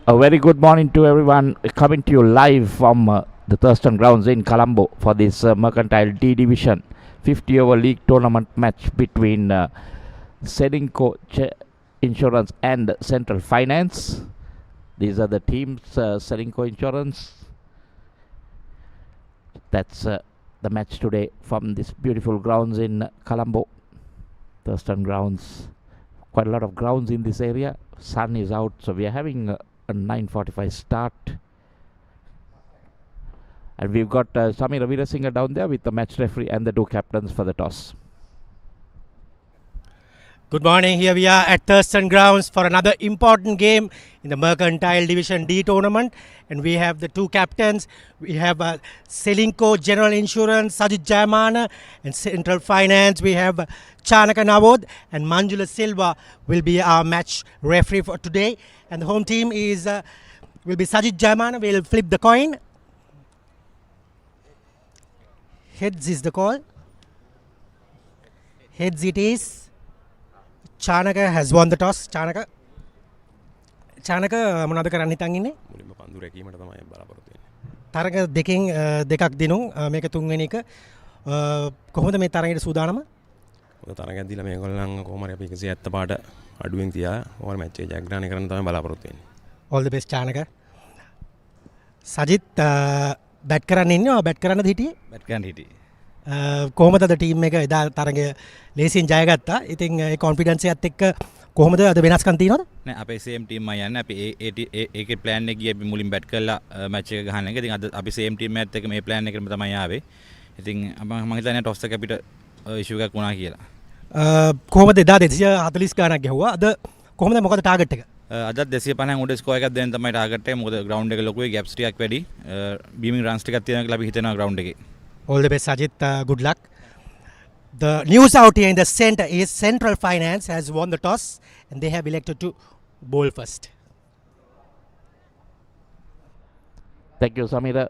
A very good morning to everyone coming to you live from the Thurston grounds in Colombo for this Mercantile D Division 50 over league tournament match between Ceylinco Insurance and Central Finance. These are the teams. Ceylinco Insurance. That's the match today from this beautiful grounds in Colombo. Thurston grounds. Quite a lot of grounds in this area. Sun is out, so we are having a 9:45 start. And we've got Samir Veerasinghe down there with the match referee and the two captains for the toss. Good morning. Here we are at Thurston Grounds for another important game in the Mercantile Division D tournament. And we have the two captains. We have Ceylinco General Insurance, Sajid Jayamana, and Central Finance. We have Chanaka Nawod and Manjula Silva will be our match referee for today. And the home team is will be Sajid Jayamana. We'll flip the coin. Heads is the call. Heads it is. Chanaka has won the toss. Chanaka මොනවද කරන්න හිතන් ඉන්නේ? මුලින්ම පන්දු රැකීමට තමයි බලාපොරොත්තු වෙන්නේ. තරග දෙකෙන් දෙකක් දිනුම් මේක තුන්වෙනි එක. කොහොමද මේ තරගයට සූදානම? මොකද තරගයක් දීලා මේගොල්ලන් කොහොම හරි අපි 170 පාට අඩුවෙන් තියා ඕන මැච් එක ජයග්‍රහණය කරන්න තමයි බලාපොරොත්තු වෙන්නේ. All the best Chanaka. Sajith bat කරන්න ඉන්නවා බැට් කරන්නද හිටියේ? බැට් කරන්න හිටියේ. කොහොමද අද ටීම් එක එදා තරගය ලේසියෙන් ජයගත්තා. ඉතින් ඒ කොන්ෆිඩන්ස් එකත් එක්ක කොහොමද අද වෙනස්කම් තියෙනවද? නෑ අපේ සේම් ටීම් එකයි යන්නේ. අපි ඒකේ ප්ලෑන් එක ගියේ අපි මුලින් බැට් කරලා මැච් එක ගහන එක. ඉතින් අද අපි සේම් ටීම් එකත් එක්ක මේ ප්ලෑන් එකෙම තමයි ආවේ. ඉතින් මම හිතන්නේ ටොස් එක අපිට ඉෂුව එකක් වුණා කියලා. කොහොමද එදා 240 ගානක් ගැහුවා. අද කොහොමද මොකද ටාගට් එක? අදත් 250 උඩ ස්කෝර් එකක් දෙන්න තමයි ටාගට් එක. මොකද ග්‍රවුන්ඩ් එක ලොකුයි ගැප්ස් ටිකක් වැඩි. බීමින් රන්ස් ටිකක් තියෙනවා කියලා අපි හිතනවා ග්‍රවුන්ඩ් එකේ. All the best, Sajid. Good luck. The news out here in the center is Central Finance has won the toss and they have elected to bowl first. Thank you, Samira.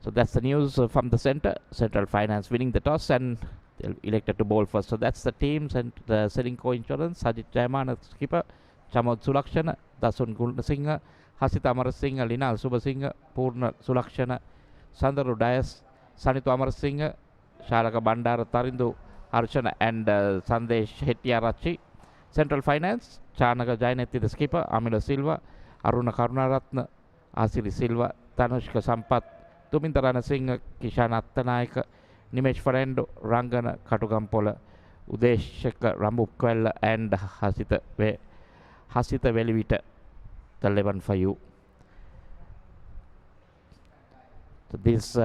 So that's the news from the center. Central Finance winning the toss and they're elected to bowl first. So that's the teams and the Ceylinco Insurance. Sajid Jayamana skipper, Chamod Sulakshana, Dasun Gulnasinghe, Hasita Amarasinghe, Linal Subasinghe, Purna Sulakshana, Sandaru Dias, Sanithu Amarasinghe, Sharaka Bandara Tarindu Archana and Sandesh Hettiarachi. Central Finance, Chanaka Jayanetti the skipper, Amila Silva, Aruna Karunaratne, Asiri Silva, Tanushka Sampath, Tuminda Ranasinghe, Kishana Attanayaka, Nimesh Fernando, Rangana Katugampola, Udeshaka Rambukwella and Hasita Velivita, the 11 for you. So this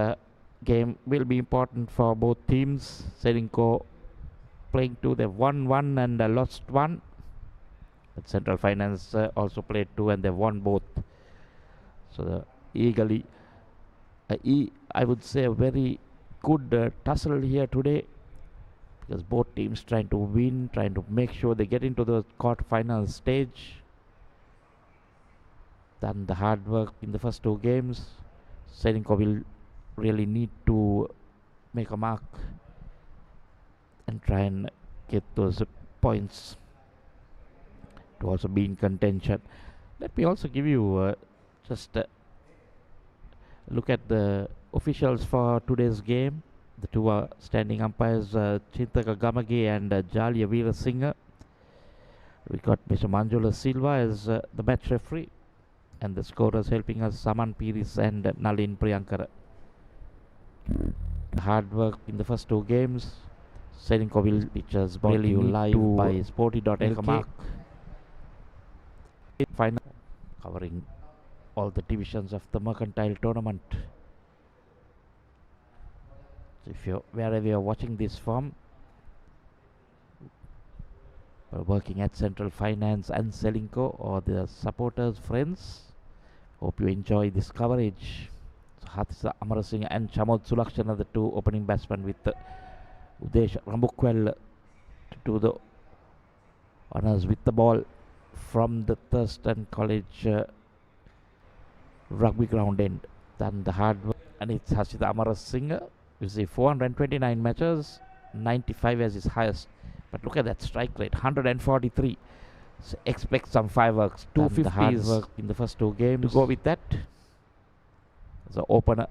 game will be important for both teams. Ceylinco playing 2, they've won 1 and lost 1. But Central Finance also played 2 and they've won both. So eagerly, I would say a very good tussle here today because both teams trying to win, trying to make sure they get into the quarter-final stage. Done the hard work in the first 2 games. Ceylinco will really need to make a mark and try and get those points to also be in contention. Let me also give you just a look at the officials for today's game. The 2 standing umpires, Chintaka Gamage and Jalia Veerasinghe. We got Mr. Manjula Silva as the match referee. And the scorers helping us, Saman Piris and Nalin Priyankara. Hard work in the first 2 games. Ceylinco will features really live by Sporty.lk. Final covering all the divisions of the Mercantile tournament. So if you're wherever you're watching this from, we're working at Central Finance and Ceylinco or the supporters, friends. Hope you enjoy this coverage. So Hasita Amarasinghe and Chamod Sulakshana, the 2 opening batsmen with Udesh Rambukwell to do the honors with the ball from the Thurston College rugby ground end. Done the hard work and it's Hasita Amarasinghe. You see 429 matches, 95 as his highest. But look at that strike rate, 143. So expect some fireworks. 250s in the first two games. To go with that as an opener.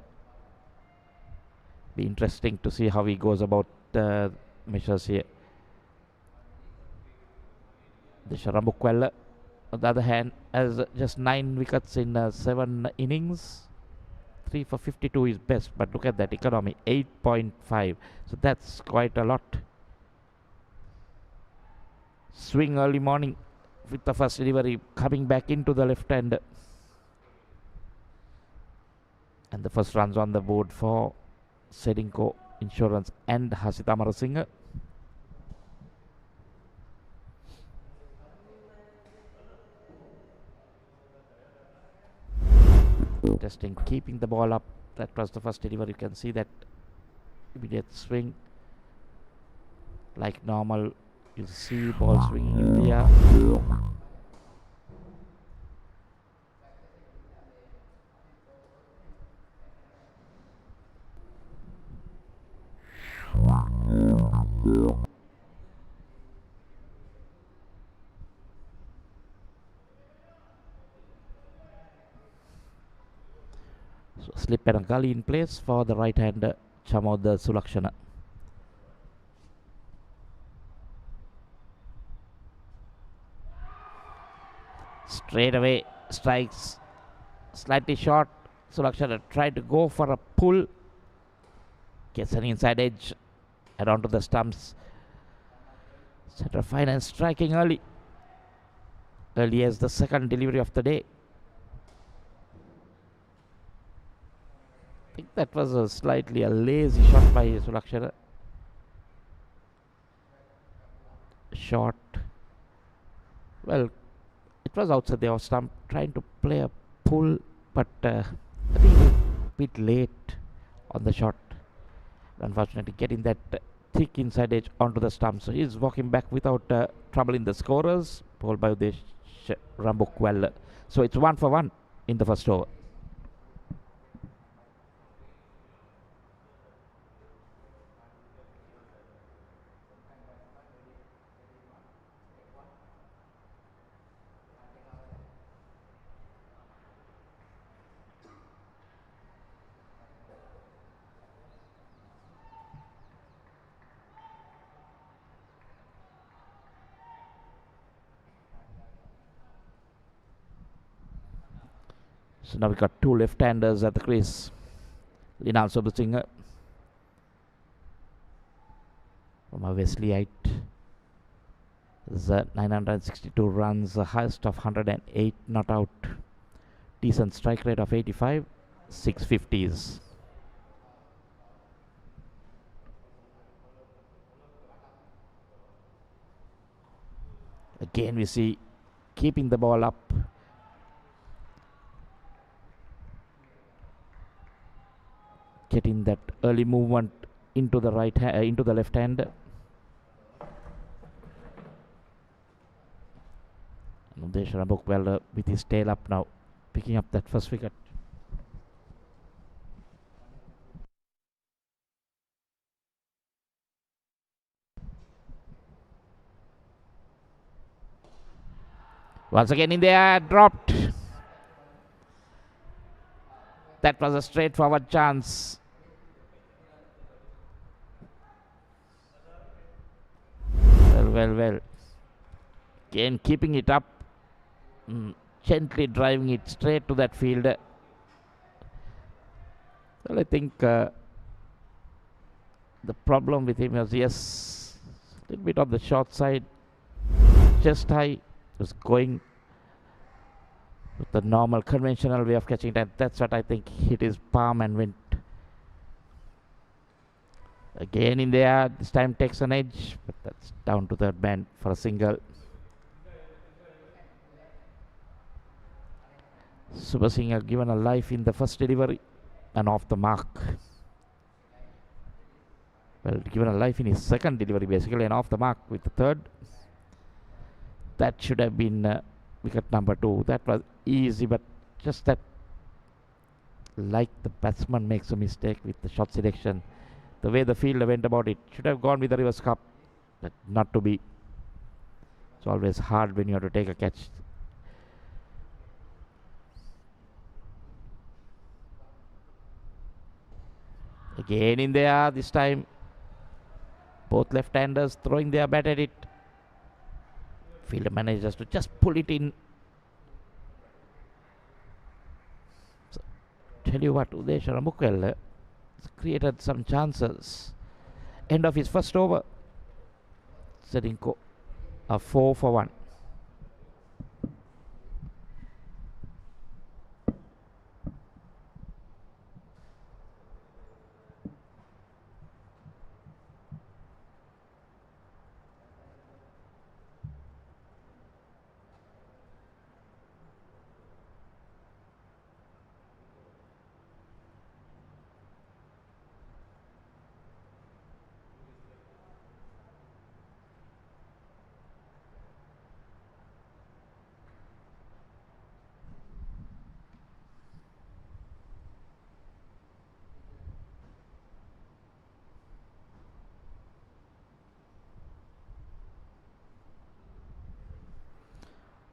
Be interesting to see how he goes about measures here. The Sharambukwella, on the other hand, has just 9 wickets in 7 innings. 3 for 52 is best, but look at that economy, 8.5. So that's quite a lot. Swing early morning with the first delivery coming back into the left hand. And the first runs on the board for Ceylinco Insurance and Hasita Amarasinghe. Interesting, keeping the ball up. That was the first delivery. You can see that immediate swing. Like normal, you see ball swinging in the air. So slip and a gully in place for the right hand Chamod Sulakshana. Straight away strikes, slightly short. Sulakshana tried to go for a pull, gets an inside edge and onto the stumps. Center Finance striking early as the second delivery of the day. I think that was a slightly lazy shot by Sulakshana. Shot. Well, it was outside the off stump, trying to play a pull, but I think a bit late on the shot. Unfortunately, getting that thick inside edge onto the stump. So he's walking back without trouble in the scorers. Bowled by Udesh Rambukwella. So it's 1 for 1 in the first over. So now we got two left-handers at the crease. Linal Sobusinghe from a Wesleyite. There's 962 runs, the highest of 108 not out. Decent strike rate of 85, 650s. Again we see keeping the ball up. Getting that early movement into the into the left hand. Udesh Rambukwella with his tail up now, picking up that first wicket. Once again in the air, dropped. That was a straightforward chance. Well. Again keeping it up. Gently driving it straight to that fielder. Well, I think the problem with him was, yes, a little bit on the short side. Just high. Was going with the normal conventional way of catching it. That's what I think hit his palm and went. Again in there, this time takes an edge, but that's down to third man for a single. Subasinghe given a life in the first delivery and off the mark. Well, given a life in his second delivery basically and off the mark with the third. That should have been wicket number 2. That was easy, but just that, like the batsman makes a mistake with the shot selection. The way the fielder went about it, should have gone with the reverse cup, but not to be. It's always hard when you have to take a catch. Again in there, this time both left-handers throwing their bat at it. Fielder manages to just pull it in. So, tell you what, Udesh Ramukvel created some chances. End of his first over. Ceylinco a 4 for 1.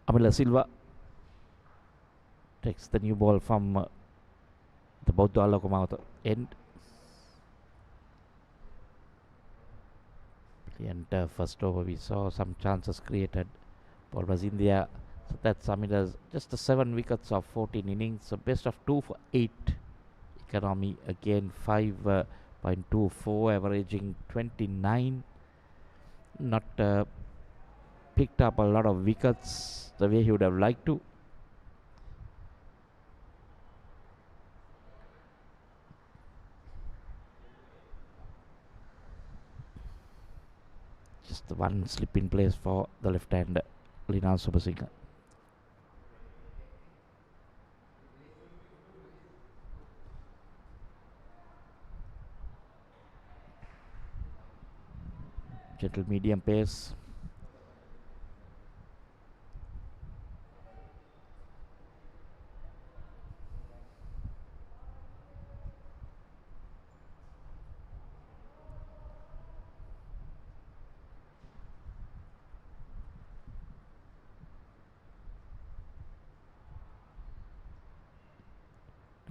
Amila Silva takes the new ball from the Sportylk end. And first over we saw some chances created. Ball was in there. So that's Amila's just the 7 wickets of 14 innings. So best of 2 for 8. Economy again 5.24, averaging 29. Not picked up a lot of wickets the way he would have liked to. Just the one slip in place for the left-hander, Lina Subasinghe. Gentle medium pace.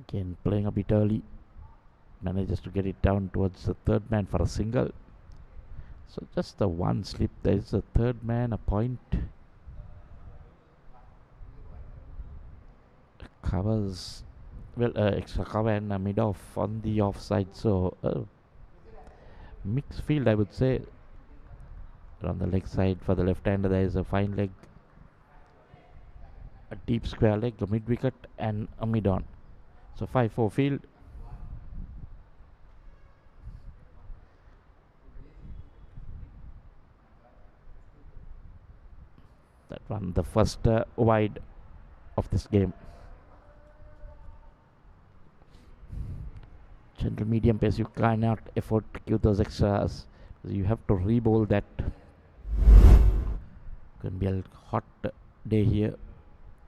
Again playing a bit early. Manages to get it down towards the third man for a single. So just the one slip. There is a third man, a point. Covers, well, extra cover and a mid-off on the offside. So mixed field, I would say. On the leg side for the left-hander, there is a fine leg, a deep square leg, a mid-wicket and a mid-on. So 5-4 field. That one, the first wide of this game. Gentle medium pace, you cannot afford to give those extras. You have to re-bowl that. Can be a hot day here.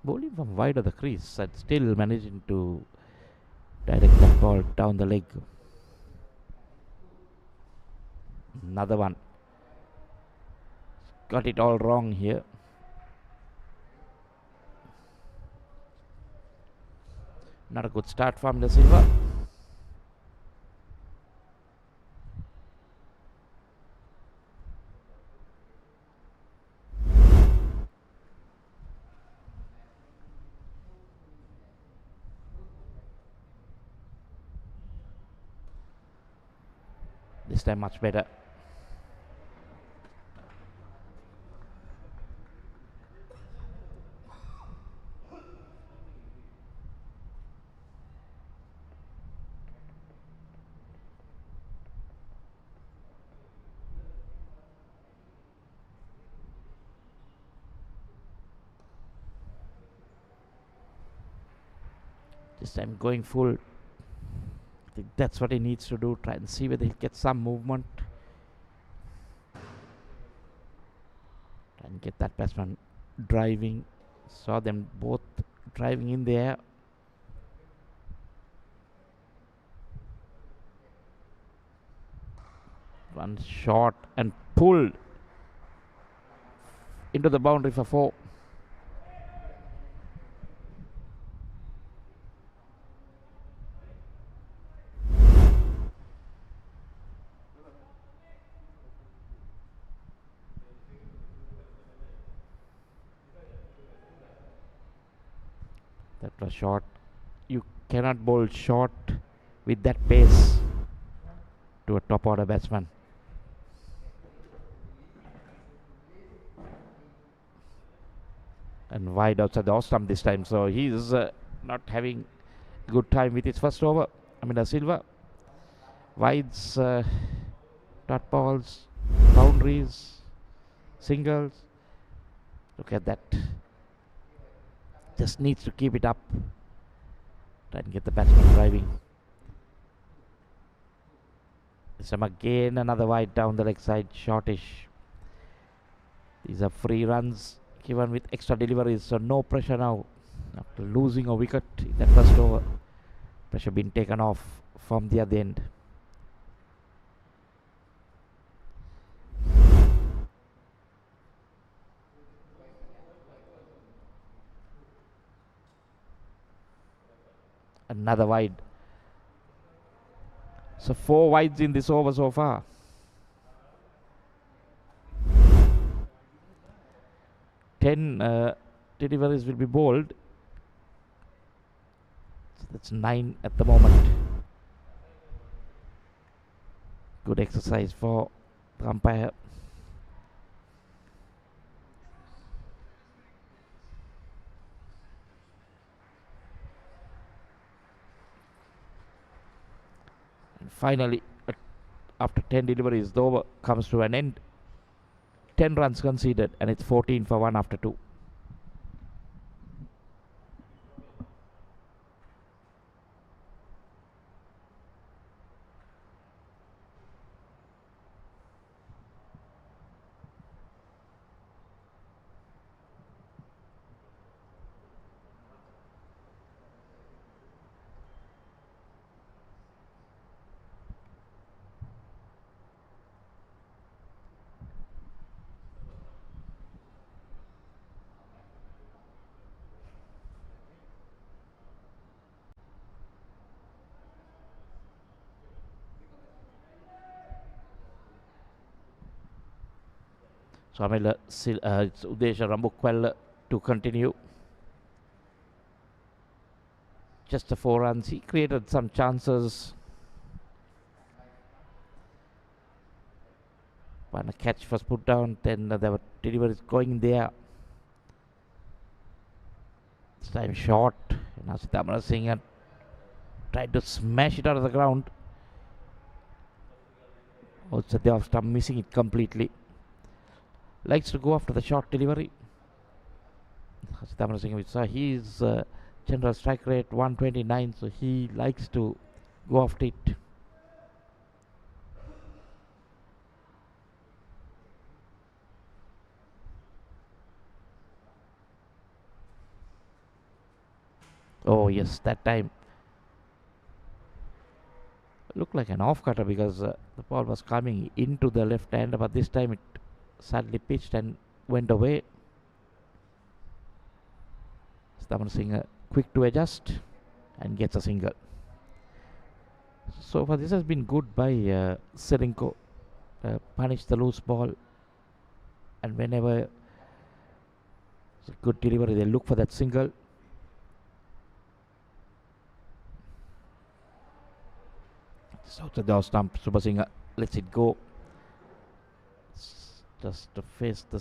Bowling from wide of the crease and still managing to direct that ball down the leg. Another one. Got it all wrong here. Not a good start from the Silva. This time much better. This time going full. I think that's what he needs to do. Try and see whether he'll get some movement. Try and get that batsman driving. Saw them both driving in the air. One shot and pulled. into the boundary for 4. That was short. You cannot bowl short with that pace to a top order batsman. And wide outside the off stump this time, so he's not having good time with his first over. Silva. Wides, dot balls, boundaries, singles. Look at that. Just needs to keep it up. Try and get the batsman driving. This time again another wide down the leg side, shortish. These are free runs given with extra deliveries, so no pressure now. After losing a wicket in that first over, pressure being taken off from the other end. Another wide. So 4 wides in this over so far. Ten deliveries will be bowled. So that's 9 at the moment. Good exercise for the umpire. And finally, after 10 deliveries, the over comes to an end. 10 runs conceded, and it's 14 for 1 after 2. So it's Udesh Rambukwel to continue. Just the 4 runs. He created some chances. When a catch was put down, then there were deliveries going there. This time short. Now Sitamara Singh tried to smash it out of the ground. Also the off stump, missing it completely. Likes to go after the short delivery. Sitamara Singh, we saw his general strike rate 129, so he likes to go after it. Oh yes, that time looked like an off cutter because the ball was coming into the left hand, but this time it sadly pitched and went away. Sitamara Singh quick to adjust and gets a single. So far this has been good by Ceylinco. Punish the loose ball, and whenever it's a good delivery, they look for that single. So to the off stump, Super Singh lets it go. Just to face the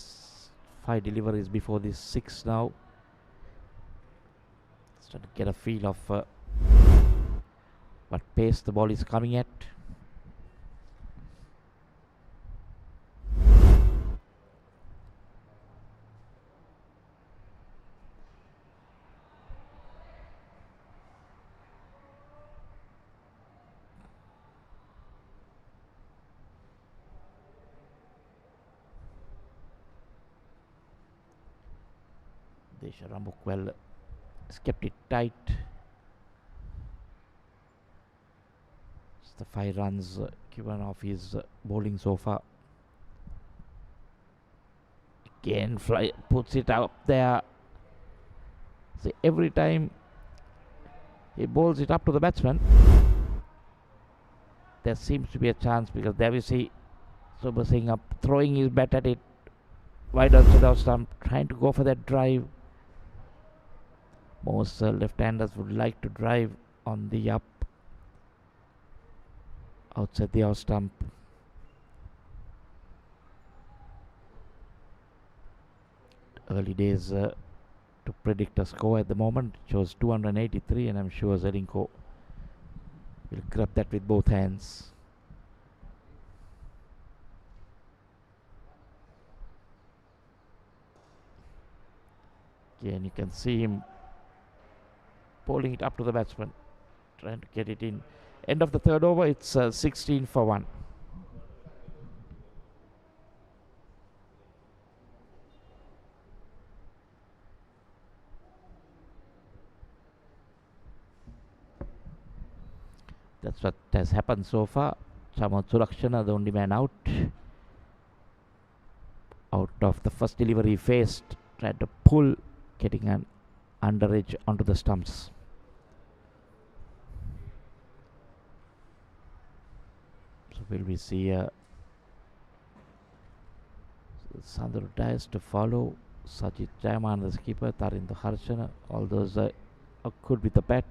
5 deliveries before this 6 now. Let's try to get a feel of what pace the ball is coming at. Rambukwel has kept it tight. It's the 5 runs given off his bowling so far. Again, fly puts it up there. See, every time he bowls it up to the batsman, there seems to be a chance, because there we see Super Singh up throwing his bat at it wide outside the stump, trying to go for that drive. Most left-handers would like to drive on the up outside the off stump. Early days to predict a score at the moment. It shows 283, and I'm sure Ceylinco will grab that with both hands. Again, you can see him pulling it up to the batsman, trying to get it in. End of the third over, it's 16 for 1. That's what has happened so far. Chamat Surakshana, the only man out. Out of the first delivery he faced, tried to pull, getting an underage onto the stumps. So will we see Sandro Dias to follow, Sajid Jayman the skipper, Tarindo Harshana, all those could be the bat.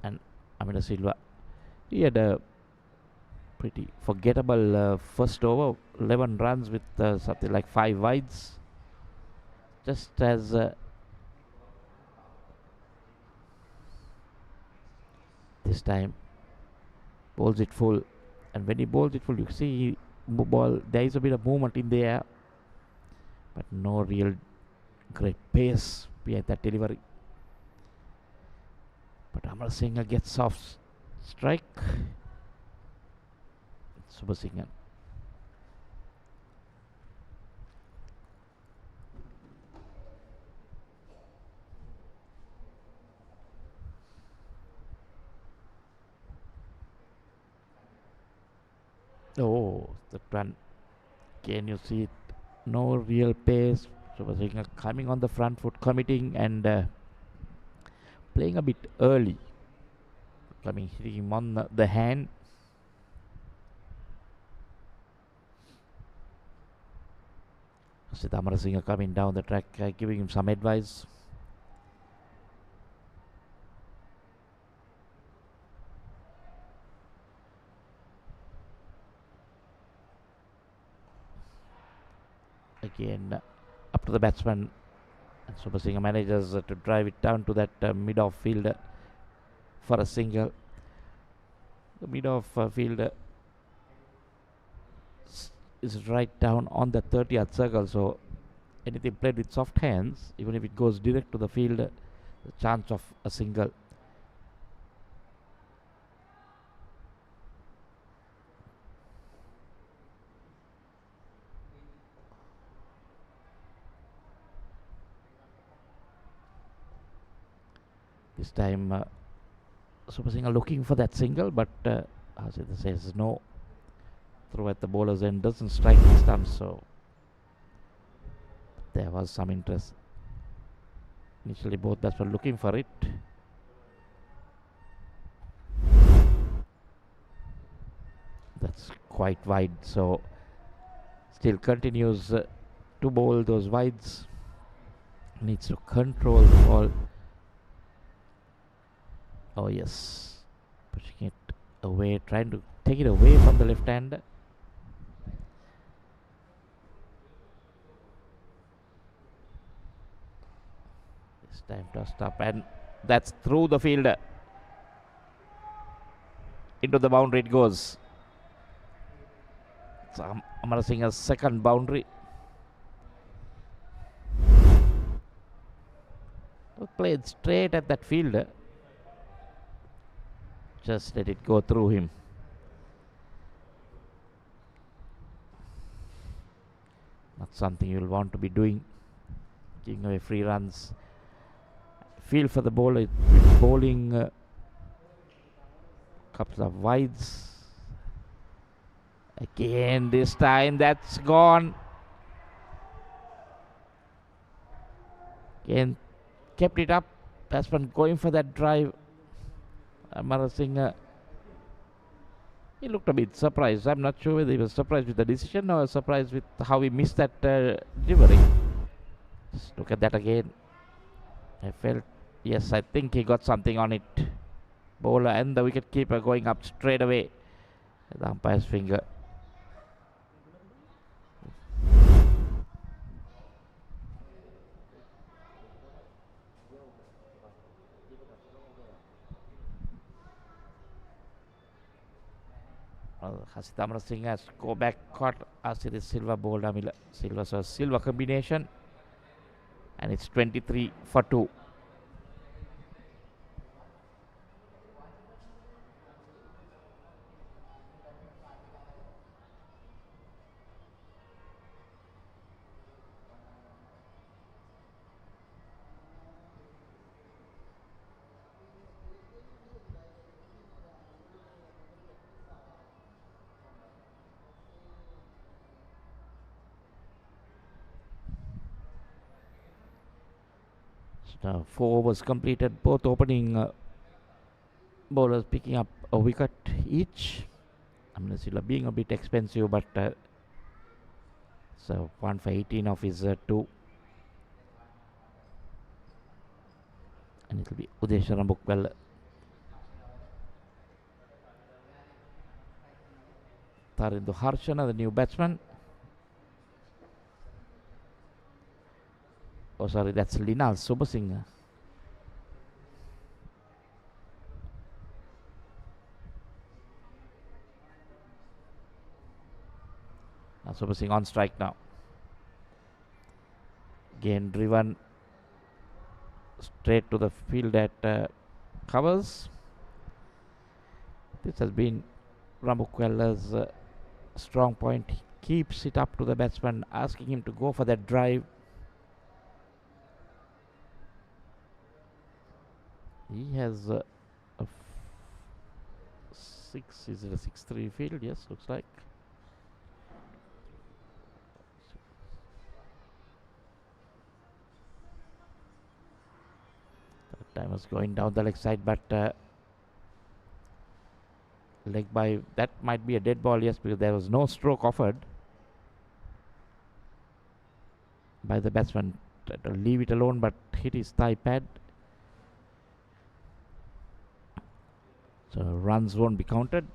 And Amina Silva, he had a pretty forgettable first over, 11 runs with something like 5 wides. Just as this time bowls it full, and when he bowls it full, you see ball, there is a bit of movement in the air, but no real great pace behind that delivery. But Amar Singh gets off strike. Super Singh. Oh, the run. Can you see it? No real pace. Super Singh coming on the front foot, committing and playing a bit early. Coming, hitting him on the hand. Sid Amar Singh coming down the track, giving him some advice. Again, up to the batsman. And Super Singh manages to drive it down to that mid-off field for a single. The mid-off field is right down on the 30th circle, so anything played with soft hands, even if it goes direct to the field, the chance of a single. This time Super Singh looking for that single, but Hasida says no. Throw at the bowler's end, doesn't strike the stumps, so there was some interest. Initially both batsmen looking for it. That's quite wide, so still continues to bowl those wides. Needs to control the ball. Oh yes, pushing it away, trying to take it away from the left hander. This time tossed up, and that's through the fielder. Into the boundary it goes. So Amar Singh's second boundary. Played straight at that fielder. Just let it go through him. Not something you'll want to be doing, giving away free runs. Feel for the bowler, bowling couple of wides. Again, this time that's gone. Again, kept it up. Batsman going for that drive. Amara Singh, he looked a bit surprised. I'm not sure whether he was surprised with the decision or surprised with how he missed that delivery. Just look at that again. I felt, yes, I think he got something on it. Bowler and the wicket keeper going up straight away. The umpire's finger. Hasit Amara Singh has to go back, caught Asiris Silva bowled Amila. Silva combination. And it's 23 for 2. So 4 overs completed. Both opening bowlers picking up a wicket each. Amila Silva being a bit expensive, but so 1 for 18 of his 2. And it will be Udesh Rambukwel. Tarindu Harshana, the new batsman. Oh, sorry, that's Linal Subasinghe. Subasinghe on strike now. Again driven straight to the field at covers. This has been Rambukwela's strong point. He keeps it up to the batsman, asking him to go for that drive. He has a 6, is it a 6-3 field? Yes, looks like. Time was going down the leg side, but leg by that might be a dead ball, yes, because there was no stroke offered by the batsman. Tried to leave it alone, but hit his thigh pad. So runs won't be counted.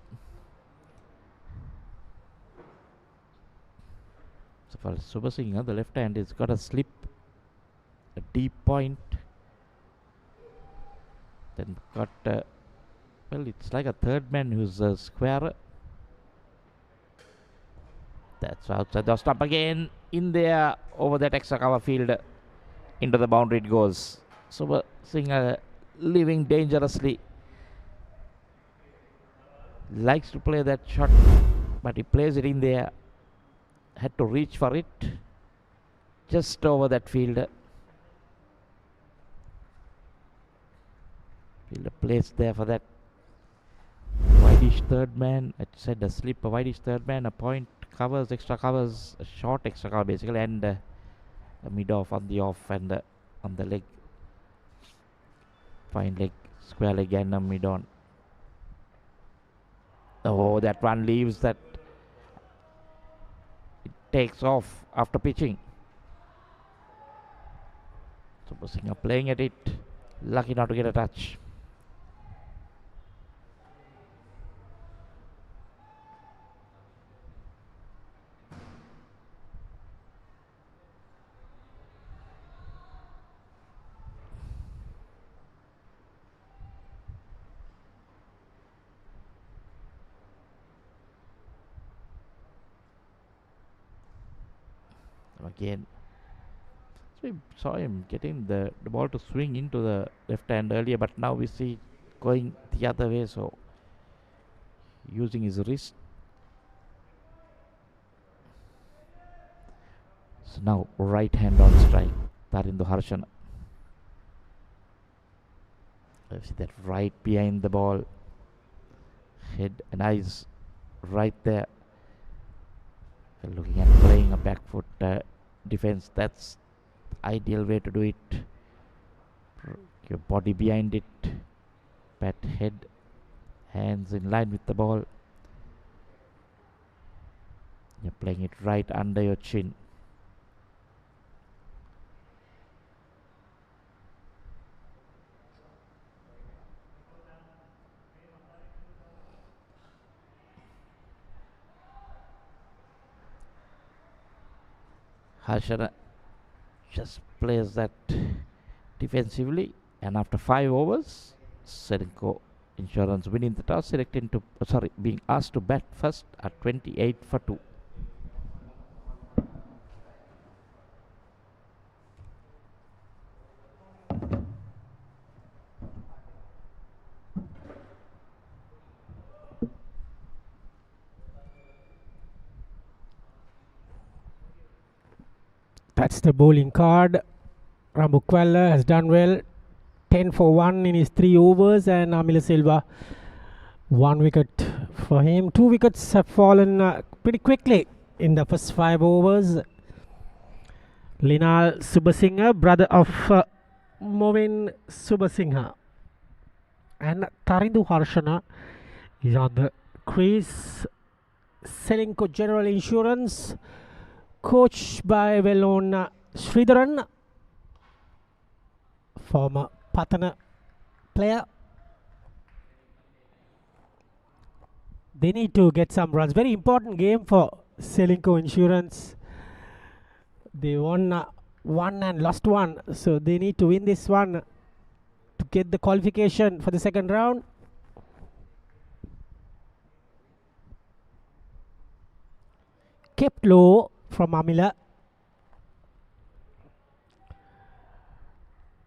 So for Subasinghe, the left hand has got a slip, a deep point. Then got, well, it's like a third man who's a square. That's outside the stump again. In there, over that extra cover field. Into the boundary it goes. Subasinghe living dangerously. Likes to play that shot, but he plays it in there. Had to reach for it. Just over that field. Fielder placed there for that wideish third man. I said a slip, a wideish third man, a point, covers, extra covers, a short extra cover basically, and a mid off on the off and on the leg. Fine leg, square leg and a mid on. Oh, that one leaves that. It takes off after pitching. Subasinghe playing at it. Lucky not to get a touch. Again, so we saw him getting the ball to swing into the left hand earlier, but now we see going the other way, so using his wrist. So now right hand on strike, Tarindu Harshana. I see that right behind the ball, head and eyes right there. Looking at playing a back foot defense, that's ideal way to do it. Your body behind it, pat head, hands in line with the ball. You're playing it right under your chin. Harshana just plays that defensively, and after 5 overs, Ceylinco Insurance winning the toss, being asked to bat first at 28 for 2. That's the bowling card. Rambukwala has done well. 10 for 1 in his 3 overs, and Amila Silva 1 wicket for him. 2 wickets have fallen pretty quickly in the first 5 overs. Linal Subasinghe, brother of Movin Subasinghe, and Tarindu Harshana is on the crease. Ceylinco General Insurance, coached by well-known Sridharan, former Patana player. They need to get some runs. Very important game for Ceylinco Insurance. They won 1 and lost 1, so they need to win this one to get the qualification for the second round. Kept low from Amila.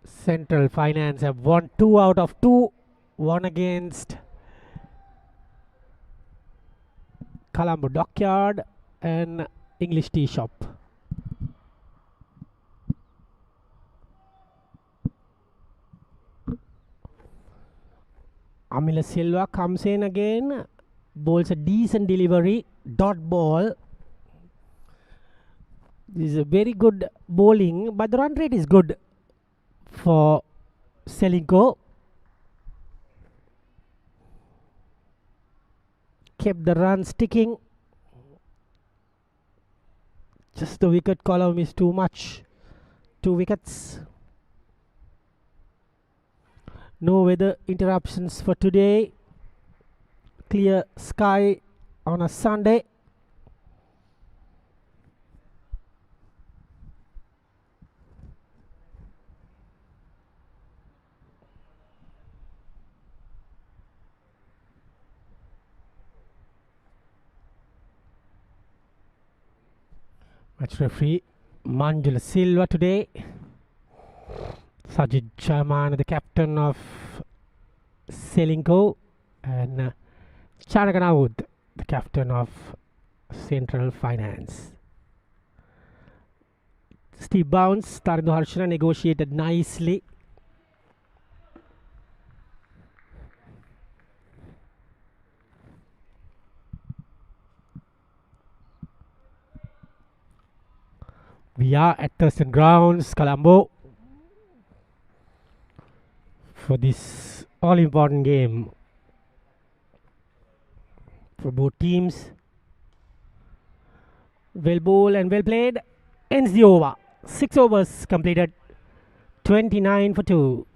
Central Finance have won 2 out of 2. 1 against Colombo Dockyard and English Tea Shop. Amila Silva comes in again, bowls a decent delivery, dot ball. This is a very good bowling, but the run rate is good for Ceylinco. Kept the run sticking. Just the wicket column is too much. 2 wickets. No weather interruptions for today. Clear sky on a Sunday. Match referee Manjula Silva today. Sajid Chaman, the captain of Ceylinco, and Chanakanawood, the captain of Central Finance. Steve Bounce, Tarindu Harshana negotiated nicely. We are at Thurston Grounds, Colombo, for this all-important game for both teams. Well bowled and well played. Ends the over. 6 overs completed. 29 for 2.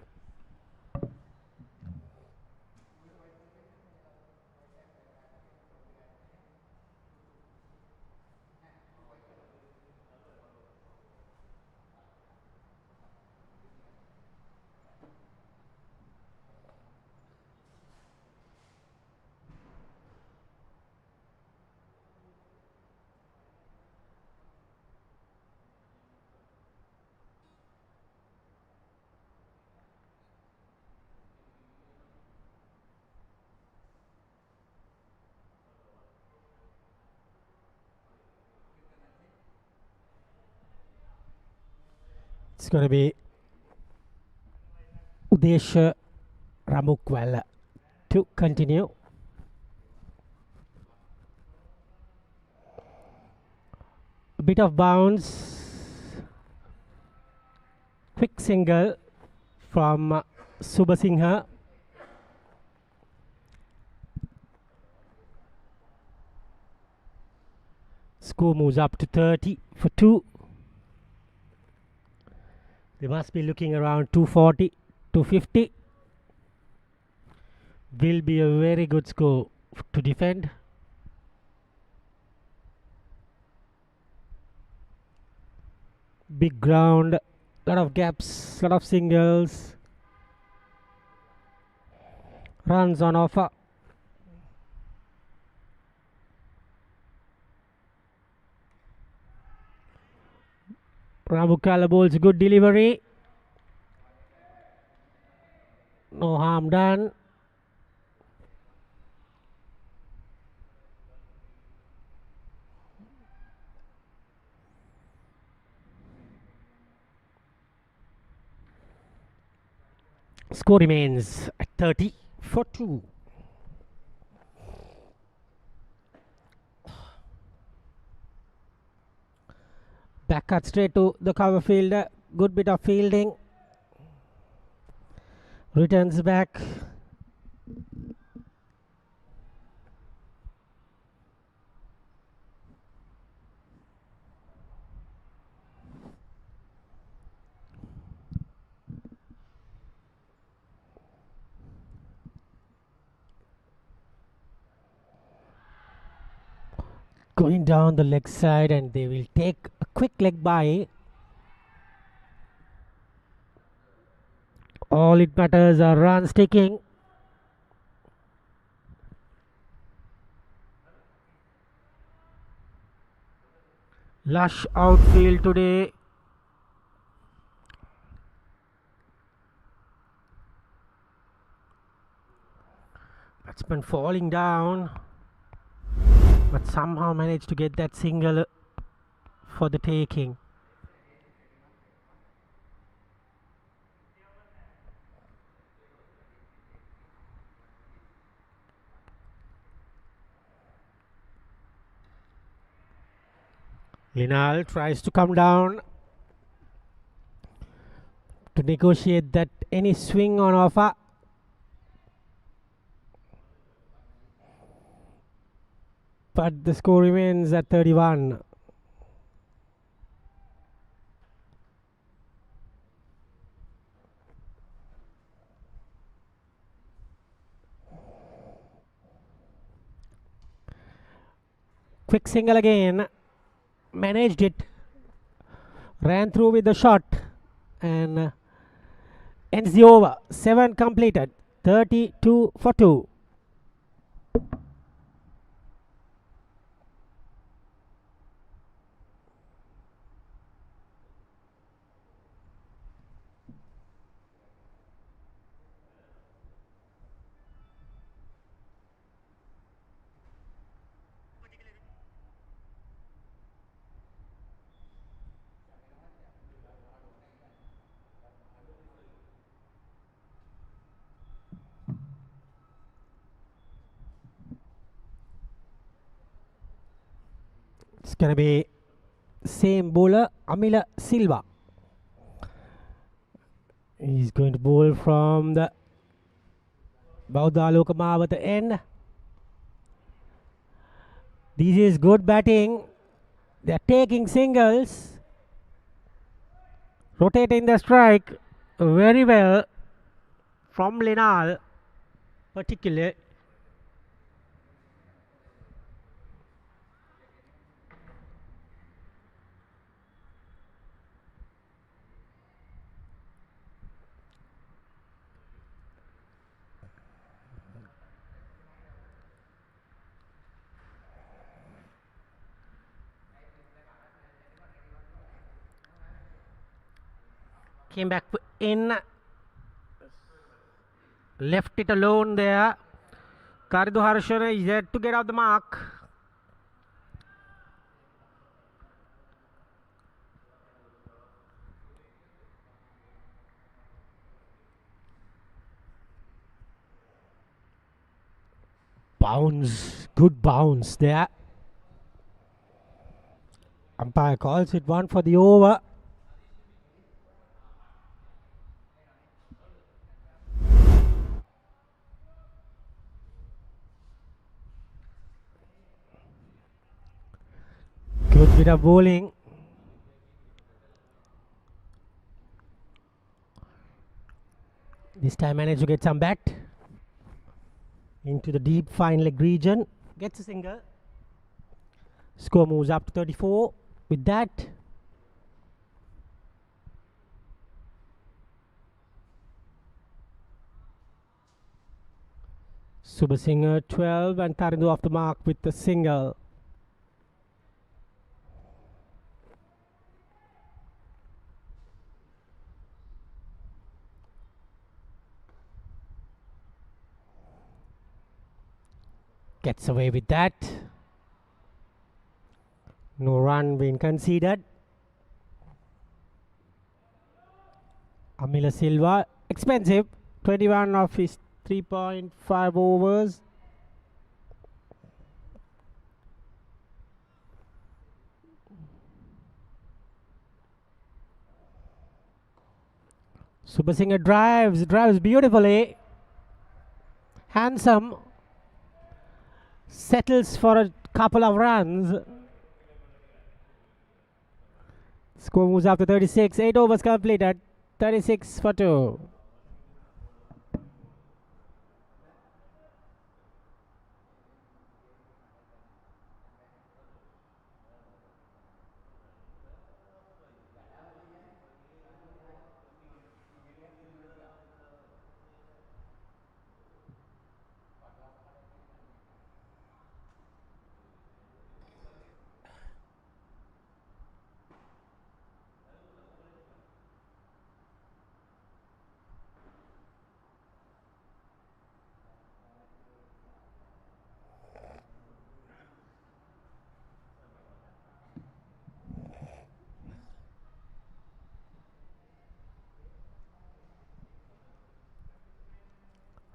It's going to be Udesh Ramukwala to continue. A bit of bounce. Quick single from Subasinghe. Score moves up to 30 for 2. They must be looking around 240, 250. Will be a very good score to defend. Big ground, lot of gaps, lot of singles. Runs on offer. Ramukala bowls good delivery. No harm done. Score remains at 30 for 2. Back cut straight to the cover fielder. Good bit of fielding. Returns back. Going down the leg side, and they will take a quick leg by. All it matters are runs taking. Lush outfield today. Batsman falling down, but somehow managed to get that single for the taking. Linal tries to come down to negotiate that any swing on offer. But the score remains at 31. Quick single again. Managed it. Ran through with the shot. And ends the over. 7 completed. 32 for 2. It's going to be same bowler, Amila Silva. He's going to bowl from the Baudaloka Mawata end. This is good batting. They're taking singles. Rotating the strike very well from Linal particularly. Came back in, left it alone there. Karidu Harshana is yet to get off the mark. Bounce, good bounce there. Umpire calls it one for the over. Good bit of bowling. This time managed to get some bat into the deep fine leg region. Gets a single. Score moves up to 34. With that, Subasinger 12 and Tarindu off the mark with the single. Gets away with that. No run being conceded. Amila Silva, expensive. 21 of his 3.5 overs. Subasinger drives beautifully. Handsome. Settles for a couple of runs. Score moves up to 36. 8 overs completed. 36 for 2.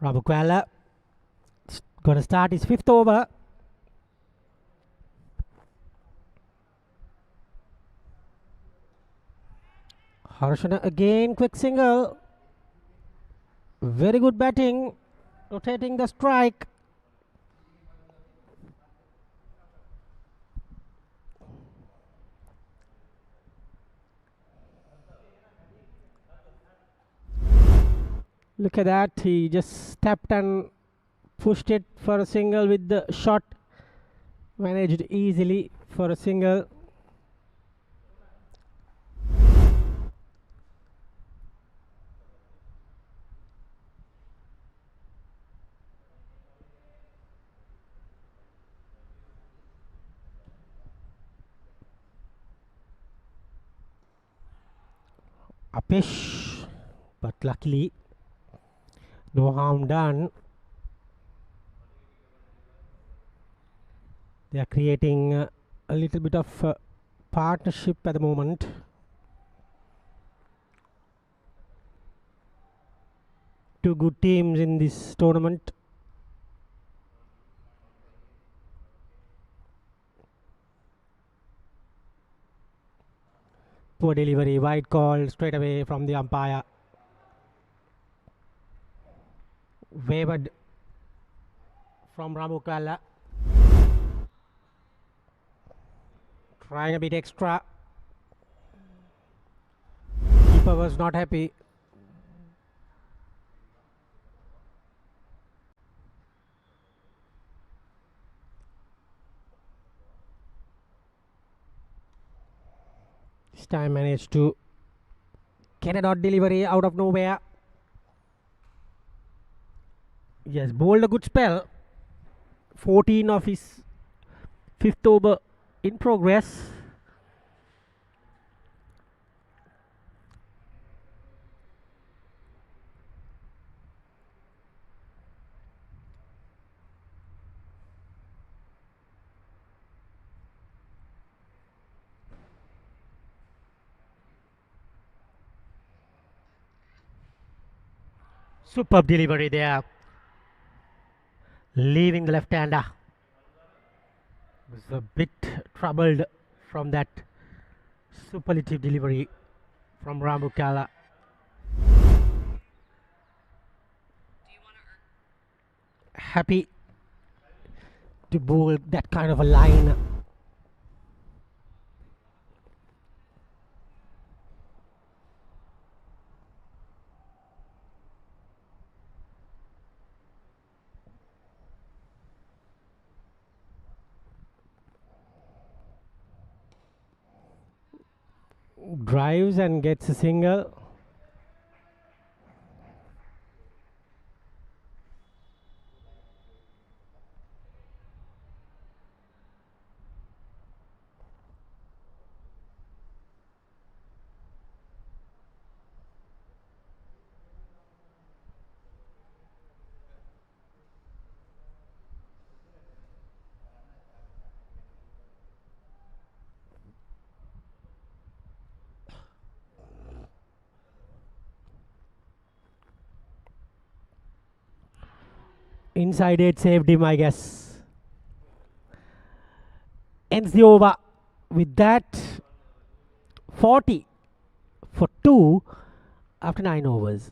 Rabukwala going to start his 5th over. Harshana again, quick single. Very good batting. Rotating the strike. Look at that. He just stepped and pushed it for a single with the shot. Managed easily for a single. Upish, but luckily no harm done. They are creating a little bit of partnership at the moment. Two good teams in this tournament. Poor delivery, wide call straight away from the umpire. Wavered from Ramukwala. Trying a bit extra. Keeper was not happy. This time managed to get a dot delivery out of nowhere. Yes, bowled a good spell. 14 of his 5th over in progress. Superb delivery there. Leaving the left-hander. Was a bit troubled from that Superlative delivery from Rambukala. Happy to bowl that kind of a line. Drives and gets a single. Inside it saved him, I guess. Ends the over with that. 40 for 2 after 9 overs.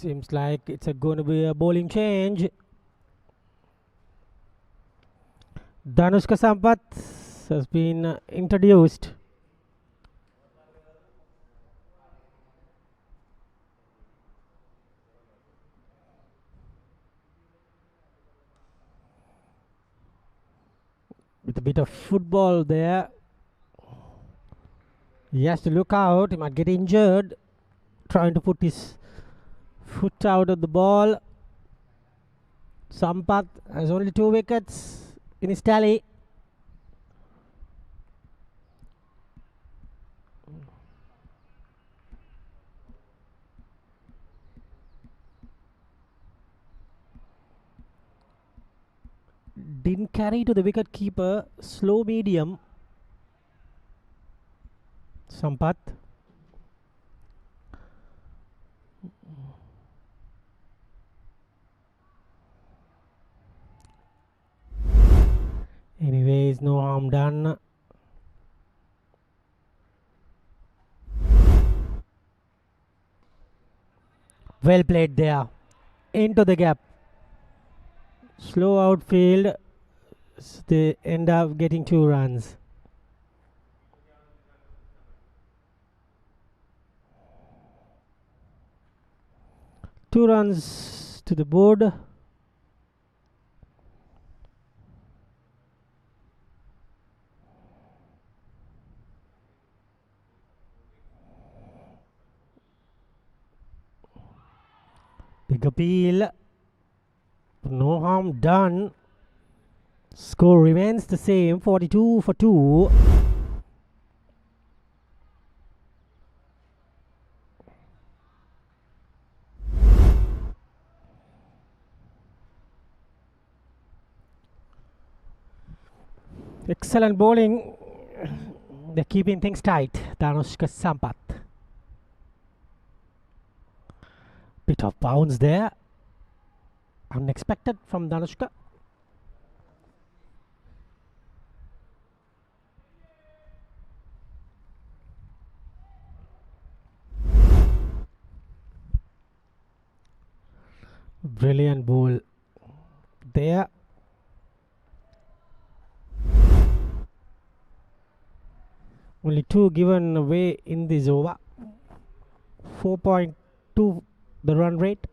Seems like it's going to be a bowling change. Danushka Sampath has been introduced. With a bit of football there. He has to look out. He might get injured. Trying to put his foot out of the ball. Sampath has only 2 wickets in his tally. Didn't carry to the wicket keeper. Slow medium. Sampath. Anyways, no harm done. Well played there. Into the gap. Slow outfield. They end up getting 2 runs. Two runs to the board. Big appeal. No harm done. Score remains the same, 42 for 2. Excellent bowling. They're keeping things tight. Danushka Sampath. Bit of bounce there. Unexpected from Danushka. Brilliant ball there. Only 2 given away in this over. 4.2 the run rate.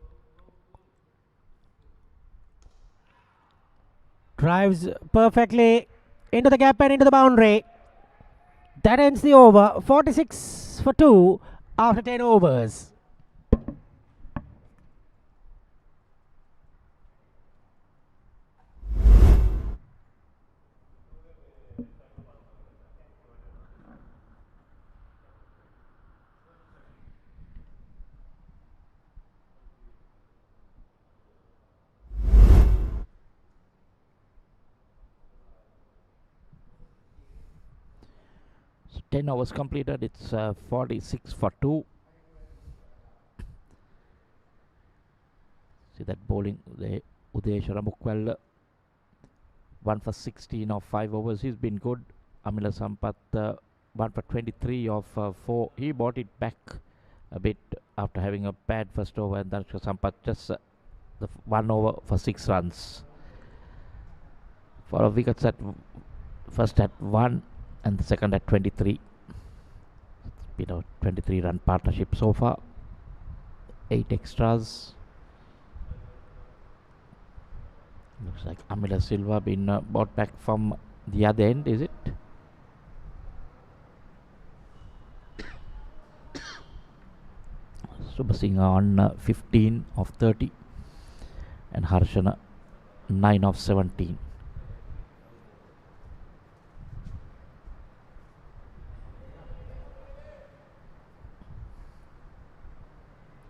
Drives perfectly into the gap and into the boundary. That ends the over. 46 for 2 after 10 overs. So 10 overs completed. It's 46 for 2. See that bowling, the Udeshwara Mukwal, 1 for 16 of 5 overs. He's been good. Amila Sampath, 1 for 23 of 4. He brought it back a bit after having a bad first over, and Dhanashka Sampath just the 1 over for 6 runs. For a wickets at first at 1 and the second at 23. It's been a 23 run partnership so far. 8 extras. Looks like Amila Silva been brought back from the other end, is it? Subhasinghe on 15 of 30 and Harshana 9 of 17.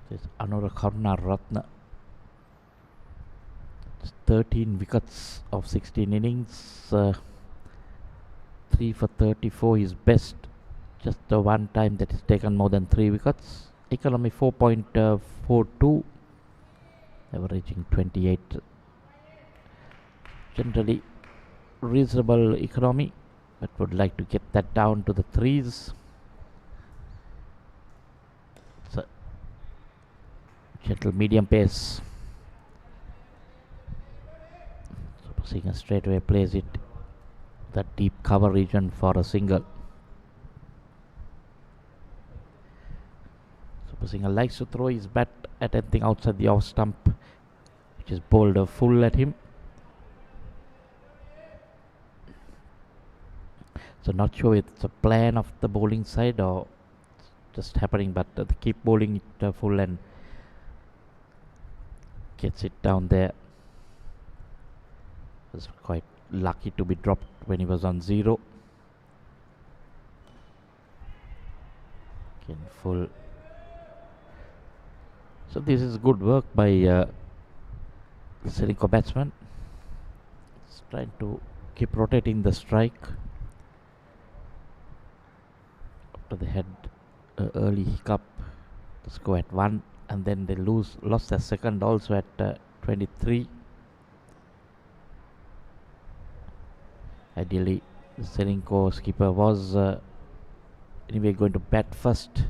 This Anurakharna Ratna, 13 wickets of 16 innings, 3 for 34 is best. Just the one time that he's taken more than 3 wickets. Economy 4.42, averaging 28. Generally reasonable economy, but would like to get that down to the 3s. So gentle medium pace. Subhasinghe straight away plays it that deep cover region for a single. Subhasinghe likes to throw his bat at anything outside the off stump, which is bowled full at him. So not sure if it's a plan of the bowling side or just happening, but they keep bowling it full and gets it down there. Was quite lucky to be dropped when he was on 0. Again full. So this is good work by the Ceylinco batsman. He's trying to keep rotating the strike. After they had an early hiccup, the score at 1, and then they lost their second also at 23. Ideally, the Ceylinco skipper was anyway going to bat first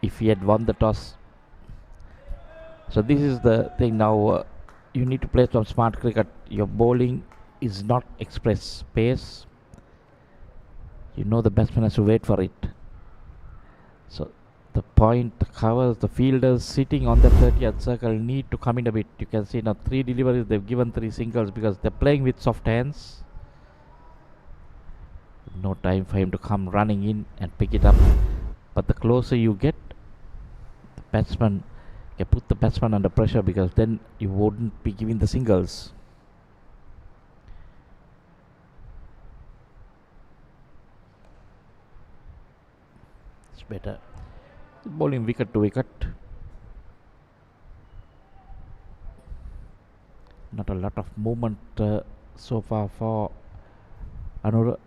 if he had won the toss. So this is the thing now. You need to play some smart cricket. Your bowling is not express pace. You know the batsman has to wait for it. So the point, the covers, the fielders sitting on the 30th circle need to come in a bit. You can see now 3 deliveries, they've given 3 singles because they're playing with soft hands. No time for him to come running in and pick it up. But the closer you get, the batsman can put the batsman under pressure, because then you wouldn't be giving the singles. It's better bowling wicket to wicket. Not a lot of movement so far for Anura.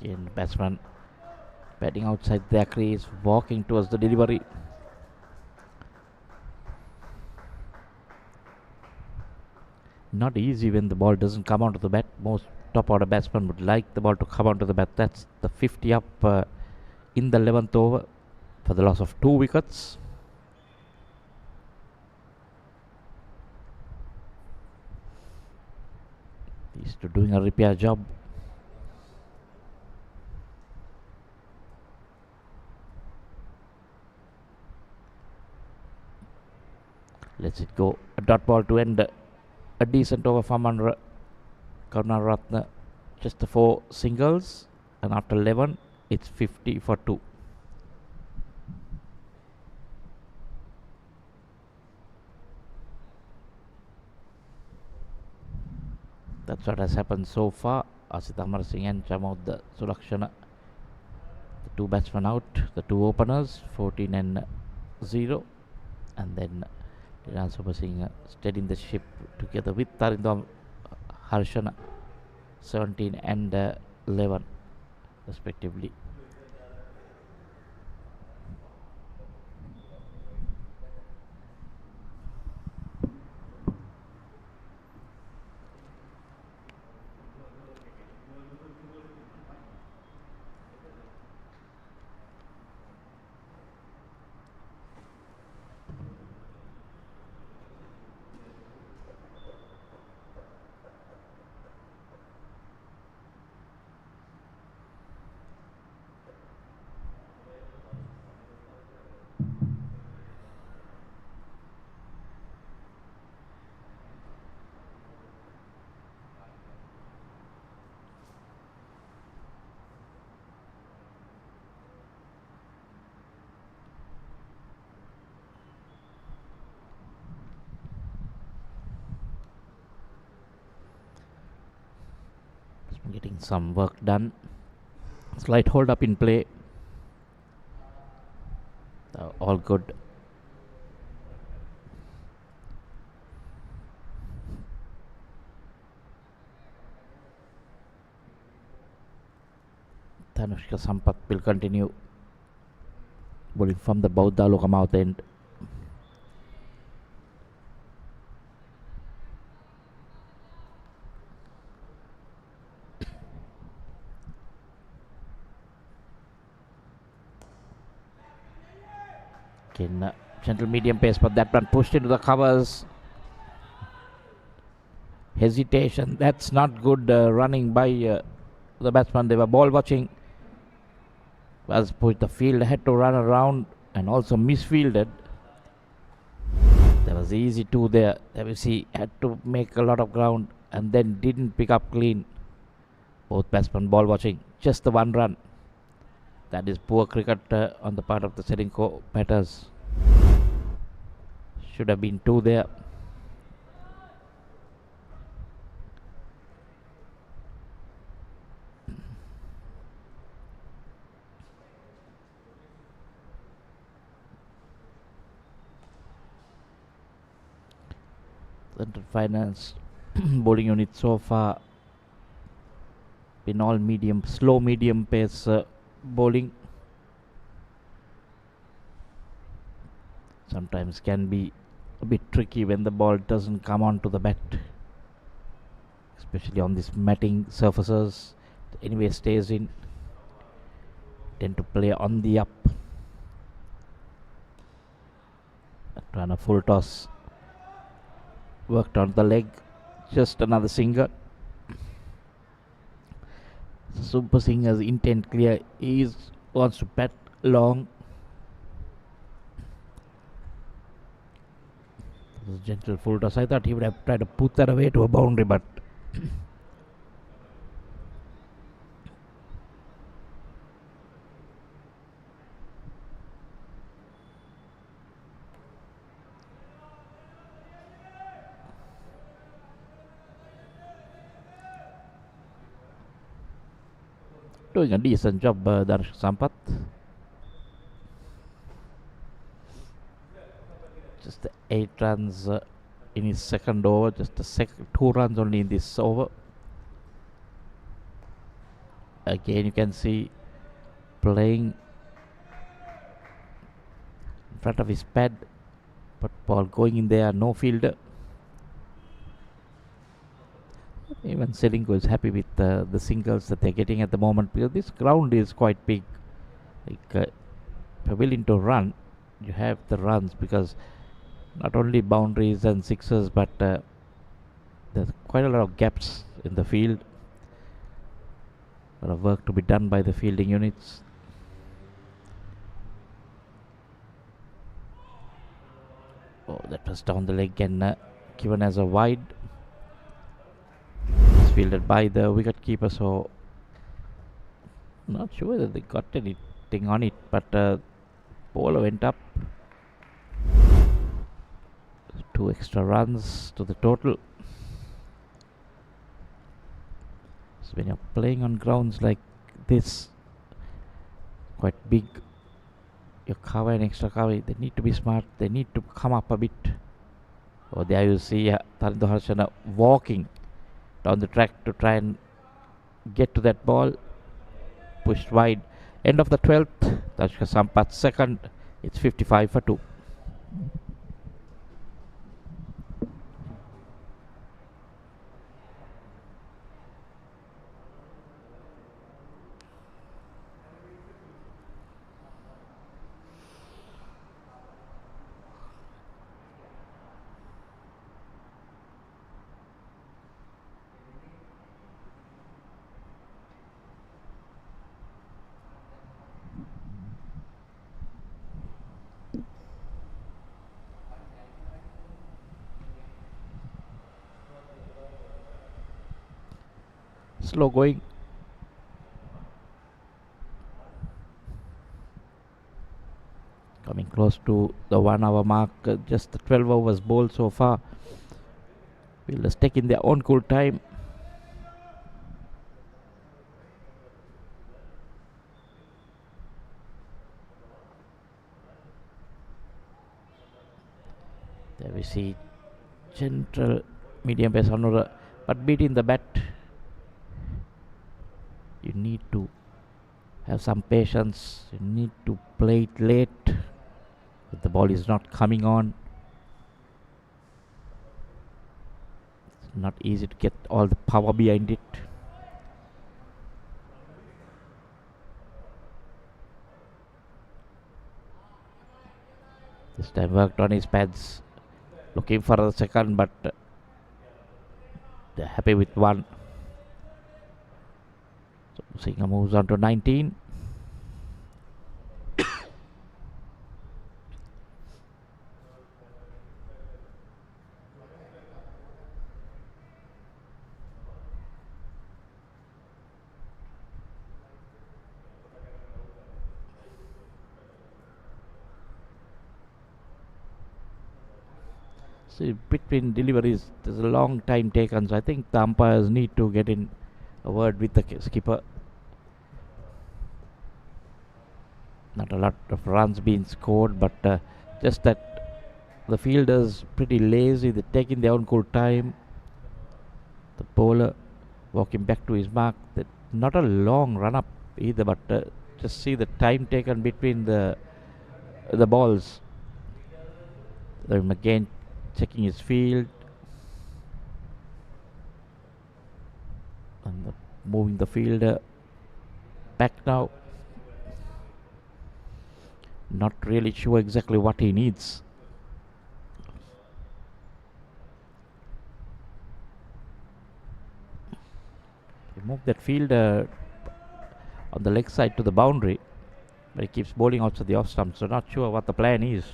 Again, batsman batting outside their crease, walking towards the delivery. Not easy when the ball doesn't come onto the bat. Most top order batsmen would like the ball to come onto the bat. That's the 50 up in the 11th over for the loss of 2 wickets. He's doing a repair job. Let's it go. A dot ball to end a decent over from Karunaratne. Just the 4 singles, and after 11 it's 50 for 2. That's what has happened so far. Asit Amarasinghe and Jamud Sulakshana, the 2 batsmen out, the 2 openers, 14 and 0, and then Dhiran Subhasinghe steadying the ship together with Tarindam Harshana, 17 and 11 respectively. Getting some work done. Slight hold up in play. All good. Tanushka Sampath will continue bowling from the Bauddha Lokamouth end. In gentle medium pace, but that one pushed into the covers. Hesitation. That's not good running by the batsman. They were ball watching. Was pushed the field, had to run around and also misfielded. There was easy 2 there. There we see had to make a lot of ground and then didn't pick up clean. Both batsmen ball watching. Just the 1 run. That is poor cricket on the part of the Ceylinco batters. Should have been 2 there. Central Finance bowling unit so far been all medium, slow medium pace bowling. Sometimes can be a bit tricky when the ball doesn't come onto the bat, especially on these matting surfaces. Anyway, stays in. Tend to play on the up. Run a full toss. Worked on the leg. Just another single. Super Singer's intent clear. He wants to bat long. Gentle full toss. I thought he would have tried to put that away to a boundary, but doing a decent job, Danushka Sampath. Just 8 runs in his second over. Just the 2 runs only in this over. Again, you can see playing in front of his pad, but ball going in there. No fielder. Even Ceylinco is happy with the singles that they're getting at the moment, because this ground is quite big. Like, if you're willing to run, you have the runs, because not only boundaries and sixes, but there's quite a lot of gaps in the field. A lot of work to be done by the fielding units. Oh, that was down the leg and given as a wide. It's fielded by the wicket keeper, so not sure whether they got anything on it, but bowler went up. 2 extra runs to the total. So when you're playing on grounds like this, quite big, your cover and extra cover, they need to be smart. They need to come up a bit. Oh, there you see Tarindu Harshana walking down the track to try and get to that ball. Pushed wide. End of the 12th. Tashka Sampath second. It's 55 for 2. Slow going. Coming close to the 1 hour mark. Just the 12 overs bowled so far. Fielders taking their own cool time. There we see gentle medium pace Anura, but beating the bat, you need to have some patience. You need to play it late if the ball is not coming on. It's not easy to get all the power behind it. This time worked on his pads, looking for a second, but they're happy with one. So Singha moves on to 19. See, between deliveries, there's a long time taken, so I think the umpires need to get in a word with the skipper. Not a lot of runs being scored, but just that the fielders pretty lazy. They're taking their own cool time. The bowler walking back to his mark. Not a long run up either, but just see the time taken between the balls. Again checking his field and moving the fielder back now. Not really sure exactly what he needs. He moved that fielder on the leg side to the boundary, but he keeps bowling outside the off stump, so not sure what the plan is.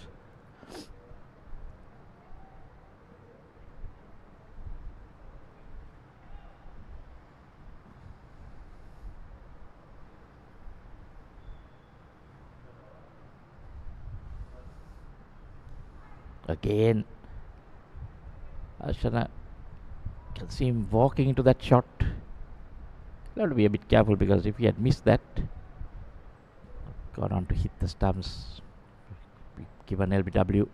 Again, Ashana can see him walking into that shot. He'll have to be a bit careful, because if he had missed that, gone on to hit the stumps, given LBW.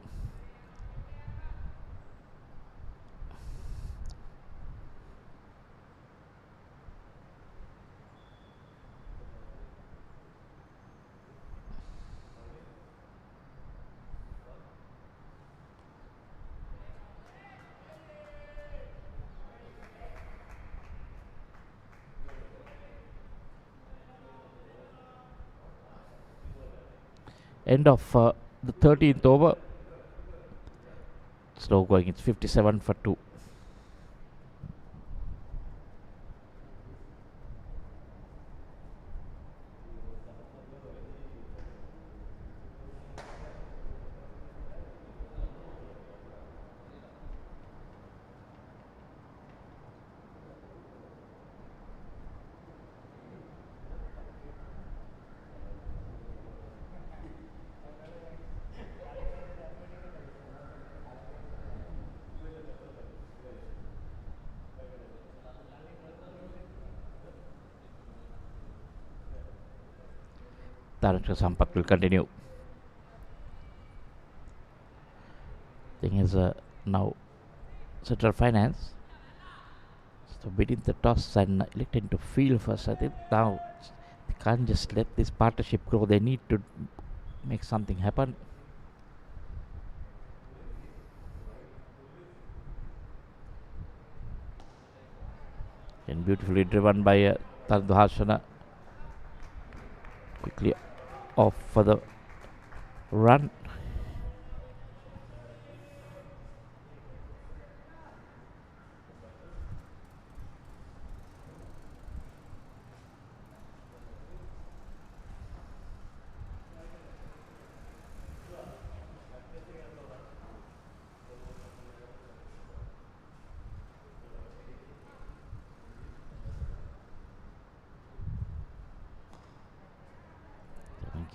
End of the 13th over. Slow going, it's 57 for 2. Director Sampath will continue. Thing is now Central Finance. So winning the toss and electing to field first. I think now they can't just let this partnership grow. They need to make something happen. And beautifully driven by Tardu Harshana. Quickly off for the run.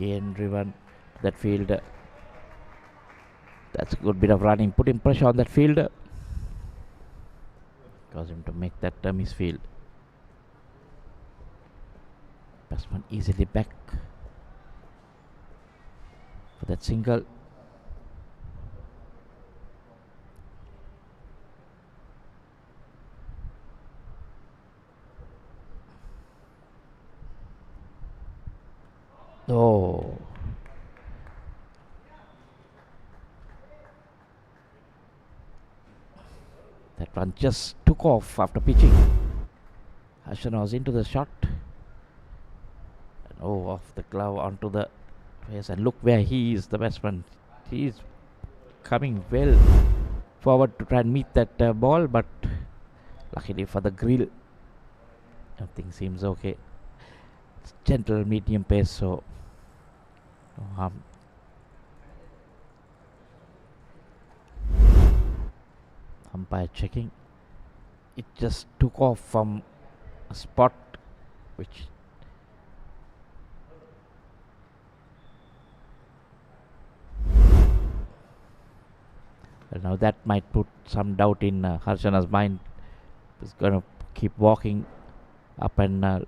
Again driven that field. That's a good bit of running, putting pressure on that fielder. Cause him to make that misfield. Batsman easily back for that single. Oh. That one just took off after pitching. Ashana was into the shot. And off the glove onto the face. And look where he is, the batsman. He is coming well forward to try and meet that ball, but luckily for the grill, everything seems okay. It's gentle medium pace, so no harm. Umpire checking. It just took off from a spot which well, now that might put some doubt in Harshana's mind. He's gonna keep walking up and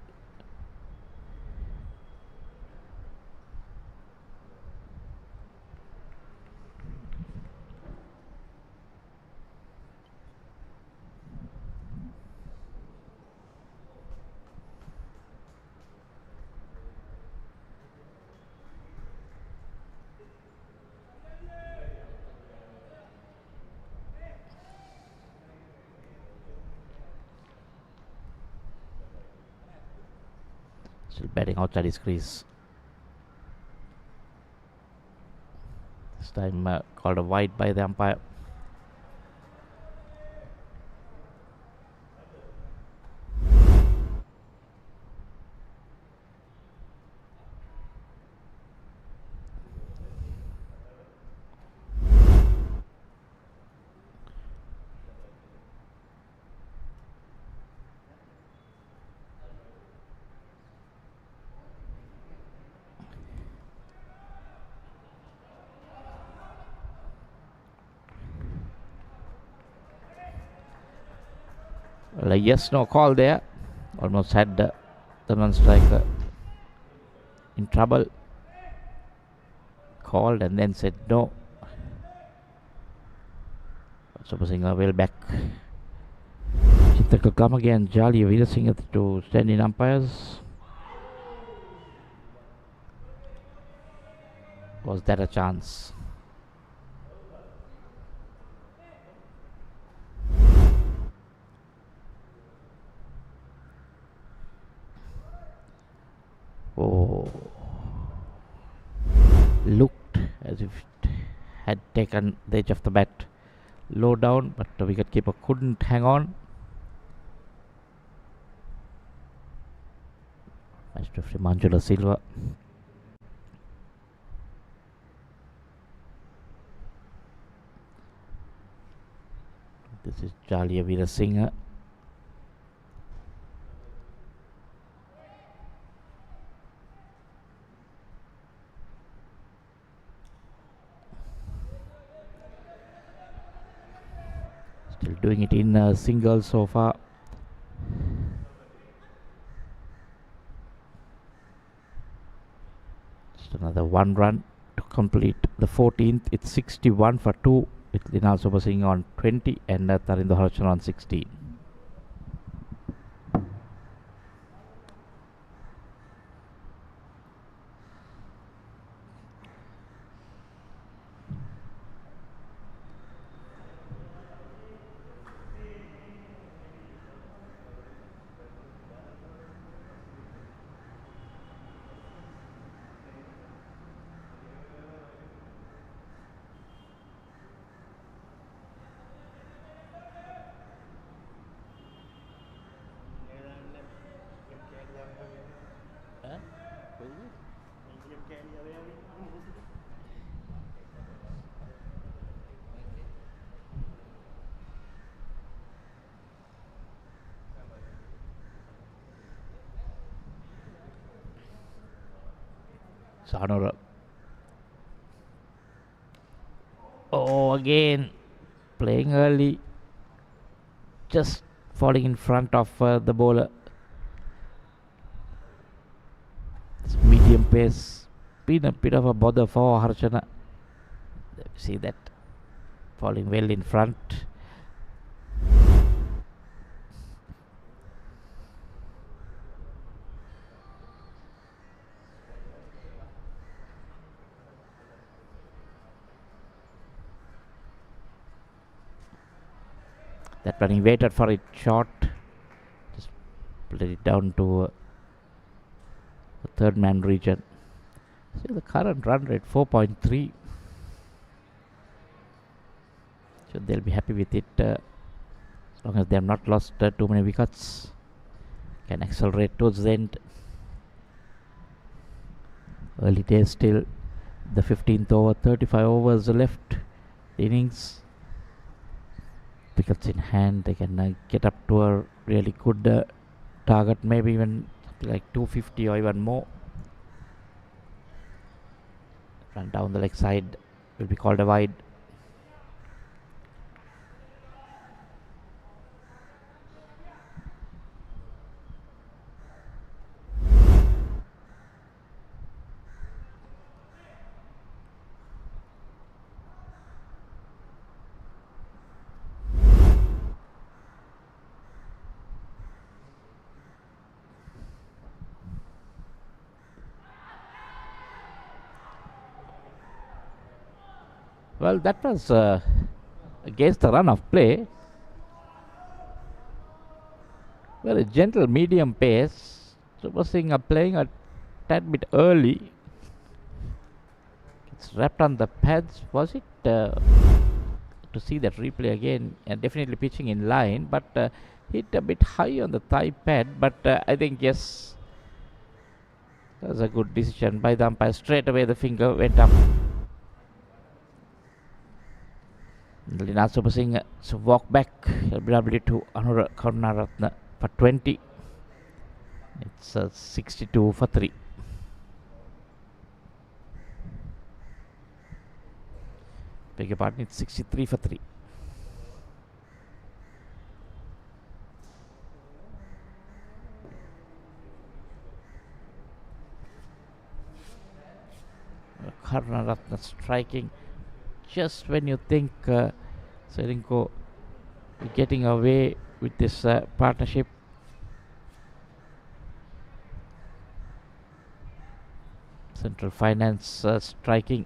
still batting outside his crease. This time called a wide by the umpire. Well, a yes no call there. Almost had the non-striker in trouble. Called and then said no. Super Singer well back. Chitta come again. Jali Veer Singh to stand in umpires. Was that a chance? Oh. Looked as if it had taken the edge of the bat low down, but the wicketkeeper couldn't hang on. Match referee Manjula Silva. This is Jalia Veerasinghe. Still doing it in singles so far. Just another 1 run to complete the 14th. It's 61 for 2 with Linal Subasinghe on 20 and Tarindo Harchan on 16. Sanora. Oh, again playing early, just falling in front of the bowler. It's medium pace, been a bit of a bother for Harchana. See that falling well in front. That one he waited for it short, just played it down to the third man region. See the current run rate 4.3. So they'll be happy with it as long as they have not lost too many wickets. Can accelerate towards the end. Early days still. The 15th over, 35 overs left. Innings. Wickets in hand. They can get up to a really good target, maybe even like 250 or even more. Run down the leg side will be called a wide. Well, that was against the run of play. Very gentle medium pace. Supposing playing a tad bit early. It's wrapped on the pads. Was it to see that replay again? And definitely pitching in line, but hit a bit high on the thigh pad. But I think yes, that was a good decision by the umpire. Straight away the finger went up. Linal Subasinghe so walk back LBW to Anura Karunaratne for 20. It's 62 for 3. Beg your pardon, it's 63 for 3. Karunaratne striking just when you think Ceylinco getting away with this partnership. Central Finance striking.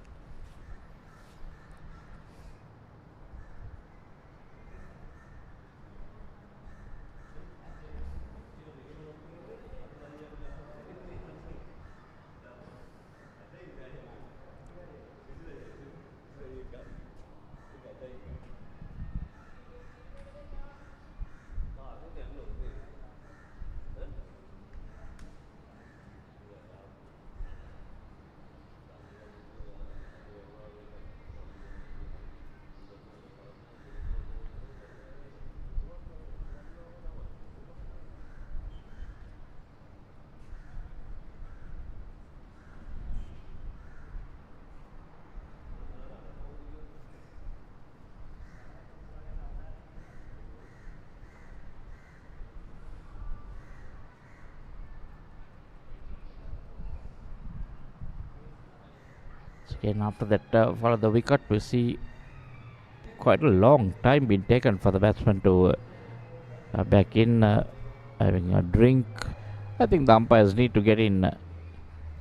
Again, after that, for the wicket, we see quite a long time been taken for the batsman to back in, having a drink. I think the umpires need to get in and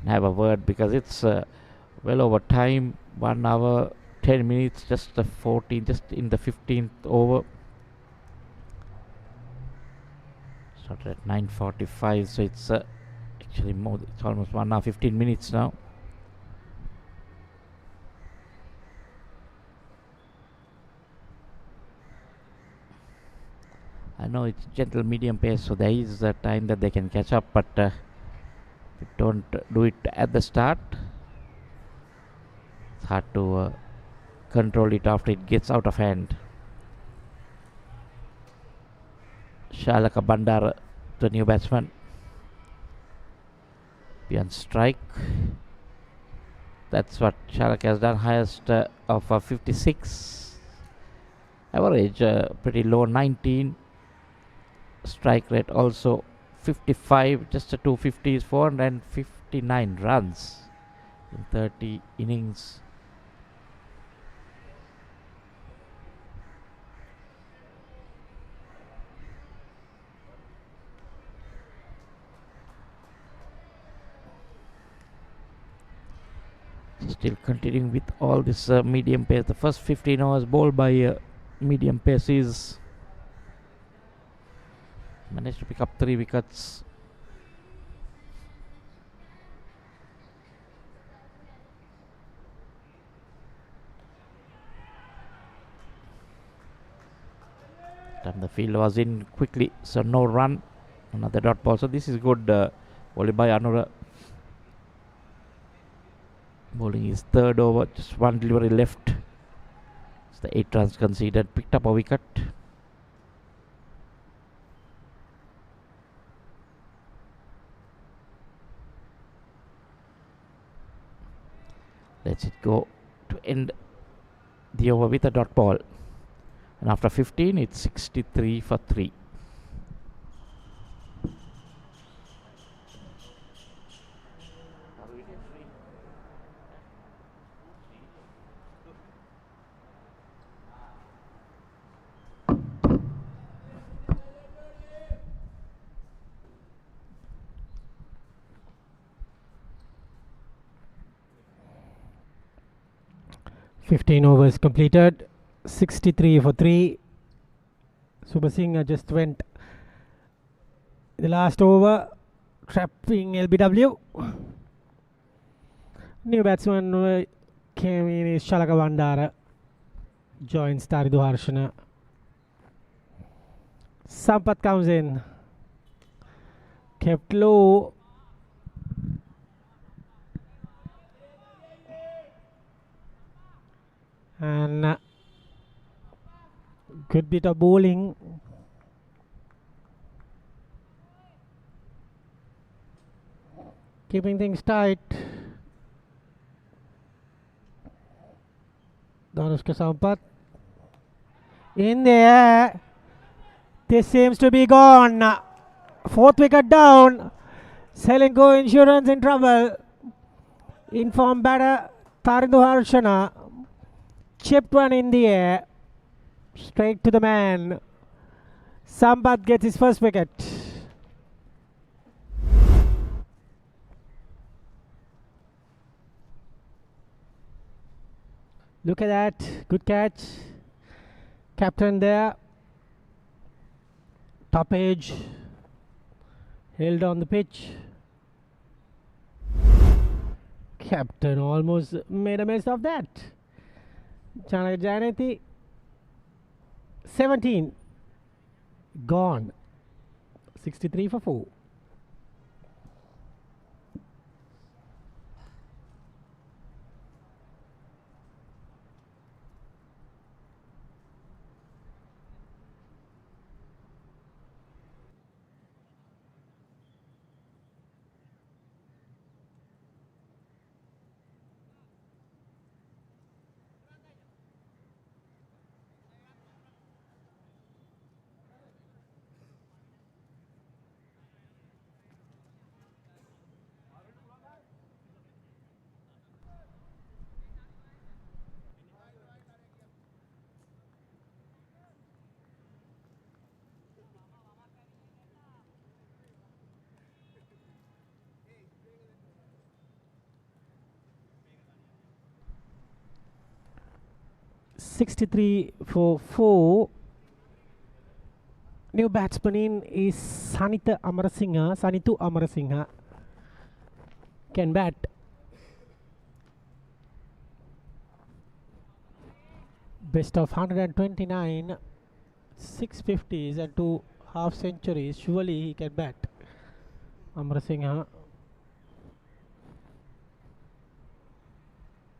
have a word, because it's well over time. 1 hour 10 minutes, just the 14, just in the 15th over. Started at 9:45, so it's actually more. It's almost 1 hour 15 minutes now. I know it's gentle medium pace, so there is a time that they can catch up, but if you don't do it at the start, it's hard to control it after it gets out of hand. Shalaka Bandara, the new batsman, be on strike. That's what Shalaka has done, highest of 56. Average pretty low, 19. Strike rate also 55, just a 250s, 459 runs in 30 innings. Still continuing with all this medium pace. The first 15 overs bowled by medium pace is managed to pick up 3 wickets. Time the field was in quickly, so no run. Another dot ball. So this is good bowling by Anura. Bowling his 3rd over, just 1 delivery left. It's the 8 runs conceded. Picked up a wicket. Lets it go to end the over with a dot ball. And after 15, it's 63 for 3. Overs completed, 63 for 3. Super Singh just went the last over, trapping LBW. New batsman came in is Shalaka Bandara, joins Taridu Harshana. Sampath comes in, kept low. And good bit of bowling. Keeping things tight. Danushka Sampath in there. This seems to be gone. 4th wicket down. Ceylinco Insurance in trouble. Inform batter Taridu Harshana. Chipped one in the air. Straight to the man. Sampath gets his first wicket. Look at that. Good catch. Captain there. Top edge. Held on the pitch. Captain almost made a mess of that. Chanaka Janati. 17. Gone. 63 for 4. 63 for 4. New batsman in is Sanitu Amarasinghe can bat. Best of 129, 650s and 2 half centuries. Surely he can bat. Amarasinghe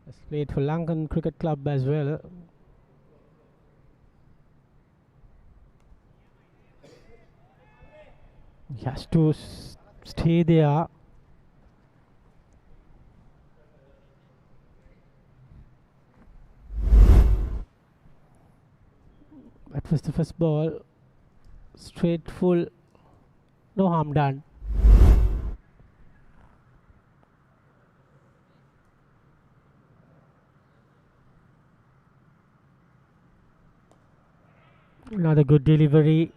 has played for Lankan Cricket Club as well. He has to stay there. That was the first ball. Straight full. No harm done. Another good delivery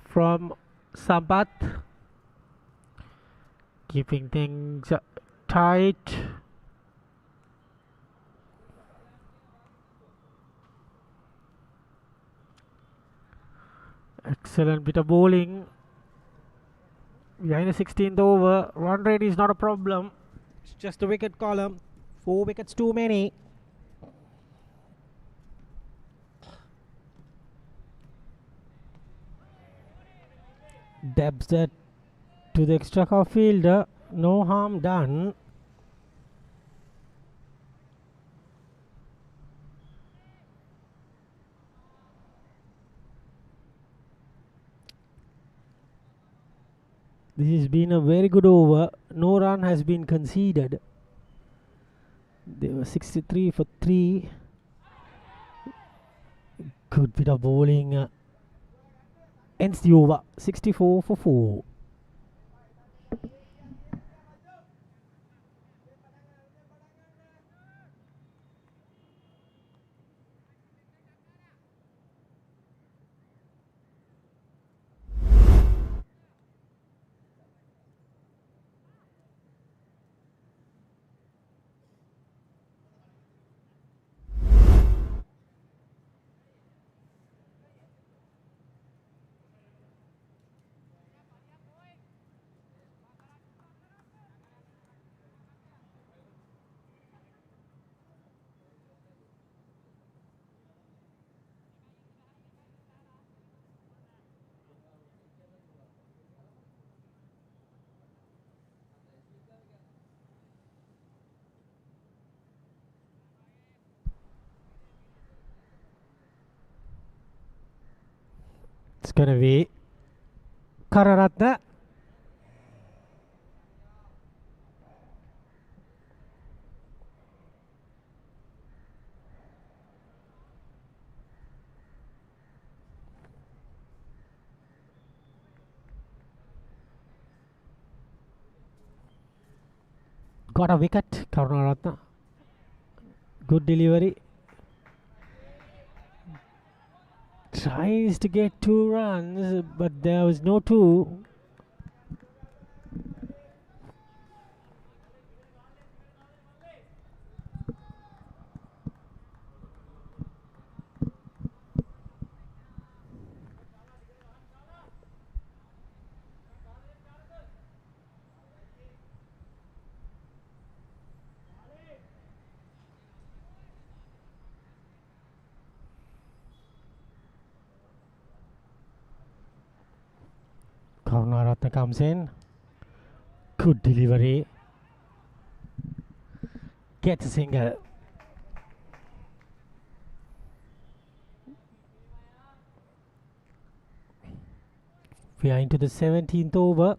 from Sampath, keeping things tight. Excellent bit of bowling. Behind the 16th over, run rate is not a problem. It's just a wicket column. 4 wickets too many. Dabs that to the extra half fielder. No harm done. This has been a very good over. No run has been conceded. They were 63 for 3. Good bit of bowling. Ends the over. 64 for 4. It's going to be Kararatna. Got a wicket, Karunaratna. Good delivery. Tries to get 2 runs, but there was no 2. Karunaratna comes in. Good delivery. Gets a single. We are into the 17th over.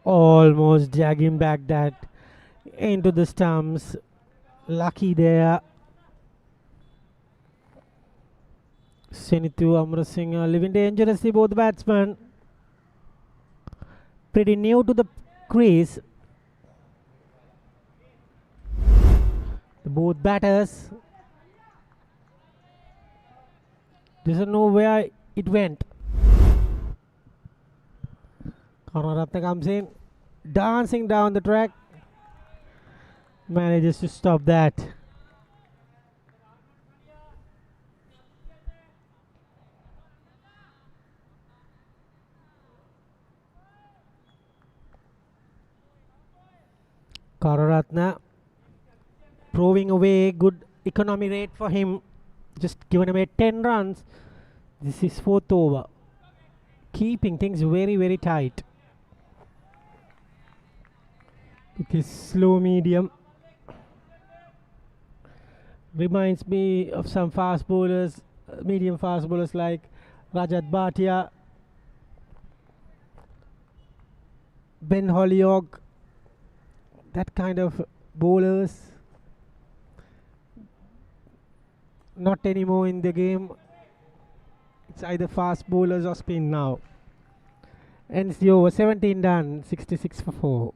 Almost dragging back that into the stumps. Lucky there. Senitu Amarasinghe living dangerously, both batsmen. Pretty new to the crease. The both batters. Doesn't know where it went. Karunaratne comes in, dancing down the track. Manages to stop that. Karunaratne proving away good economy rate for him. Just given away 10 runs. This is 4th over. Keeping things very, very tight. It is slow medium. Reminds me of some fast bowlers, medium fast bowlers like Rajat Bhatia, Ben Holyoke, that kind of bowlers. Not anymore in the game. It's either fast bowlers or spin now. Ends the over, 17 done, 66 for 4.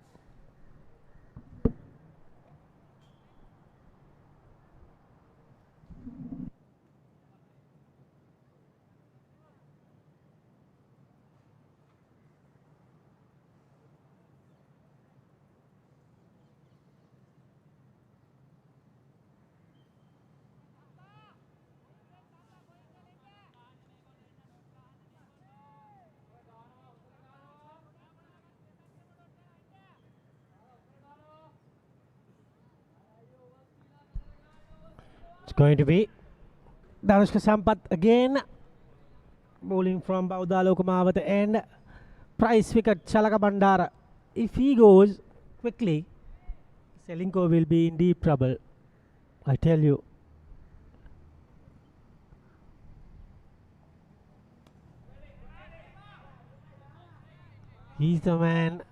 It's going to be Danushka Sampath again, bowling from Bauda Lokamavata and price wicket Chalaka Bandara. If he goes quickly, Ceylinco will be in deep trouble, I tell you. He's the man,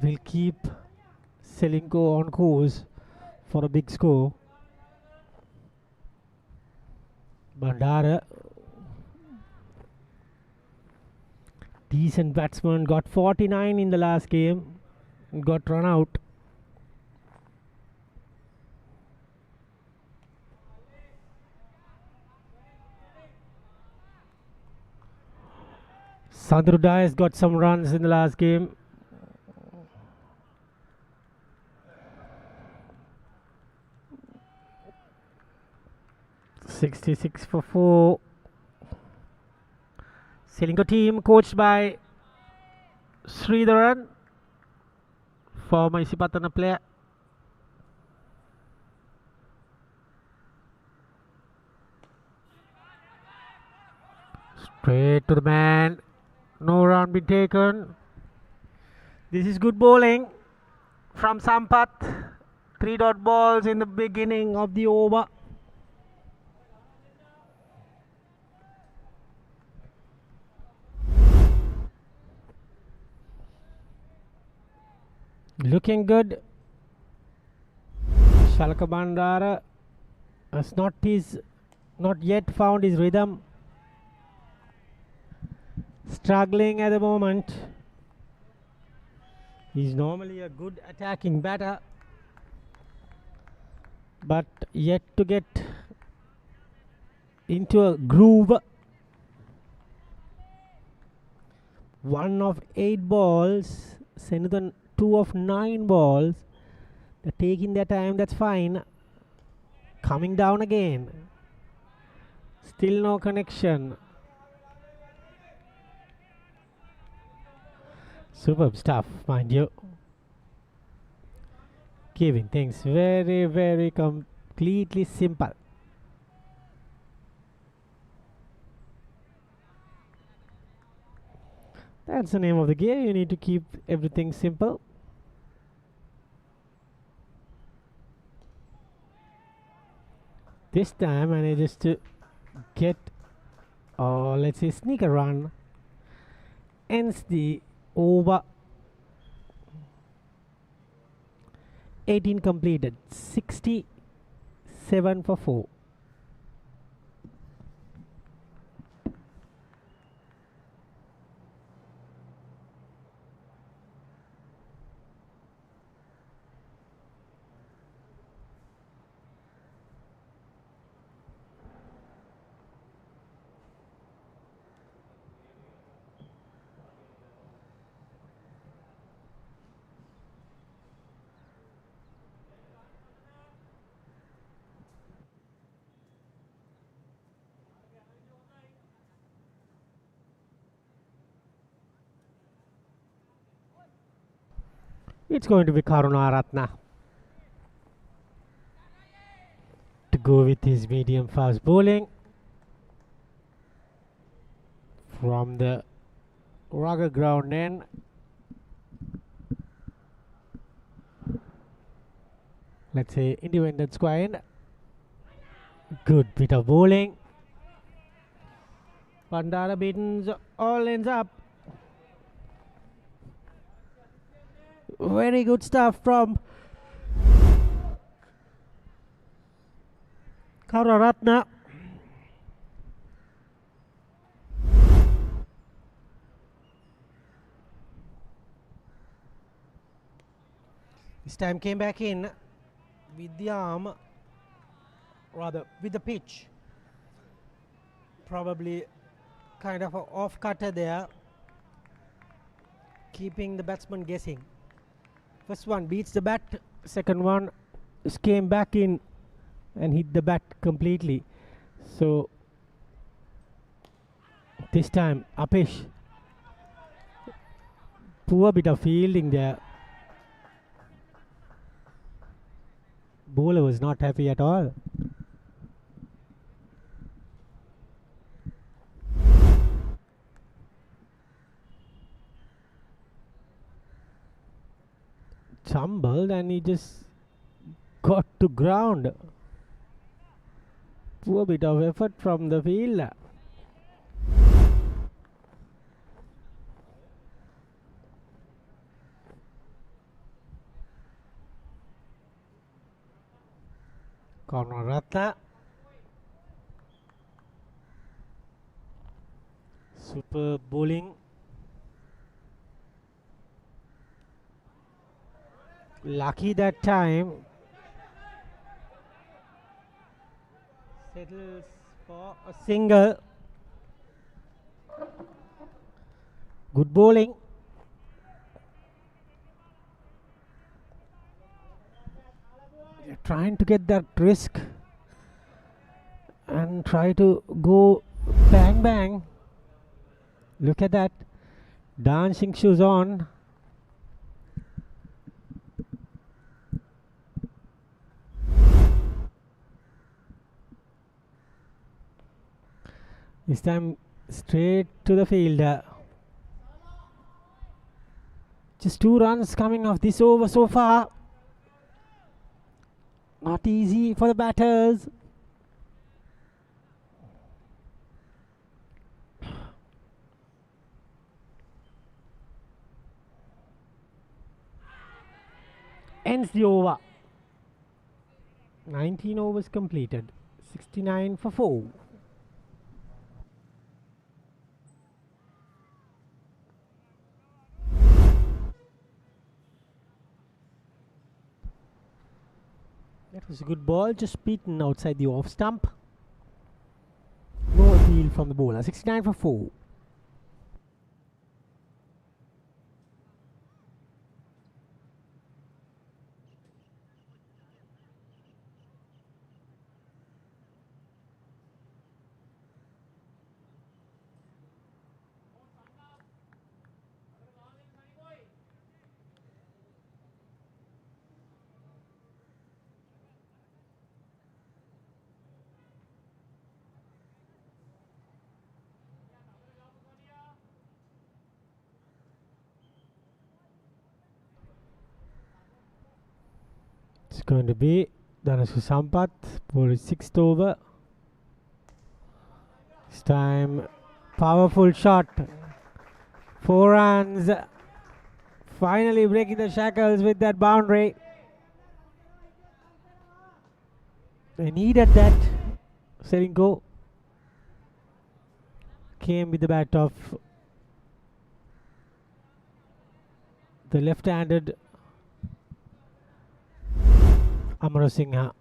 will keep Ceylinco on course for a big score. Bandara, decent batsman, got 49 in the last game, got run out. Sandru Dias got some runs in the last game. $66 for 4. Ceylinco team coached by Sridharan, former Isipatana player. Straight to the man. No run been taken. This is good bowling from Sampath. 3 dot balls in the beginning of the over. Looking good. Chalaka Bandara has not yet found his rhythm. Struggling at the moment. He's normally a good attacking batter, but yet to get into a groove. 1 of 8 balls. Senuthan 2 of 9 balls. They're taking their time, that's fine. Coming down again. Still no connection. Superb stuff, mind you. Keeping things very, very completely simple. That's the name of the game. You need to keep everything simple. This time manages to get, let's say, sneak a run. Ends the over. 18 completed. 67 for 4. It's going to be Karunaratna to go with his medium fast bowling from the rugged ground end. Let's say independent square end. Good bit of bowling. Pandara beatens all ends up. Very good stuff from Karunaratna. This time came back in with the arm, rather with the pitch. Probably kind of an off cutter there, keeping the batsman guessing. First one beats the bat, second one came back in and hit the bat completely. So this time Apesh, poor bit of fielding there. Bowler was not happy at all. Tumbled and he just got to ground. Poor bit of effort from the fielder. Karunaratna. Super bowling. Lucky that time. Settles for a single. Good bowling. They're trying to get that risk and try to go bang bang. Look at that. Dancing shoes on. This time straight to the fielder. Just 2 runs coming off this over so far. Not easy for the batters. Ends the over. 19 overs completed. 69 for 4. That was a good ball, just beaten outside the off stump. No appeal from the bowler. 69 for 4. It's going to be Dhanashu Sampath for his 6th over. This time, powerful shot. 4 runs. Finally breaking the shackles with that boundary. They needed that. Ceylinco came with the bat of the left-handed Amarasinghe.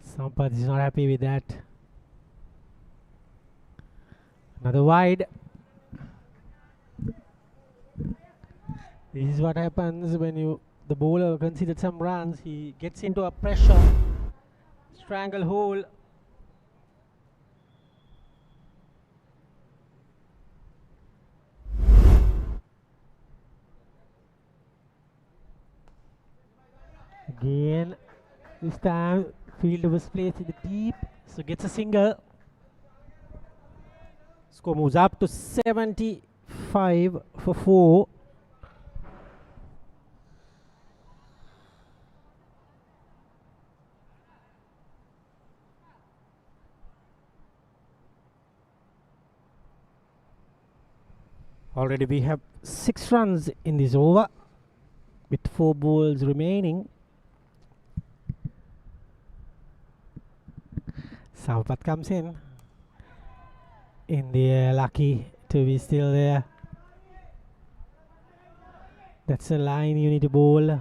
Sampath is not happy with that. Another wide. This is what happens when you The bowler considered some runs. He gets into a pressure stranglehold. Again, this time fielder was placed in the deep, so gets a single. Score moves up to 75 for 4. Already we have 6 runs in this over with 4 balls remaining. Sampath comes in the air, lucky to be still there. That's a line you need to bowl.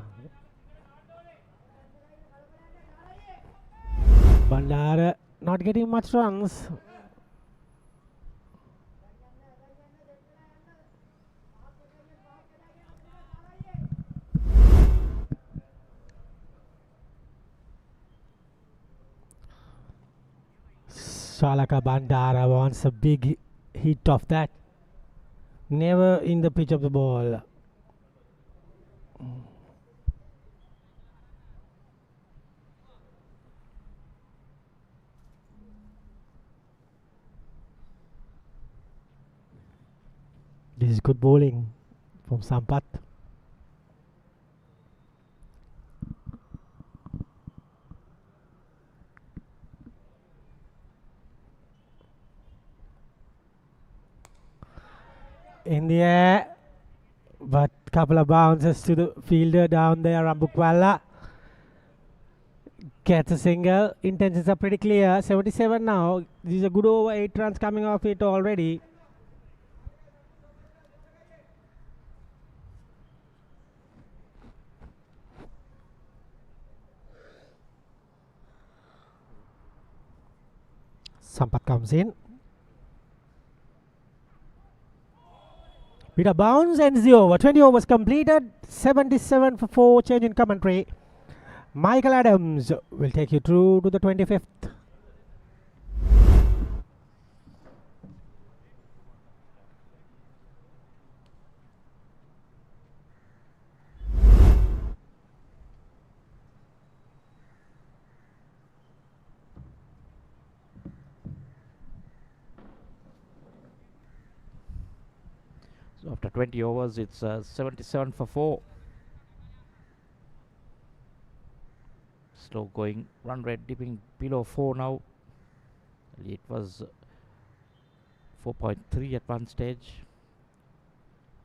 Bandara not getting much runs. Shalaka Bandara wants a big hit of that. Never in the pitch of the ball. This is good bowling from Sampath. In the air, but couple of bounces to the fielder down there, Rambukwala. Gets a single. Intentions are pretty clear. 77 now. This is a good over. 8 runs coming off it already. Sampath comes in. With a bounce ends the over. 20 overs completed. 77 for 4. Change in commentary. Michael Adams will take you through to the 25th. So after 20 overs, it's 77 for 4. Slow going, run rate dipping below 4 now. It was 4.3 at one stage.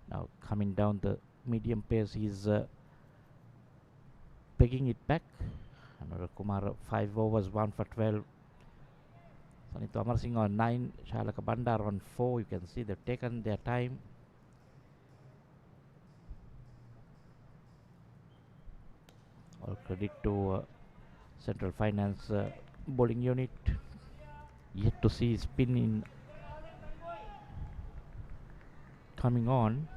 Now coming down the medium pace, he's pegging it back. Another Kumar 5 overs, 1 for 12. Sanitha Amarasinghe on 9, Shalaka Bandar on 4. You can see they've taken their time. All credit to Central Finance bowling unit. Yet to see spin in coming on.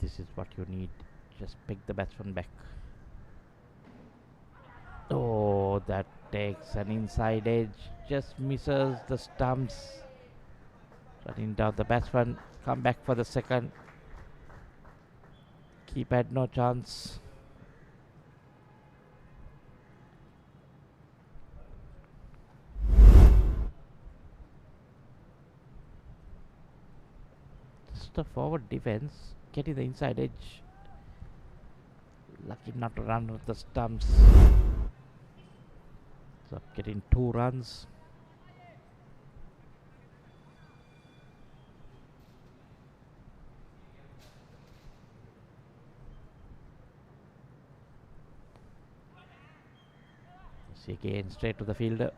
This is what you need. Just pick the batsman back. Oh, that takes an inside edge. Just misses the stumps. Running down the batsman. Come back for the second. Keep had no chance. Just a forward defense. Getting the inside edge. Lucky not to run with the stumps. So getting 2 runs. See again straight to the fielder.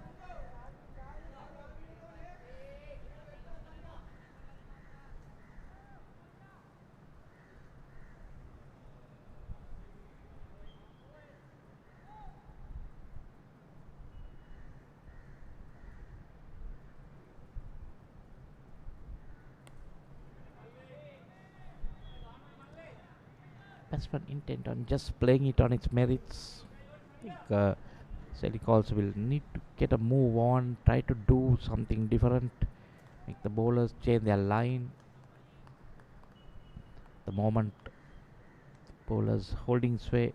batsman intent on just playing it on its merits. I think Ceylinco also will need to get a move on, try to do something different, make the bowlers change their line. The moment bowlers holding sway.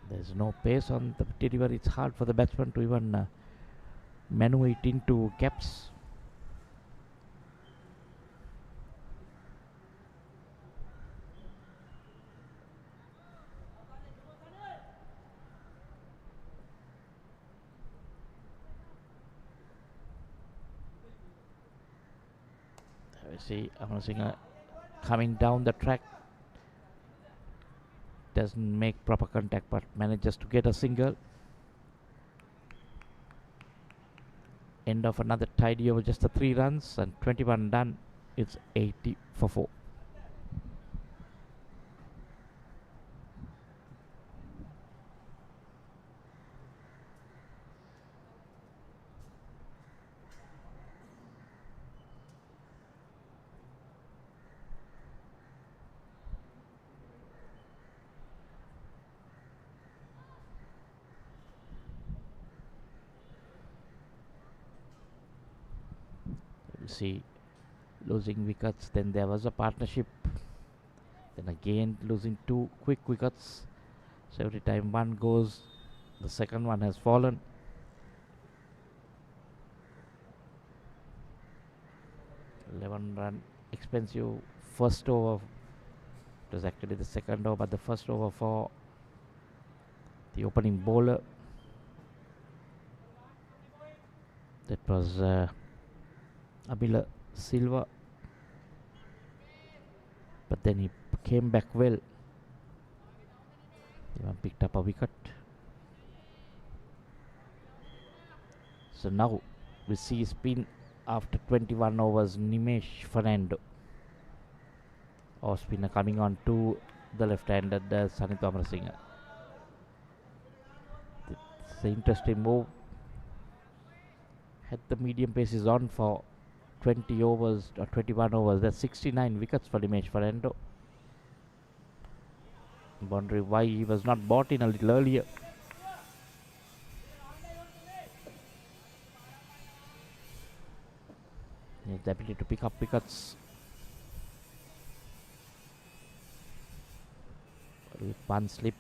There's no pace on the delivery. It's hard for the batsman to even maneuver it into gaps. There we see Amar Singh coming down the track. Doesn't make proper contact but manages to get a single. End of another tidy over, just the 3 runs and 21 done. It's 80 for 4. See, losing wickets, then there was a partnership, then again losing 2 quick wickets. So every time one goes, the second one has fallen. $11 expensive first over. It was actually the second over, but the first over for the opening bowler. That was Abila Silva, but then he came back well. Even picked up a wicket. So now we see spin after 21 overs. Nimesh Fernando, off spinner, coming on to the left-hander, Sanitha Amarasinghe. It's an interesting move. Had the medium paces on for 20 overs or 21 overs. That's 69 wickets for Nimesh Fernando. Wondering why he was not bought in a little earlier. He has the ability to pick up wickets. With one slip.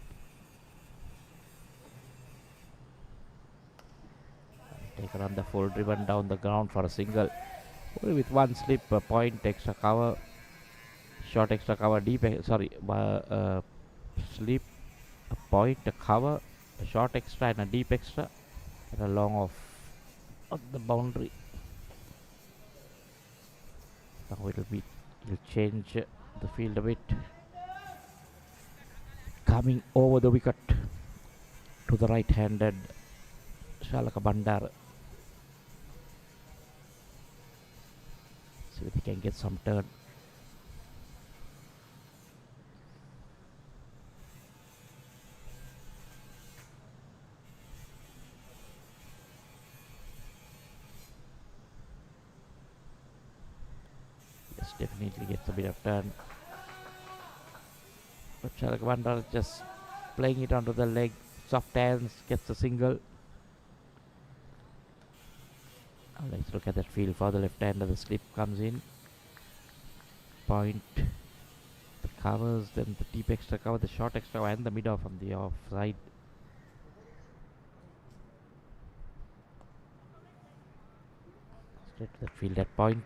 Taken on the full, driven down the ground for a single. With one slip, a point, extra cover, short extra cover, deep, slip, a point, a cover, a short extra and a deep extra, and a long off of the boundary. Now it'll change the field a bit. Coming over the wicket to the right-handed Shalaka Bandar. See if he can get some turn. Yes, definitely gets a bit of turn. But Shalaka Bandar just playing it onto the leg. Soft hands, gets a single. Let's look at that field for the left-hander. The slip comes in. Point. The covers, then the deep extra cover, the short extra cover, and the mid-off from the offside. Straight to the field at point.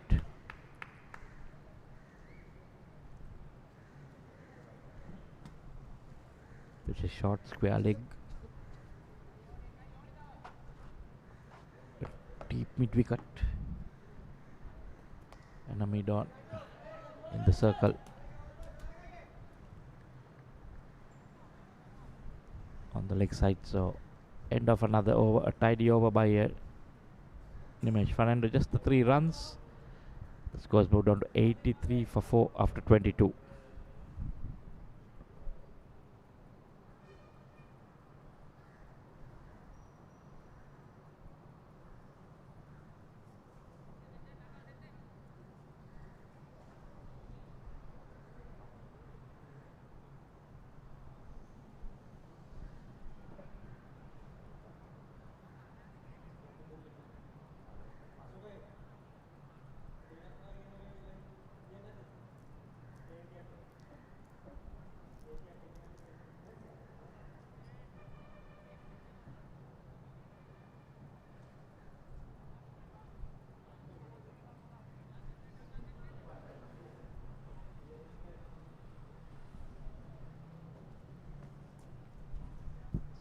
Which is short, square leg. Deep mid wicket. And a mid on in the circle. On the leg side. So end of another over, a tidy over by Nimesh Fernando. Just the 3 runs. The score's moved down to 83 for 4 after 22.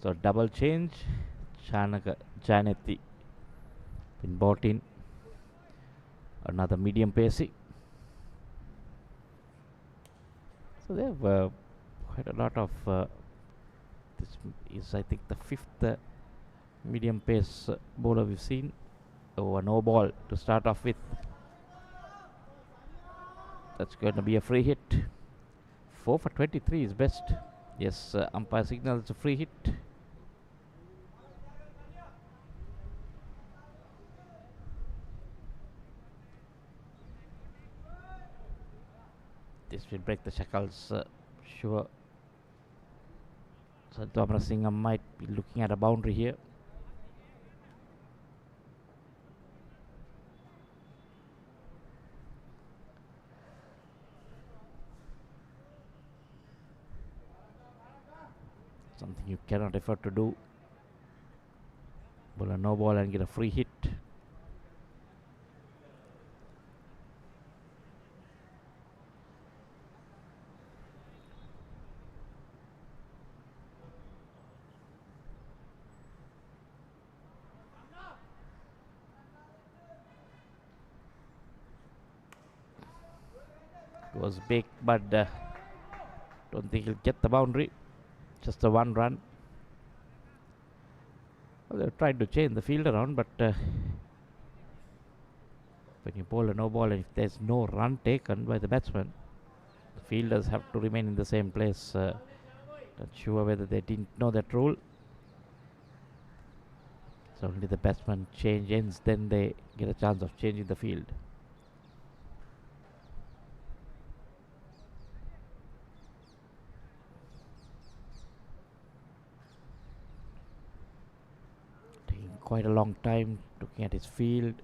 So double change. Chanaka Janetti been bought in. Another medium pacey. So they have quite a lot of. This is, I think, the fifth medium pace bowler we've seen. Oh, a no ball to start off with. That's going to be a free hit. 4 for 23 is best. Yes, umpire signals a free hit. This will break the shackles, sure. So Dhamra might be looking at a boundary here. Something you cannot afford to do. Bowl a no ball and get a free hit. It was big, but don't think he'll get the boundary. Just a 1 run. Well, they're trying to change the field around, but when you bowl a no ball and if there's no run taken by the batsman, the fielders have to remain in the same place. Not sure whether they didn't know that rule. So only the batsman change ends, then they get a chance of changing the field. Quite a long time looking at his field.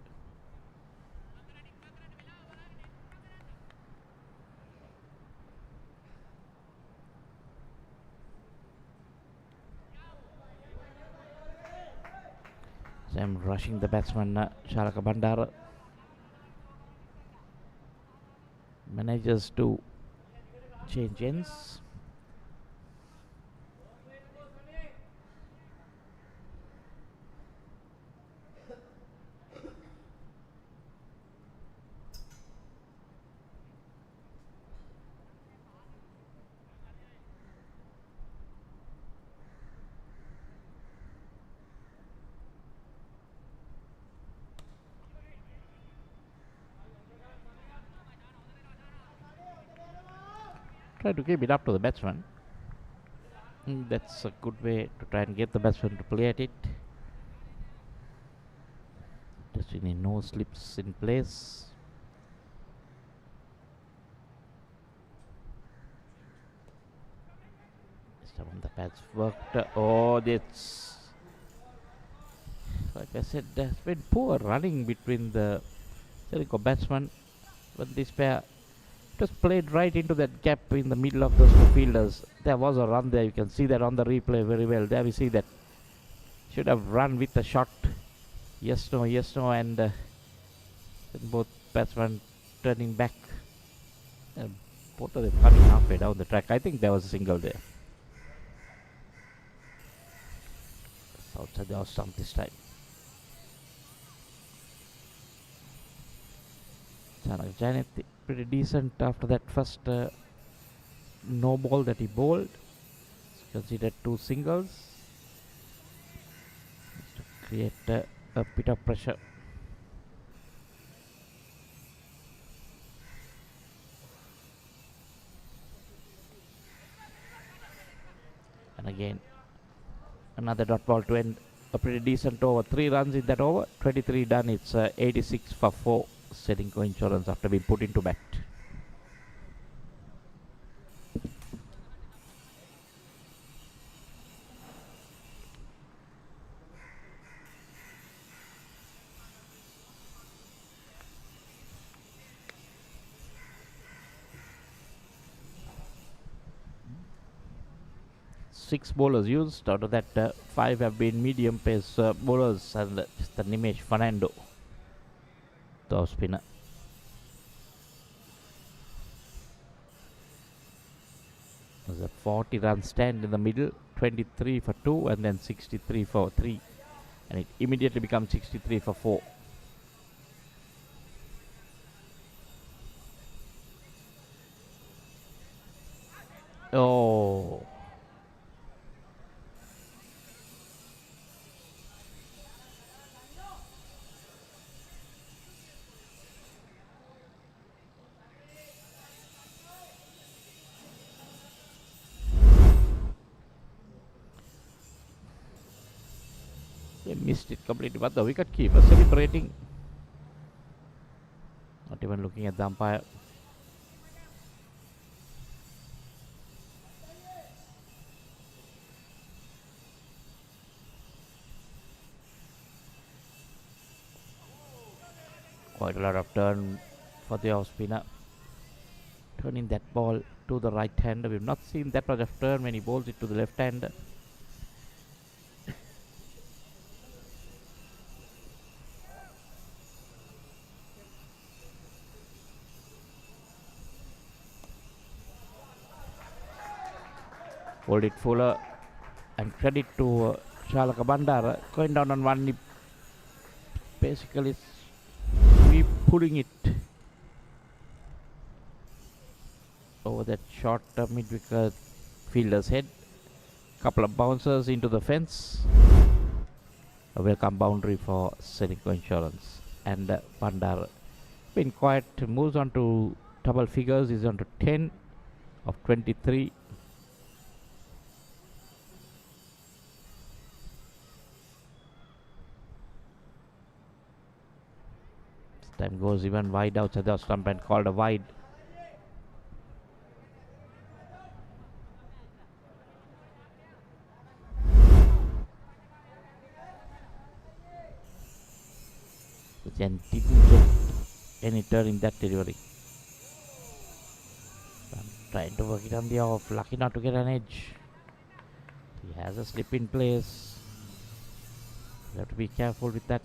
So I'm rushing the batsman Shalaka Bandara. Manages to change ends. Try to keep it up to the batsman. That's a good way to try and get the batsman to play at it. Just any no slips in place. Some of the pads worked. Oh, that's, like I said, there's been poor running between the Ceylinco batsmen. But this pair just played right into that gap in the middle of those two fielders. There was a run there. You can see that on the replay very well. There we see that. Should have run with the shot. Yes, no, and both batsmen turning back. Both of them coming halfway down the track. I think there was a single there. Outside the off stump this time. Janet pretty decent after that first no ball that he bowled. Considered 2 singles to create a bit of pressure. And again another dot ball to end a pretty decent over. 3 runs in that over, 23 done. It's 86 for 4. Ceylinco Insurance after being put into bat. Six bowlers used. Out of that, 5 have been medium pace bowlers, and just the Nimesh Fernando, the off spinner. a 40 run stand in the middle, 23 for 2 and then 63 for 3, and it immediately becomes 63 for 4. Oh, they missed it completely, but the wicket keeper celebrating, not even looking at the umpire. Quite a lot of turn for the off spinner, turning that ball to the right hander. We've not seen that much of turn when he bowls it to the left hander. Hold it fuller, and credit to Shalaka Bandara, going down on one knee, basically pulling it over that short mid-wicket fielder's head. Couple of bouncers into the fence. A welcome boundary for Ceylinco Insurance. And Bandar been quiet, moves on to double figures, is on to 10 of 23. This time goes even wide outside the stump and called a wide. And didn't get any turn in that delivery. I'm trying to work it on the off, lucky not to get an edge. He has a slip in place. You have to be careful with that.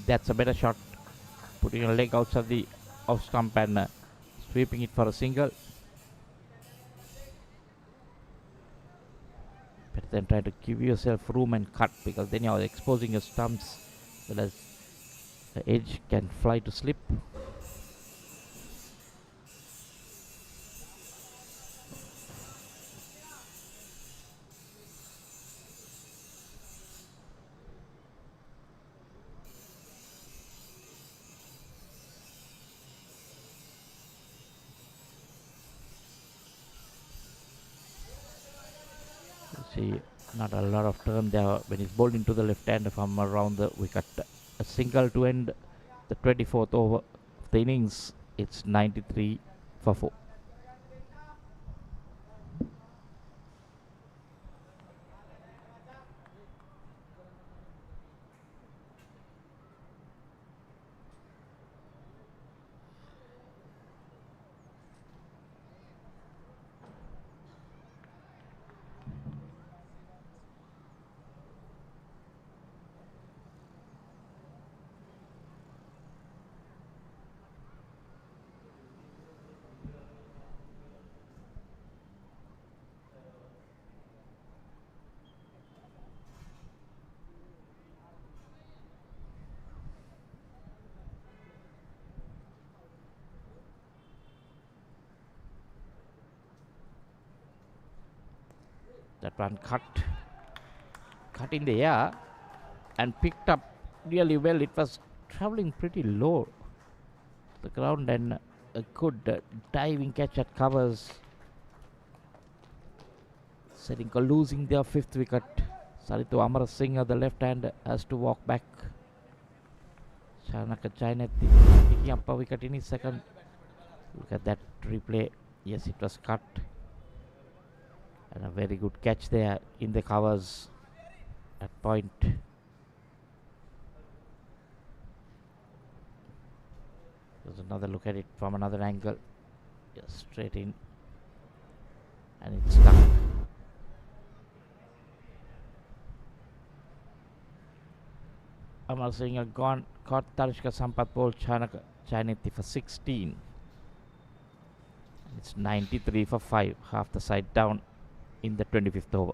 That's a better shot. Putting a leg outside the off stump and sweeping it for a single. Better than trying to give yourself room and cut, because then you're exposing your stumps, whereas the edge can fly to slip. See, not a lot of turn there when he's bowled into the left hand from around the wicket. A single to end the 24th over of the innings. It's 93 for 4. That one cut in the air and picked up really well. It was travelling pretty low to the ground, and a good diving catch at covers. Ceylinco losing their 5th wicket. Saritu Amar Singh, the left hand, has to walk back. Shanaka Chainetti picking up a wicket in his 2nd. Look at that replay. Yes, it was cut. And a very good catch there in the covers at point. There's another look at it from another angle. Yes, straight in. And it's stuck. Amar Singh gone, caught Tarishka Sampath ball Chainiti for 16. It's 93 for 5, half the side down in the 25th over.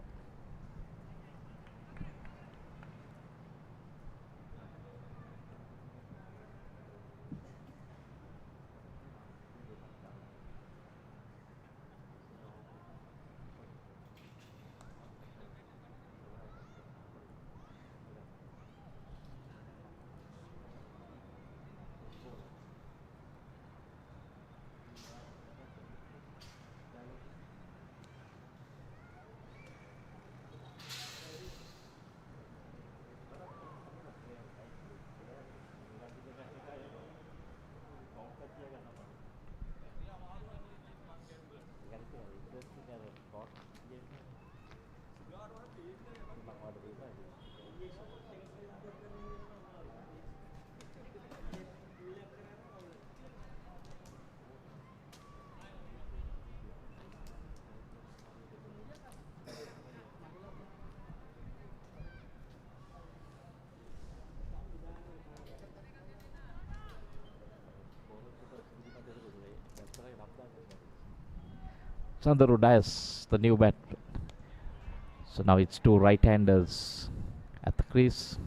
Sandaru Dias, the new bat. So now it's two right-handers at the crease.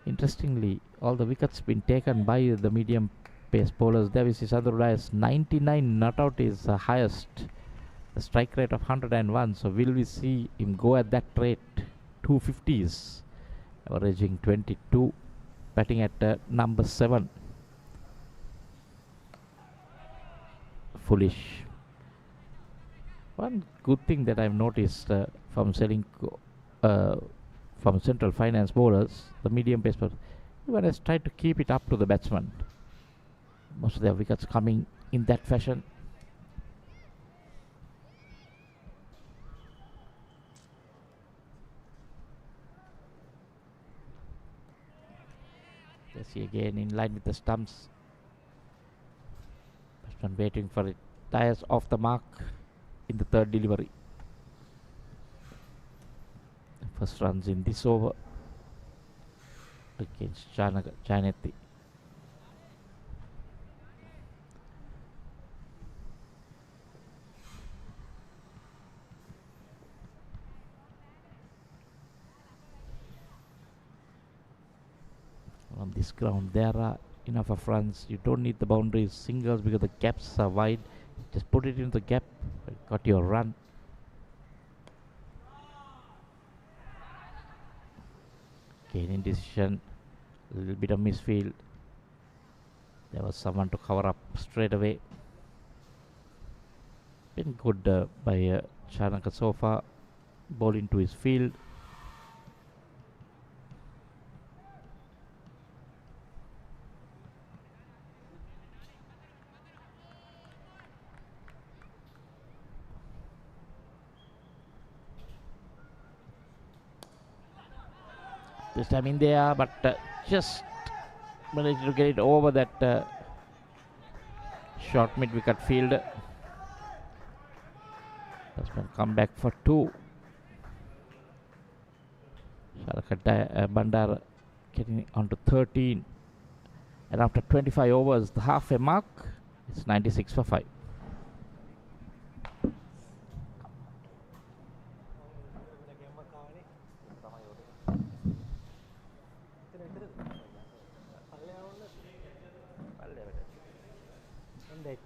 Interestingly, all the wickets been taken by the medium pace bowlers. There we see Sandaru Dias, 99 not out is the highest. The strike rate of 101. So will we see him go at that rate? 250s, averaging 22, batting at number 7. Foolish. One good thing that I've noticed from Ceylinco, from central finance bowlers, the medium pace bowlers, everyone has tried to keep it up to the batsman. Most of their wickets coming in that fashion. Let's see again in line with the stumps. Batsman waiting for it. Tires off the mark in the third delivery. First runs in this over against Chaineti. On this ground there are enough of runs. You don't need the boundaries, singles, because the gaps are wide. Just put it into the gap, got your run. Again indecision, a little bit of misfield. There was someone to cover up straight away. Been good by Chanaka so far. Ball into his field. This time in there, but just managed to get it over that short mid-wicket field. Batsman come back for 2. Bandar getting onto 13. And after 25 overs, the halfway mark, it's 96 for 5.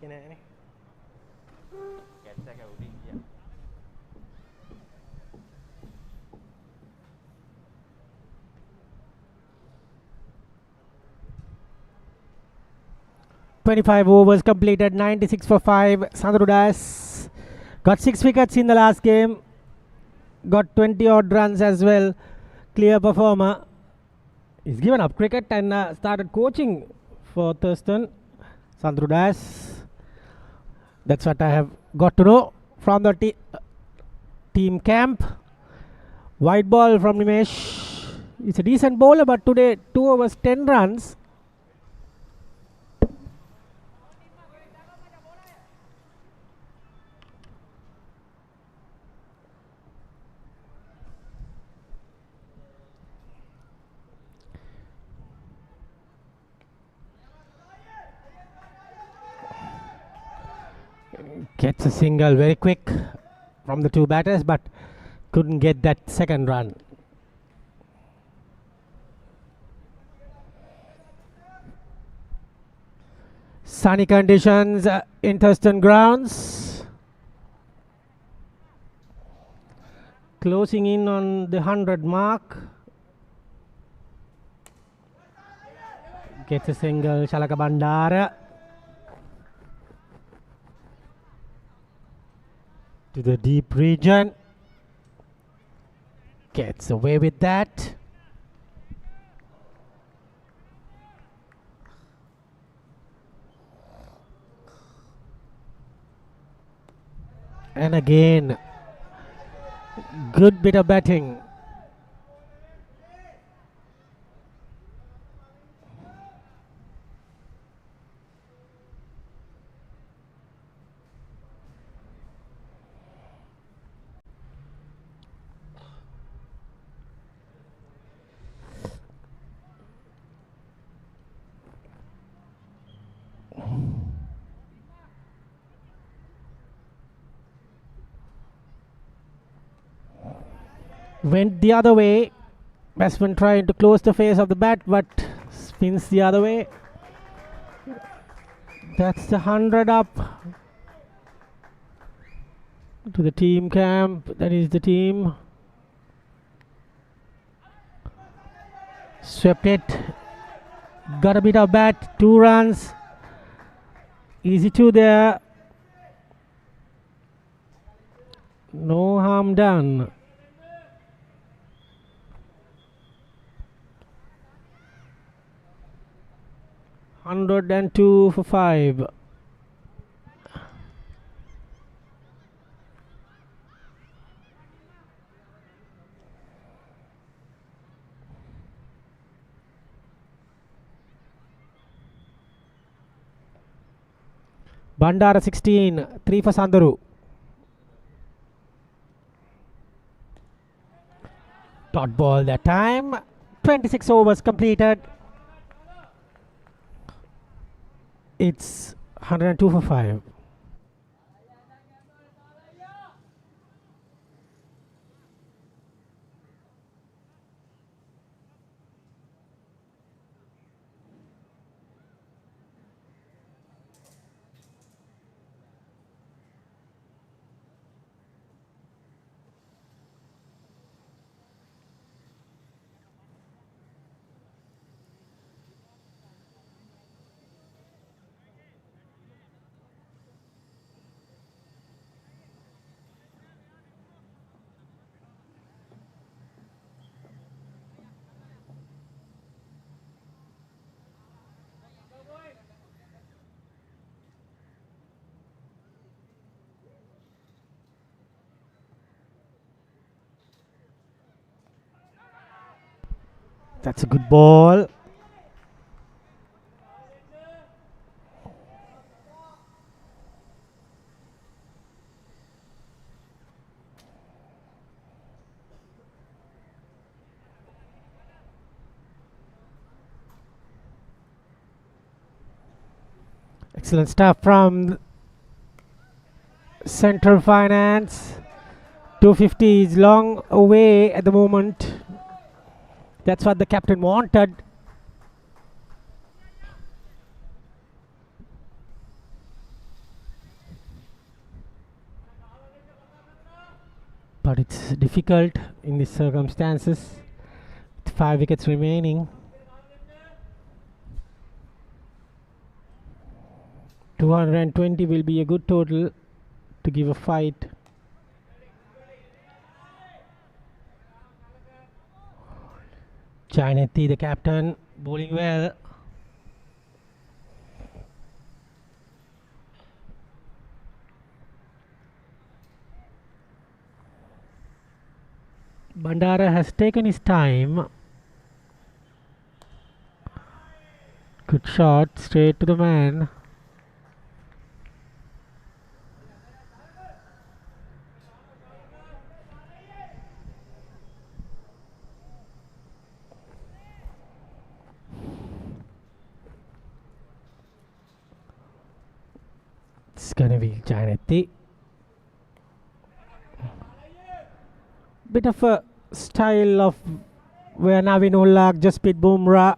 Can 25 overs completed, 96 for 5. Sandaru Dias got 6 wickets in the last game. Got 20 odd runs as well. Clear performer. He's given up cricket and started coaching for Thurston. Sandaru Dias. That's what I have got to know from the team camp. White ball from Nimesh. He's a decent bowler, but today 2 overs 10 runs. Gets a single very quick from the two batters, but couldn't get that second run. Sunny conditions in Thurston grounds. Closing in on the 100 mark. Gets a single, Chalaka Bandara. To the deep region. Gets away with that. And again, good bit of batting. Went the other way. Batsman trying to close the face of the bat, but spins the other way. That's the 100 up to the team camp. That is the team. Swept it. Got a bit of bat. 2 runs. Easy 2 there. No harm done. Hundred and 2 for 5. Bandara 16, 3 for Sandaru. Dot ball that time. 26 overs completed. It's 102 for 5. That's a good ball. Excellent stuff from Central Finance. 250 is long away at the moment. That's what the captain wanted. But it's difficult in these circumstances. With 5 wickets remaining. 220 will be a good total to give a fight. Jainetti, the captain, bowling well. Bandara has taken his time. Good shot, straight to the man. It's gonna be Janeti. Bit of a style of where Navin Ullah, Jasprit Bumrah,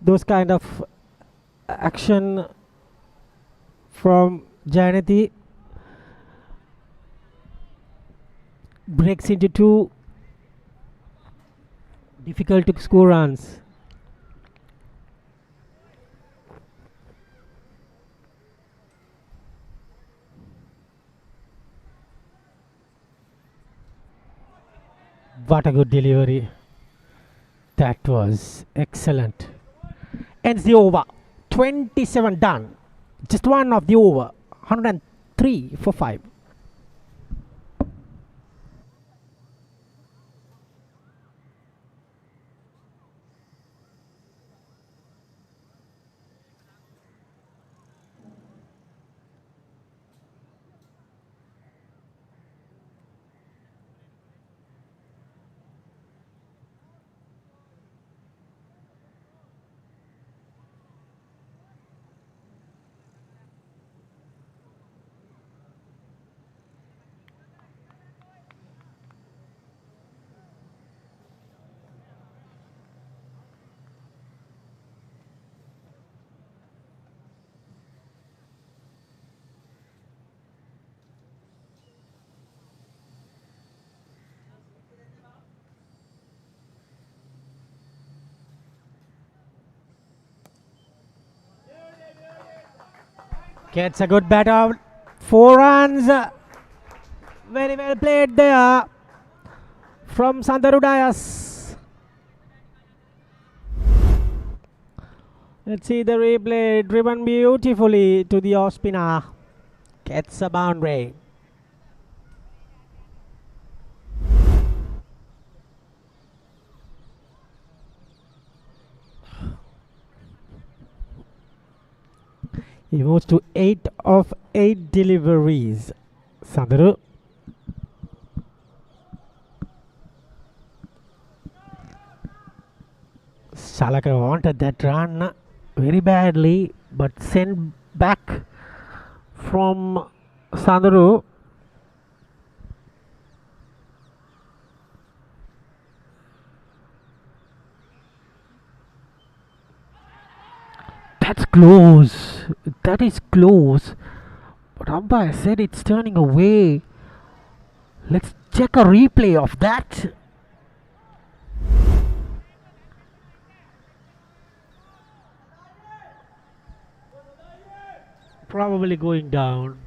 those kind of action from Janeti. Breaks into two. Difficult to score runs. What a good delivery. That was excellent. Ends the over. 27 done. Just one of the over. 103 for 5. Gets a good bat out. 4 runs. Very well played there from Sandarudayas. Let's see the replay. Driven beautifully to the off spinner. Gets a boundary. He moves to 8 of 8 deliveries. Sandaru. Salaka wanted that run very badly, but sent back from Sandaru. That's close. That is close. But umpire said it's turning away. Let's check a replay of that. Probably going down.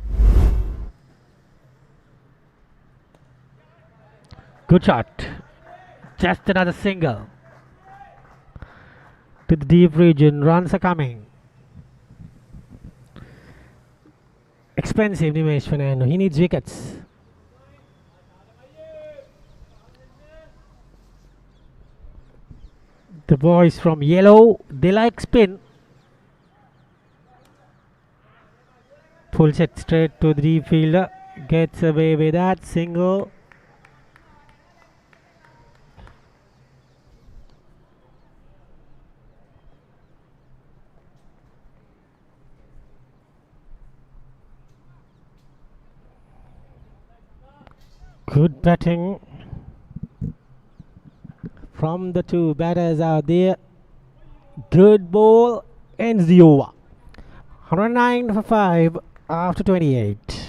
Good shot. Just another single. To the deep region. Runs are coming. Expensive, Nimesh Fernando. He needs wickets. The boys from yellow, they like spin. Pulls it straight to the deep fielder. Gets away with that single. Good batting from the two batters out there. Good ball. Ends the over. 109 for 5 after 28.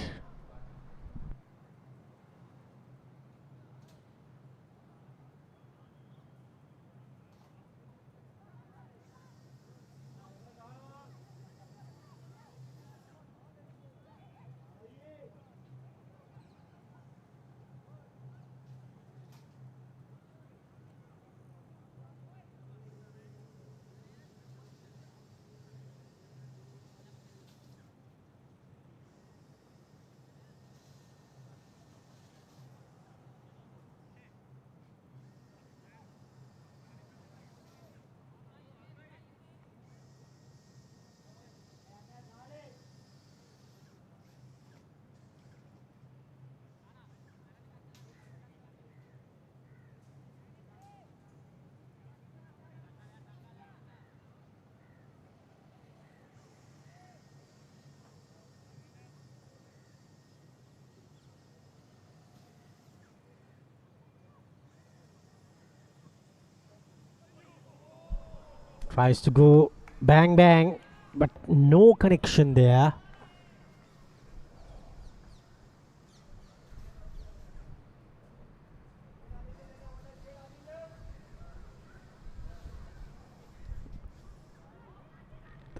Tries to go bang bang, but no connection there.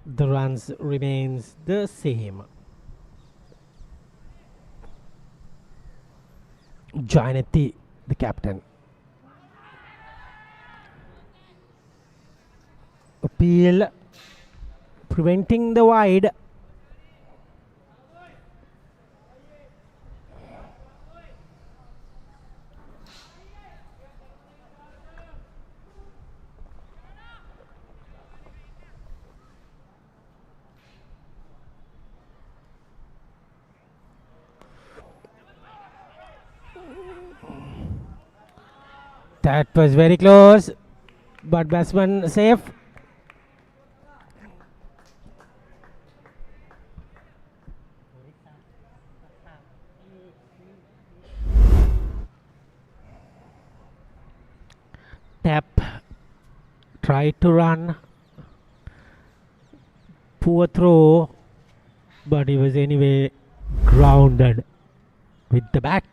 The runs remains the same. Gianetti, the captain. Appeal, preventing the wide. That was very close, but batsman safe. Tap, tried to run. Poor throw, but he was anyway grounded with the bat.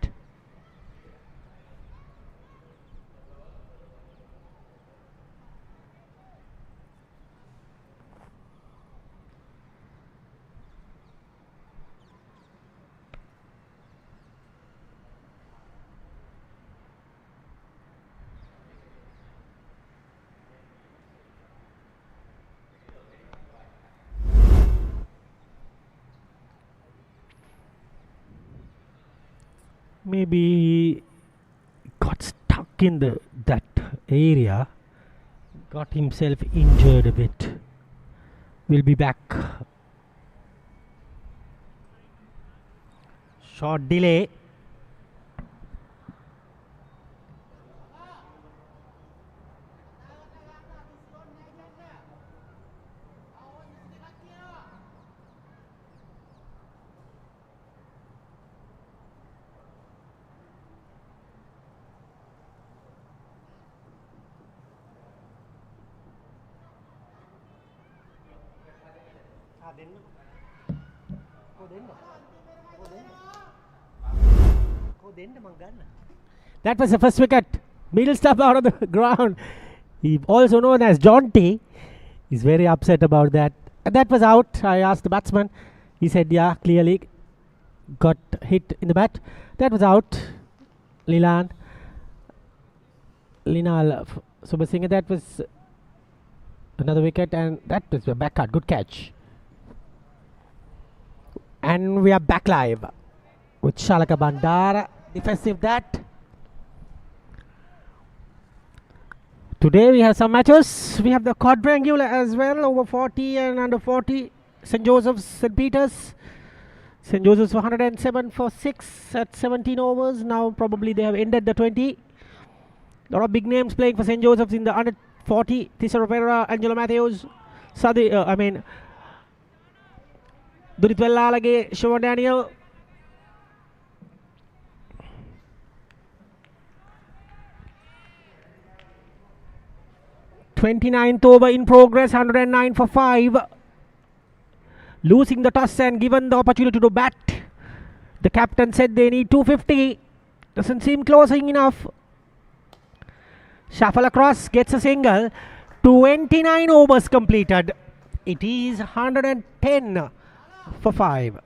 Maybe he got stuck in that area, got himself injured a bit. We'll be back. Short delay. That was the first wicket. Middle stump out of the ground. He also known as Jaunty. He's very upset about that. And that was out. I asked the batsman. He said, yeah, clearly got hit in the bat. That was out. Linal Subhasinghe. That was another wicket, and that was a backhand. Good catch. And we are back live with Shalaka Bandara. Defensive that. Today we have some matches. We have the quadrangular as well, over 40 and under 40. St. Joseph's, St. Peter's. St. Joseph's 107 for 6 at 17 overs. Now probably they have ended the 20. A lot of big names playing for St. Joseph's in the under 40. Tisero Pereira, Angelo Matthews, Durit Vellalage, Siobhan Daniel. Twenty-ninth over in progress, 109 for 5. Losing the toss and given the opportunity to bat. The captain said they need 250. Doesn't seem closing enough. Shuffle across, gets a single. 29 overs completed. It is 110 for 5.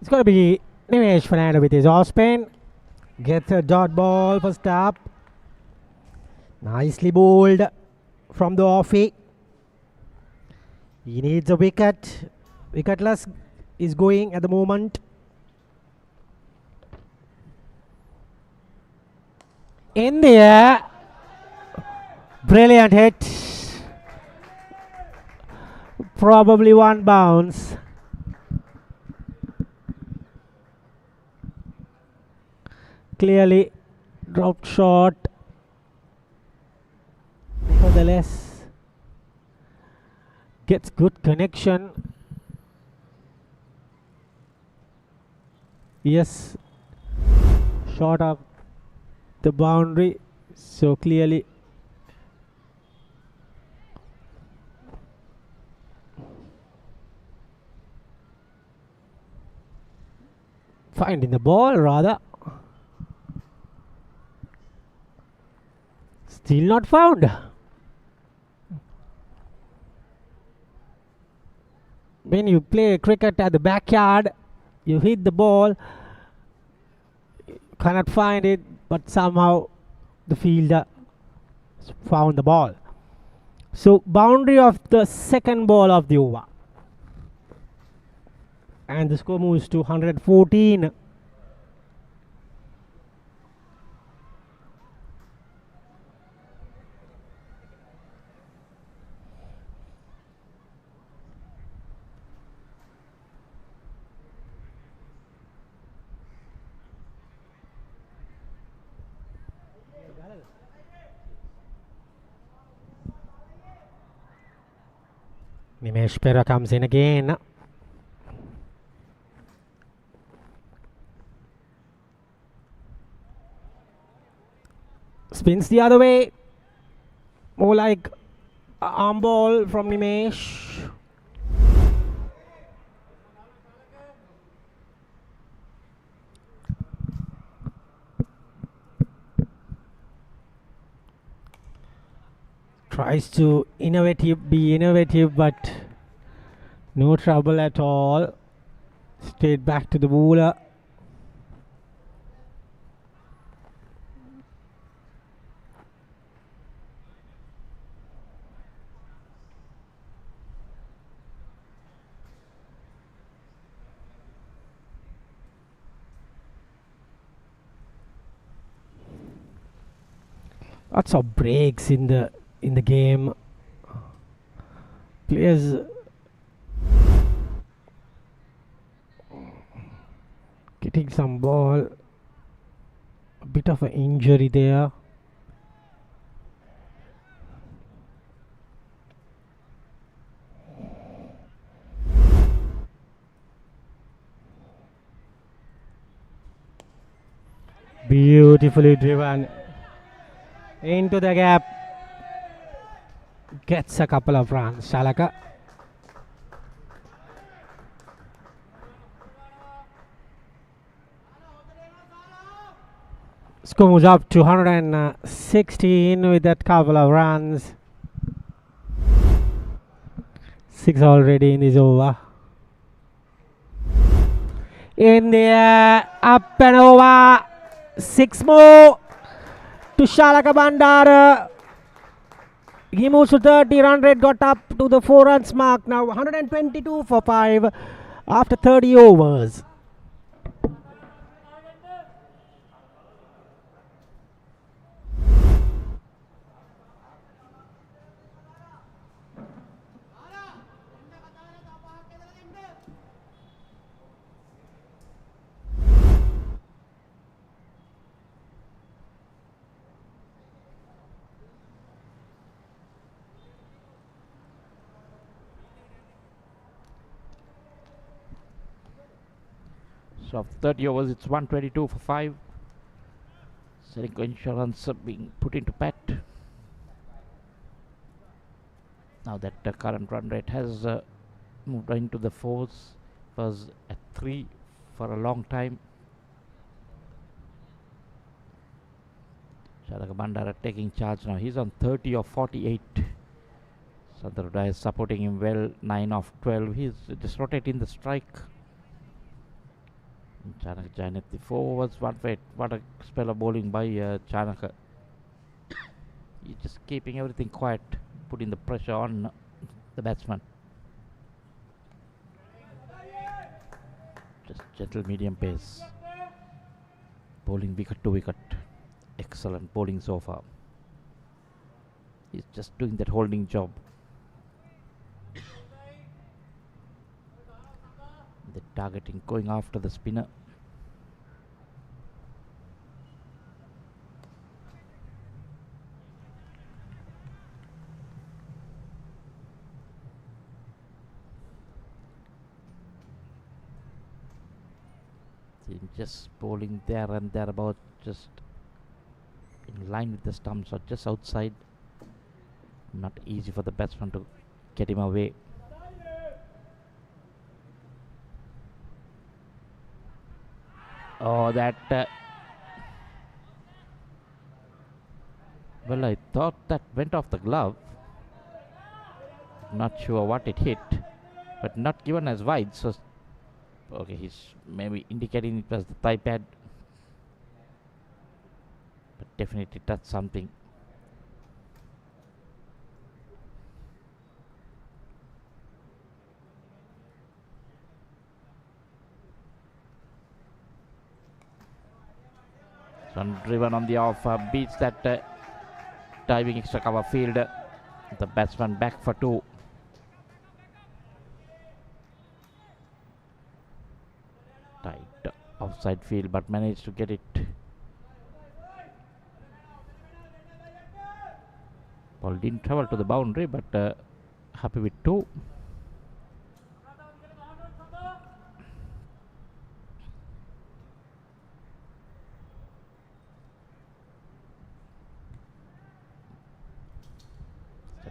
It's going to be Nimesh Fernando with his off spin. Gets a dot ball for stop. Nicely bowled from the offie. He needs a wicket. Wicketless is going at the moment. In the air. Brilliant hit. Probably one bounce. Clearly dropped short. Nevertheless, gets good connection. Yes, short of the boundary. So clearly finding the ball rather. Still not found. When you play cricket at the backyard, you hit the ball, cannot find it, but somehow the fielder found the ball. So boundary of the second ball of the over. And the score moves to 114. Nimesh Pera comes in again. Spins the other way. More like a arm ball from Nimesh. Tries to be innovative, but no trouble at all. Straight back to the bowler. Lots of breaks in the game. Players getting some ball. A bit of an injury there. Beautifully driven into the gap. Gets a couple of runs. Shalaka. Score moves up to 116 with that couple of runs. 6 already in this over. In the air, up and over. 6 more to Shalaka Bandara. He moves to 30. Run rate got up to the 4 runs mark. Now 122 for 5 after 30 overs. So after 30 overs, it's 122 for 5. Ceylinco Insurance being put into pat. Now that the current run rate has moved into the 4s. Was at 3 for a long time. Shalaka Bandara taking charge now. He's on 30 of 48. Sandaruda is supporting him well. 9 of 12. He's just rotating the strike. Chanaka joined at the 4 overs. What a spell of bowling by Chanaka. He's just keeping everything quiet, putting the pressure on the batsman. Just gentle medium pace. Bowling wicket to wicket. Excellent bowling so far. He's just doing that holding job. The targeting, going after the spinner. Just bowling there and thereabout, just in line with the stumps or just outside. Not easy for the batsman to get him away. Oh, that. Well, I thought that went off the glove. Not sure what it hit, but not given as wide. So, okay, he's maybe indicating it was the thigh pad, but definitely touched something. Sun driven on the off, beats that diving extra cover field. The batsman back for 2. Tight offside field, but managed to get it. Ball didn't travel to the boundary, but happy with 2.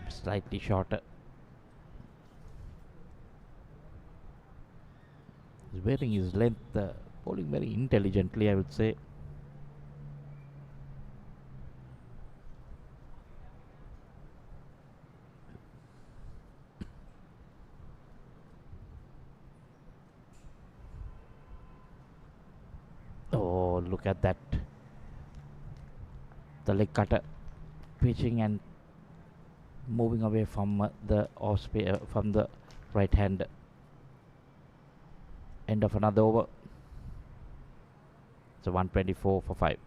Slightly shorter. He's wearing his length, bowling very intelligently, I would say. Oh, look at that. The leg cutter pitching and moving away from the off from the right hand. End of another over. So 124 for 5.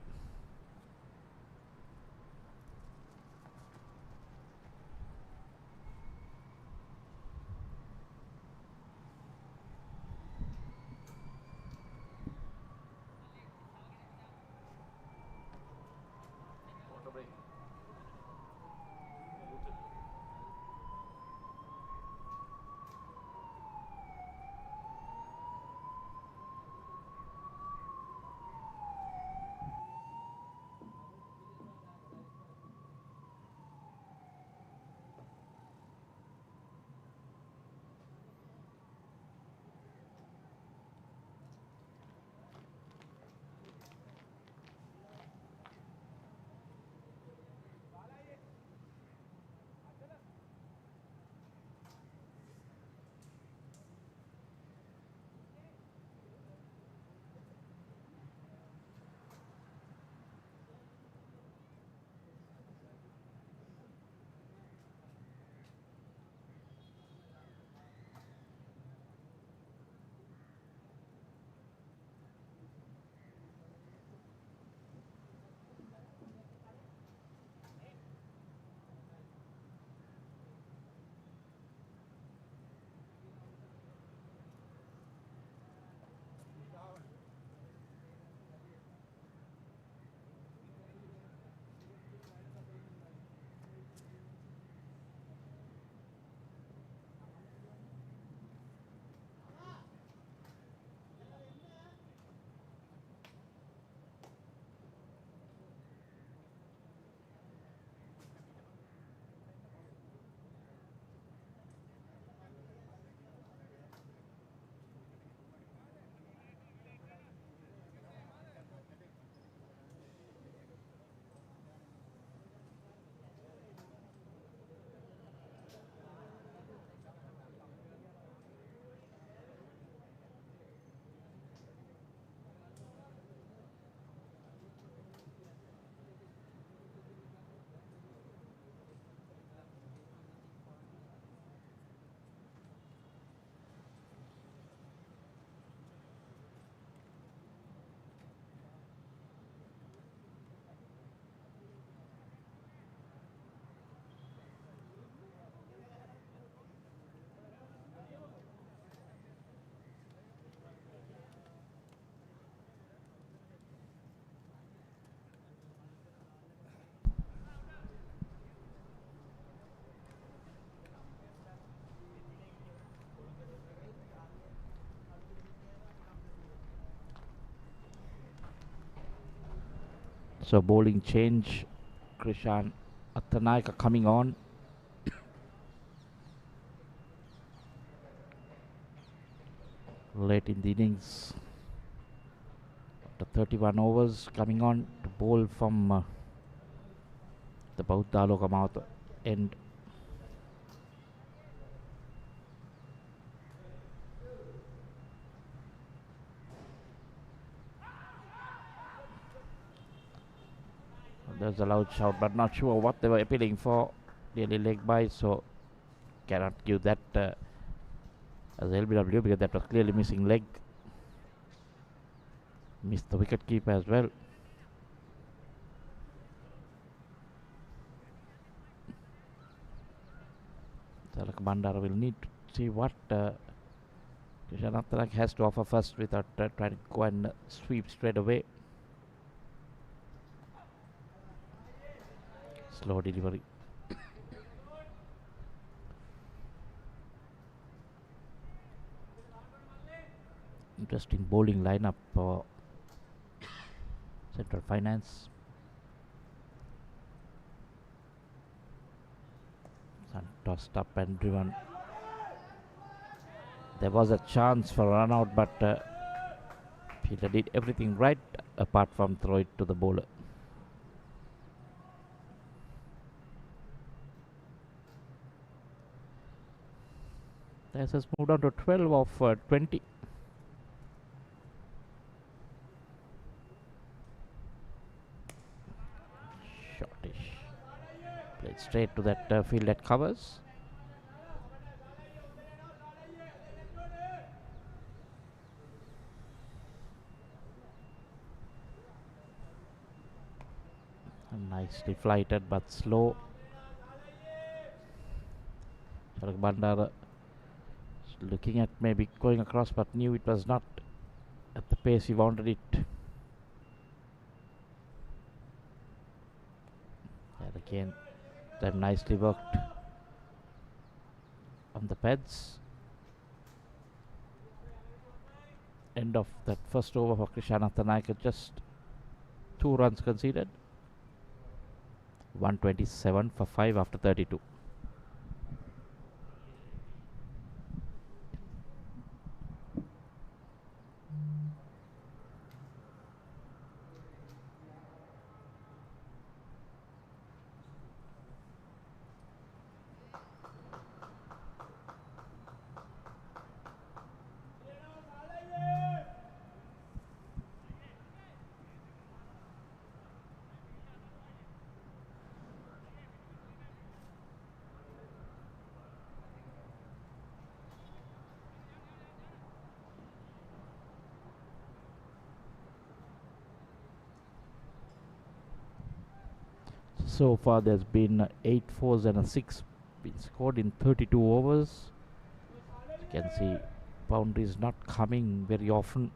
So bowling change. Krishan Atanaika coming on. Late in the innings. After 31 overs, coming on to bowl from the Bautalo Kamauta end. There's a loud shout, but not sure what they were appealing for. Nearly leg by, so cannot give that as LBW because that was clearly missing leg. Missed the wicket keeper as well. Tilak Bandara will need to see what Krishan Athanak has to offer first without trying to go and sweep straight away. Slow delivery. Interesting bowling lineup for Central Finance. And tossed up and driven. There was a chance for a run out, but Peter did everything right apart from throw it to the bowler. This has moved on to 12 of 20. Shortish. Played straight to that field that covers. And nicely flighted but slow. Tilak Bandara looking at maybe going across, but knew it was not at the pace he wanted it. And again, that nicely worked on the pads. End of that first over for Krishan Athanak, just 2 runs conceded. 127 for 5 after 32. So far there's been 8 fours and a 6 been scored in 32 overs. You can see boundaries not coming very often.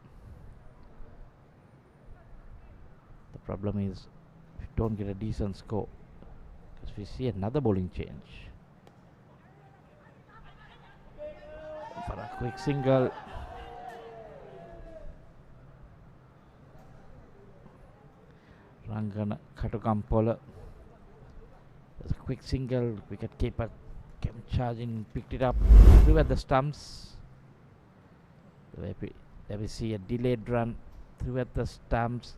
The problem is if you don't get a decent score, because we see another bowling change. For a quick single. Rangana Katukampola. There's a quick single. Wicket keeper came charging, picked it up, threw at the stumps. There we see a delayed run, threw at the stumps.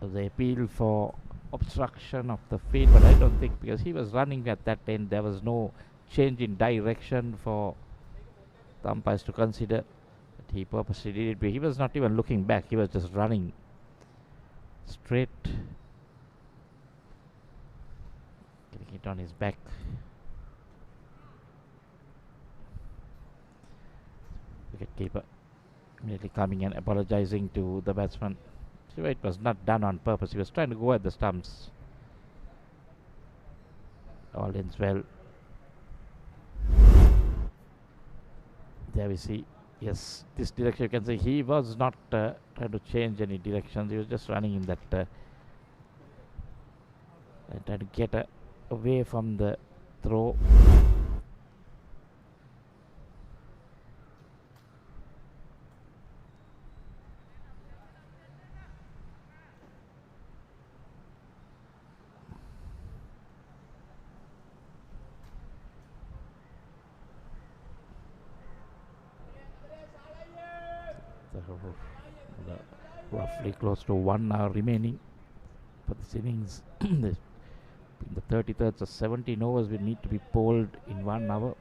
The appeal for obstruction of the field, but I don't think, because he was running at that end, there was no change in direction for the umpires to consider. But he purposely did it, but he was not even looking back, he was just running straight, getting it on his back. Wicketkeeper immediately coming and apologizing to the batsman. So it was not done on purpose, he was trying to go at the stumps. All ends well. There we see, yes, this direction you can see he was not trying to change any directions, he was just running in that and trying to get away from the throw. Roughly close to 1 hour remaining for this innings. In the 33rd, so 17 overs will need to be bowled in 1 hour.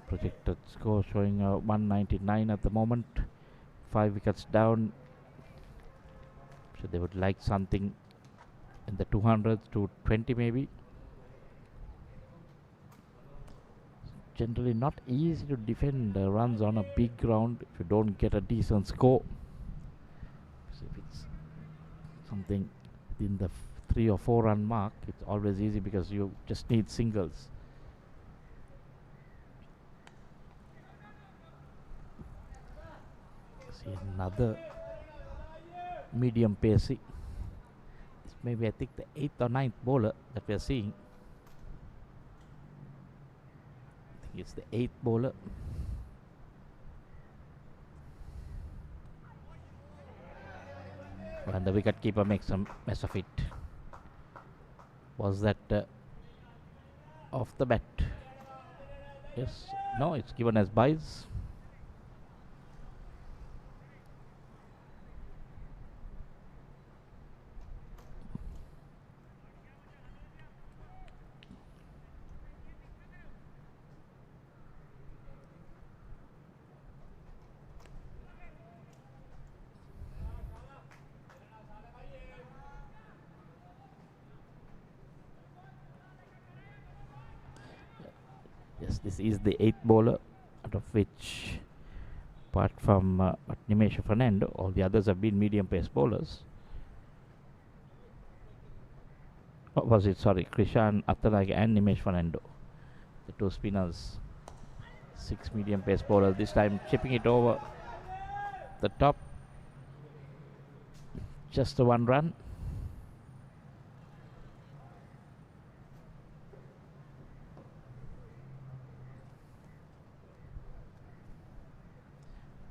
Projected score showing 199 at the moment. 5 wickets down. So they would like something in the 200s to 20 maybe. Generally not easy to defend runs on a big ground if you don't get a decent score. So if it's something in the 3 or 4 run mark, it's always easy because you just need singles. See another medium pacey. This may be, I think, the 8th or 9th bowler that we are seeing. I think it's the 8th bowler. And the wicketkeeper makes a mess of it. Was that off the bat? Yes. No, it's given as byes. Yes, this is the 8th bowler, out of which, apart from Nimesh Fernando, all the others have been medium pace bowlers. What was it? Sorry, Krishan Attanage and Nimesh Fernando, the 2 spinners. 6 medium pace bowlers. This time chipping it over the top. Just the 1 run.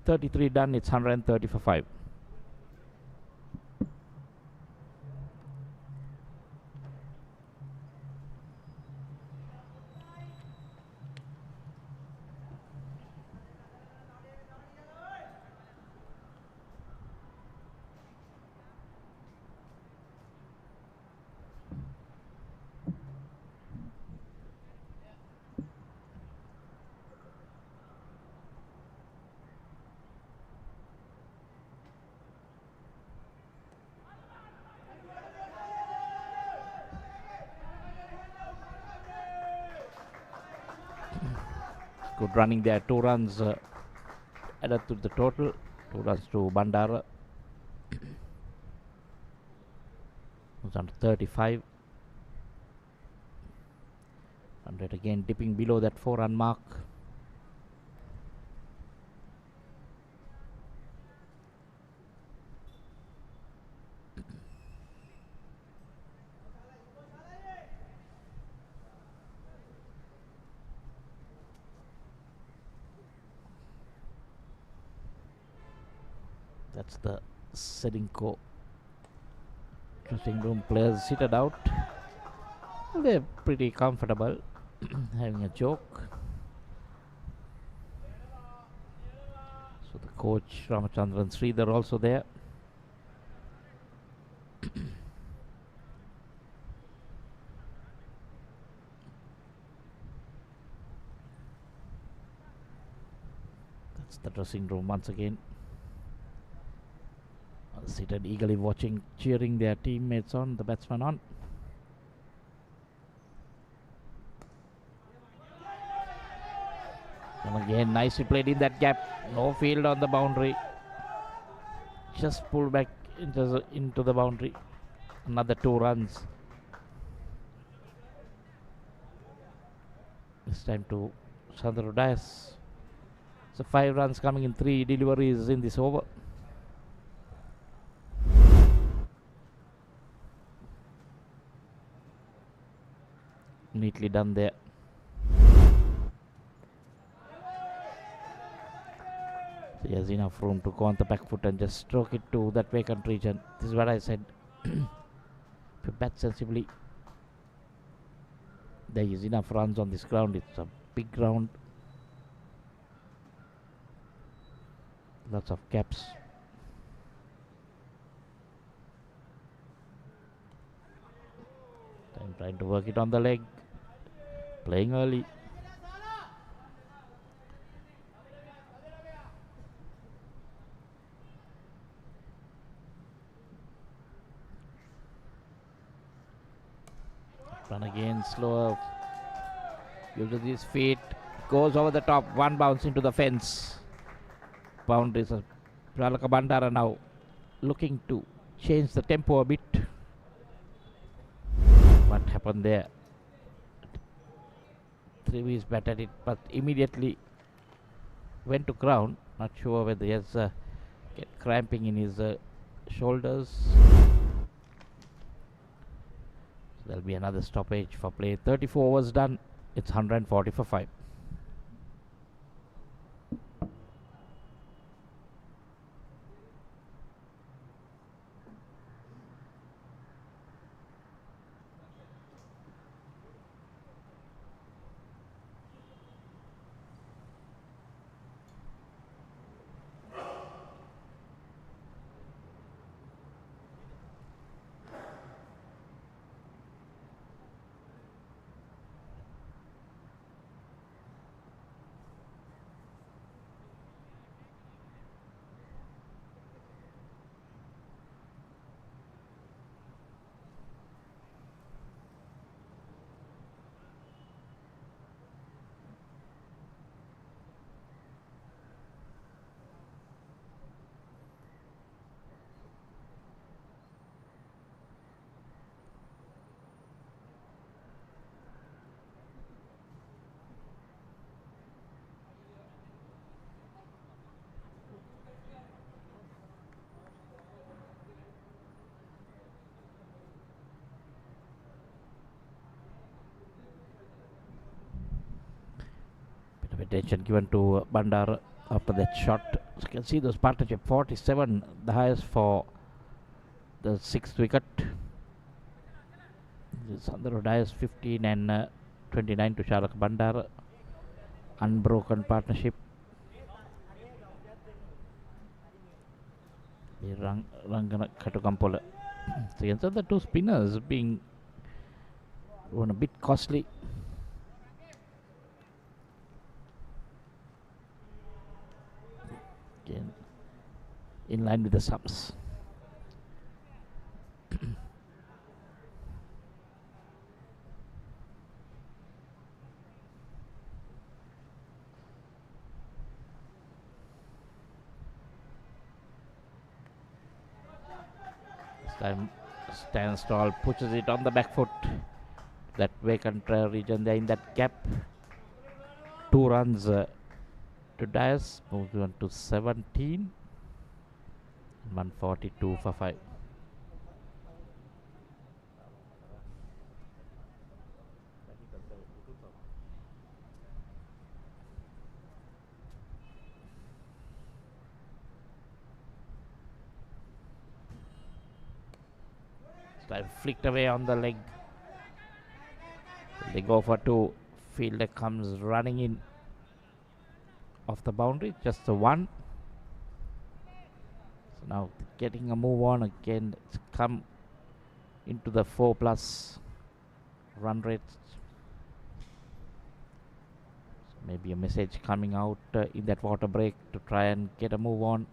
.33 done, it's 130 for 5. Good running there. 2 runs added to the total. 2 runs to Bandara. Was under 35. 100 again, dipping below that 4 run mark. That's the Ceylinco dressing room players seated out. They're pretty comfortable, having a joke. So the coach Ramachandran Sridhar also there. That's the dressing room once again. Seated eagerly watching, cheering their teammates on, the batsman on. And again, nicely played in that gap. No field on the boundary. Just pulled back into the boundary. Another 2 runs. This time to Chandra Dias. So 5 runs coming in 3 deliveries in this over. Neatly done there. So he has enough room to go on the back foot and just stroke it to that vacant region. This is what I said. If you bat sensibly, there is enough runs on this ground. It's a big ground. Lots of caps. Then trying to work it on the leg. Playing early. Run again, slower. Uses his feet. Goes over the top. One bounce into the fence. Boundaries. Pralaka Bandara now looking to change the tempo a bit. What happened there? Trivi is batted it, but immediately went to ground. Not sure whether he has cramping in his shoulders. So there'll be another stoppage for play. 34 overs done. It's 140 for 5. Attention given to Bandar after that shot. So you can see those partnership 47, the highest for the 6th wicket. Sandro Dias 15 and 29 to Shalak Bandar. Unbroken partnership. Rangana Katukampola. So you can see the two spinners being a bit costly. Again, in line with the subs. This time stands tall, pushes it on the back foot. That vacant region there in that gap. 2 runs to Dias, moves on to 17. 142 for 5. Time flicked away on the leg. They go for 2. Fielder comes running in off the boundary, just the 1. So now getting a move on again. It's come into the 4+ run rate. So maybe a message coming out in that water break to try and get a move on.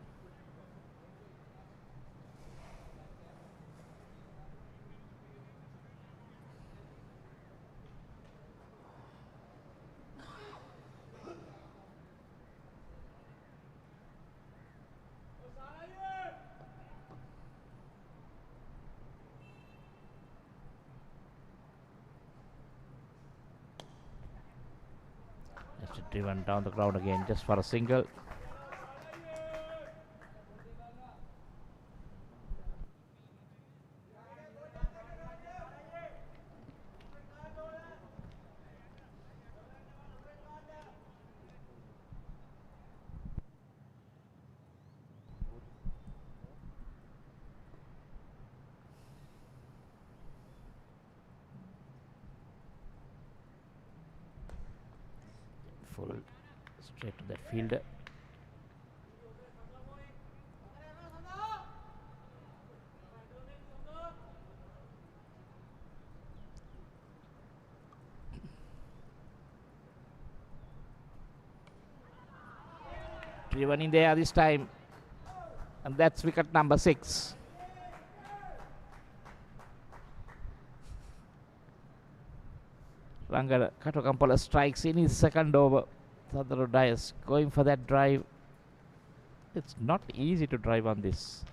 Driven down the ground again just for a single. Full straight to that fielder. Driven in there this time. And that's wicket number 6. Rangana Katokampala strikes in his second over. Sandro Dias going for that drive. It's not easy to drive on this.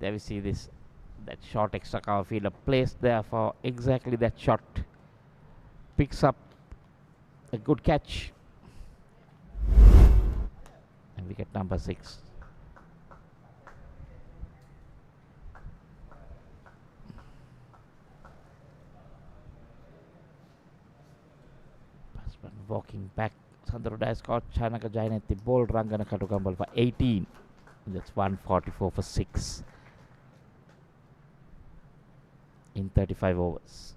There we see this. That short extra cover fielder placed there for exactly that shot. Picks up a good catch. And wicket number 6. Batsman walking back. Sandro Dias caught Chanaka Jayanthi bowled Rangana Katukampal for 18. That's 144 for 6 in 35 overs.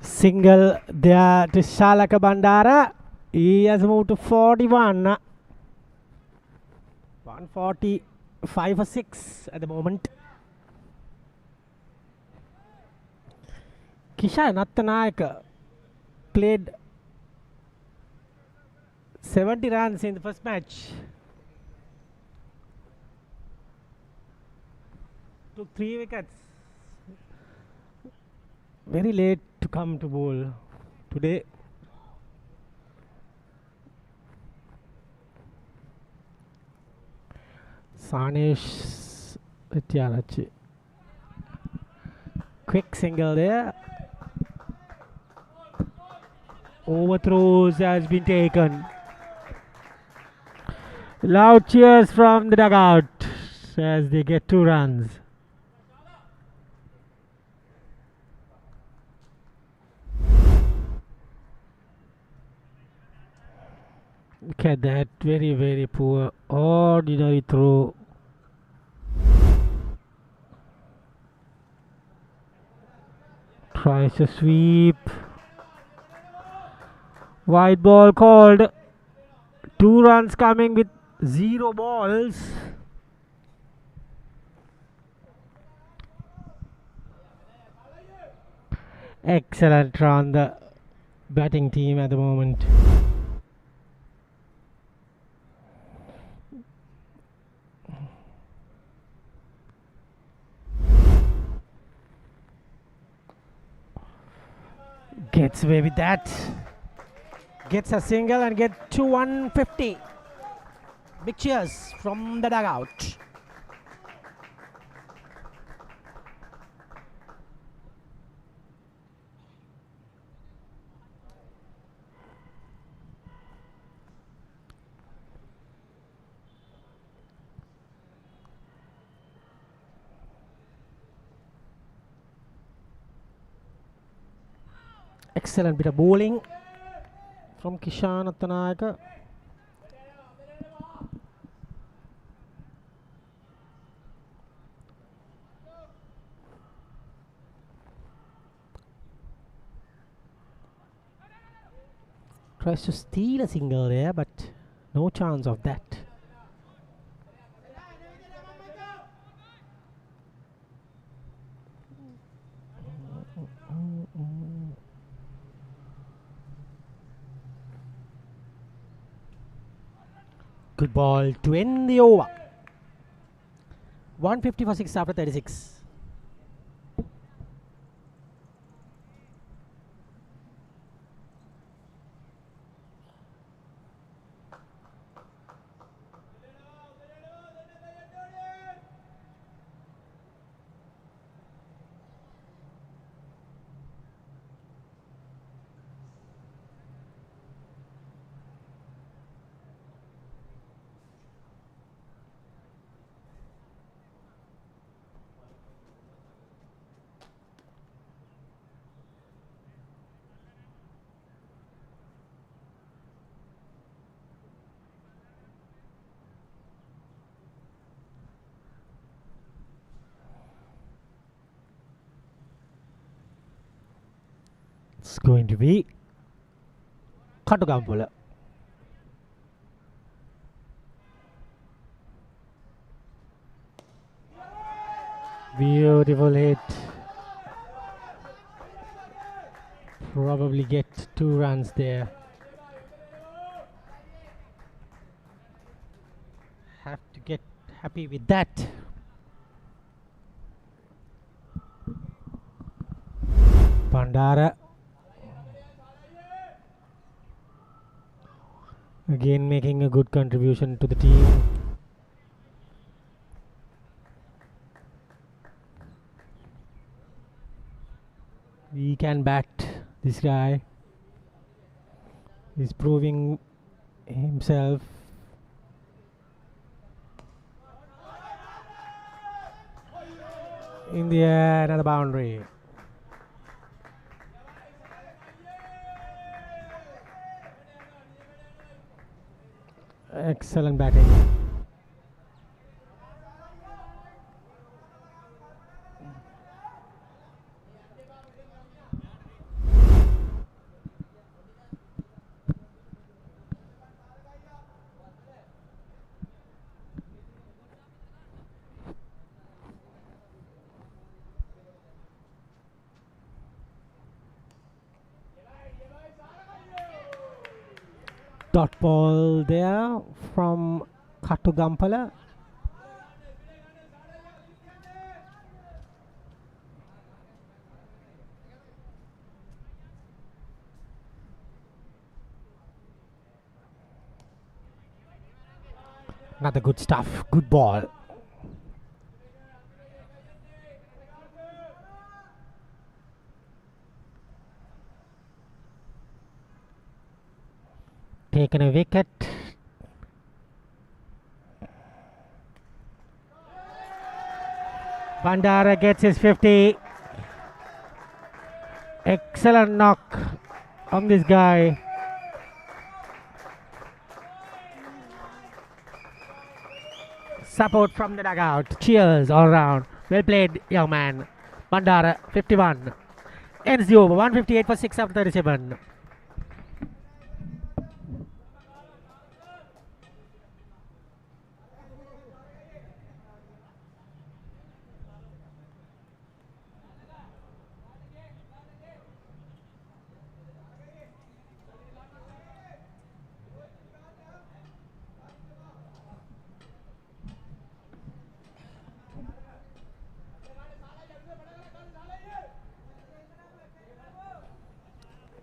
Single there to Shalaka Bandara. He has moved to 41. 145 for 6 at the moment. Kishan Nattanayaka played 70 runs in the first match. Took 3 wickets. Very late to come to bowl today. Sanesh Vityalachi. Quick single there. Overthrows has been taken. Loud cheers from the dugout as they get 2 runs. Look at that, very, very poor, ordinary throw. Tries to sweep. Wide ball called. 2 runs coming with 0 balls. Excellent run the batting team at the moment. Gets away with that. Gets a single and get to 150. Big cheers from the dugout. Excellent bit of bowling from Kishan Attanayaka. Tries to steal a single there, but no chance of that. Good ball to end the over. 150 for 6 after 36. going to be Katugampula. Beautiful hit. Probably get 2 runs there. Have to get happy with that. Bandara again making a good contribution to the team. We can bat this guy. He's proving himself. In the air, another boundary. Excellent batting. Dot ball there from Katugampala. Another good stuff, good ball. Taken a wicket. Bandara gets his 50. Excellent knock on this guy. Support from the dugout. Cheers all round. Well played, young man. Bandara 51. Ends the over. 158 for 6 after 37.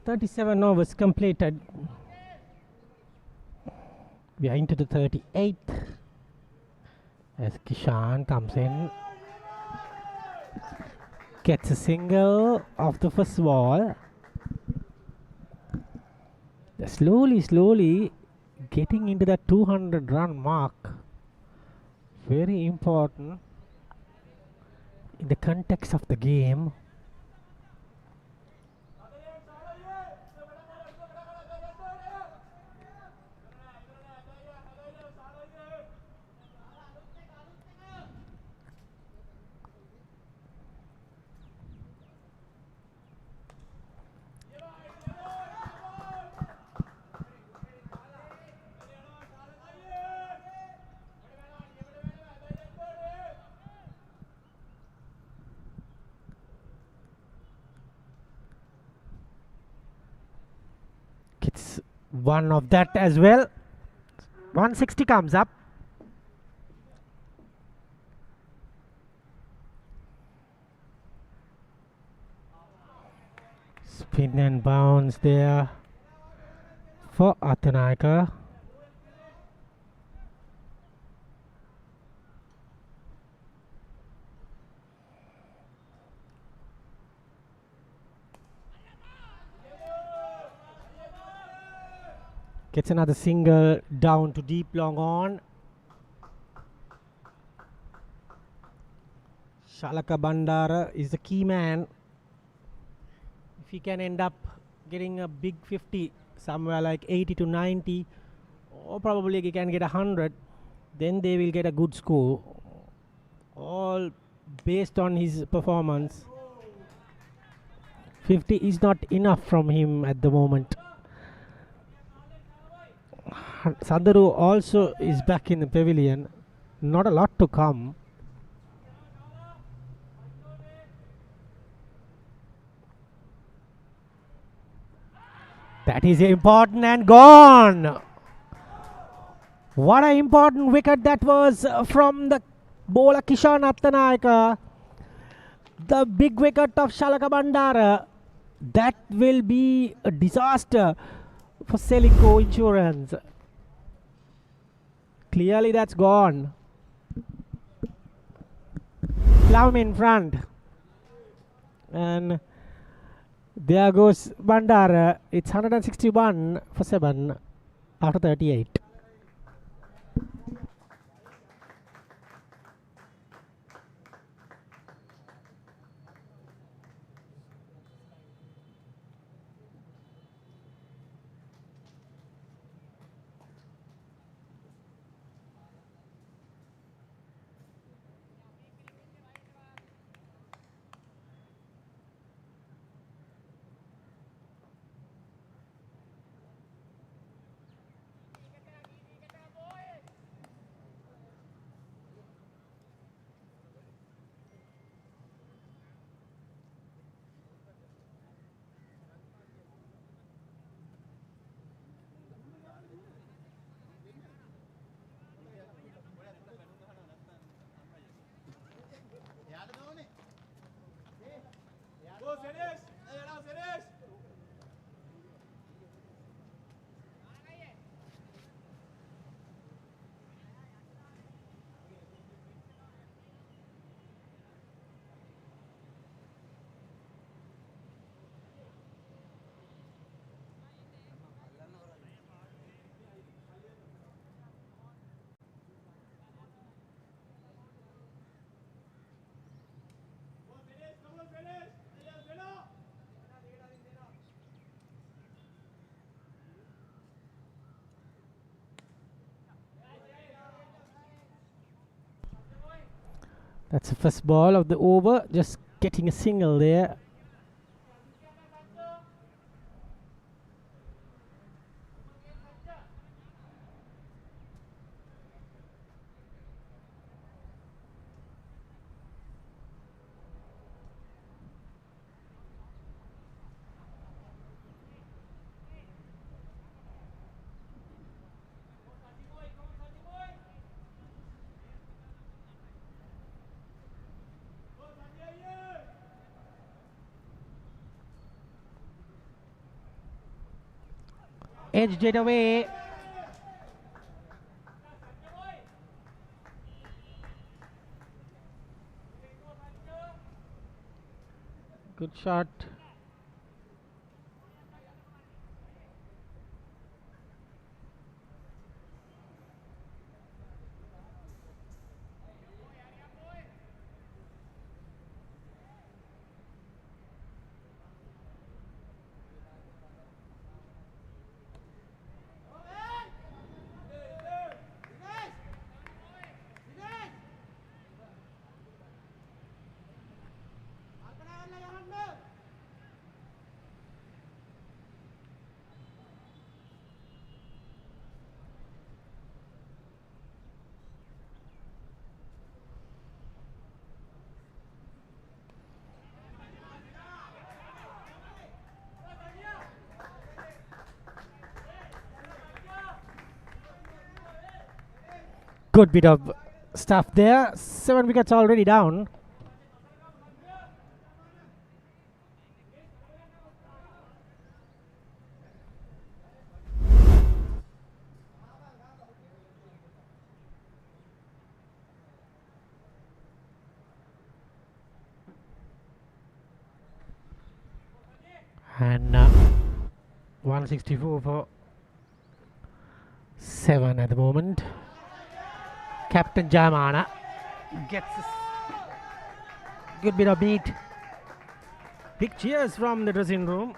"37 overs completed. We are into the 38th as Kishan comes in, gets a single off the first ball. They're slowly getting into that 200 run mark. Very important in the context of the game. It's one of that as well. 160 comes up. Spin and bounce there for Atanaika. Gets another single down to deep long on. Shalaka Bandara is the key man. If he can end up getting a big 50, somewhere like 80 to 90, or probably he can get 100, then they will get a good score. All based on his performance. 50 is not enough from him at the moment. Sandaru also is back in the pavilion. Not a lot to come. That is important and gone. What an important wicket that was from the bowler Kishan Attanayaka. The big wicket of Shalaka Bandara. That will be a disaster for Ceylinco Insurance. Clearly that's gone. Plum in front. And there goes Bandara. It's 161 for 7 after 38. That's the first ball of the over. Just getting a single there. Edged it away. Good shot. Good bit of stuff there. 7 wickets already down. And 164 for 7 at the moment. Captain Jamana gets a good bit of beat. Big cheers from the dressing room.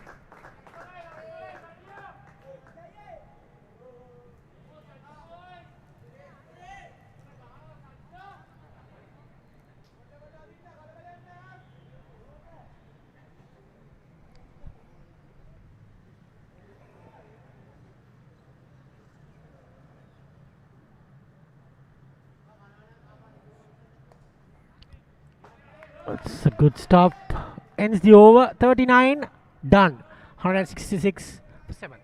It's a good stop. Ends the over. 39. Done. 166 for 7.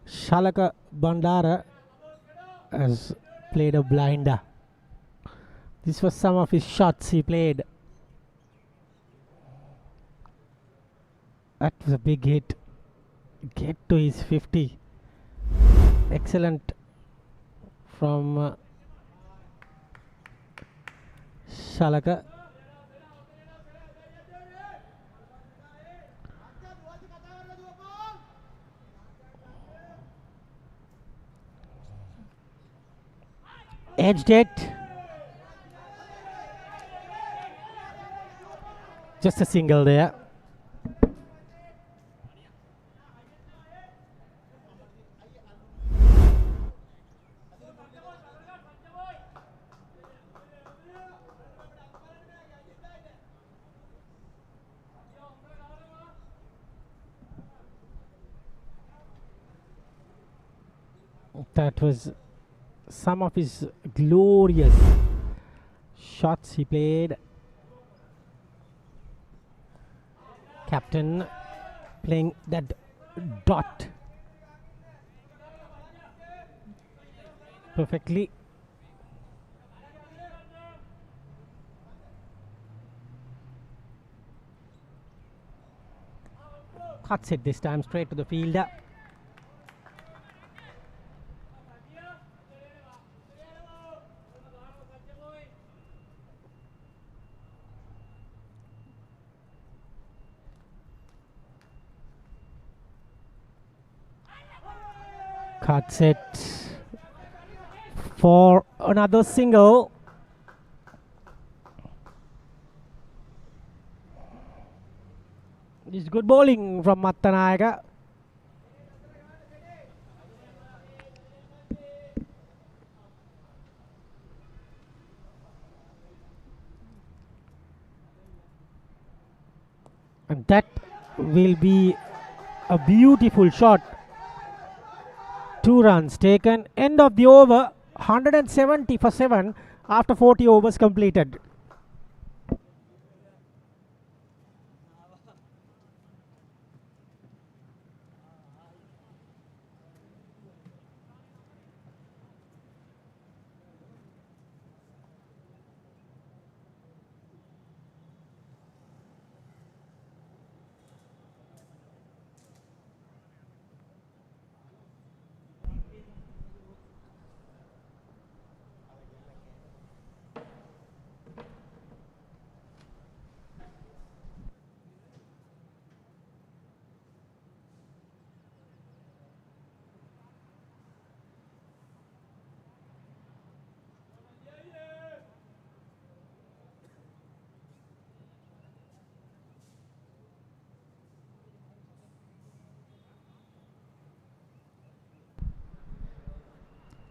Shalaka Bandara has played a blinder. This was some of his shots he played. That was a big hit. Get to his 50. Excellent from Shalaka. Edged it. Just a single there. That was some of his glorious shots he played. Captain playing that dot perfectly. Cuts it this time straight to the fielder. Cuts it for another single. This is good bowling from Mattanayaka. And that will be a beautiful shot. 2 runs taken. End of the over. 170 for 7 after 40 overs completed.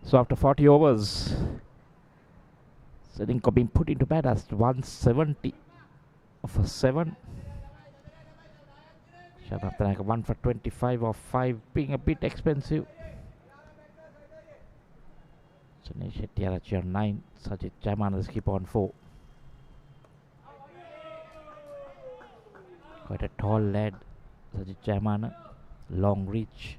So after 40 overs, Ceylinco being put into bed as 170 for 7. Shanathanaka 1 for 25 or 5 being a bit expensive. Sunil Shetty Arachi on 9. Sajid Jaimana the skipper on 4. Quite a tall lad, Sajid Jaimana. Long reach.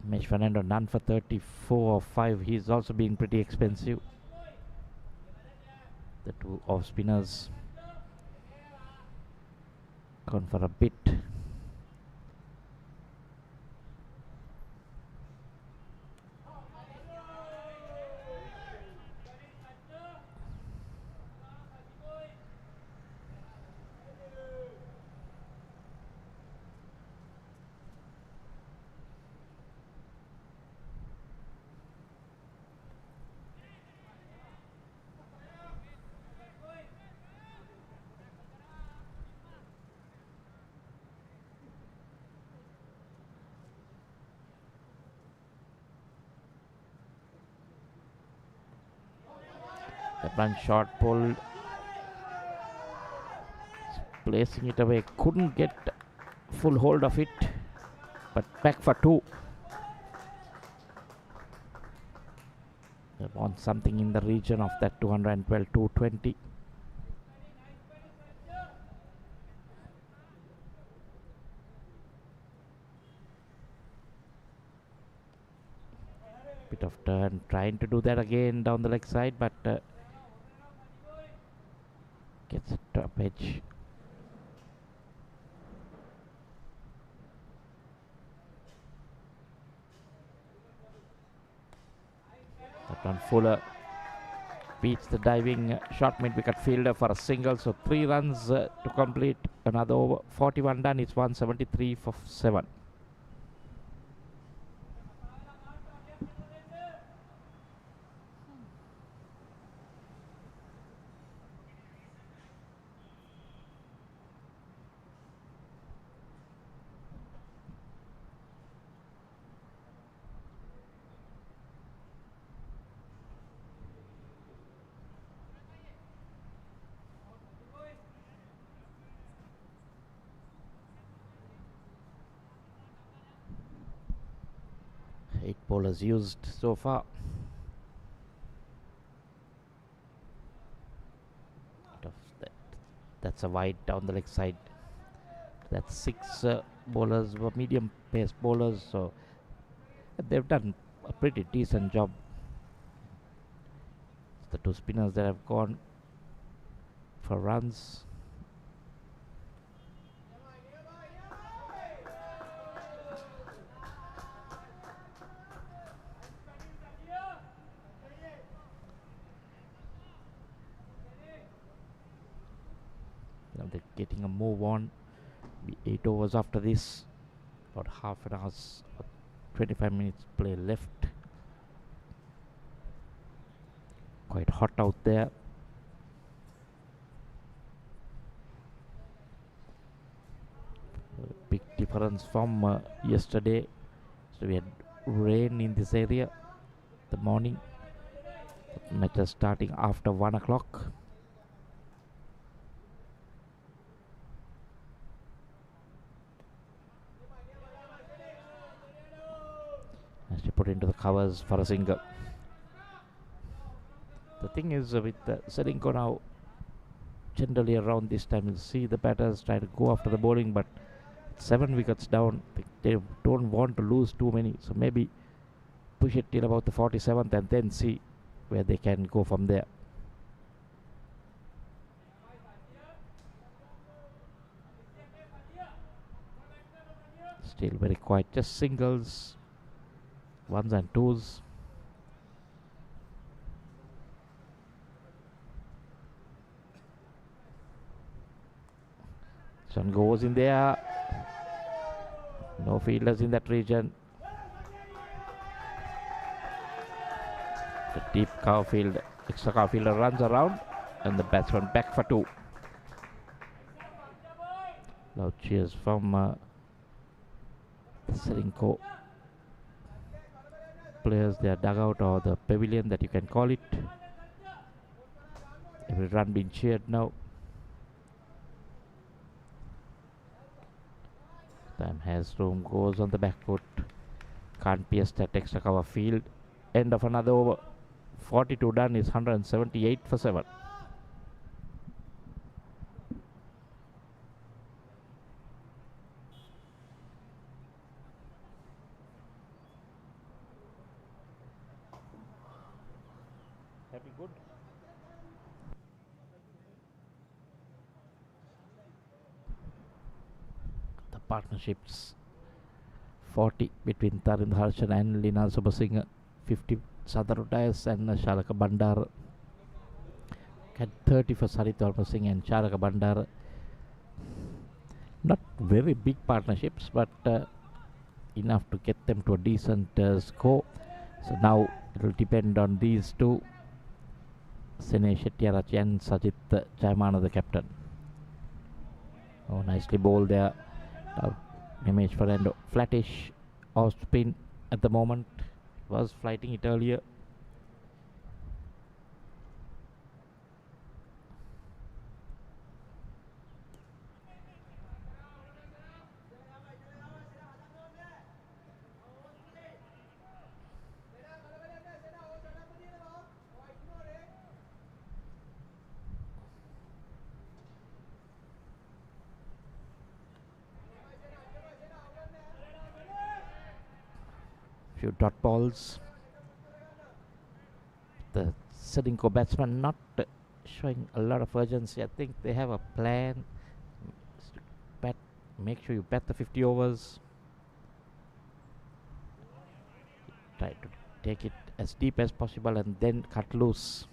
Mesh Fernando none for 34 or 5. He's also been pretty expensive. The 2 off spinners gone for a bit. The run shot pulled. Placing it away. Couldn't get full hold of it. But back for 2. They want something in the region of that 212-220. Bit of turn, trying to do that again down the leg side, but gets a top edge. That one Fuller beats the diving short mid-wicket fielder for a single, so 3 runs to complete another over. 41 done, it's 173 for 7. Bowlers used so far. That's a wide down the leg side. That's 6 bowlers were medium pace bowlers, so they've done a pretty decent job. It's the 2 spinners that have gone for runs. They're getting a move on. Be 8 overs after this. About half an hour's 25 minutes play left. Quite hot out there. Big difference from yesterday. So we had rain in this area the morning. The match is starting after 1 o'clock. Has to put into the covers for a single. The thing is with Ceylinco now, generally around this time you'll see the batters try to go after the bowling, but 7 wickets down, they don't want to lose too many, so maybe push it till about the 47th and then see where they can go from there. Still very quiet, just singles, 1s and 2s. Sun goes in there. No fielders in that region. The deep cover field, extra cover fielder runs around and the batsman back for 2. Loud cheers from the Ceylinco players, their dugout or the pavilion that you can call it. Every run being cheered now. Time has room, goes on the back foot. Can't pierce that extra cover field. End of another over. 42 done is 178 for 7. Happy good. The partnerships 40 between Tarind Harshan and Lina Subasinghe, 50 Sadharu Dias and Shalaka Bandar. Had 30 for Sarit Singh and Shalaka Bandar. Not very big partnerships, but enough to get them to a decent score. So now it will depend on these two, Sene Shettyarachchi and Sajith Jayamana, the captain. Oh, nicely bowled there. Nimesh Fernando, flattish off spin at the moment. Was flighting it earlier. Few dot balls. The Ceylinco batsman not showing a lot of urgency. I think they have a plan. Bet, make sure you bet the 50 overs. Try to take it as deep as possible and then cut loose.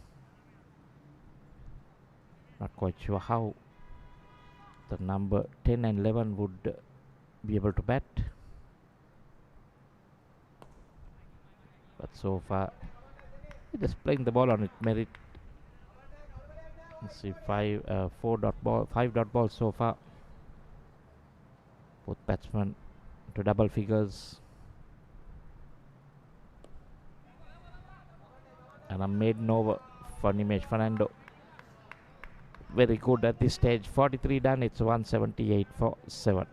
Not quite sure how the number 10 and 11 would be able to bat. But so far, just playing the ball on it merit. Let's see, 5 dot balls so far. Both batsmen to double figures. And a maiden over for Nimesh Fernando. Very good at this stage. 43 done. It's 178 for 7.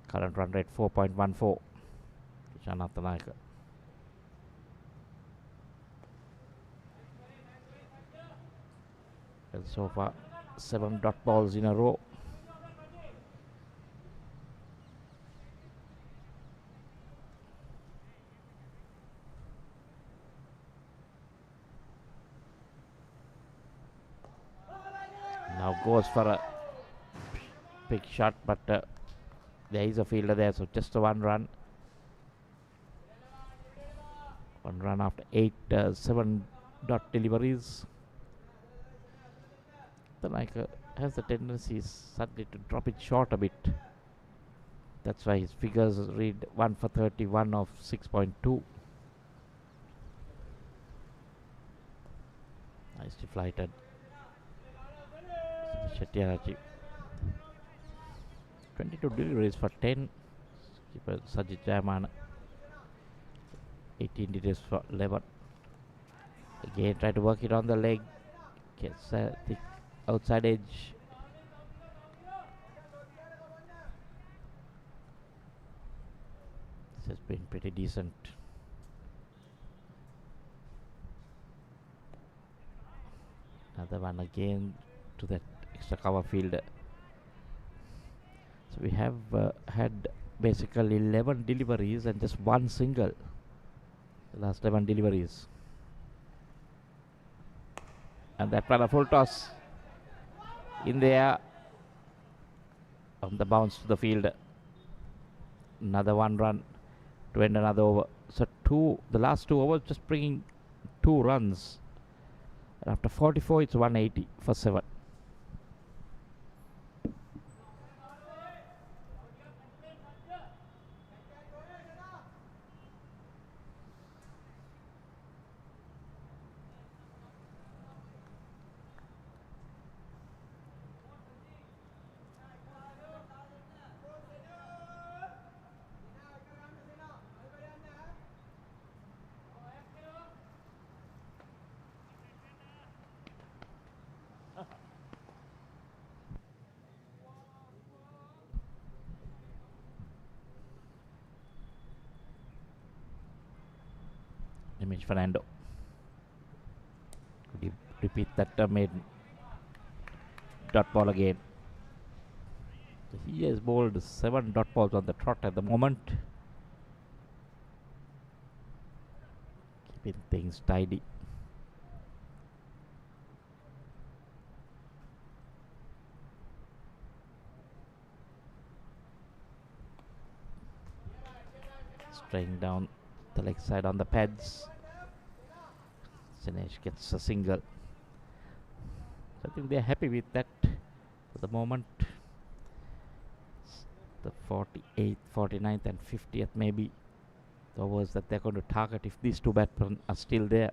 Current run rate 4.14. Janatha Naika. And so far, 7 dot balls in a row. Now goes for a big shot, but there is a fielder there, so just a 1 run. 1 run after 7 dot deliveries. The Naika has the tendency suddenly to drop it short a bit. That's why his figures read 1 for 31 of 6.2. Nicely flighted. Shettyarachi. 22 deliveries for 10. Keeper Sajid Jayamana. 18 deliveries for 11. Again, try to work it on the leg. Gets the outside edge. This has been pretty decent. Another one again to that extra cover fielder. So we have had basically 11 deliveries and just 1 single. The last 11 deliveries. And that one a full toss in the air on the bounce to the field. Another 1 run to end another over. So the last 2 overs just bringing 2 runs. And after 44, it's 180 for 7. Nimesh Fernando. Could you repeat that maiden dot ball again? So he has bowled 7 dot balls on the trot at the moment. Keeping things tidy. Straying down the leg side on the pads. Sinesh gets a single. So I think they're happy with that for the moment. The 48th, 49th and 50th maybe the overs that they're going to target if these 2 batsmen are still there.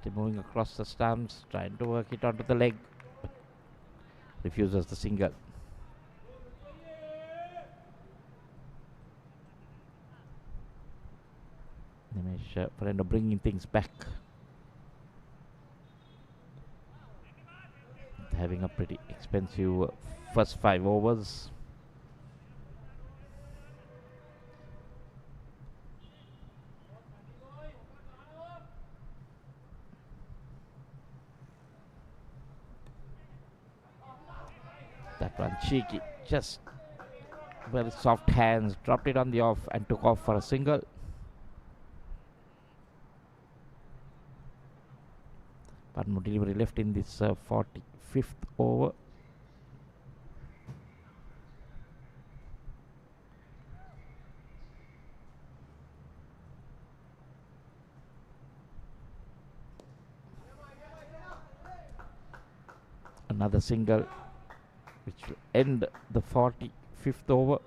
Still moving across the stumps, trying to work it onto the leg. Refuses the single. Nimesh Ferrando bringing things back. Having a pretty expensive first 5 overs. That one cheeky, just very soft hands, dropped it on the off and took off for a single. One more delivery left in this 45th over. Another single which will end the 45th over.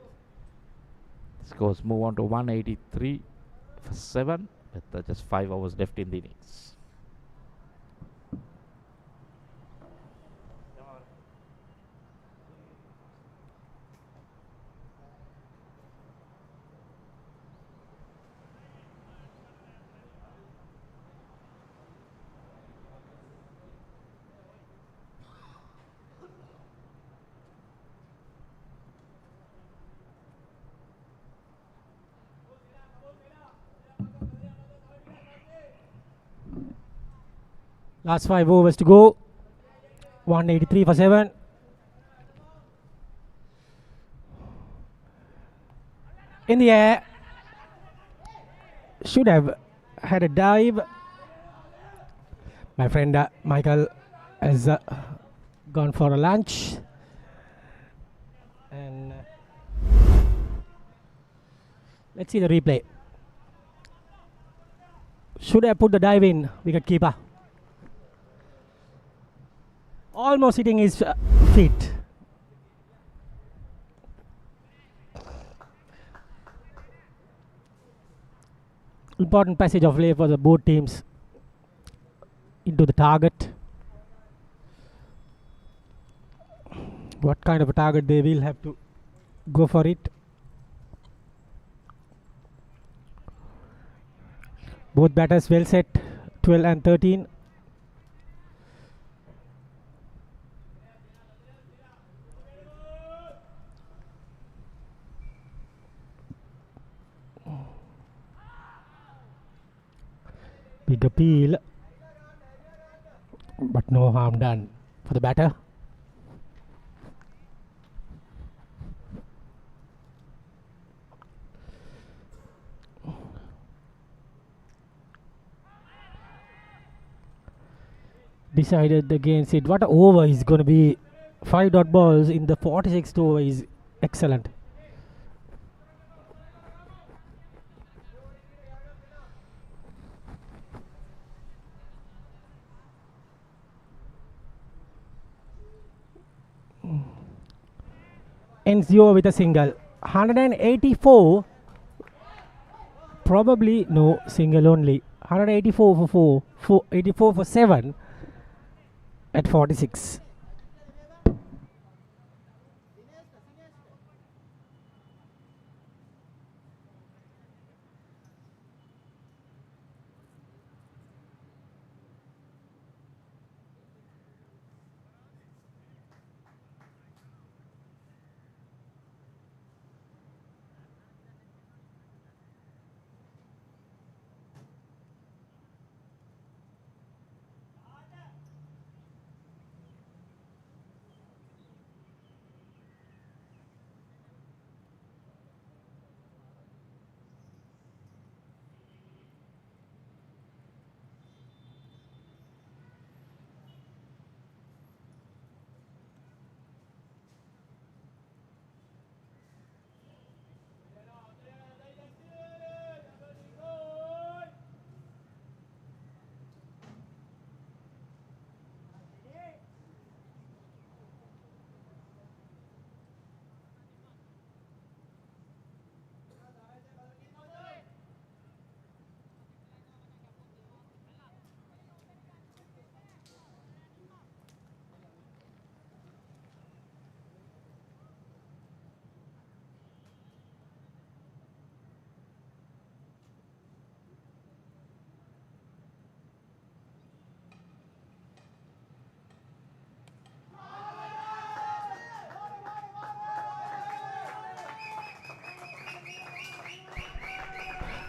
Scores move on to 183 for 7 with just 5 overs left in the innings. Last 5 overs to go. 183 for 7. In the air. Should have had a dive. My friend Michael has gone for a lunch. And let's see the replay. Should have put the dive in, wicket keeper. Almost hitting his feet. Important passage of play for the both teams into the target. What kind of a target they will have to go for it. Both batters well set, 12 and 13. Big appeal, but no harm done for the batter. Decided against it. What an over is going to be. 5 dot balls in the 46th over is excellent. Ends the over with a single. 184. Probably no, single only. 184 for 4. 84 for 7 at 46.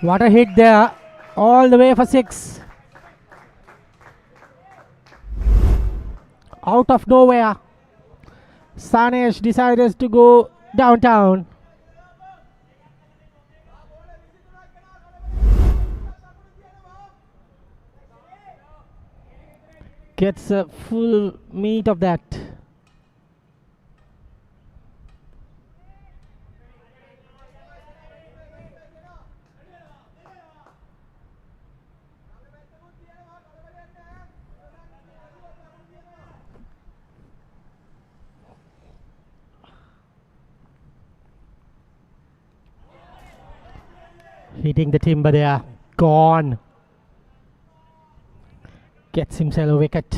What a hit there. All the way for 6. Out of nowhere, Sanesh decided to go downtown. Gets a full meat of that. Hitting the timber there. Gone. Gets himself a wicket.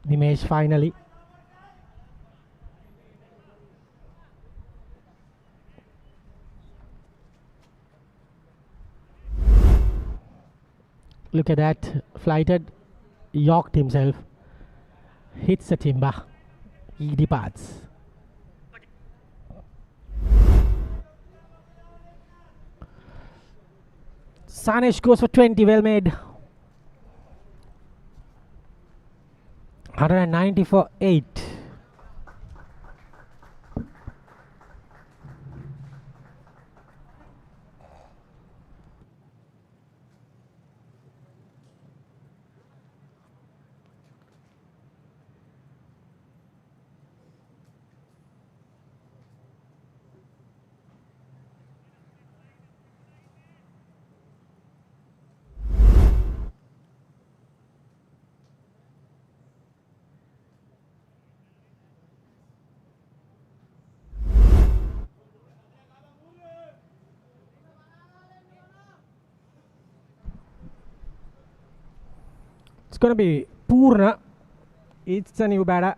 Nimesh finally. Look at that. Flighted. Yorked himself. Hits the timber. He departs. Sanesh goes for 20. Well made. 190 for 8. It's going to be Purna. It's a new batter.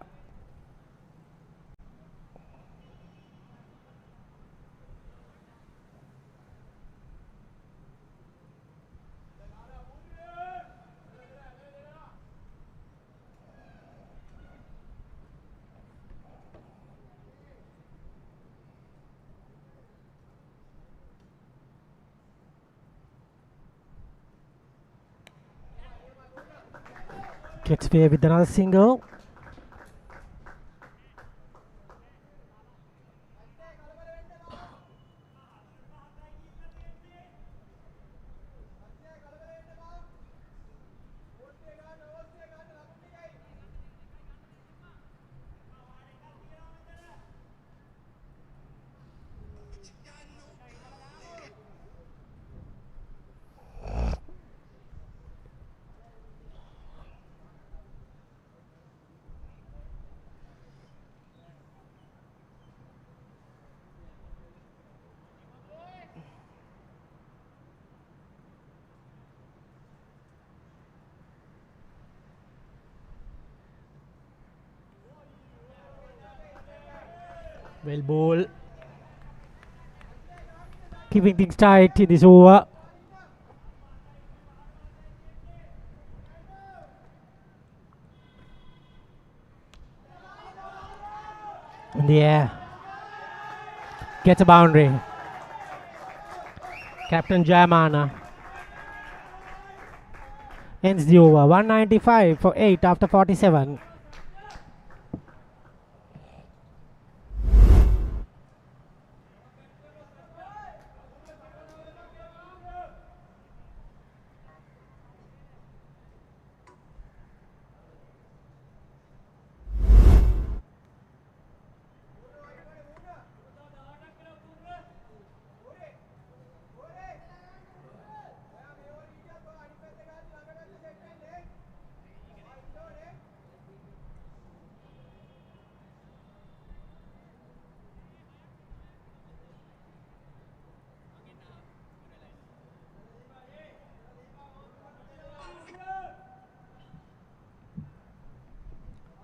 Gets away with another single. Well ball. Keeping things tight in this over. In the air. Gets a boundary. Captain Jayamana ends the over. 195 for 8 after 47.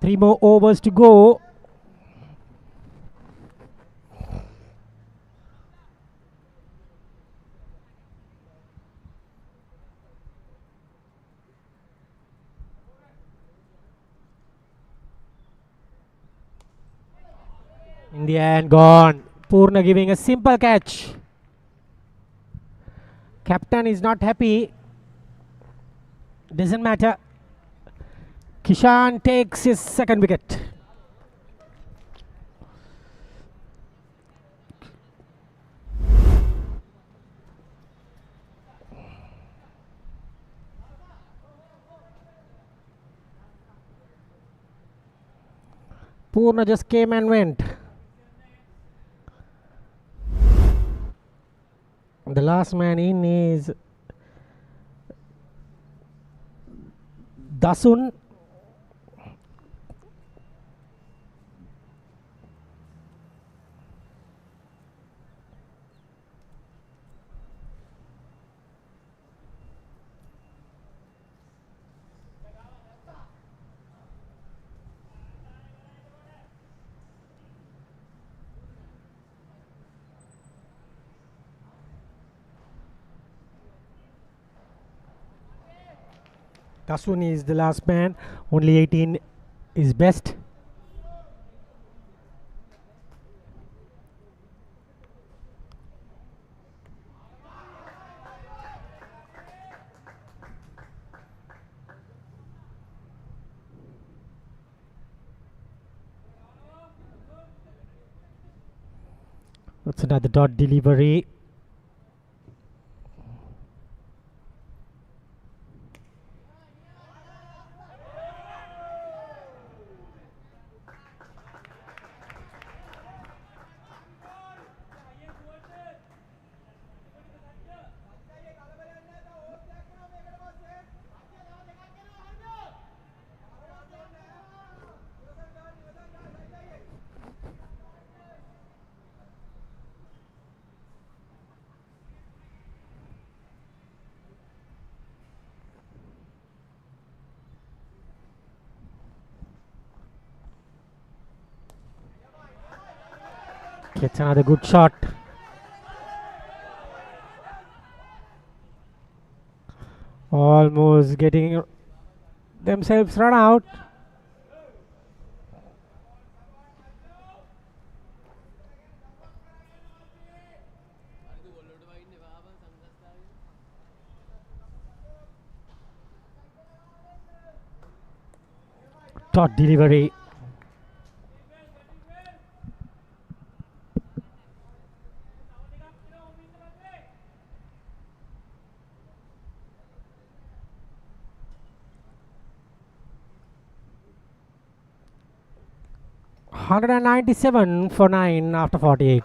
Three more overs to go. In the end, gone. Purna giving a simple catch. Captain is not happy. Doesn't matter. Kishan takes his second wicket. Purna just came and went. The last man in is Dasun. Dasun is the last man. Only 18 is best. That's another dot delivery. Gets another good shot. Almost getting themselves run out. Dot delivery. $197 for 9 after 48.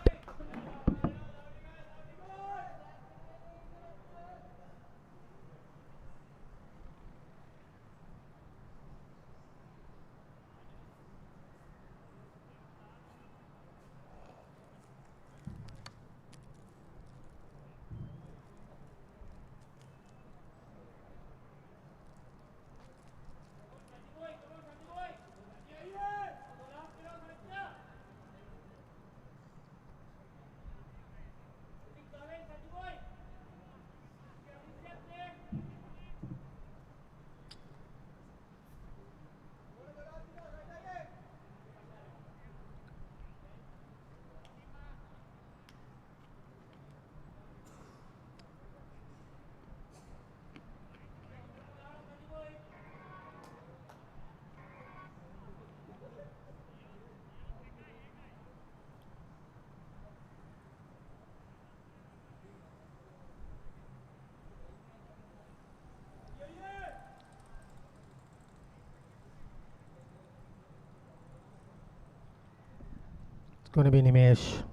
Going to be Nimesh.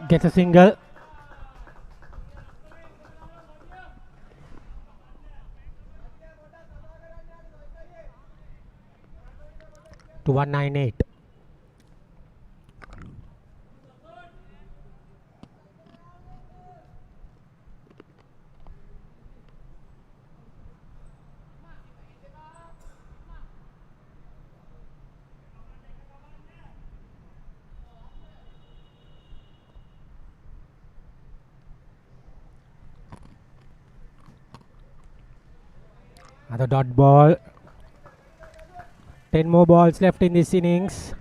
Gets a single. To 198. Another dot ball. 10 more balls left in this innings.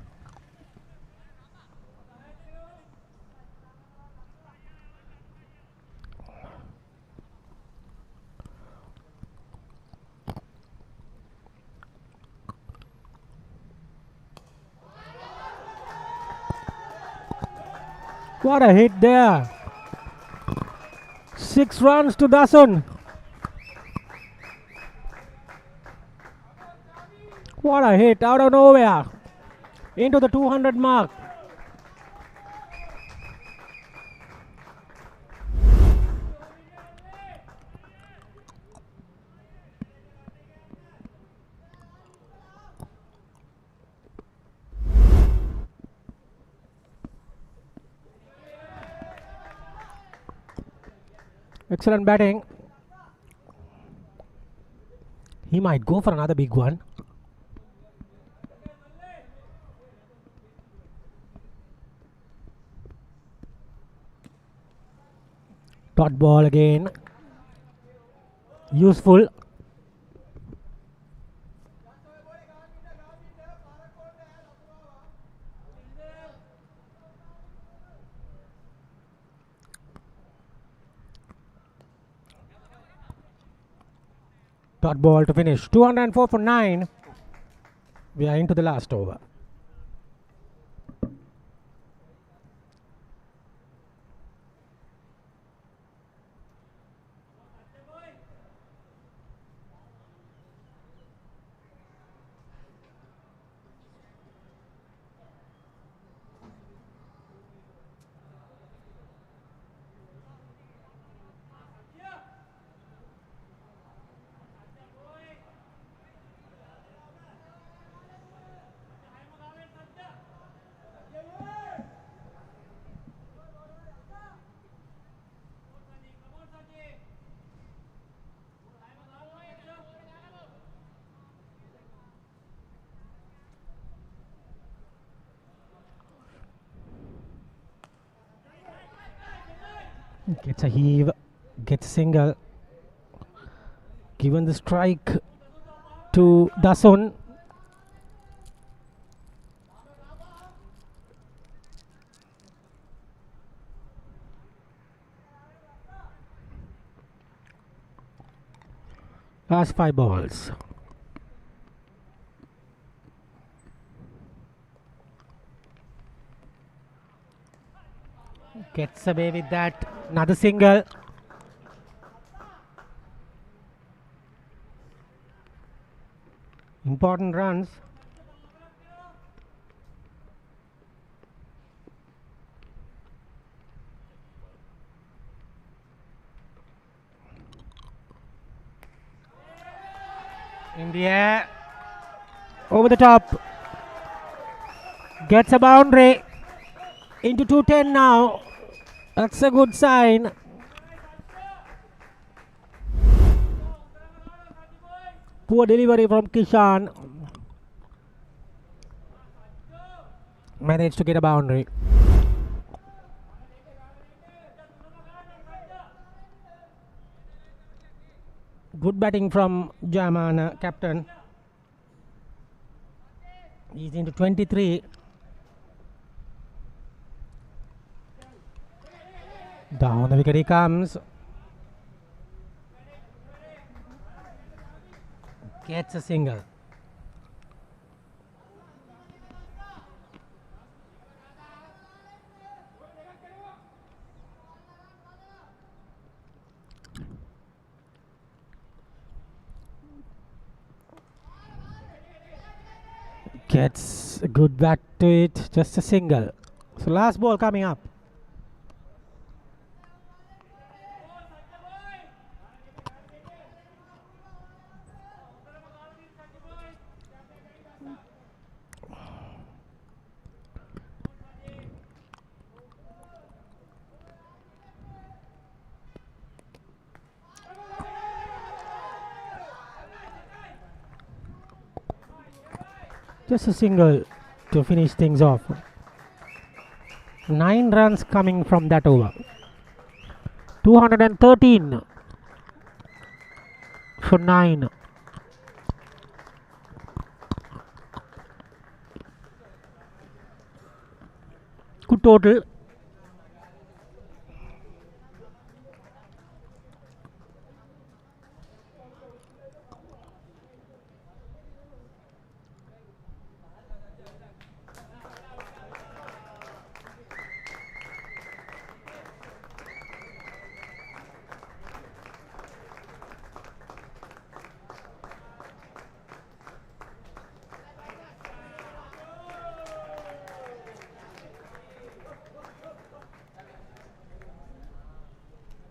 What a hit there. 6 runs to Dasun. What a hit out of nowhere. Into the 200 mark. Excellent batting. He might go for another big one. Dot ball again. Useful. Dot ball to finish. 204 for 9. We are into the last over. Gets a heave, gets a single. Given the strike to Dasun. Last 5 balls. Gets away with that. Another single. Important runs. In the air. Over the top. Gets a boundary. Into 210 now. That's a good sign. Poor delivery from Kishan. Managed to get a boundary. Good batting from Jaman, captain. He's into 23. Down the wicket he comes. Gets a single. Gets a good bat to it. Just a single. So last ball coming up. Just a single to finish things off. 9 runs coming from that over. 213 for 9. Good total.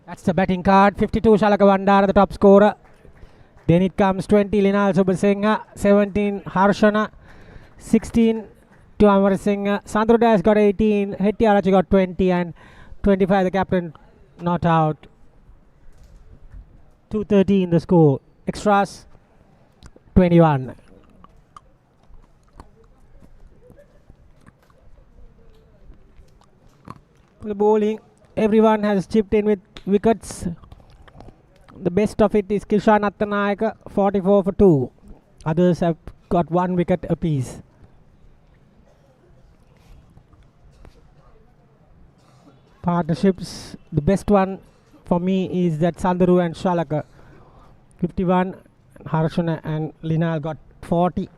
That's the betting card. 52 Shalaka Bandara, the top scorer. Then it comes 20 Linal Subasingha, 17 Harshana, 16 to Amarasingha. Sandruda has got 18, Hettiarachi got 20, and 25 the captain not out. 2:30 in the score. Extras 21. The bowling, everyone has chipped in with wickets. The best of it is Kishan Attanayaka, 44 for 2. Others have got 1 wicket apiece. Partnerships, the best one for me is that Sandaru and Shalaka. 51, Harshana and Linal got 40.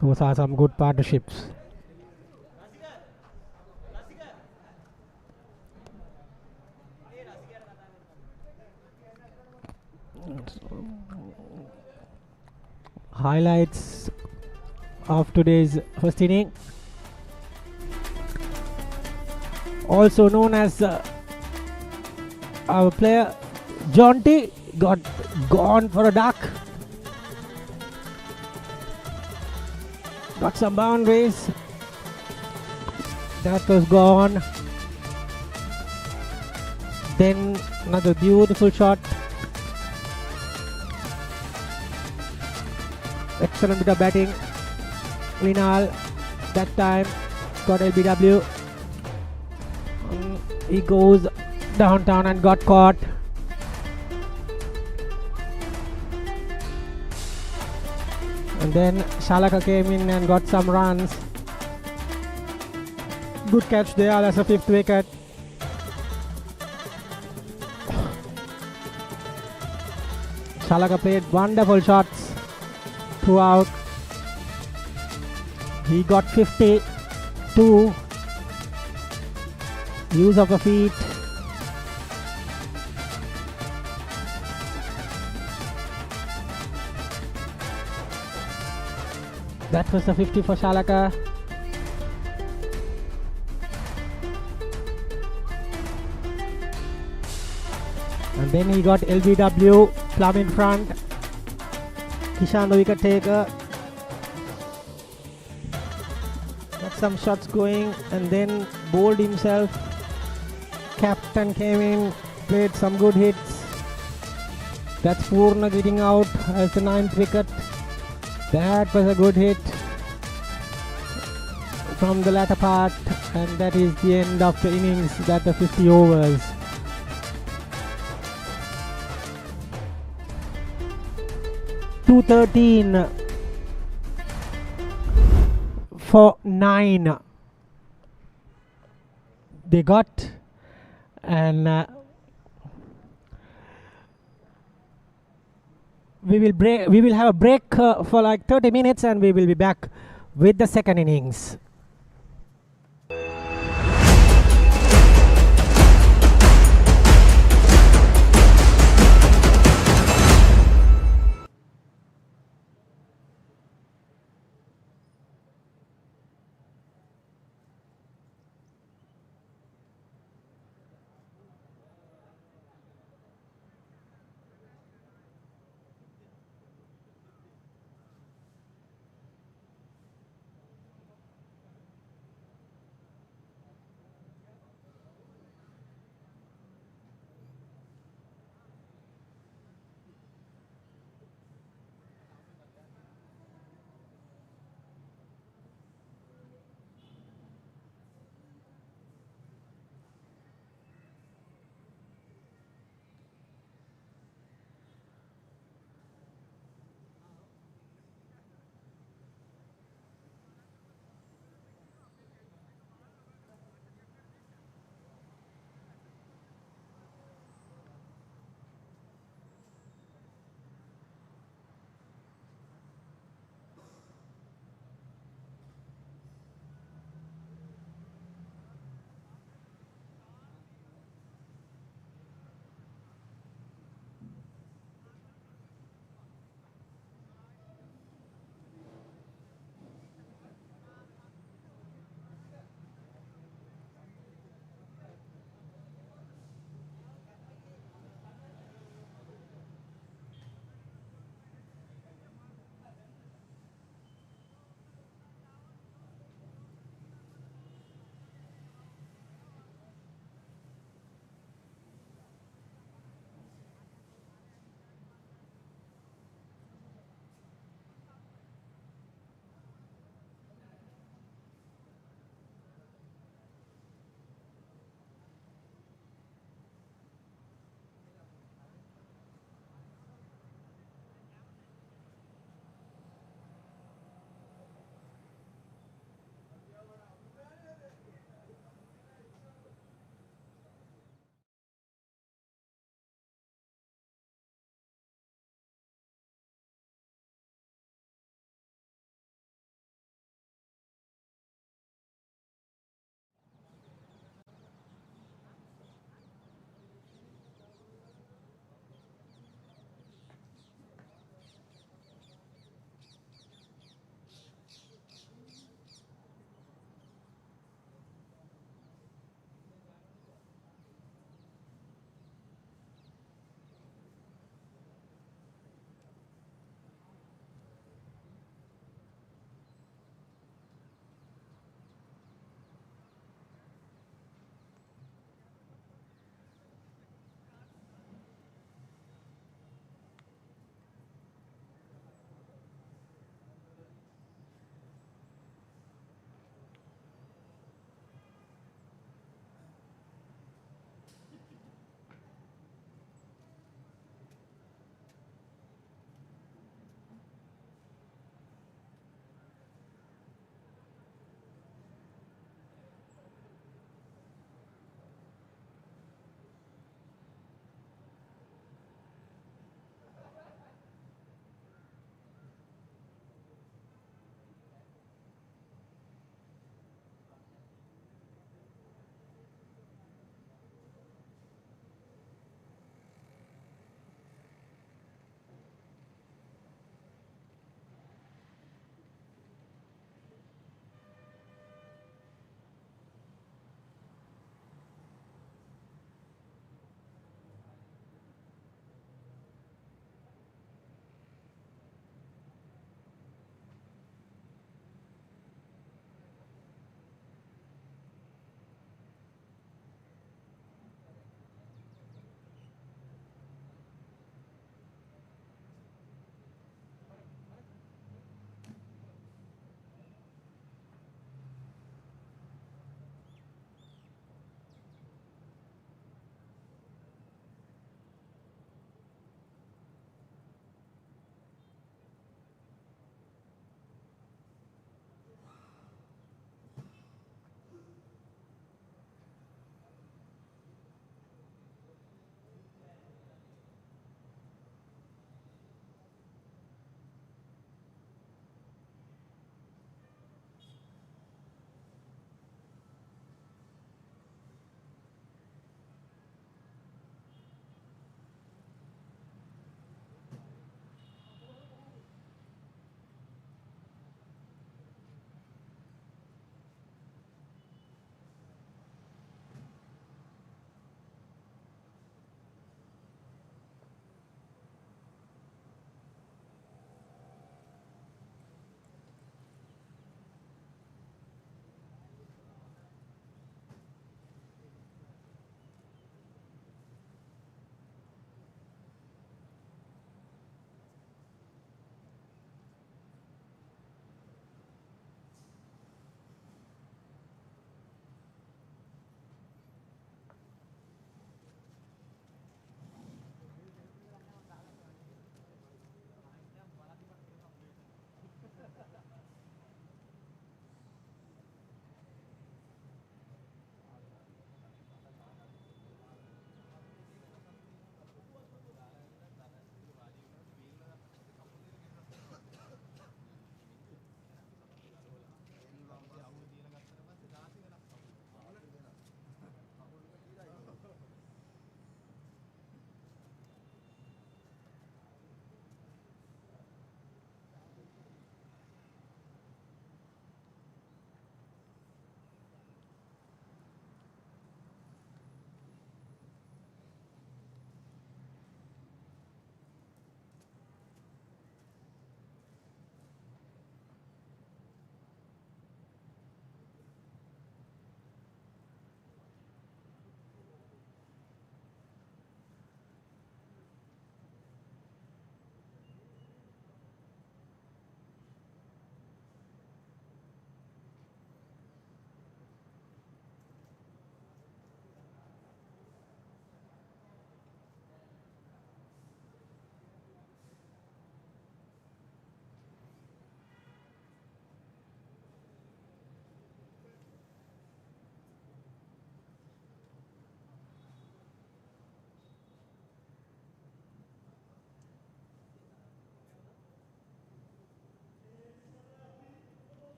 Those are some good partnerships. Highlights of today's first inning. Also known as our player Jonty got gone for a duck. Got some boundaries. That was gone. Then another beautiful shot. Excellent bit of batting. Linal that time got LBW. He goes downtown and got caught. And then Shalaka came in and got some runs. Good catch there, that's a 5th wicket. Shalaka played wonderful shots throughout. He got 52. Use of the feet. That was the 50 for Shalaka. And then he got LBW, plumb in front. Kishan the wicket taker. Got some shots going and then bowled himself. Captain came in, played some good hits. That's Purna getting out as the 9th wicket. That was a good hit from the latter part, and that is the end of the innings. That the 50 overs. .213 for 9 they got, and we will have a break for like 30 minutes, and we will be back with the second innings.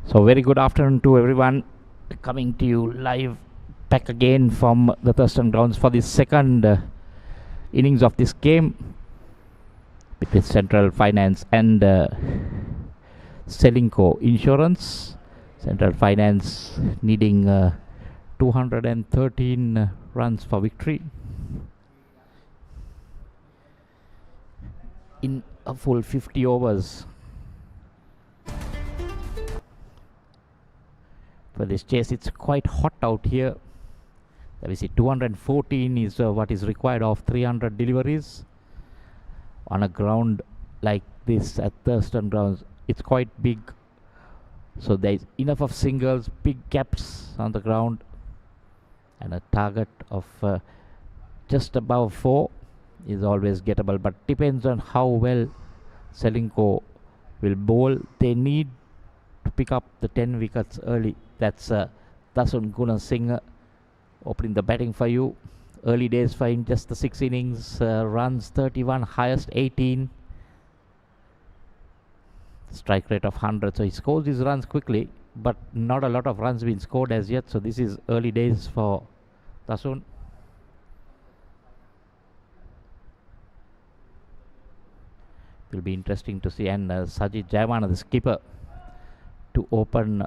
So very good afternoon to everyone, coming to you live back again from the Thurston grounds for the second innings of this game between Central Finance and Ceylinco Insurance. Central Finance needing 213 runs for victory in a full 50 overs. For this chase, it's quite hot out here. We see 214 is what is required of 300 deliveries on a ground like this at Thurston grounds. It's quite big, so there is enough of singles, big gaps on the ground, and a target of just above 4 is always gettable, but depends on how well Ceylinco will bowl. They need to pick up the 10 wickets early. That's Dasun Gunasinghe opening the batting for you. Early days for him, just the 6 innings, runs 31, highest 18, strike rate of 100. So he scores his runs quickly, but not a lot of runs been scored as yet. So this is early days for Dasun. Will be interesting to see, and Sajid Jayamana, the skipper, to open.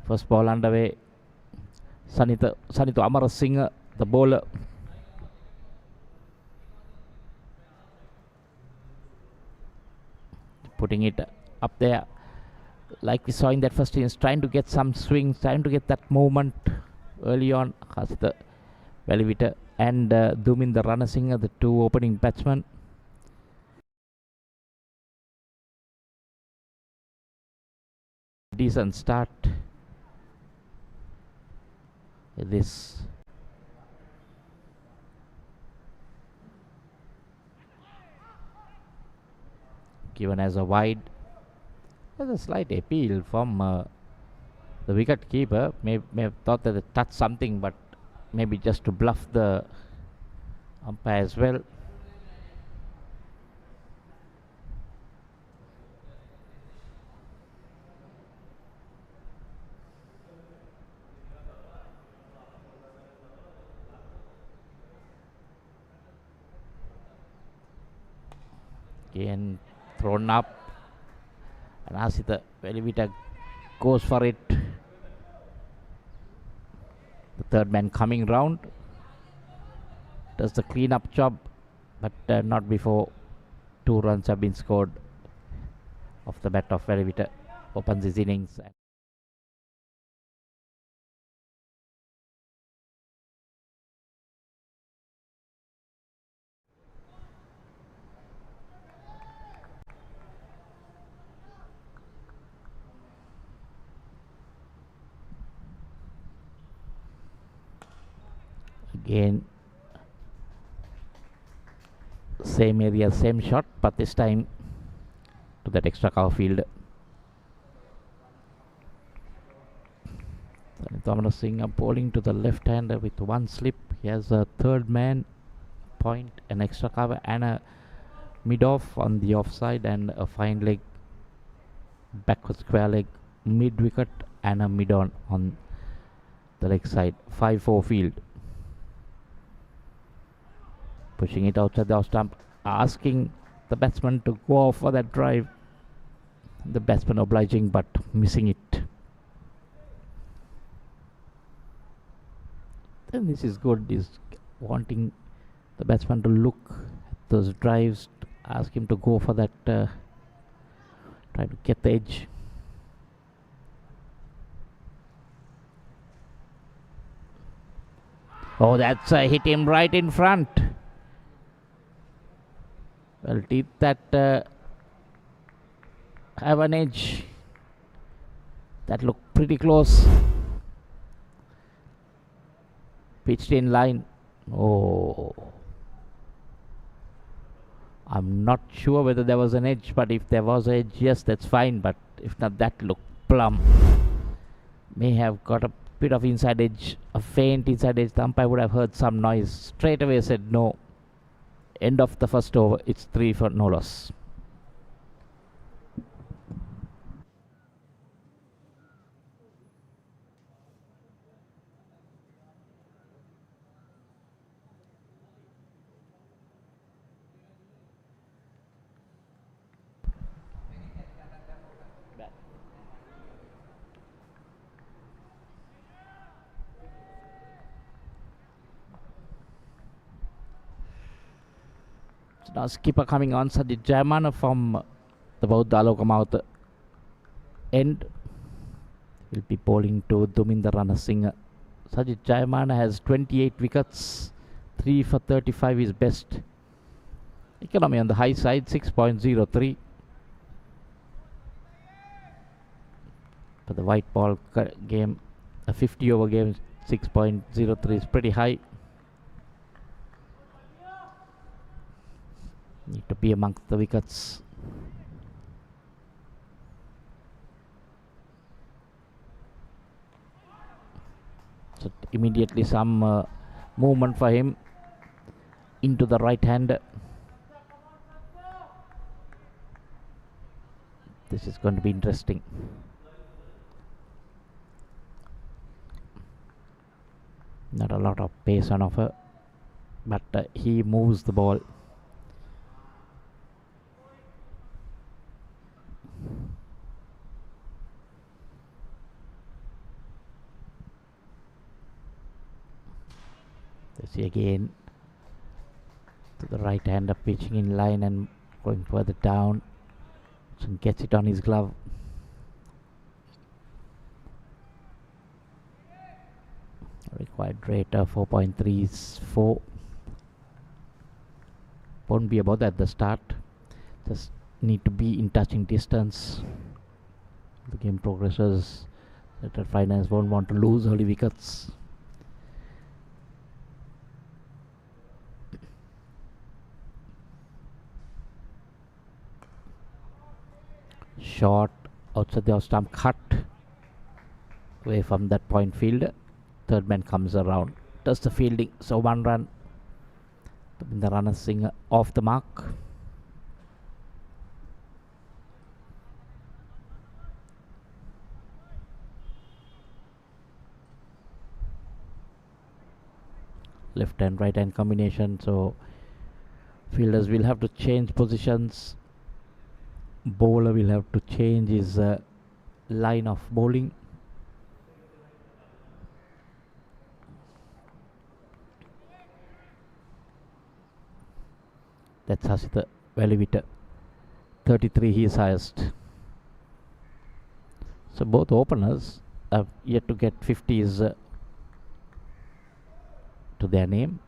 First ball underway. Sanitha Amarasinghe, the bowler. Putting it up there, like we saw in that first innings, trying to get some swings, trying to get that movement early on. Hasita Velivita and Dumin the Ranasinghe, the two opening batsmen. Decent start. This given as a wide. There's a slight appeal from the wicket keeper. May have thought that it touched something, but maybe just to bluff the umpire as well. Again thrown up, and Asita Velivita goes for it. The third man coming round does the clean up job, but not before 2 runs have been scored off the bat of Velivita. Opens his innings. Again, same area, same shot, but this time to that extra cover field. Sanitha Singh bowling to the left hander with one slip. He has a third man point, an extra cover, and a mid off on the offside, and a fine leg, backward square leg, mid wicket, and a mid on the leg side. 5-4 field. Pushing it outside the off stump, asking the batsman to go off for that drive. The batsman obliging, but missing it. Then this is good. Is wanting the batsman to look at those drives, ask him to go for that, try to get the edge. Oh, that's hit him right in front. Well, did that have an edge? That looked pretty close. Pitched in line. Oh. I'm not sure whether there was an edge, but if there was an edge, yes, that's fine. But if not, that looked plumb. May have got a bit of inside edge, a faint inside edge. The umpire would have heard some noise. Straight away said no. End of the first over. It's 3 for no loss. So now skipper coming on, Sajid Jayamana from the Buddha end. Will be bowling to Duminder Ranasinghe. Sajid Jayamana has 28 wickets, 3 for 35 is best. Economy on the high side, 6.03. For the white ball game, a 50 over game, 6.03 is pretty high. Need to be amongst the wickets. So immediately some movement for him into the right hand. This is going to be interesting. Not a lot of pace on offer, but he moves the ball. See again to the right hander, pitching in line and going further down. So gets it on his glove. Required rate of 4.34. Won't be about that at the start. Just need to be in touching distance. The game progresses. Central Finance won't want to lose early wickets. Short outside the off stump, cut away from that point field. Third man comes around, does the fielding, so 1 run. The Ranasinghe off the mark. Left and right hand combination, so fielders will have to change positions. Bowler will have to change his line of bowling. That's Hasita Velivita. 33 he is highest. So both openers have yet to get 50s to their name.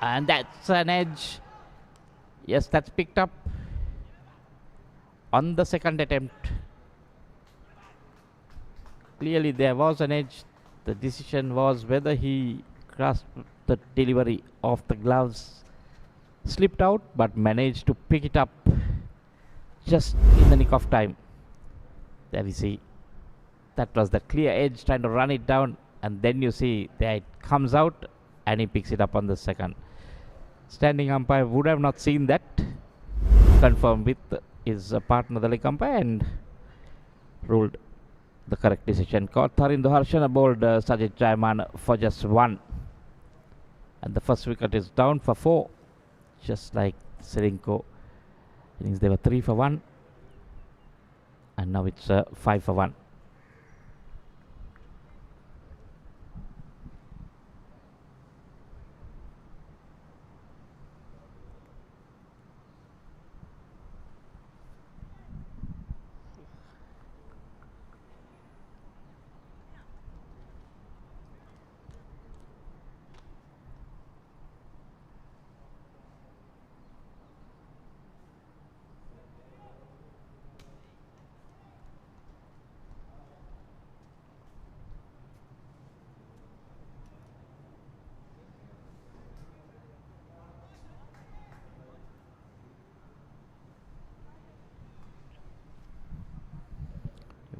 And that's an edge. Yes, that's picked up on the second attempt. Clearly there was an edge. The decision was whether he grasped the delivery of the gloves, slipped out, but managed to pick it up just in the nick of time. There we see. That was the clear edge, trying to run it down, and then you see there it comes out and he picks it up on the second. Standing umpire would have not seen that. Confirmed with his partner, the leg umpire, and ruled the correct decision. Caught Tharindo Harshana bowled Sajid Jayamana for just 1. And the first wicket is down for 4. Just like Ceylinco Innings they were 3 for 1, and now it's 5 for 1.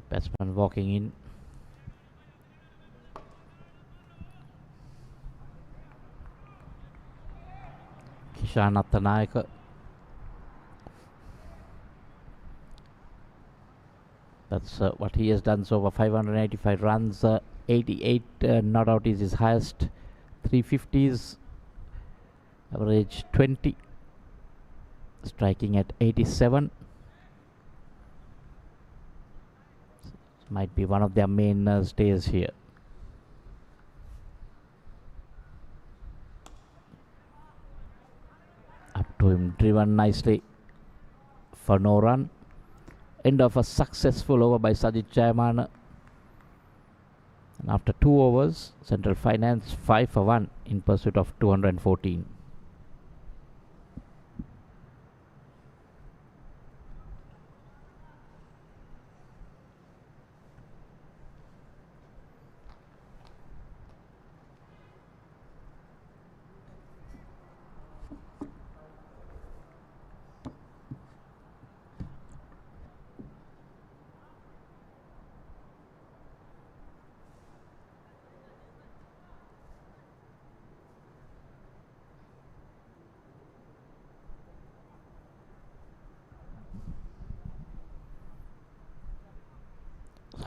Batsman walking in. Kishan Attanayaka. That's what he has done so over 585 runs. 88 not out is his highest. 350s. Average 20. Striking at 87. Might be one of their main stays here. Up to him, driven nicely for no run. End of a successful over by Sajid Jayamana. And after 2 overs, Central Finance 5 for 1 in pursuit of 214.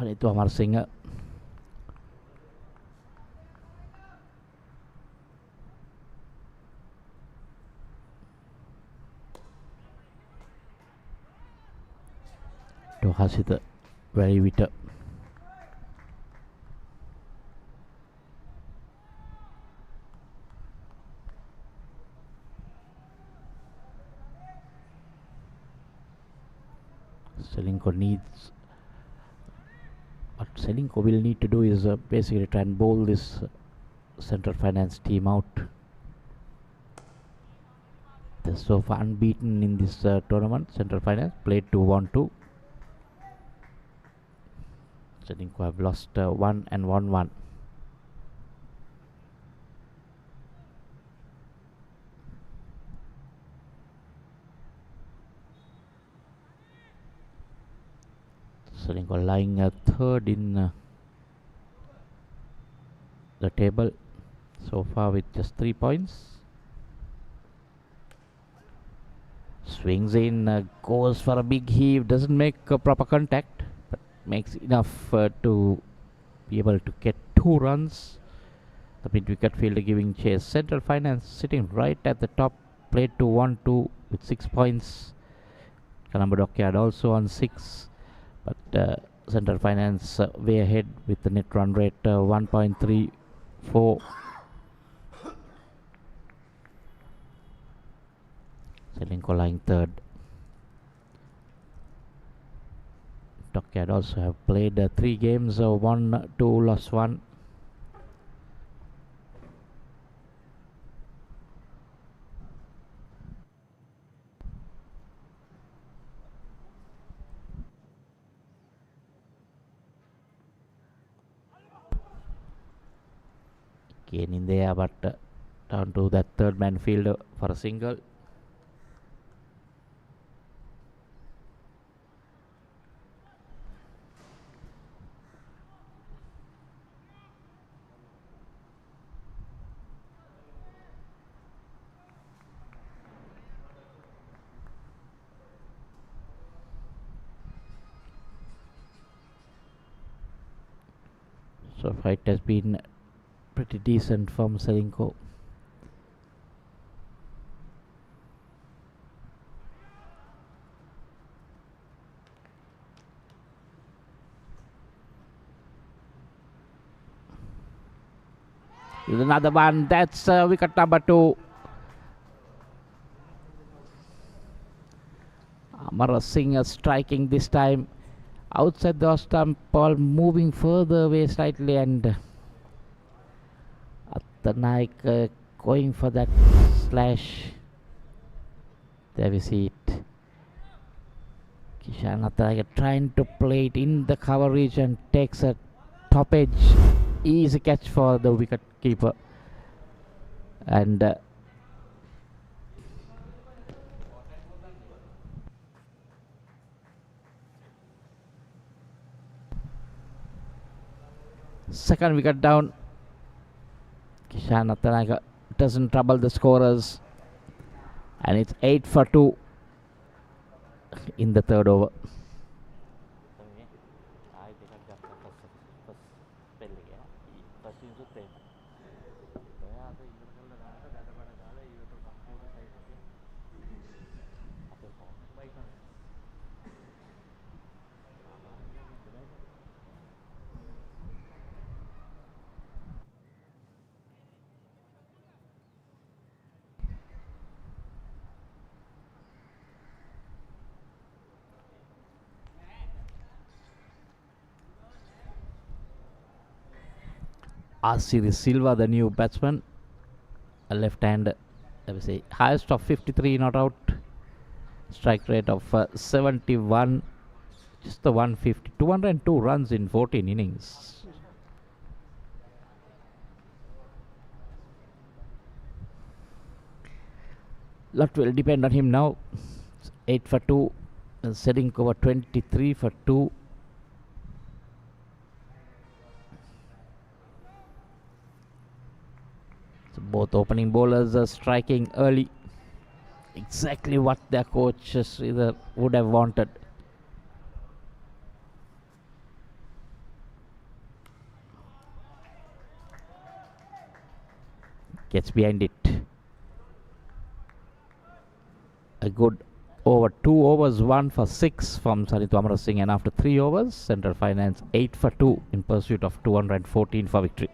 Itu Amar Singh. To Hasita very bitter. Ceylinco needs. What Ceylinco will need to do is basically try and bowl this Central Finance team out. They're so far unbeaten in this tournament. Central Finance played 2-1-2. Ceylinco have lost 1 and 1-1. Ceylinco lying third in the table so far with just 3 points. Swings in, goes for a big heave, doesn't make proper contact, but makes enough to be able to get 2 runs. The mid-wicket fielder giving chase. Central Finance sitting right at the top, played 2-1-2 with 6 points. Colombo Dockyard also on 6. But Central Finance way ahead with the net run rate 1.34. Ceylinco lying third. Dockyard also have played 3 games, won 2, lost 1. Again in there, but down to that third man fielder for a single. So fight has been pretty decent from Ceylinco. Another one. That's wicket number 2. Amara Singh striking this time outside the stump, ball moving further away slightly, and Naik going for that slash. There we see it. Kishan Attanaik trying to play it in the cover region, takes a top edge. Easy catch for the wicket keeper. And second wicket down. Kishan Attanaik doesn't trouble the scorers. And it's 8 for 2 in the third over. Asiri Silva, the new batsman, a left-hand, let me say, highest of 53 not out, strike rate of 71, just the 150, 202 runs in 14 innings. Lot will depend on him now. 8 for 2, Ceylinco 23 for 2. Both opening bowlers are striking early. Exactly what their coaches either would have wanted. Gets behind it. A good over 2 overs, 1 for 6 from Sanitha Amara Singh, and after 3 overs, Central Finance 8 for 2 in pursuit of 214 for victory.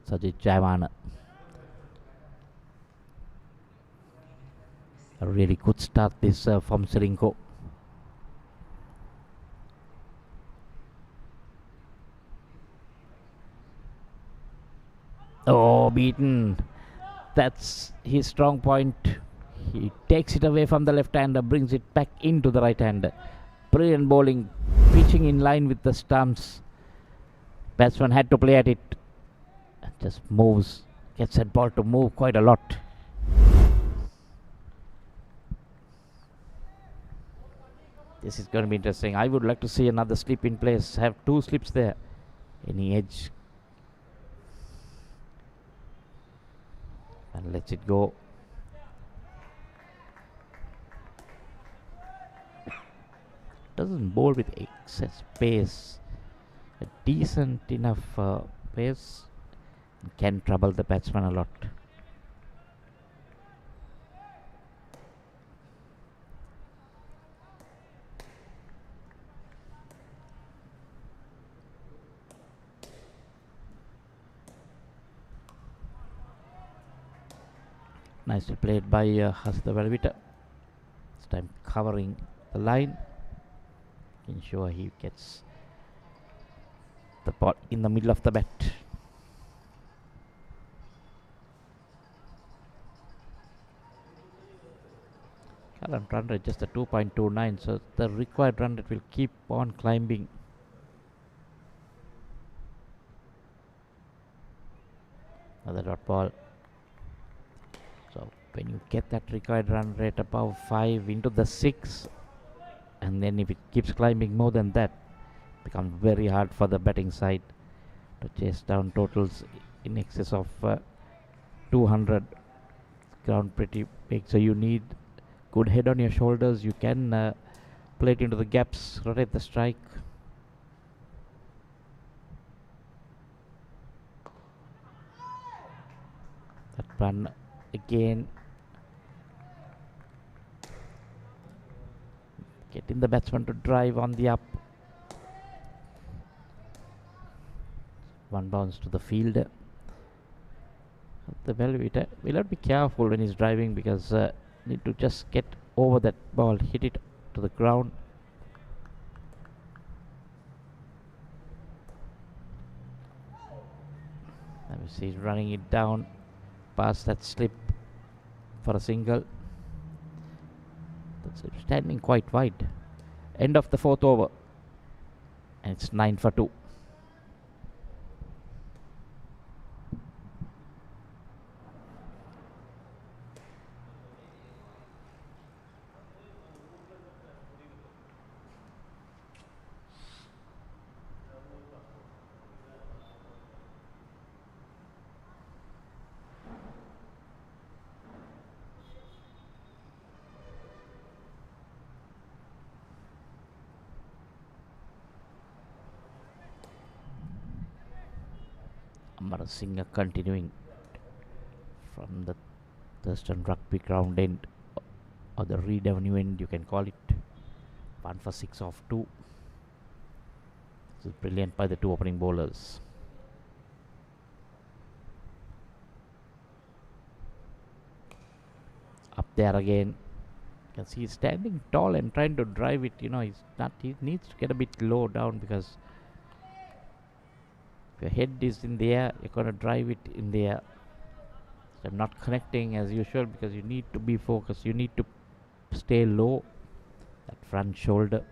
Sajid Jayawardene. A really good start this from Ceylinco. Oh, beaten. That's his strong point. He takes it away from the left hander, brings it back into the right hander. Brilliant bowling, pitching in line with the stumps. Batsman had to play at it. Just moves, gets that ball to move quite a lot. This is going to be interesting. I would like to see another slip in place. Have 2 slips there. Any edge. And lets it go. Doesn't bowl with excess pace. A decent enough pace. Can trouble the batsman a lot. Nicely played by Hasda Velvita. This time covering the line. Ensure he gets the ball in the middle of the bat. Current run rate just a 2.29, so the required run rate will keep on climbing. Another dot ball. So when you get that required run rate above 5 into the 6, and then if it keeps climbing more than that, it becomes very hard for the batting side to chase down totals in excess of 200. Ground pretty big, so you need good head on your shoulders. You can play it into the gaps, rotate the strike. That run again, getting the batsman to drive on the up. One bounce to the field. We'll have to be careful when he's driving, because need to just get over that ball, hit it to the ground. Let me see, he's running it down past that slip for a single. That's standing quite wide. End of the 4th over, and it's 9 for 2. Amara Singh continuing from the Thurston Rugby ground end, or the Reed Avenue end, you can call it. 1 for 6 off 2. This is brilliant by the two opening bowlers. Up there again. You can see he's standing tall and trying to drive it. He needs to get a bit low down, because if your head is in the air, you're going to drive it in the air. So I'm not connecting as usual, because you need to be focused. You need to stay low. That front shoulder,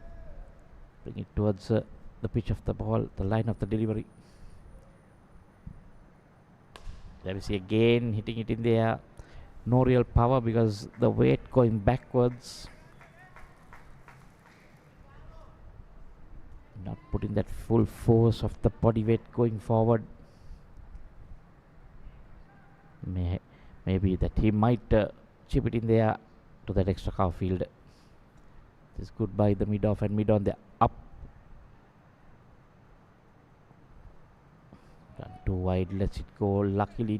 bring it towards the pitch of the ball, the line of the delivery. There we see again, hitting it in the air. No real power, because the weight going backwards. Not putting that full force of the body weight going forward. Maybe that he might chip it in the air to that extra cover field. This is good by the mid-off and mid-on. The up. Run too wide, lets it go. Luckily,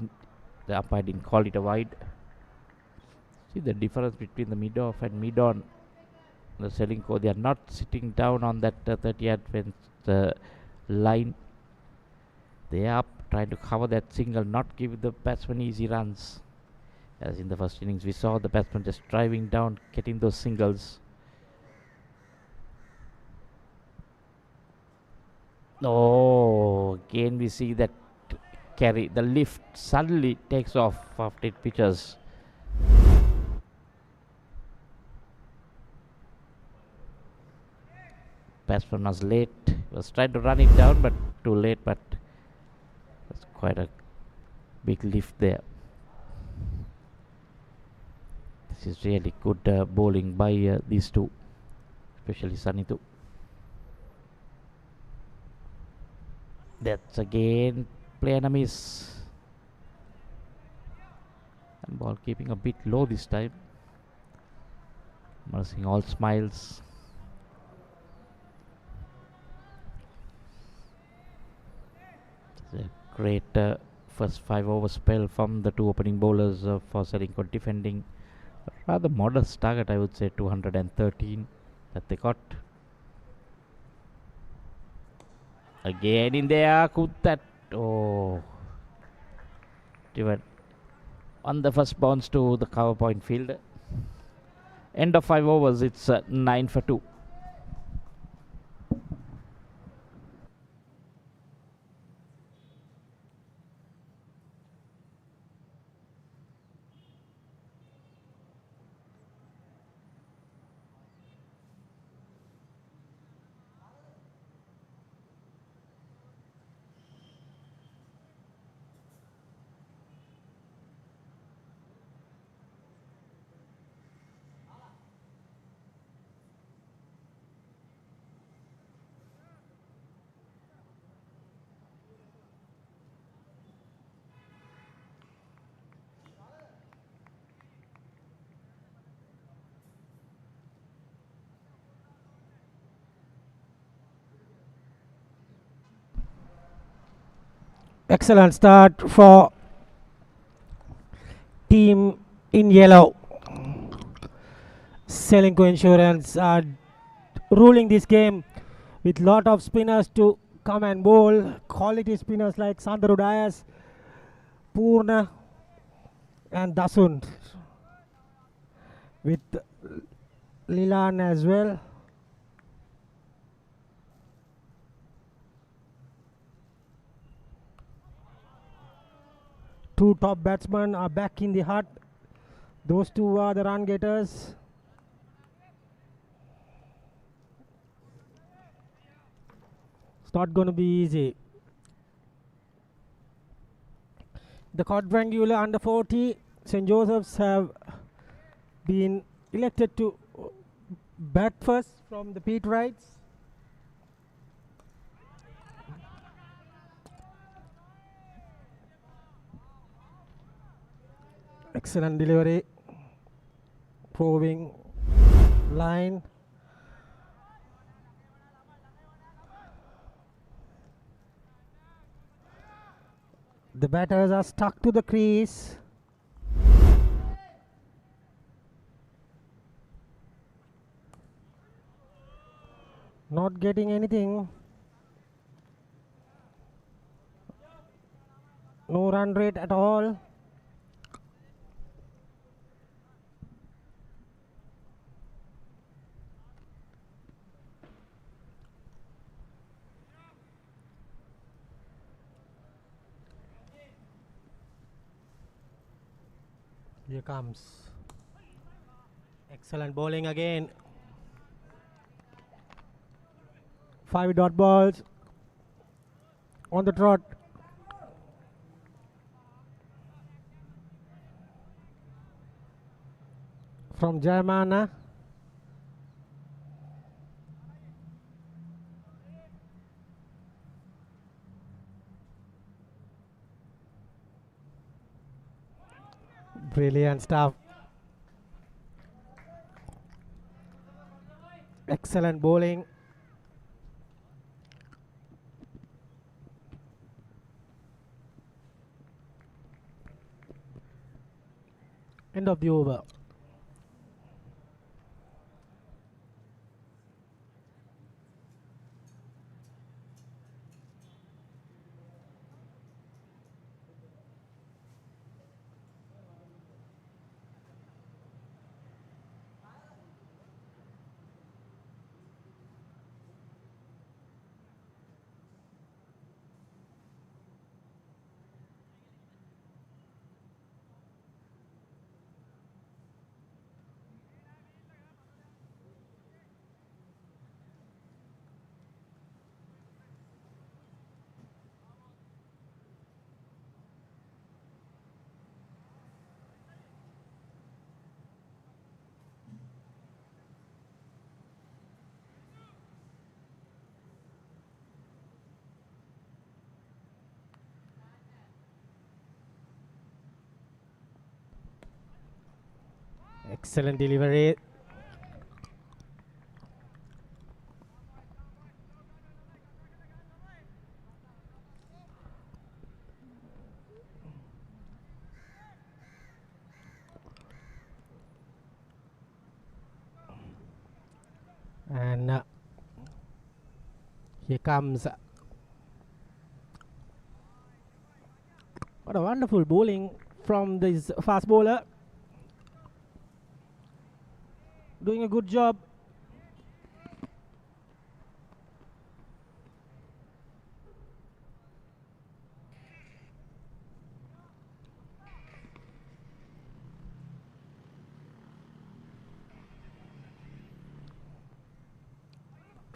the umpire didn't call it a wide. See the difference between the mid-off and mid-on. The Ceylinco, they are not sitting down on that 30-yard fence line. They are up, trying to cover that single, not give the batsman easy runs. As in the first innings, we saw the batsman just driving down, getting those singles. Oh, again we see that carry. The lift suddenly takes off after it pitches. Batsman was late. Was trying to run it down, but too late. But that's quite a big lift there. This is really good bowling by these two, especially Sanitu. That's again play and a miss. And ball keeping a bit low this time. Mersing all smiles. It's a great first 5 over spell from the two opening bowlers for Ceylinco, defending a rather modest target, I would say 213 that they got. Again in there, could that, oh, even on the first bounce to the cover point field. End of 5 overs, it's 9 for 2. Excellent start for team in yellow. Ceylinco Insurance are ruling this game with lot of spinners to come and bowl. Quality spinners like Sandaru Dias, Purna and Dasun, with Lilan as well. Two top batsmen are back in the hut. Those two are the run getters. It's not going to be easy. The quadrangular under 40, St. Joseph's have been elected to bat first from the Pete Wrights. Excellent delivery, probing line. The batters are stuck to the crease. Not getting anything. No run rate at all. Here comes. Excellent bowling again. 5 dot balls on the trot. From Jayamana. Brilliant stuff. Excellent bowling. End of the over. Excellent delivery. And here comes. What a wonderful bowling from this fast bowler. Doing a good job.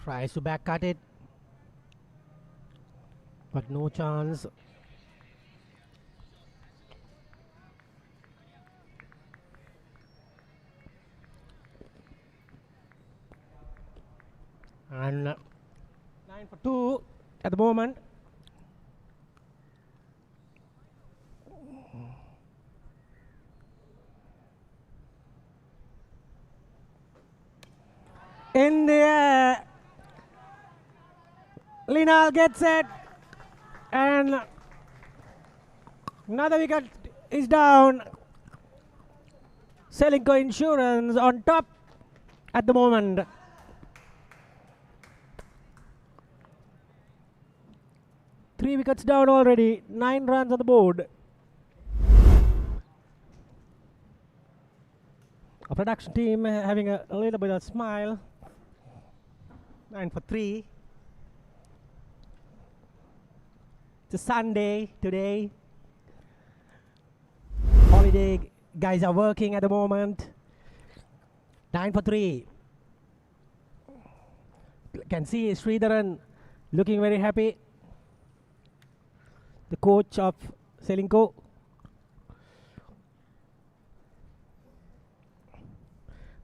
Tries to back cut it, but no chance. And 9 for 2 at the moment. In the air, Linal gets it, and Another wicket is down. Ceylinco Insurance on top at the moment. Three wickets down already. 9 runs on the board. Our production team having a little bit of smile. 9 for 3. It's a Sunday today. Holiday guys are working at the moment. 9 for 3. Can see Sridharan looking very happy. The coach of Ceylinco.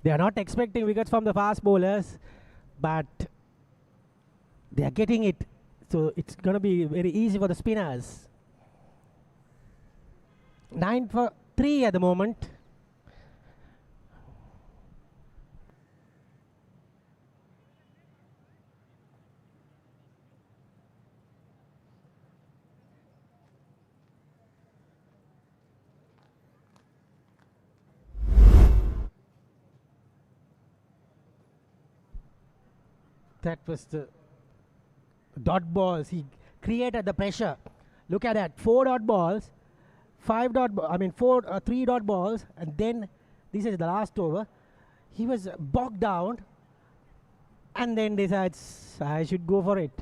They are not expecting wickets from the fast bowlers, but they are getting it. So it's going to be very easy for the spinners. 9 for 3 at the moment. That was the dot balls. He created the pressure. Look at that. 4 dot balls. 3 dot balls. And then this is the last over. He was bogged down. And then decides I should go for it.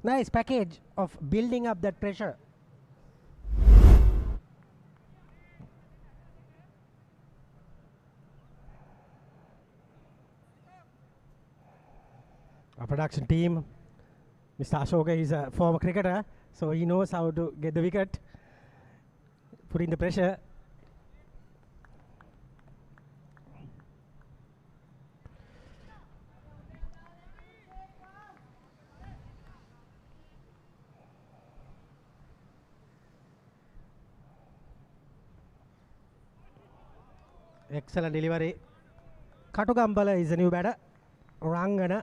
Nice package of building up that pressure. Our production team, Mr. Ashoka is a former cricketer, so he knows how to get the wicket, put in the pressure. Excellent delivery. Katugambala is a new batter. Rangana.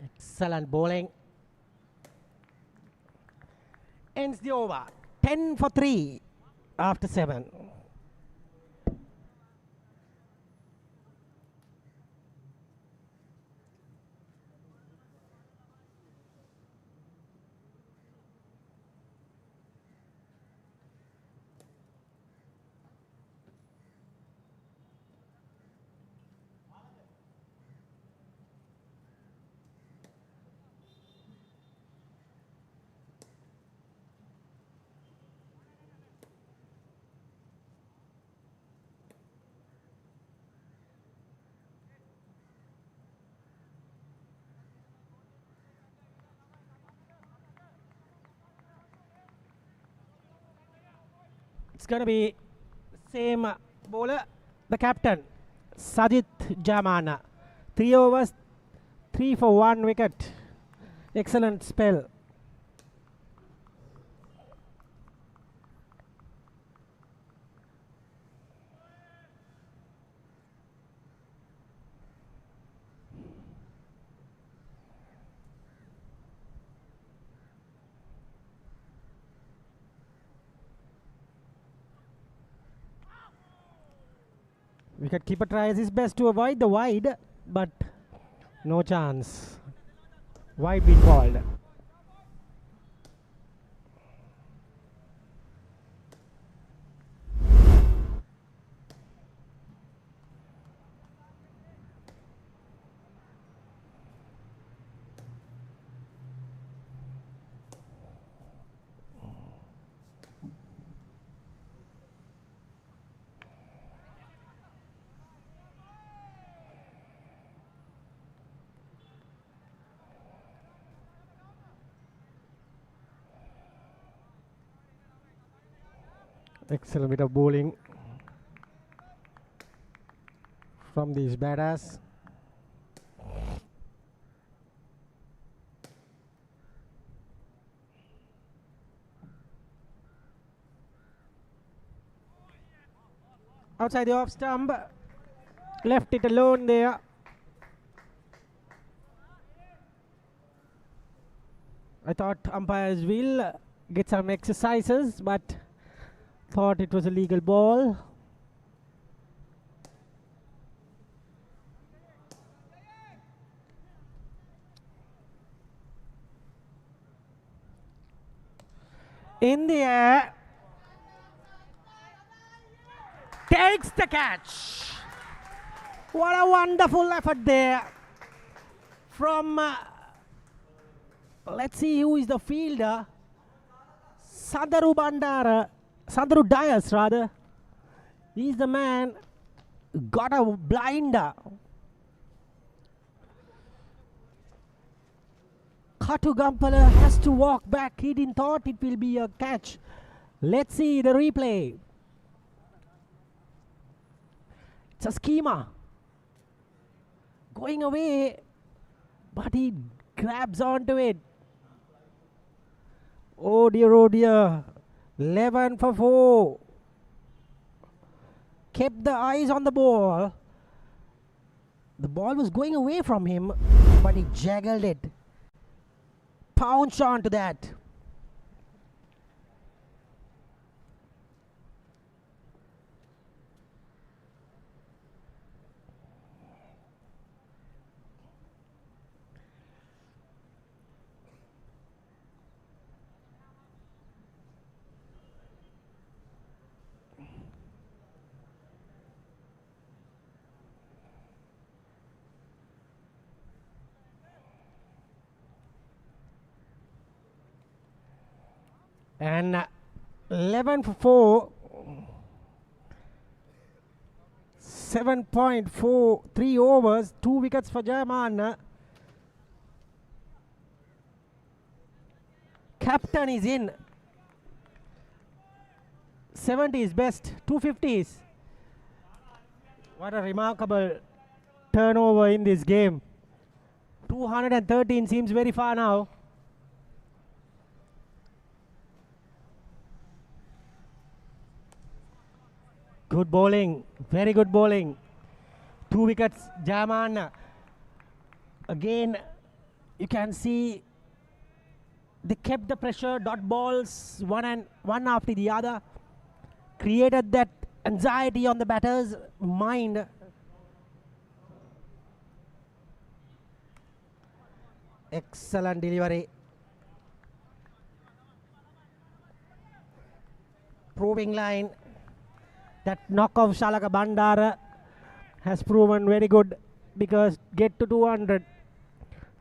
Excellent bowling. Ends the over. 10 for 3 after 7. It's going to be same bowler, the captain, Sajid Jamana. 3 overs, 3 for 1 wicket. Excellent spell. Wicketkeeper tries his best to avoid the wide, but no chance. Wide being called. Excellent bit of bowling from these batters. outside the off stump. Left it alone there. I thought umpires will get some exercises, but thought it was a legal ball. In the air. Takes the catch. What a wonderful effort there from, let's see who is the fielder. Sadaru Dias rather. He's the man, got a blinder. Katu Gampala has to walk back. He didn't thought it will be a catch. Let's see the replay. It's a schema. Going away, but he grabs onto it. Oh dear, oh dear. 11 for 4. Kept the eyes on the ball. The ball was going away from him, but he jaggled it. Pounced onto that. And 11 for 4. 7.43 overs. 2 wickets for Jayaman. Captain is in. 70 is best. 250s. What a remarkable turnover in this game. 213 seems very far now. Good bowling, very good bowling. 2 wickets, Jayaman. Again, you can see they kept the pressure, dot balls, one after the other. Created that anxiety on the batter's mind. Excellent delivery. Proving line. That knock of Shalaka Bandara has proven very good because get to 200.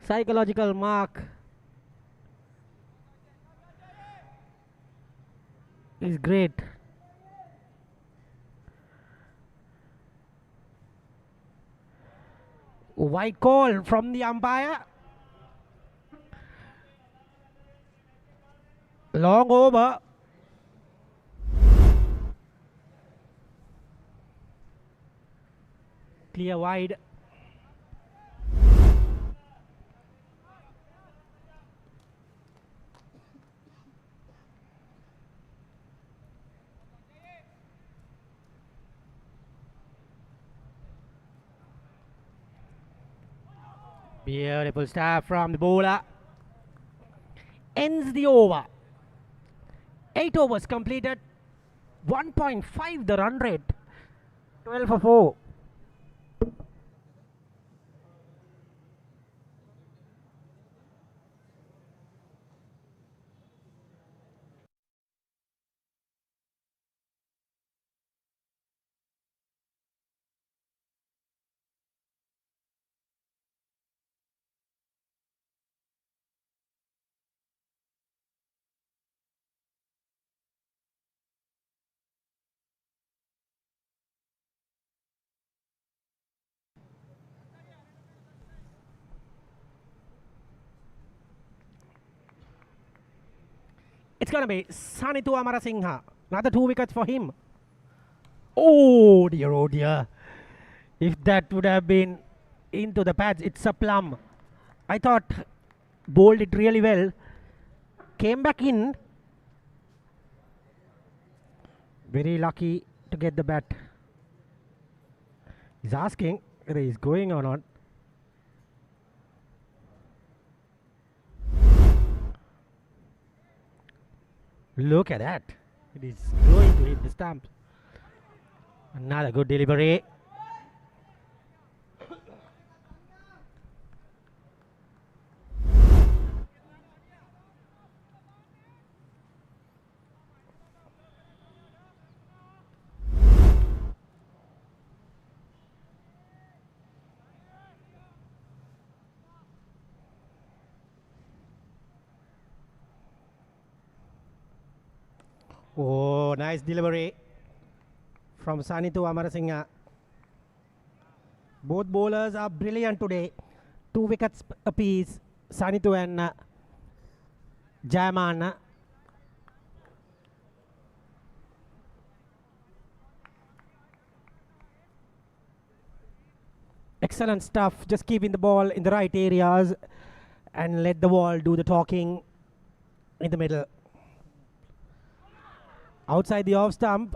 Psychological mark is great. White call from the umpire. Long over. Clear wide. Beautiful start from the bowler. Ends the over. 8 overs completed. 1.5 the run rate. 12 for 4. It's going to be Sanitu Amarasinghe. Another 2 wickets for him. Oh dear, oh dear. If that would have been into the pads, it's a plum. I thought bowled it really well. Came back in. Very lucky to get the bat. He's asking whether he's going or not. Look at that. It is going to hit the stump. Another good delivery. Oh, nice delivery from Sanitu Amarasinghe. Both bowlers are brilliant today. 2 wickets apiece, Sanitu and Jayaman. Excellent stuff. Just keeping the ball in the right areas and let the ball do the talking in the middle. Outside the off stump,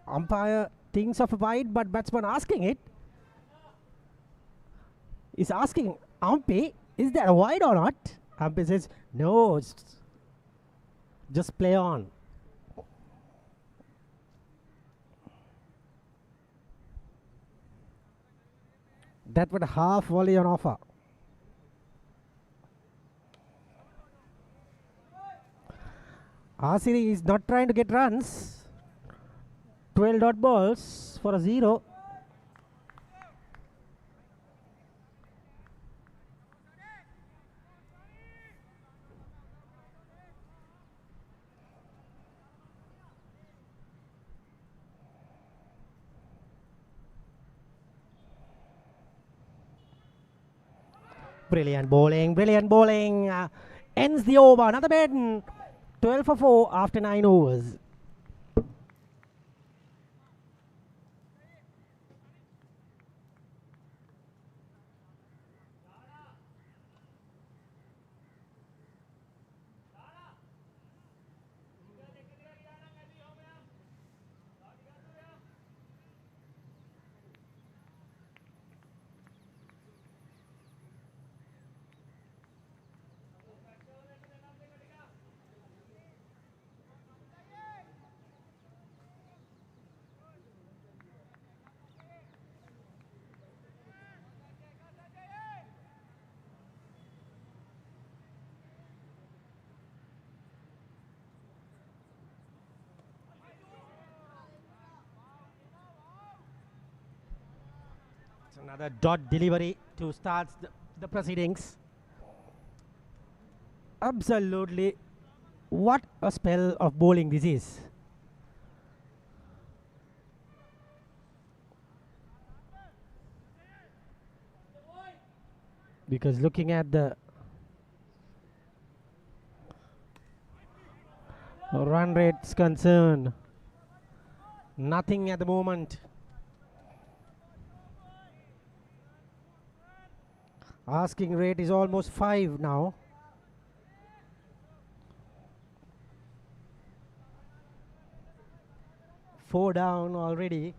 umpire thinks of a wide, but batsman asking it. Is asking umpy, is that a wide or not? Umpy says, no, just play on. That was a half volley on offer. Asiri is not trying to get runs. 12 dot balls for a 0. Brilliant bowling, brilliant bowling. Ends the over. Another maiden. 12 for 4 after 9 overs. Another dot delivery to start the proceedings. Absolutely, what a spell of bowling this is. Because looking at the run rates concerned, nothing at the moment. Asking rate is almost 5 now. Four down already.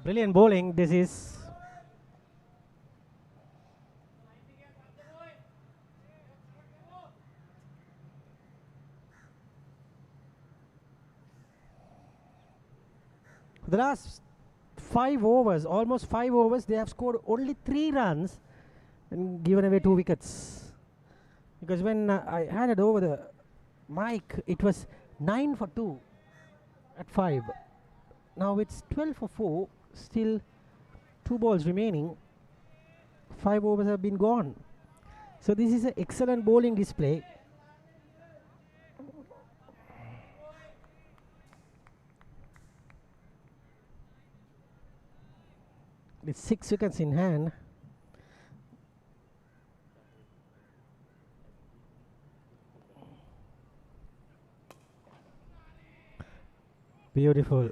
Brilliant bowling this is. The last 5 overs, almost 5 overs, they have scored only 3 runs and given away 2 wickets. Because when I handed over the mic, it was 9 for 2 at 5. Now it's 12 for 4, still 2 balls remaining. 5 overs have been gone. So this is an excellent bowling display. With 6 wickets in hand. Beautiful.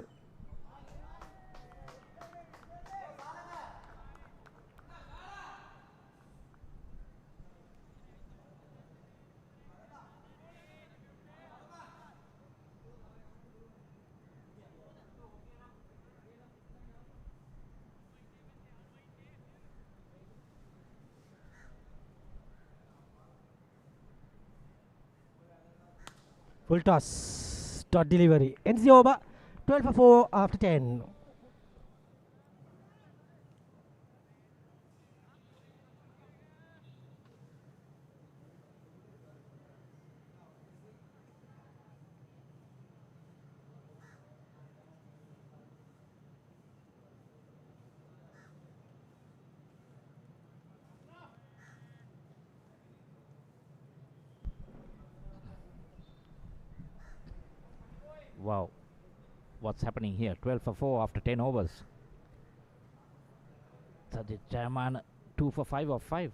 Full toss. Dot delivery. Ends the over. 12 for 4 after 10. Wow. What's happening here? 12 for 4 after 10 overs. Sajid Jayman 2 for 5 of 5.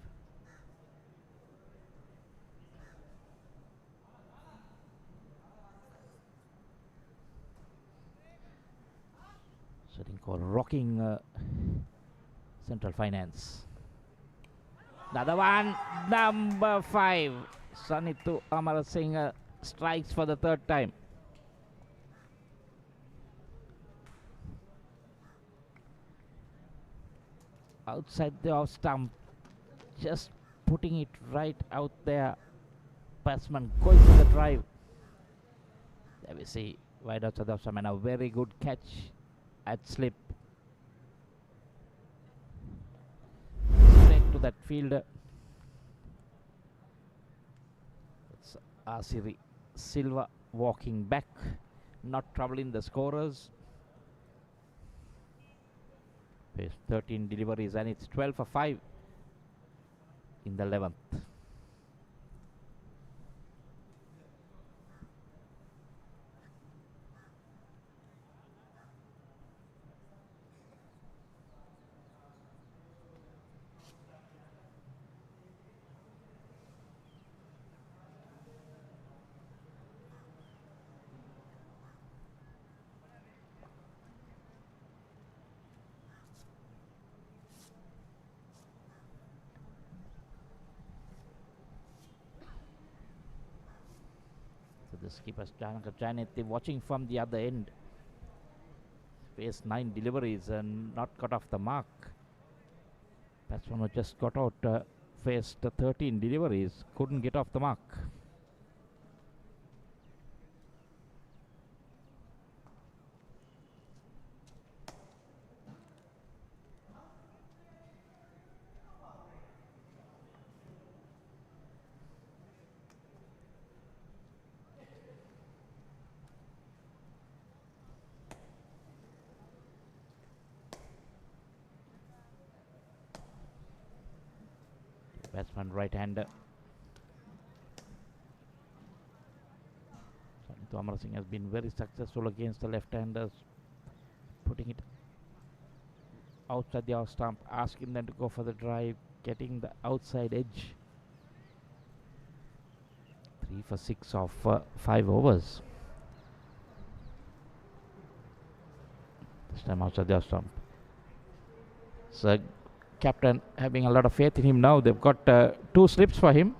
Ceylinco rocking Central Finance. Another one. Number 5. Sanitu Amar Singh strikes for the third time. Outside the off stump, just putting it right out there. Batsman going for the drive. There we see wide outside the off stump and a very good catch at slip. Straight to that fielder. It's Asiri Silva walking back, not troubling the scorers. 13 deliveries and it's 12 for 5 in the 11th. The skipper Janeti watching from the other end. Faced 9 deliveries and not got off the mark. Batsman who just got out faced 13 deliveries, couldn't get off the mark. Batsman right-hander. Sanitu Amar Singh has been very successful against the left-handers, putting it outside the off stump, asking them to go for the drive, getting the outside edge. 3 for 6 of 5 overs. This time outside the off stump. So captain having a lot of faith in him now. They've got 2 slips for him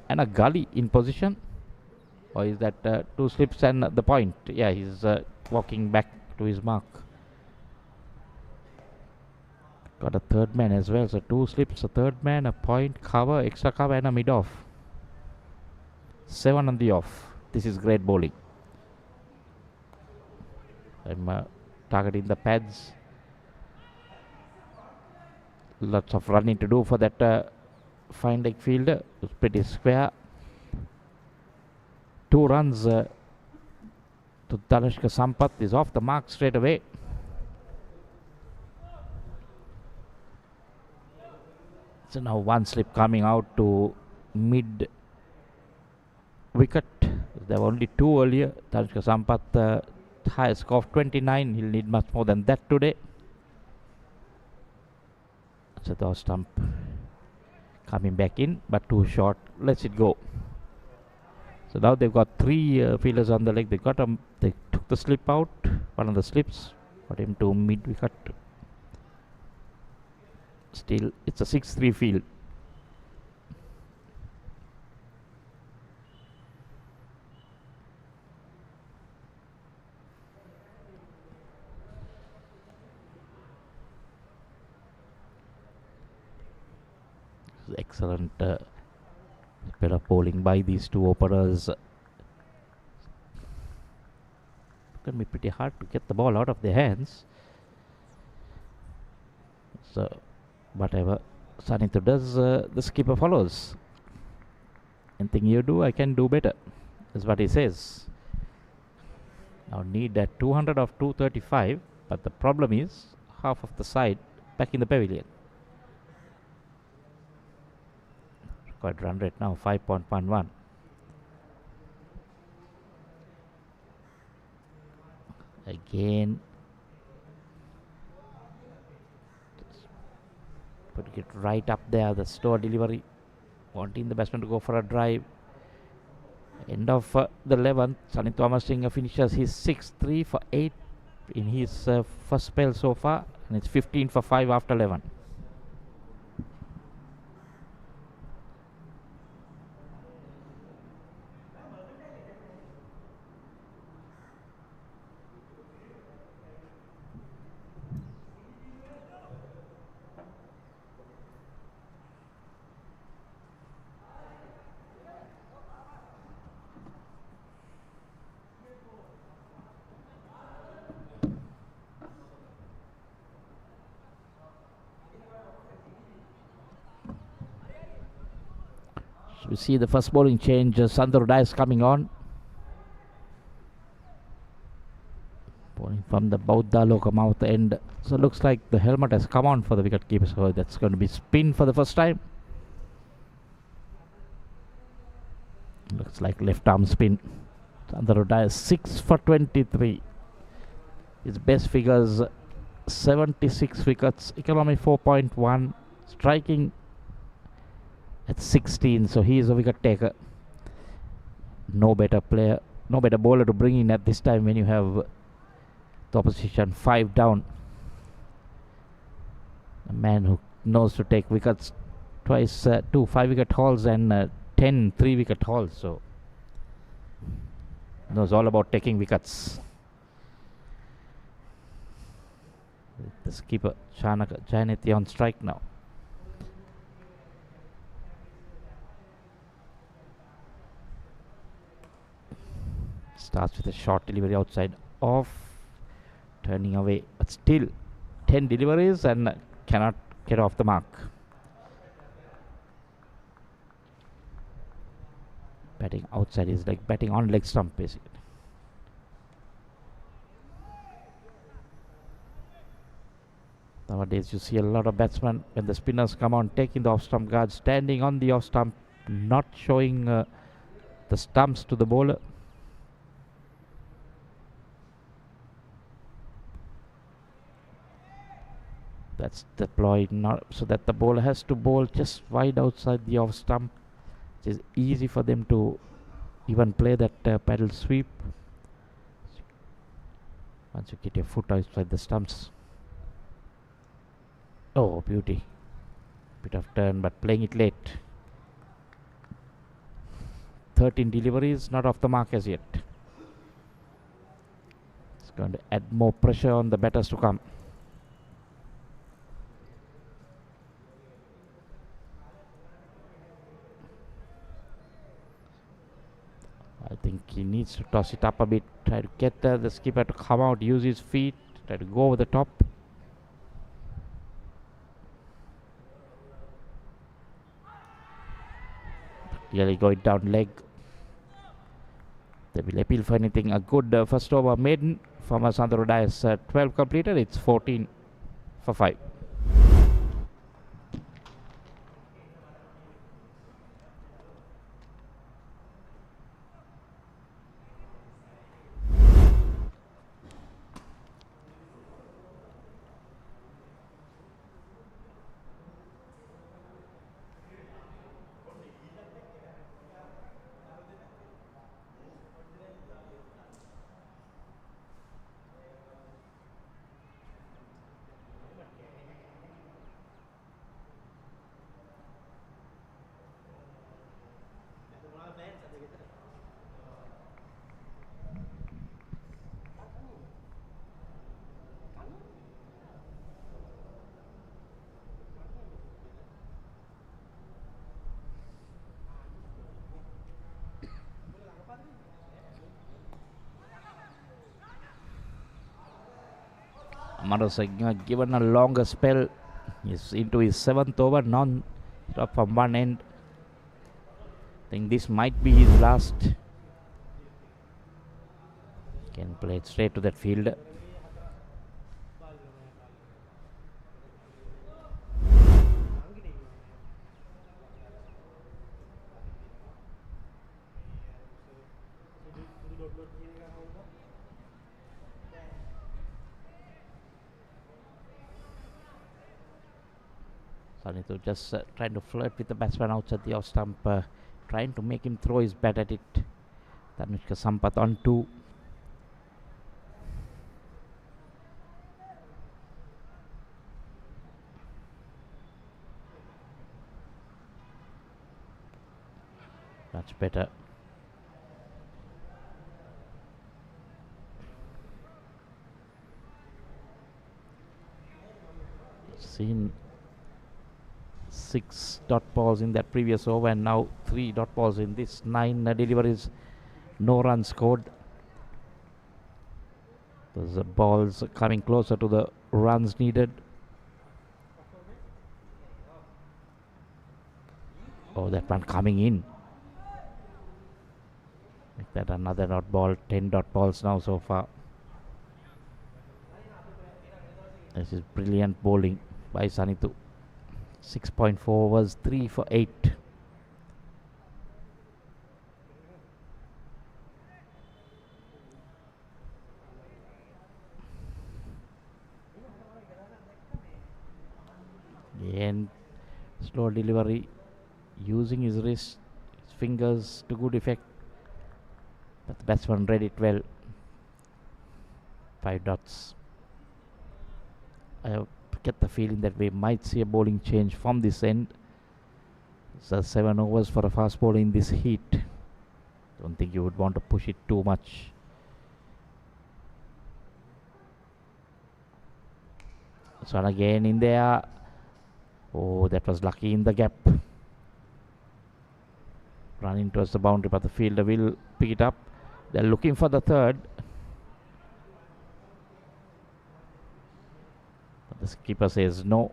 and a gully in position. Or is that 2 slips and the point? Yeah, he's walking back to his mark. Got a third man as well. So 2 slips, a third man, a point, cover, extra cover and a mid-off. 7 on the off. This is great bowling. I'm targeting the pads. Lots of running to do for that fine leg fielder. It's pretty square. 2 runs to Tanishka Sampath is off the mark straight away. So now 1 slip coming out to mid wicket. There were only 2 earlier. Tanishka Sampath highest score of 29. He'll need much more than that today. So the stump coming back in, but too short. Let's it go. So now they've got 3 fielders on the leg. They took the slip out. One of the slips got him to mid wicket. Still, it's a 6-3 field. Excellent bit of bowling by these 2 openers. going to be pretty hard to get the ball out of their hands. So, whatever Sanitho does, the skipper follows. Anything you do, I can do better, is what he says. Now need that 200 of 235, but the problem is half of the side back in the pavilion. Required run rate now 5.11. Again, put it right up there, the slow delivery, wanting the batsman to go for a drive. End of the 11th, Sanitho Amarasinghe finishes his 6 3 for 8 in his first spell so far, and it's 15 for 5 after 11. So we see the first bowling change. Sandro Dias coming on. Bowling from the Bauda Lokamouth end. So looks like the helmet has come on for the wicket keeper. So that's going to be spin for the first time. Looks like left arm spin. Sandro Dias 6 for 23. His best figures 76 wickets, economy 4.1, striking at 16, so he is a wicket taker. No better player, no better bowler to bring in at this time when you have the opposition 5 down. A man who knows to take wickets twice, 2 5-wicket hauls and 10 3-wicket hauls, so knows all about taking wickets. The skipper Jayanthi on strike now. Starts with a short delivery outside off, turning away, but still 10 deliveries and cannot get off the mark. Batting outside is like batting on leg stump basically. Nowadays you see a lot of batsmen when the spinners come on taking the off stump guard, standing on the off stump, not showing the stumps to the bowler. That's deployed not so that the bowler has to bowl just wide outside the off stump. It is easy for them to even play that paddle sweep once you get your foot outside the stumps. Oh, beauty. Bit of turn, but playing it late. 13 deliveries, not off the mark as yet. It's going to add more pressure on the batters to come. I think he needs to toss it up a bit, try to get the skipper to come out, use his feet, try to go over the top. Really going down leg. They will appeal for anything. A good first over maiden from Sandro Dias. 12 completed. It's 14 for 5. Marasinghe given a longer spell. He's into his 7th over, non-stop from one end. I think this might be his last. Can play it straight to that fielder. Sanithu just trying to flirt with the batsman outside the off stump, trying to make him throw his bat at it. Tanushka Sampath on 2. Much better. Seen 6 dot balls in that previous over and now 3 dot balls in this. 9 deliveries, no runs scored. Those balls coming closer to the runs needed. Oh, that one coming in. Make that another dot ball. 10 dot balls now so far. This is brilliant bowling by Sanithu. 6.4 overs, 3 for 8. And slow delivery, using his wrist, his fingers to good effect. But the batsman read it well. 5 dots. I get the feeling that we might see a bowling change from this end. So 7 overs for a fast bowler in this heat. Don't think you would want to push it too much. So again in there. Oh, that was lucky in the gap. Running towards the boundary, but the fielder will pick it up. They're looking for the third. But the skipper says no.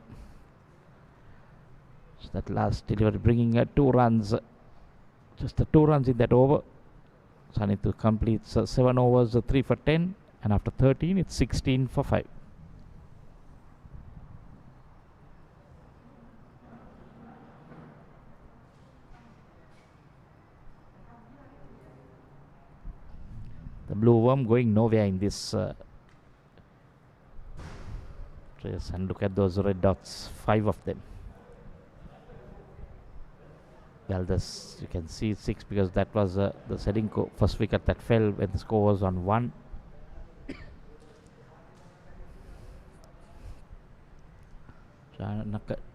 So that last delivery bringing 2 runs. Just the 2 runs in that over. Sanithu completes 7 overs, 3 for 10. And after 13, it's 16 for 5. The blue worm going nowhere in this race. And look at those red dots, 5 of them. Well, this you can see 6 because that was the Ceylinco first wicket that fell when the score was on 1.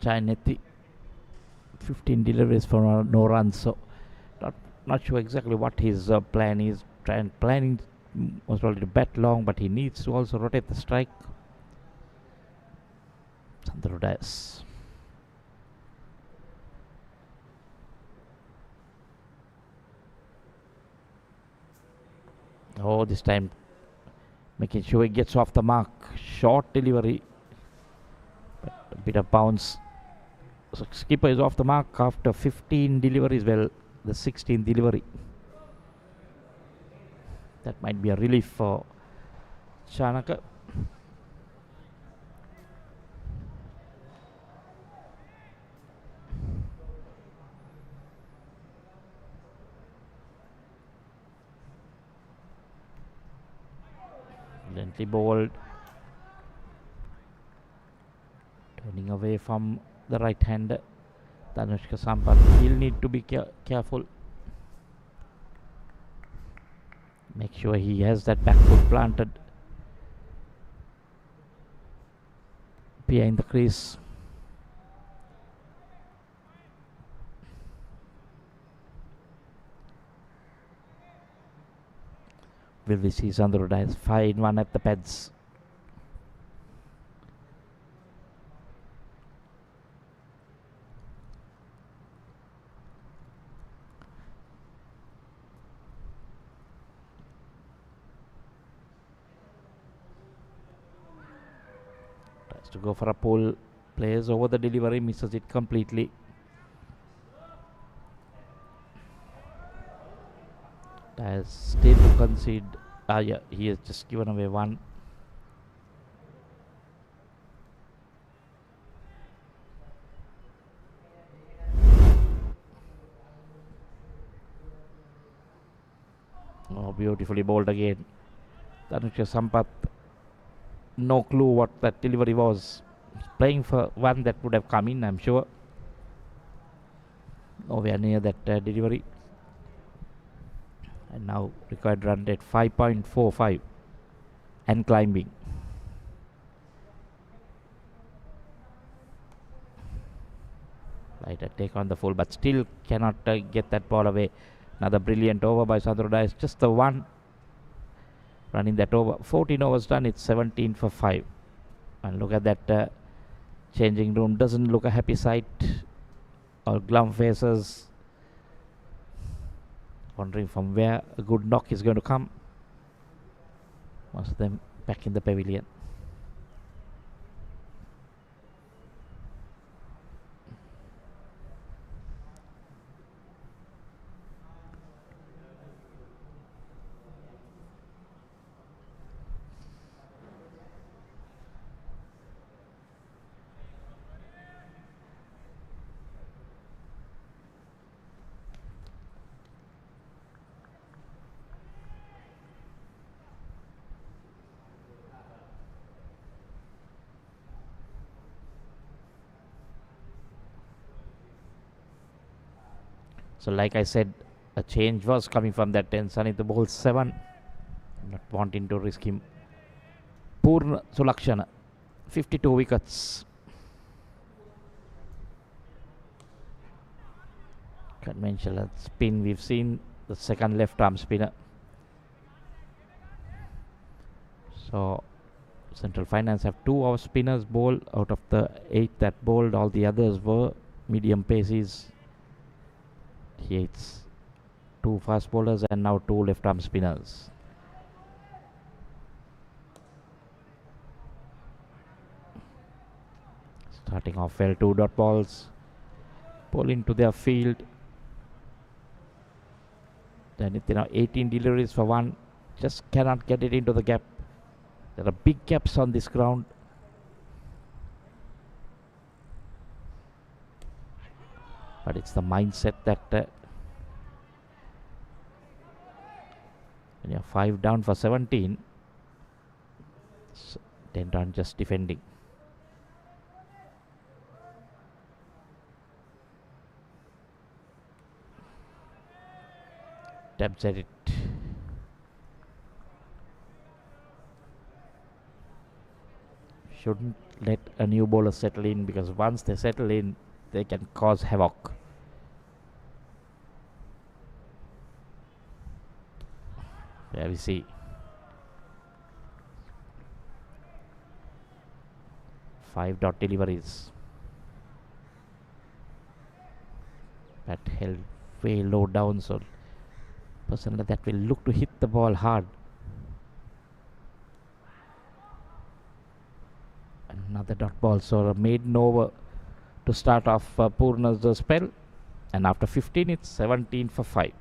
Chainetti, 15 deliveries for no runs. So not sure exactly what his plan is. Planning was probably to bat long, but he needs to also rotate the strike. Sandro. Oh, this time making sure he gets off the mark. Short delivery, but a bit of bounce. So skipper is off the mark after 15 deliveries. Well, the 16th delivery. That might be a relief for Shanaka. Brilliantly bowled. Turning away from the right hander. Tanushka Sampath. He'll need to be careful. Make sure he has that back foot planted behind the crease. Will we see Sandro Dias 5-1 at the pads? To go for a pull, plays over the delivery, misses it completely. Has still to concede. Yeah, he has just given away one. Oh, beautifully bowled again. Tanuja Sampath, no clue what that delivery was. Playing for one that would have come in, I'm sure. Nowhere near that delivery. And now required run rate 5.45 and climbing. Right, take on the full, but still cannot get that ball away. Another brilliant over by Sandroda. It's just the one running that over. 14 overs done, it's 17 for 5. And look at that changing room. Doesn't look a happy sight. All glum faces. Wondering from where a good knock is going to come. Most of them back in the pavilion. So like I said, a change was coming from that 10. Sunny the ball 7. Not wanting to risk him. Purna Sulakshana, 52 wickets. Conventional spin. We've seen the second left arm spinner. So Central Finance have 2 off spinners bowled out of the 8 that bowled. All the others were medium paces. It's 2 fast bowlers and now 2 left arm spinners. Starting off well, 2 dot balls. Pull into their field. Then 18 deliveries for 1. Just cannot get it into the gap. There are big gaps on this ground. But it's the mindset that when you're 5 down for 17, 10 run just defending. Attempts at it. Shouldn't let a new bowler settle in, because once they settle in, they can cause havoc. There we see. 5 dot deliveries. That held way low down, so personally that will look to hit the ball hard. Another dot ball, so a maiden over to start off Purna's spell, and after 15 it's 17 for 5.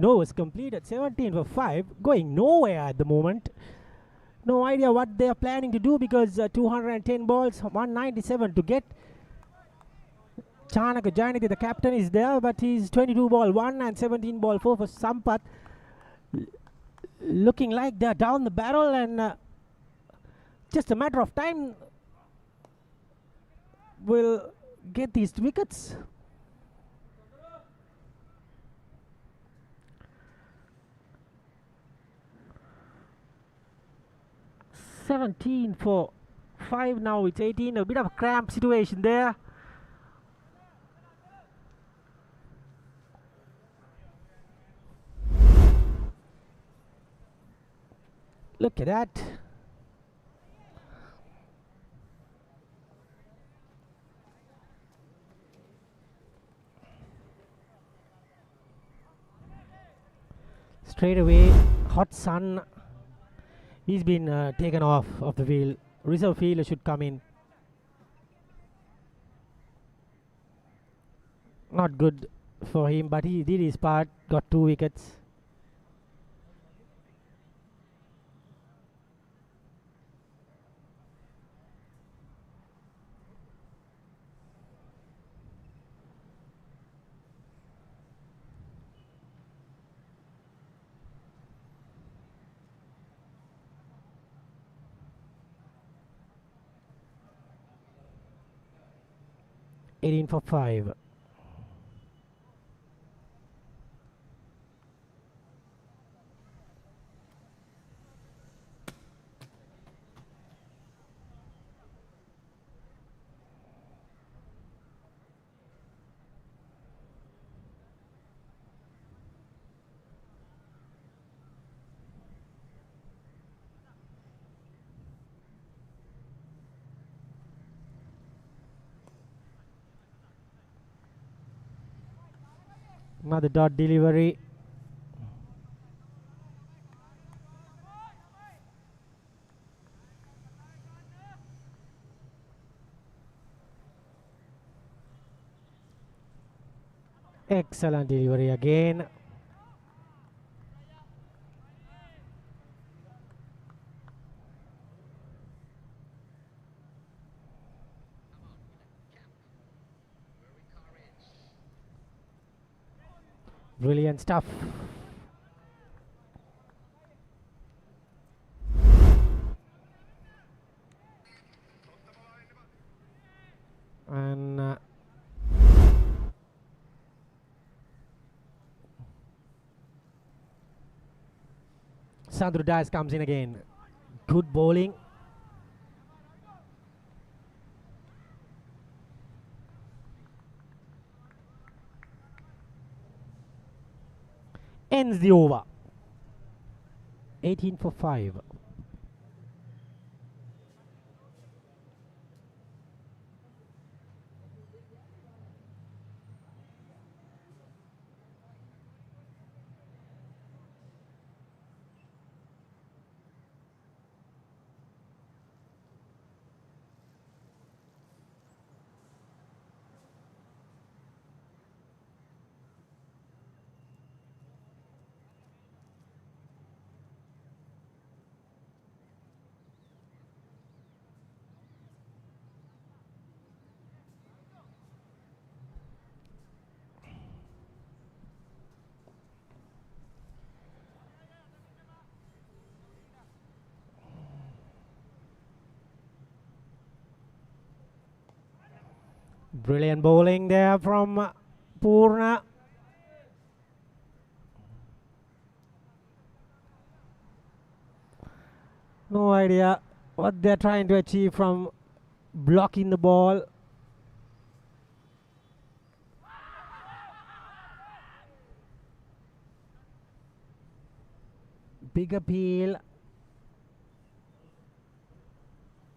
Overs completed, 17 for 5, going nowhere at the moment. No idea what they are planning to do, because 210 balls, 197 to get. Chanaka Janity, the captain, is there, but he's 22 ball 1 and 17 ball 4 for Sampath. Looking like they're down the barrel, and just a matter of time will get these wickets. 17 for 5 now. It's 18. A bit of a cramp situation there. Look at that. Straight away, hot sun. He's been taken off of the field. Reserve fielder should come in. Not good for him, but he did his part. Got 2 wickets. $18 for 5. Another dot delivery. Excellent delivery again. Brilliant stuff. And Sandro Dias comes in again. Good bowling. Ends the over. 18 for 5. Brilliant bowling there from Purna. No idea what they're trying to achieve from blocking the ball. Big appeal.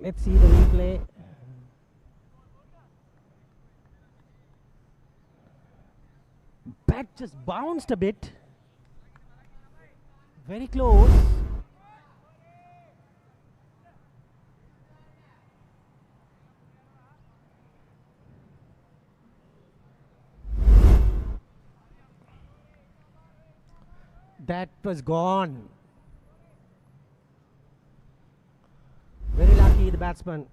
Let's see the replay. Bat just bounced a bit. Very close. That was gone. Very lucky, the batsman.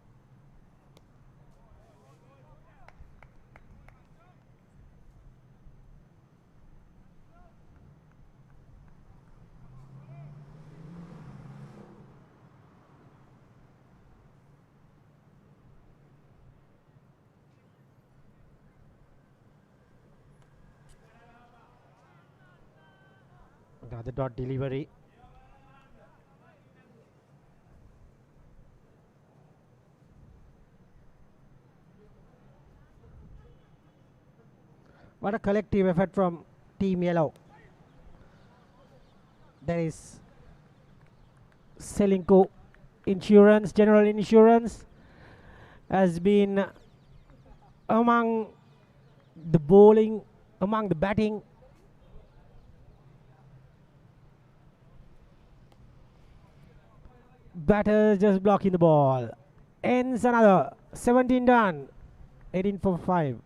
Another dot delivery. What a collective effort from Team Yellow. There is Ceylinco Insurance, General Insurance has been among the bowling, among the batting. Batters just blocking the ball. Ends another 17 done, 18 for 5.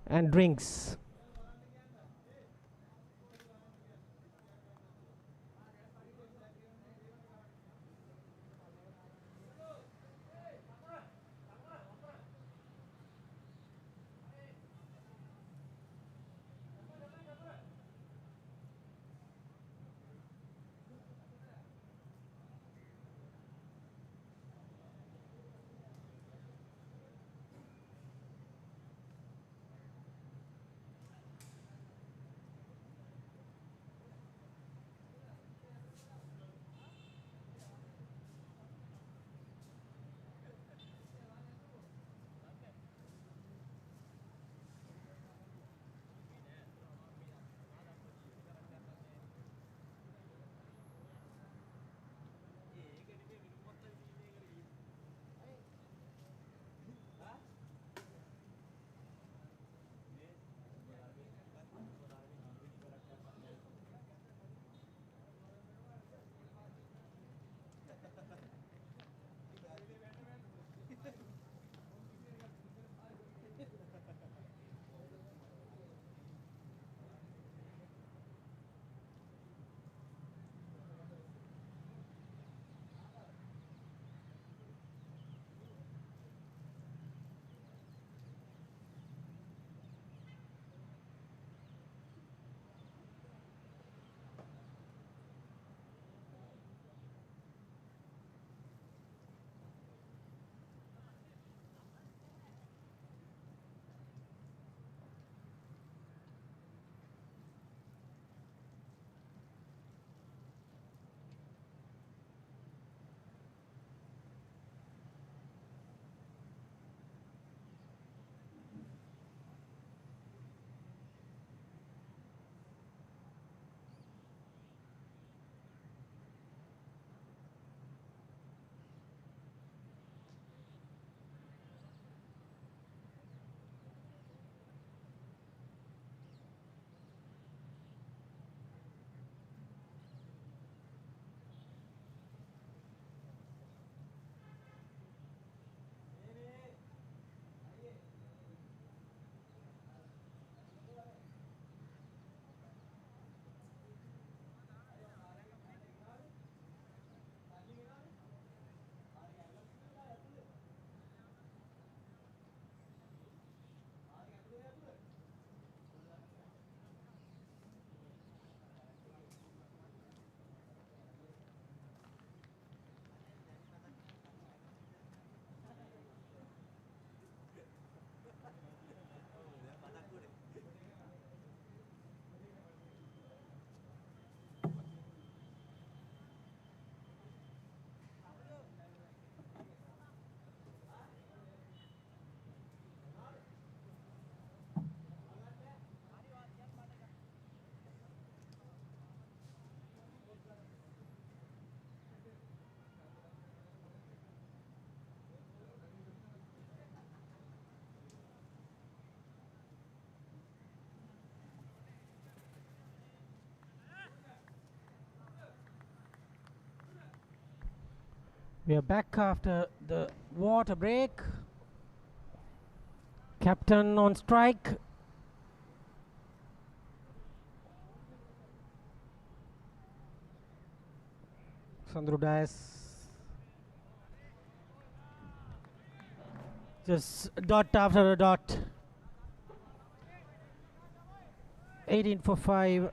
And drinks. We are back after the water break. Captain on strike. Sandro Dias just dot after a dot. 18 for 5.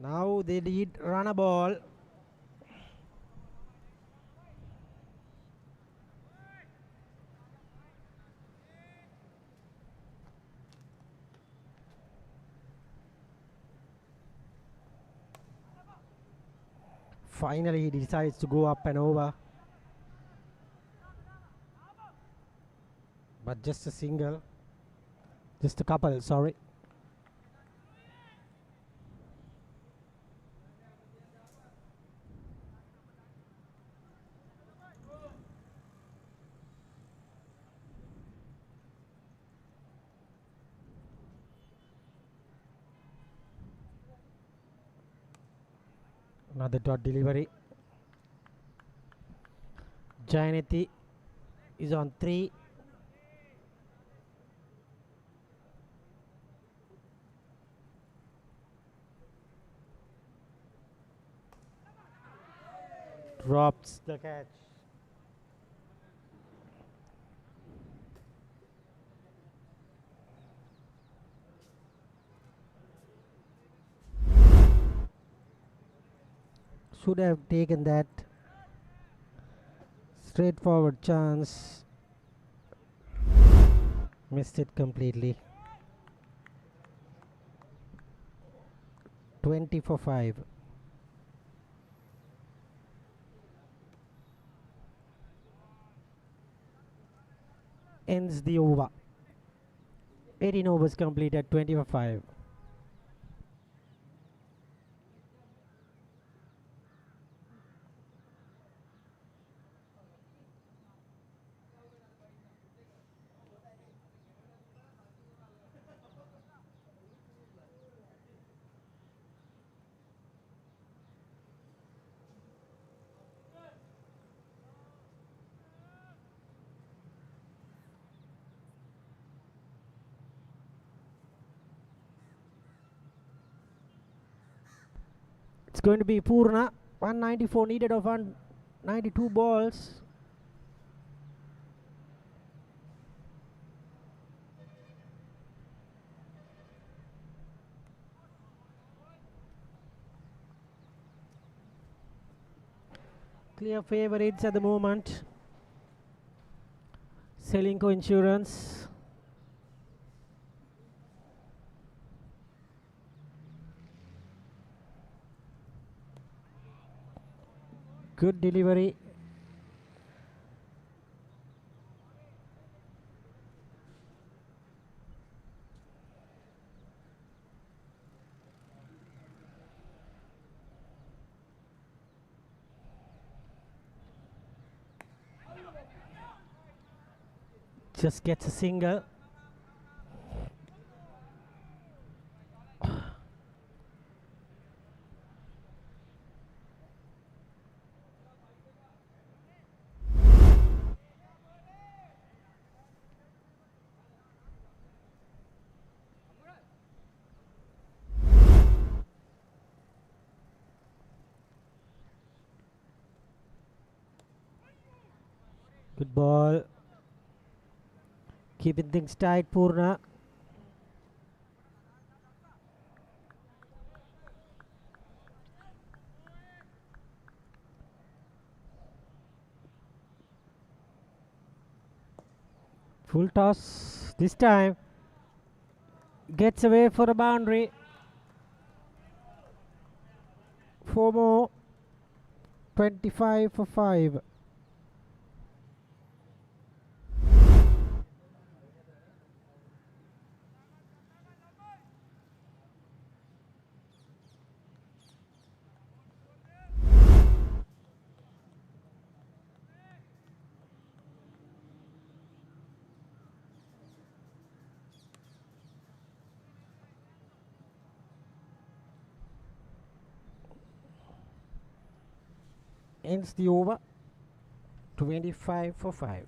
Now they lead run a ball. Finally, he decides to go up and over. But just a single. Just a couple, sorry. Another dot delivery. Jayanthi is on 3. Drops the catch. Should have taken that straightforward chance. Missed it completely. 20 for 5. Ends the over. 18 overs completed, 20 for 5. It's going to be Purna. 194 needed of 192 balls. Clear favorites at the moment. Ceylinco Insurance. Good delivery. Just gets a single. Good ball. Keeping things tight, Purna. Full toss this time. Gets away for a boundary. 4 more. 25 for 5. Ends the over. 25 for 5.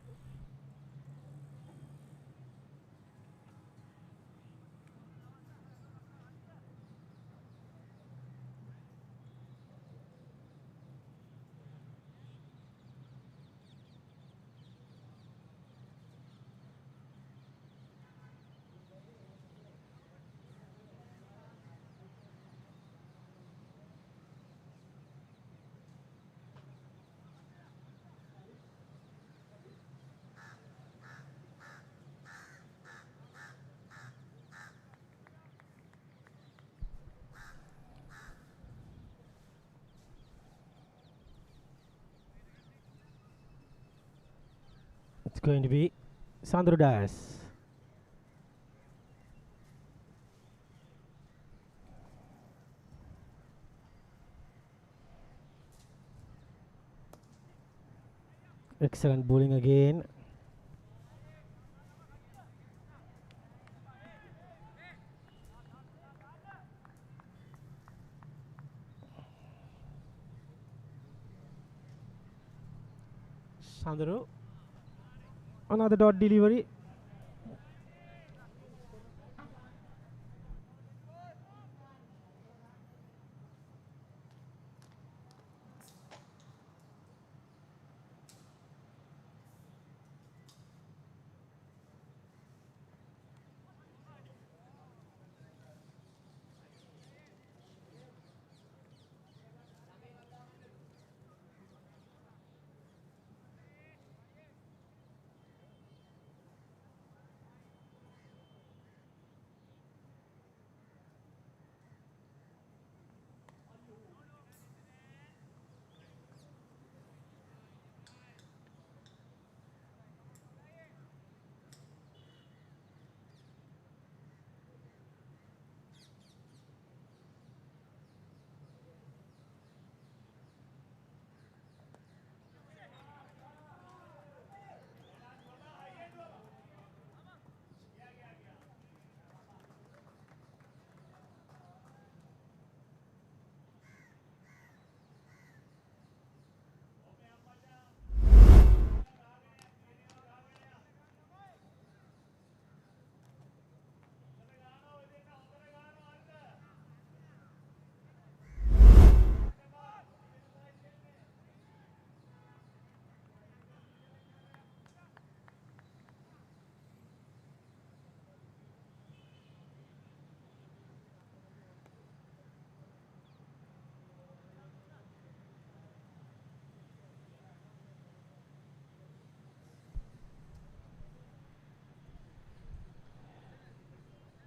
going to be Sandro Dias. Excellent bowling again. Sandro. Another dot delivery.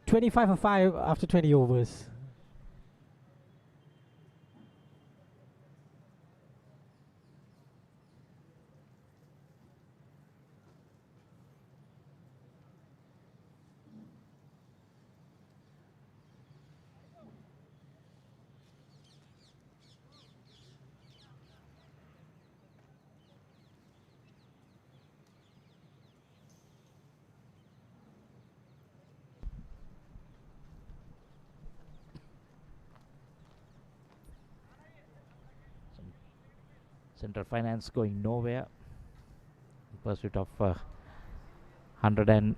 $25 for 5 after 20 overs. Central Finance going nowhere in pursuit of 100 and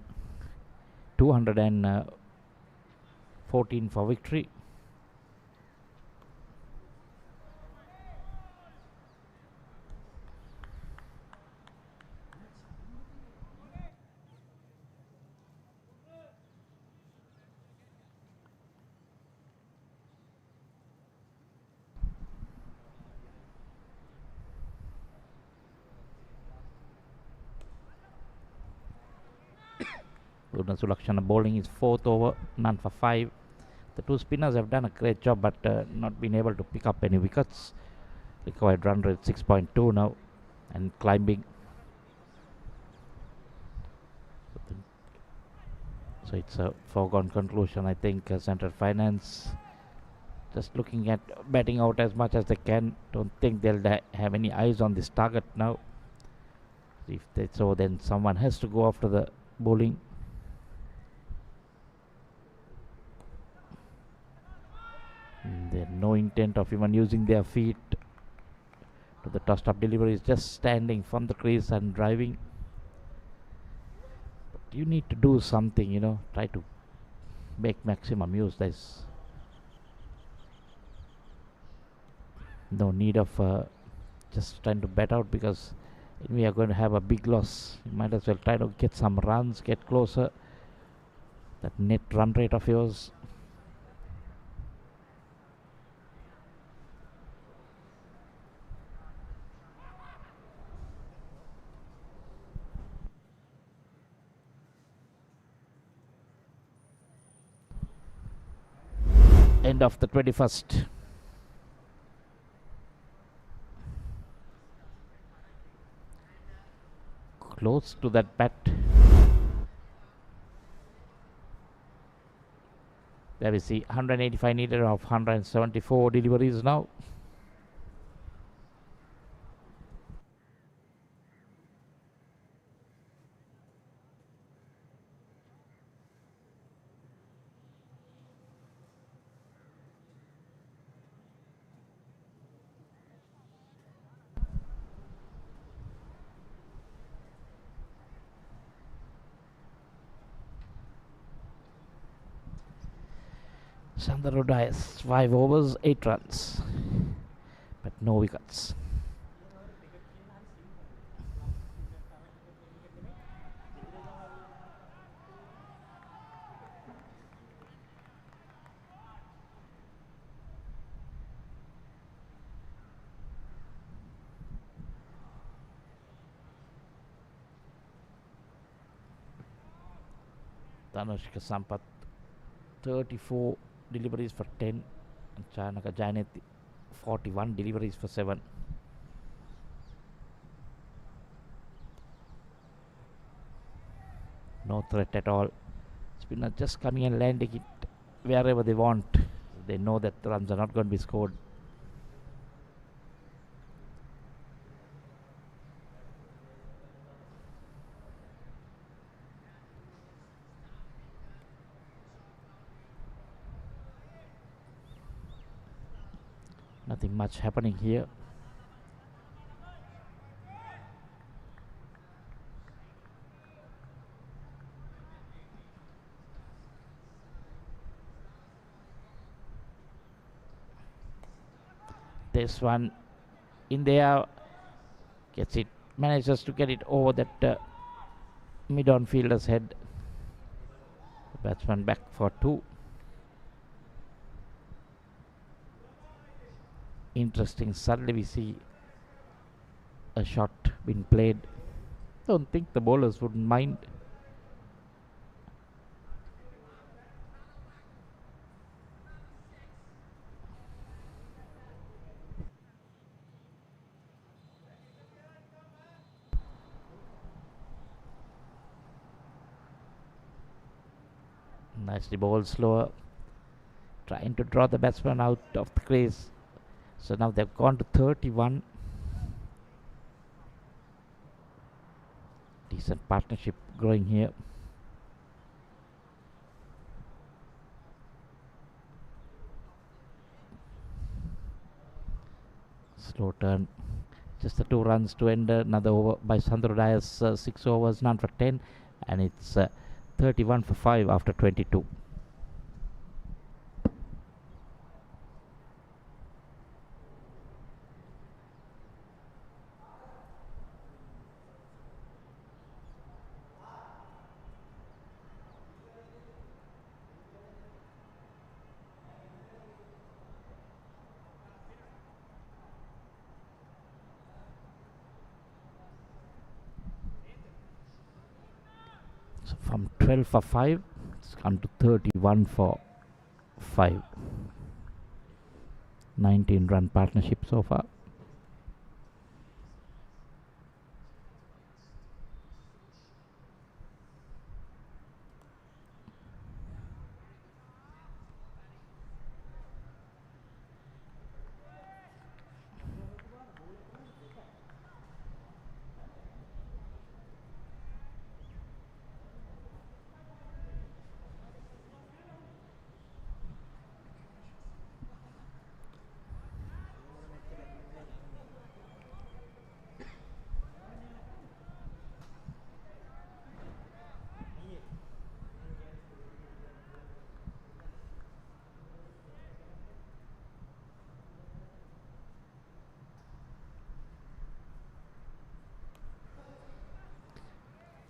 214 for victory. Sulakshana bowling is 4th over, none for 5. The two spinners have done a great job, but not been able to pick up any wickets. Required run rate 6.2 now and climbing. So it's a foregone conclusion, I think. Central Finance just looking at batting out as much as they can. Don't think they'll have any eyes on this target now. If they so, then someone has to go after the bowling. They no intent of even using their feet to the tossed up delivery, is just standing from the crease and driving. But you need to do something, try to make maximum use. There's no need of just trying to bat out, because we are going to have a big loss. You might as well try to get some runs, get closer. That net run rate of yours. End of the 21st. close to that bat. There we see 185 needed of 174 deliveries now. Sandro Dias, 5 overs, 8 runs, but no wickets. Tanushka Sampath, 34 deliveries for 10, and Chanaka Janet, 41 deliveries for 7. No threat at all. Spinner just coming and landing it wherever they want. They know that the runs are not going to be scored. Nothing much happening here. This one in there, gets it, manages to get it over that mid-on fielder's head. The batsman back for 2. Interesting, suddenly we see a shot being played. Don't think the bowlers wouldn't mind. Nicely bowled slower, trying to draw the batsman out of the crease. So now they've gone to 31. Decent partnership growing here. Slow turn. Just the 2 runs to end another over by Sandro Dias. 6 overs, none for 10. And it's 31 for 5 after 22. So from 12 for 5, it's come to 31 for 5. 19 run partnership so far.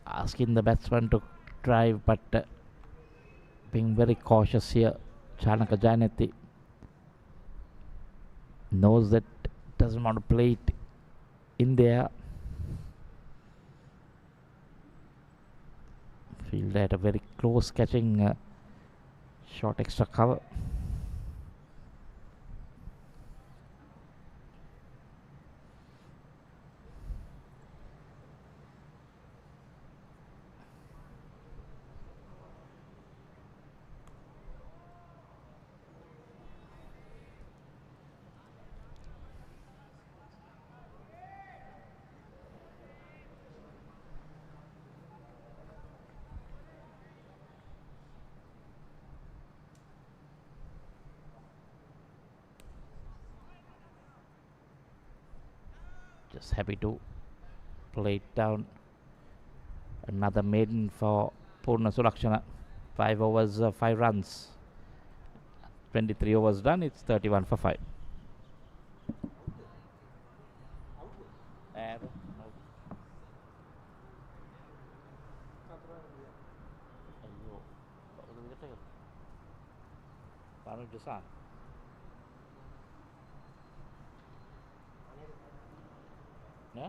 Asking the batsman to drive, but being very cautious here. Chanaka Janeti knows that doesn't want to play it in there. Fielder at a very close catching short extra cover. Just happy to play it down. Another maiden for Purna Surakshana. 5 overs, 5 runs. 23 overs done. It's 31 for 5. Yeah?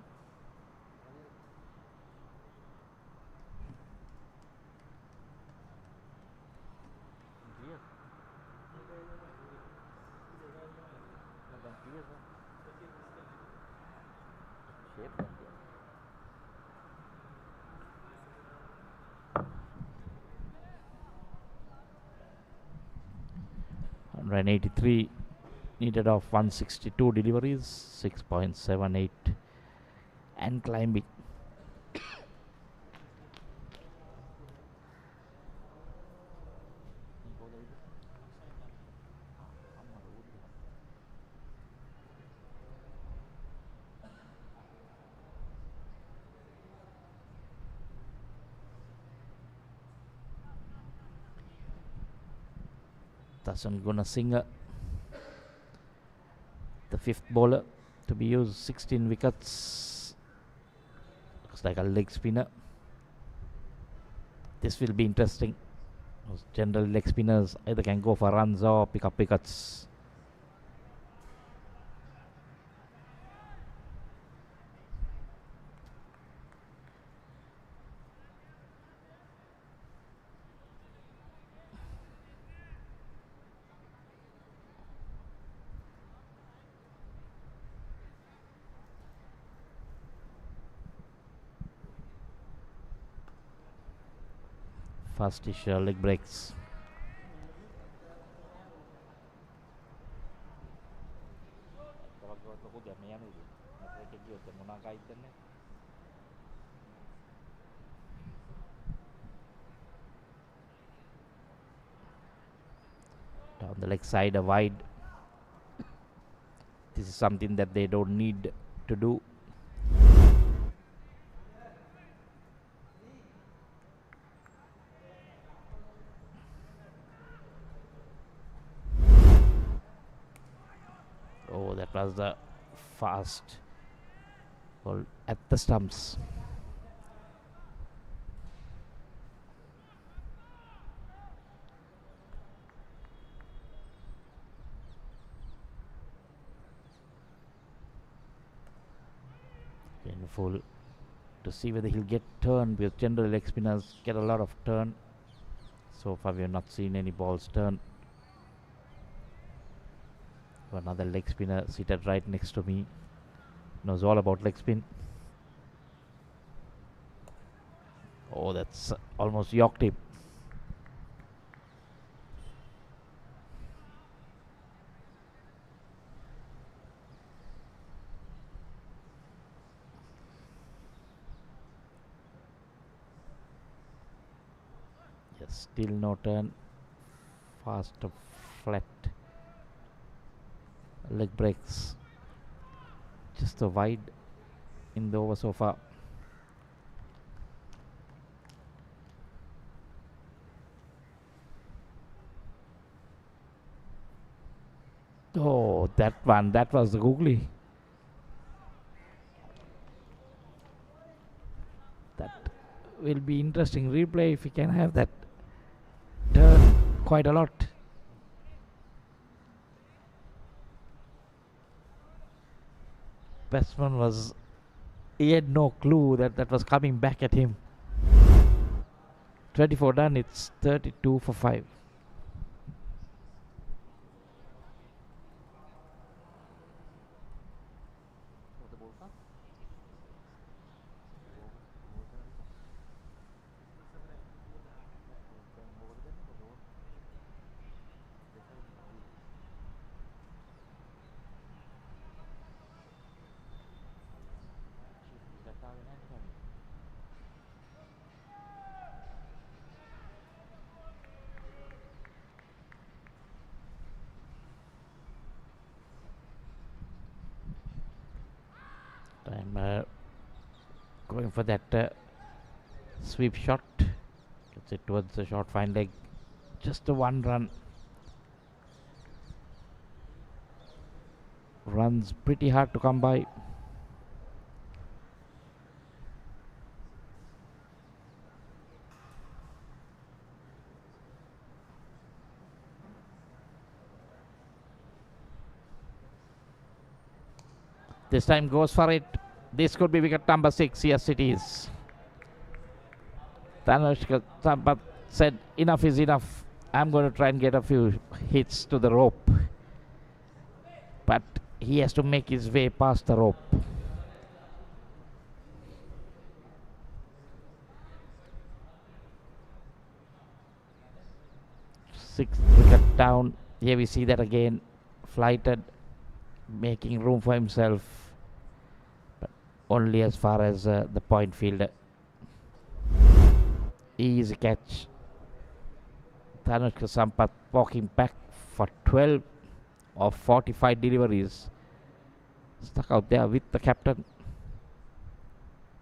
Run 83 needed of 162 deliveries, 6.78 and climbing. Dasan Gunasinghe, the 5th bowler to be used, 16 wickets. Looks like a leg spinner. This will be interesting. Those general leg spinners either can go for runs or pick up wickets. Fastish leg breaks. Down the leg side, a wide. This is something that they don't need to do. Oh, that was the fast ball at the stumps. Painful to see whether he'll get turn, because general leg spinners get a lot of turn. So far we have not seen any balls turn. Another leg spinner seated right next to me, knows all about leg spin. Oh, that's almost York tip. Yes, still no turn. Fast, flat leg breaks. Just a wide in the over so far. Oh, that one, that was the googly. That will be interesting replay if we can have that turn quite a lot. Batsman was, he had no clue that that was coming back at him. 24 done, it's 32 for 5. Going for that sweep shot. Gets it towards the short fine leg. Just a 1 run. Runs pretty hard to come by. This time goes for it. This could be wicket number 6. Yes, it is. Tanushka Sampath said enough is enough. I'm going to try and get a few hits to the rope. But he has to make his way past the rope. Sixth wicket down. Here we see that again. Flighted, making room for himself. But only as far as the point fielder. Easy catch. Tanushka Sampath walking back for 12 of 45 deliveries. Stuck out there with the captain.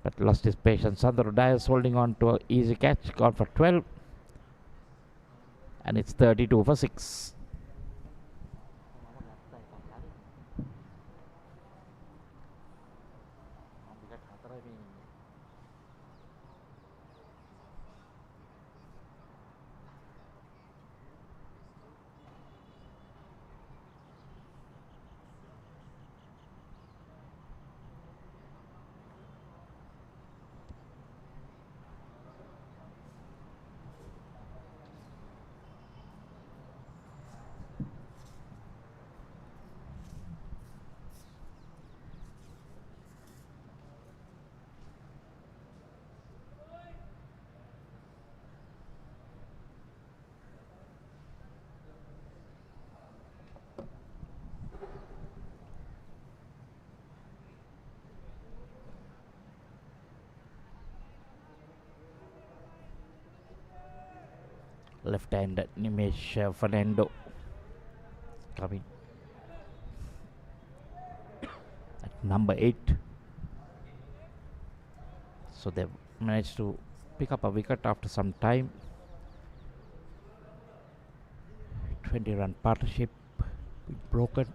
But lost his patience. Sandro Dias holding on to an easy catch. Gone for 12. And it's 32 for 6. Left-hander Nimesh Fernando coming at number 8. So they've managed to pick up a wicket after some time. 20-run partnership broken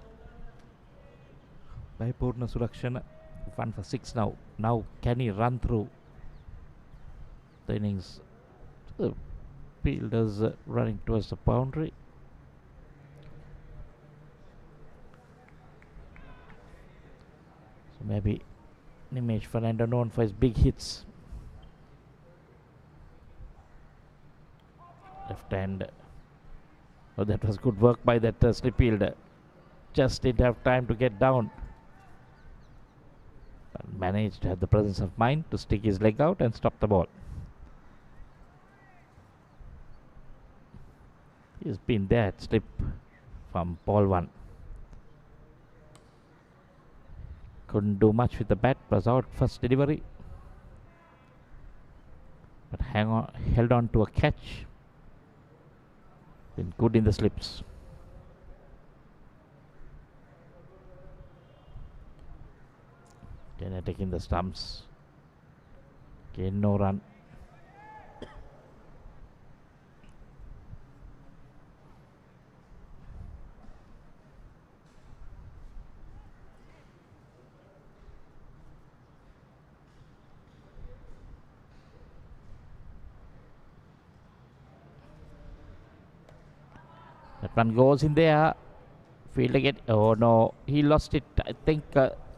by Purna Surakshana. 1 for 6 now. Now can he run through the innings? The fielders running towards the boundary. So maybe Nimesh Fernando known for his big hits. Left hand. Oh, that was good work by that slip fielder. Just didn't have time to get down. But managed to have the presence of mind to stick his leg out and stop the ball. He's been there at slip from ball 1. Couldn't do much with the bat. Was out first delivery. But held on to a catch. Been good in the slips. Then attacking the stumps. Again no run. That one goes in there. Field again. Oh no, he lost it. I think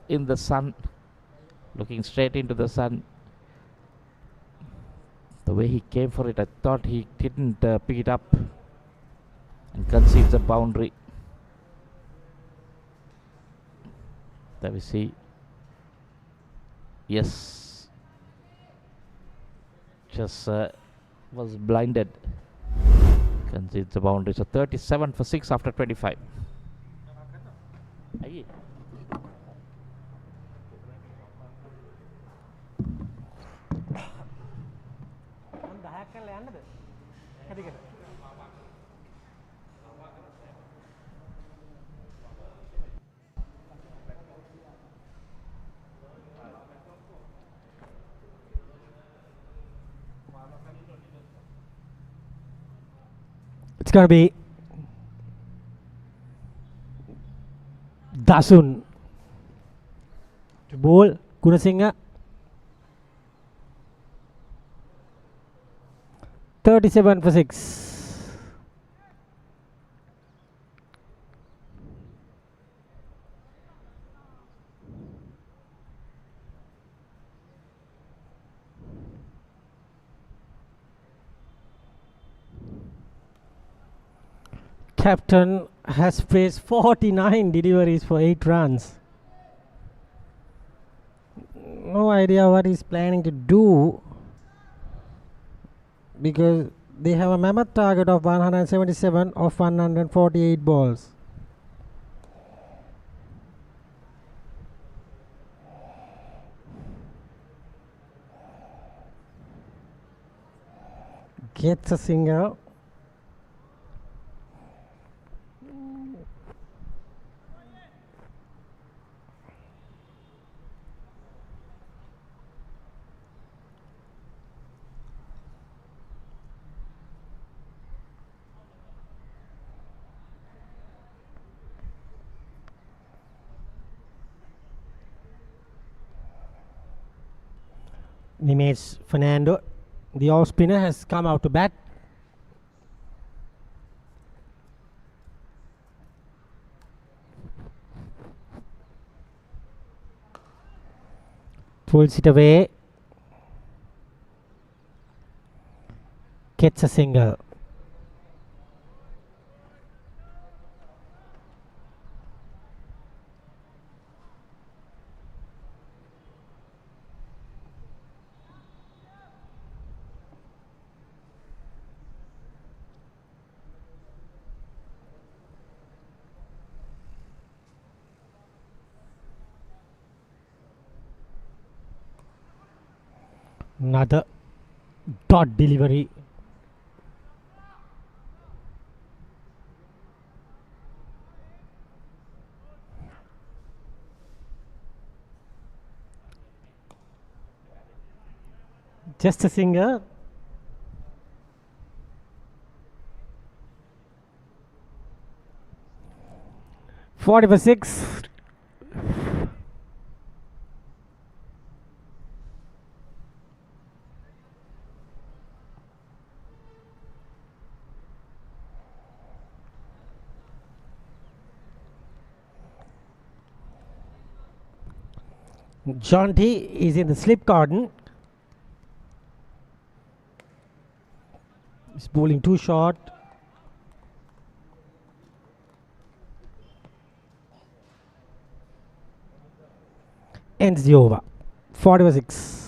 in the sun. Looking straight into the sun. The way he came for it, I thought he didn't pick it up and concedes the boundary. There we see. Yes. Just was blinded. Concedes the boundary. So 37 for 6 after 25. Aye. going to be Dasun to bowl. Gunasinghe 37 for 6. Captain has faced 49 deliveries for 8 runs. No idea what he's planning to do, because they have a mammoth target of 177 of 148 balls. Gets a single. Nimesh Fernando, the off spinner, has come out to bat. Pulls it away. Gets a single. Another dot delivery. Just a single. Forty for 6. John T is in the slip cordon. He's bowling too short. Ends the over. 40 for 6.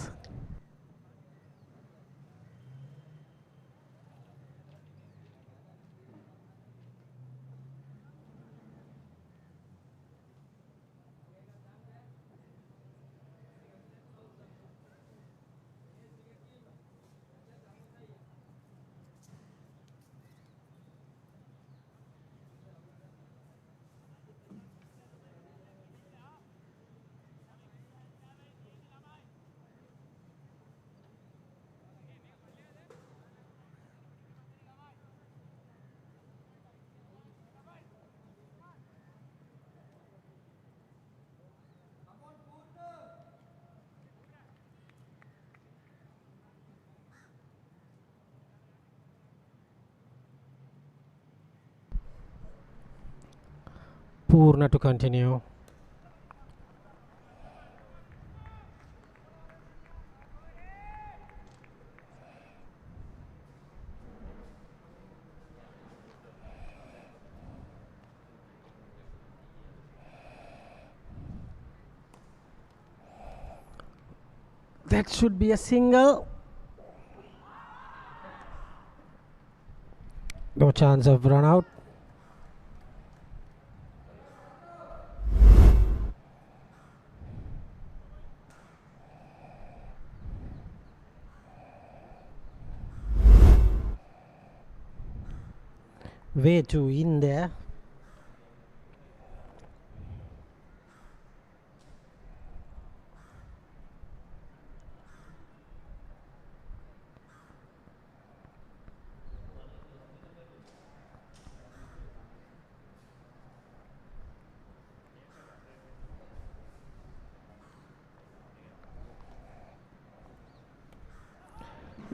Purna to continue. That should be a single. No chance of run out. Way too in there.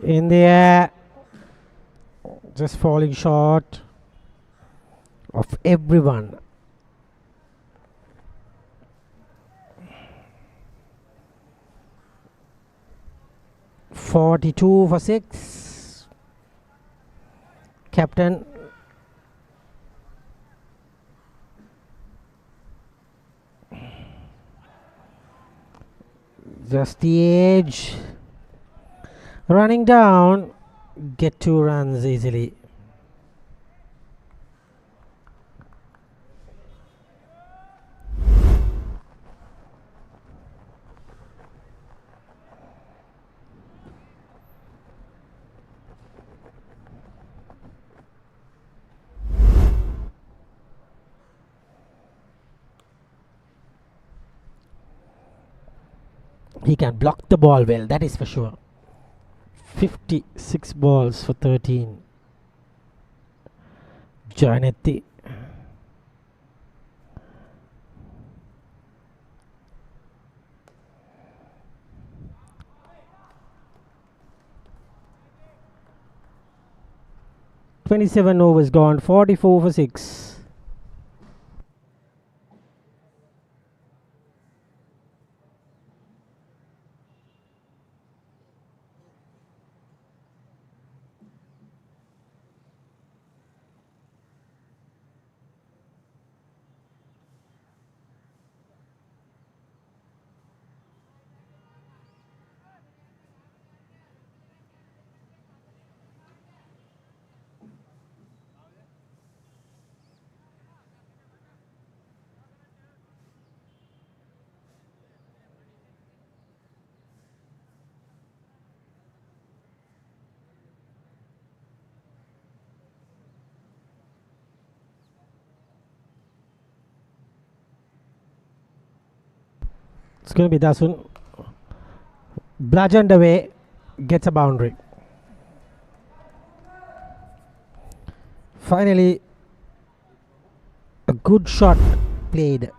In the air, just falling short of everyone. "42 for 6. Captain just the edge, running down, get 2 runs easily. He can block the ball well, that is for sure. 56 balls for 13. Janetti. "27 overs gone, 44 for 6. It's going to be Dasun. Bludgeoned away, gets a boundary. Finally, a good shot played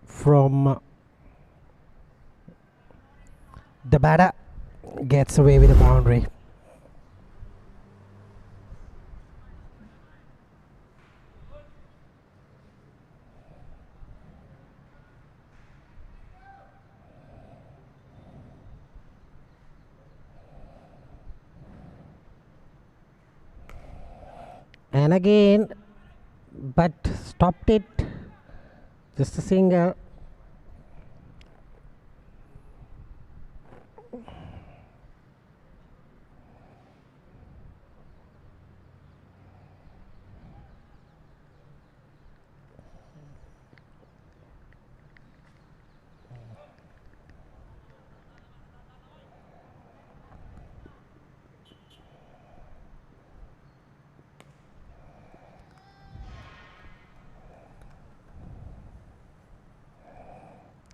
from the batter, gets away with a boundary. And again, but stopped it. Just a single.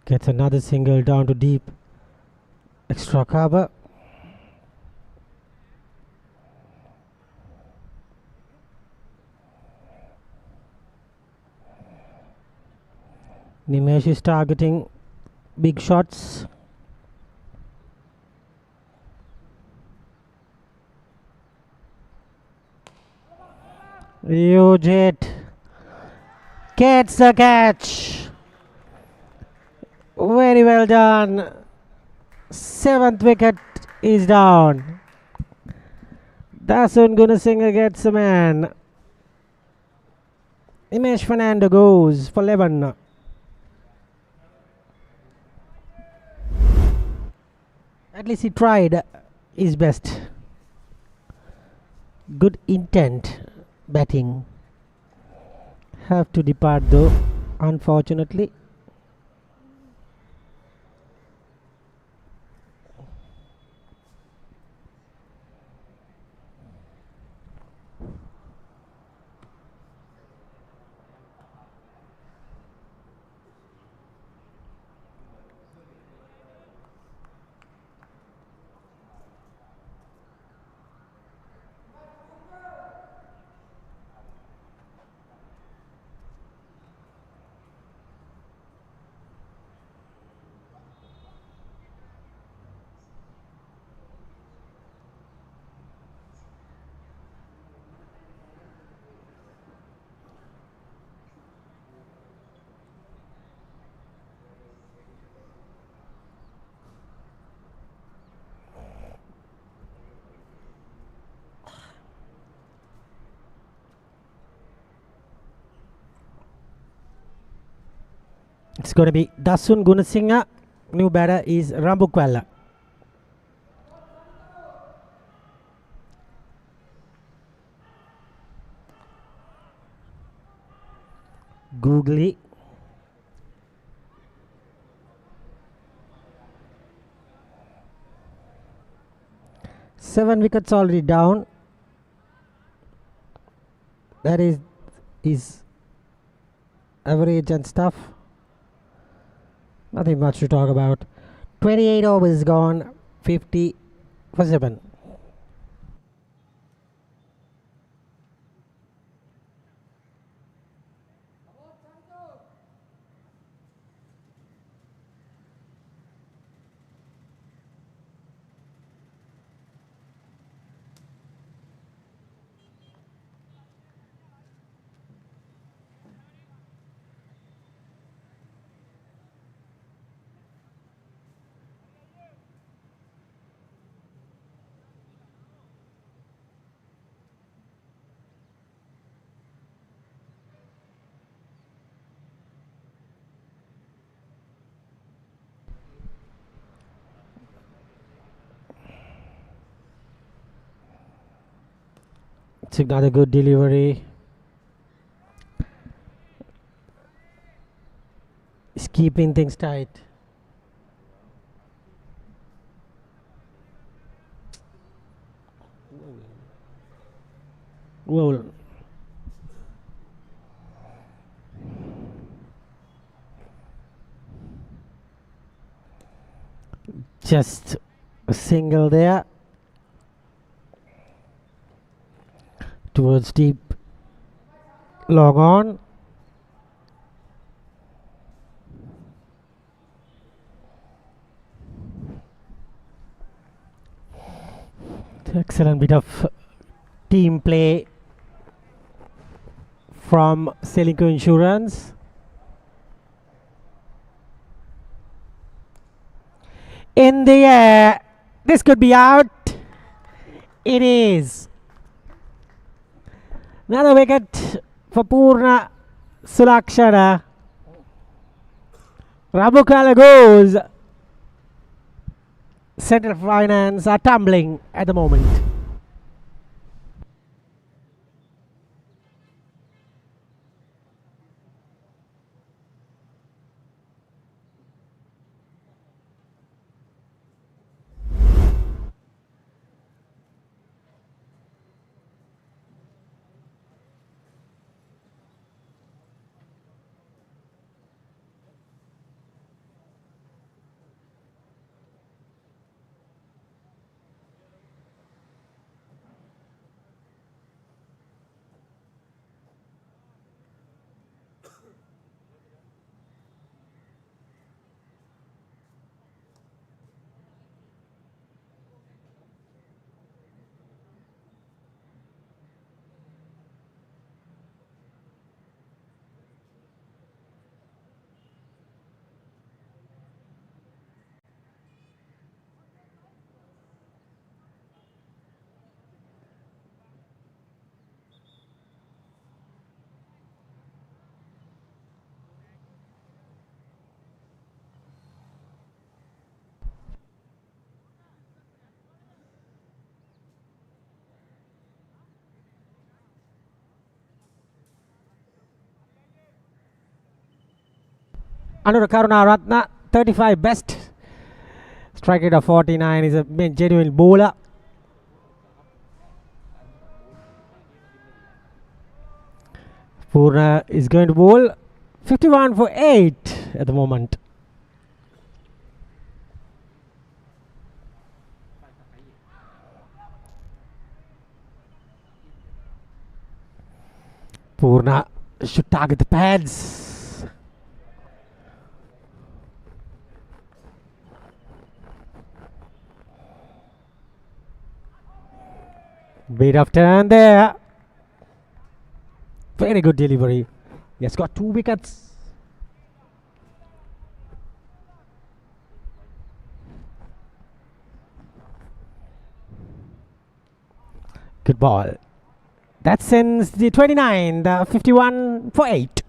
Gets another single down to deep. Extra cover. Nimesh is targeting big shots. Ujit gets the catch. Very well done. 7th wicket is down. Dasun Gunasinghe gets a man. Imesh Fernando goes for 11. At least he tried his best. Good intent batting. Have to depart though, unfortunately. It's going to be Dasun Gunasinghe. New batter is Rambukwala. Googly. Seven wickets already down. That is his average and stuff. Nothing much to talk about. 28 overs gone. 50 for 7. It's another good delivery. He's keeping things tight. Whoa. Just a single there. Towards deep. Long on. Excellent bit of team play from Ceylinco Insurance. In the air. This could be out. It is. Another wicket for Purna Sulakshana. Rambukwala goes. Central Finance are tumbling at the moment. Anura Karunaratne, 35 best. Strike rate of 49 is a genuine bowler. Purna is going to bowl 51 for 8 at the moment. Purna should target the pads. Bit of turn there. Very good delivery. He has got 2 wickets. Good ball. That sends the 29, the 51 for 8.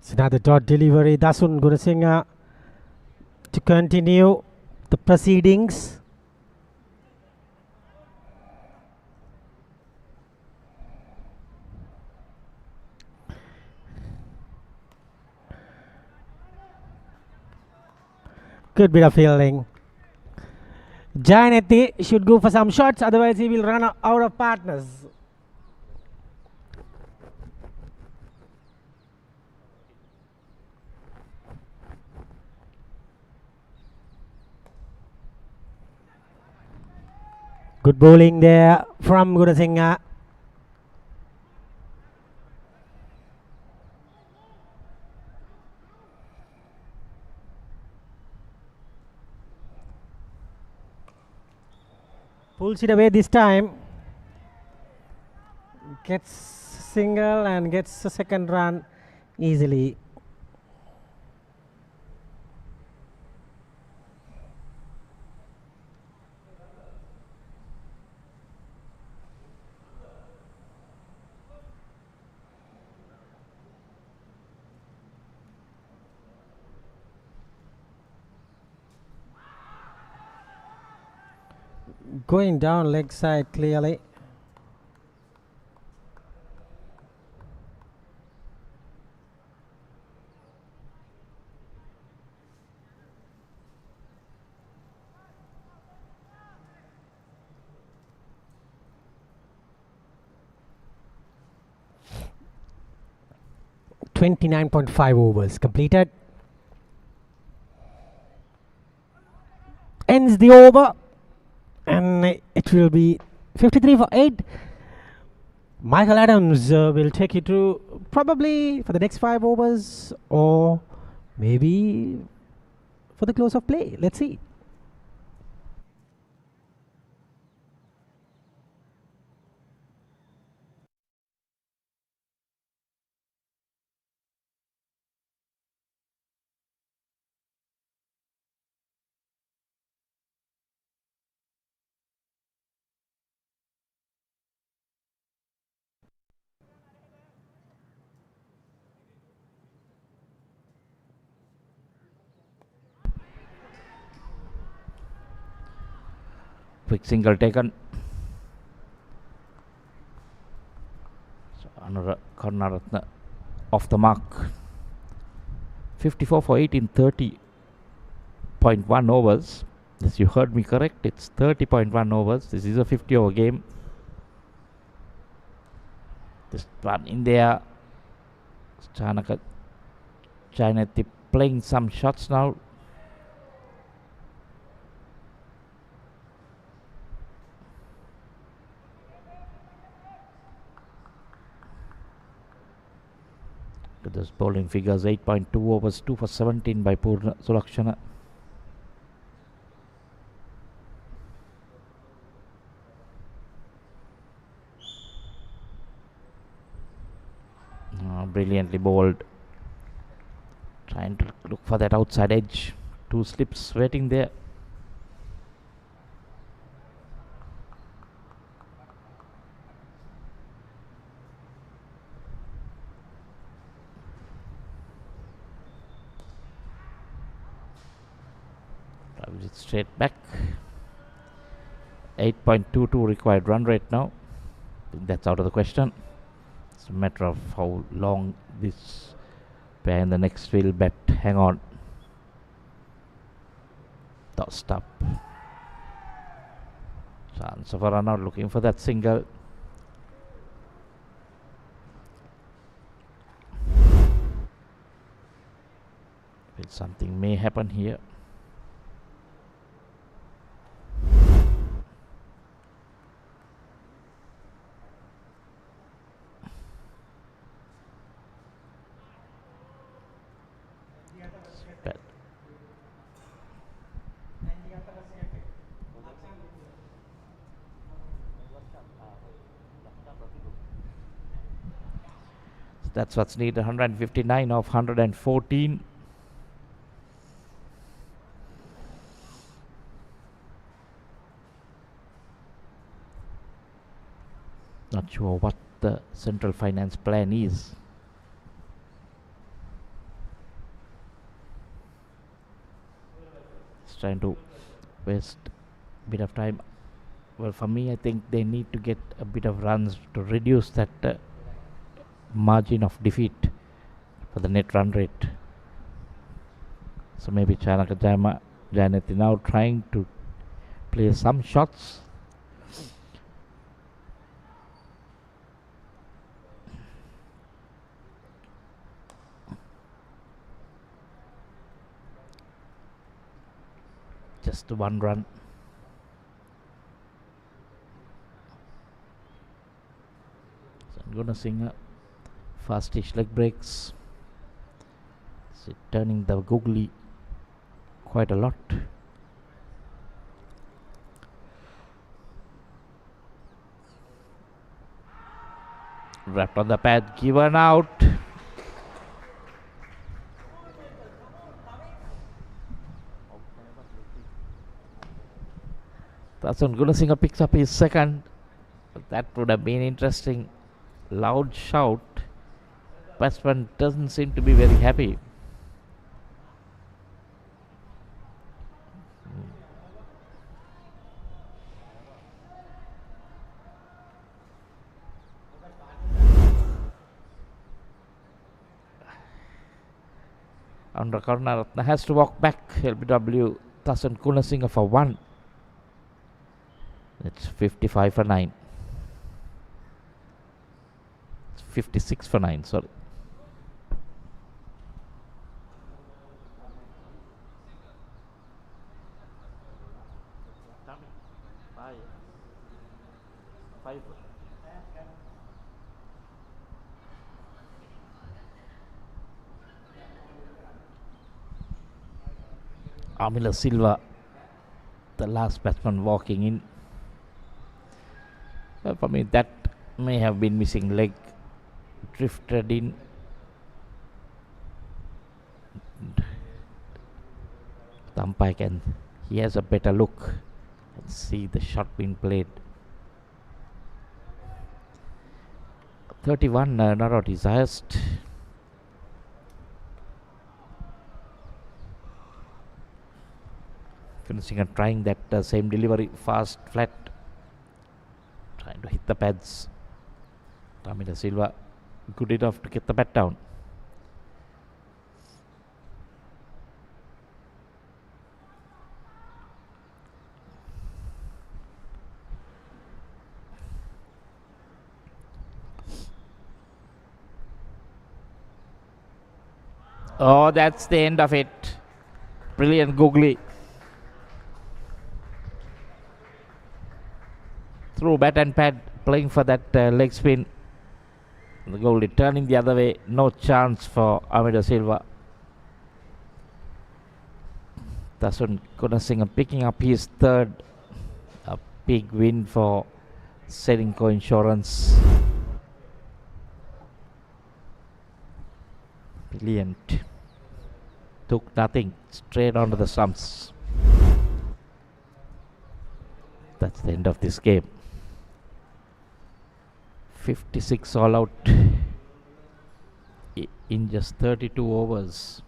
It's another dot delivery. Dasun Gunasinghe to continue the proceedings. Good bit of fielding. Jayaneti should go for some shots, otherwise he will run out of partners. Good bowling there from Gunasinghe. Pulls it away this time. Gets single and gets a second run easily. Going down leg side clearly. .5 overs completed. Ends the over. And it will be 53 for 8. Michael Adams will take you through probably for the next 5 overs or maybe for the close of play. Let's see. Quick single taken. So another Karunaratne off the mark. 54 for 8 in 30.1 overs. Yes, you heard me correct. It's 30.1 overs. This is a 50 over game. This one in there. Jayaneti playing some shots now. Look at those bowling figures. 8.2 overs, 2 for 17 by Purna Sulakshana. Brilliantly bowled. Trying to look for that outside edge. 2 slips waiting there. Travels it straight back. 8.22 required run rate now. That's out of the question. It's a matter of how long this pair in the next will bat hang on. Tossed up. Chance of a run out, looking for that single. But something may happen here. That's what's needed. 159 of 114. Not sure what the central finance plan is. Just trying to waste a bit of time. Well, for me, I think they need to get a bit of runs to reduce that margin of defeat for the net run rate. So maybe Chanaka Jayanthi now trying to play some shots. Just one run. So I'm gonna sing a fastish leg breaks. So turning the googly quite a lot. Wrapped on the pad, given out. Tasun Gunasinghe picks up his second. That would have been interesting. Loud shout. Batsman doesn't seem to be very happy. On the corner, Ratna has to walk back. LBW Tasun Gunasinghe for 1. It's 55 for 9. It's 56 for 9, sorry. Amila Silva, the last batsman walking in. Well, for me, that may have been missing leg. Drifted in. The umpire he has a better look and see the shot being played. 31, not out his highest. Finishing and trying that same delivery, fast, flat. Trying to hit the pads. Tamila Silva good enough to get the bat down. Oh, that's the end of it. Brilliant googly. Through bat and pad, playing for that leg spin. The goalie turning the other way. No chance for Amida Silva. Tasun Gunasinghe picking up his third. A big win for Ceylinco Insurance. Brilliant. Took nothing. Straight onto the stumps. That's the end of this game. 56 all out in just 32 overs.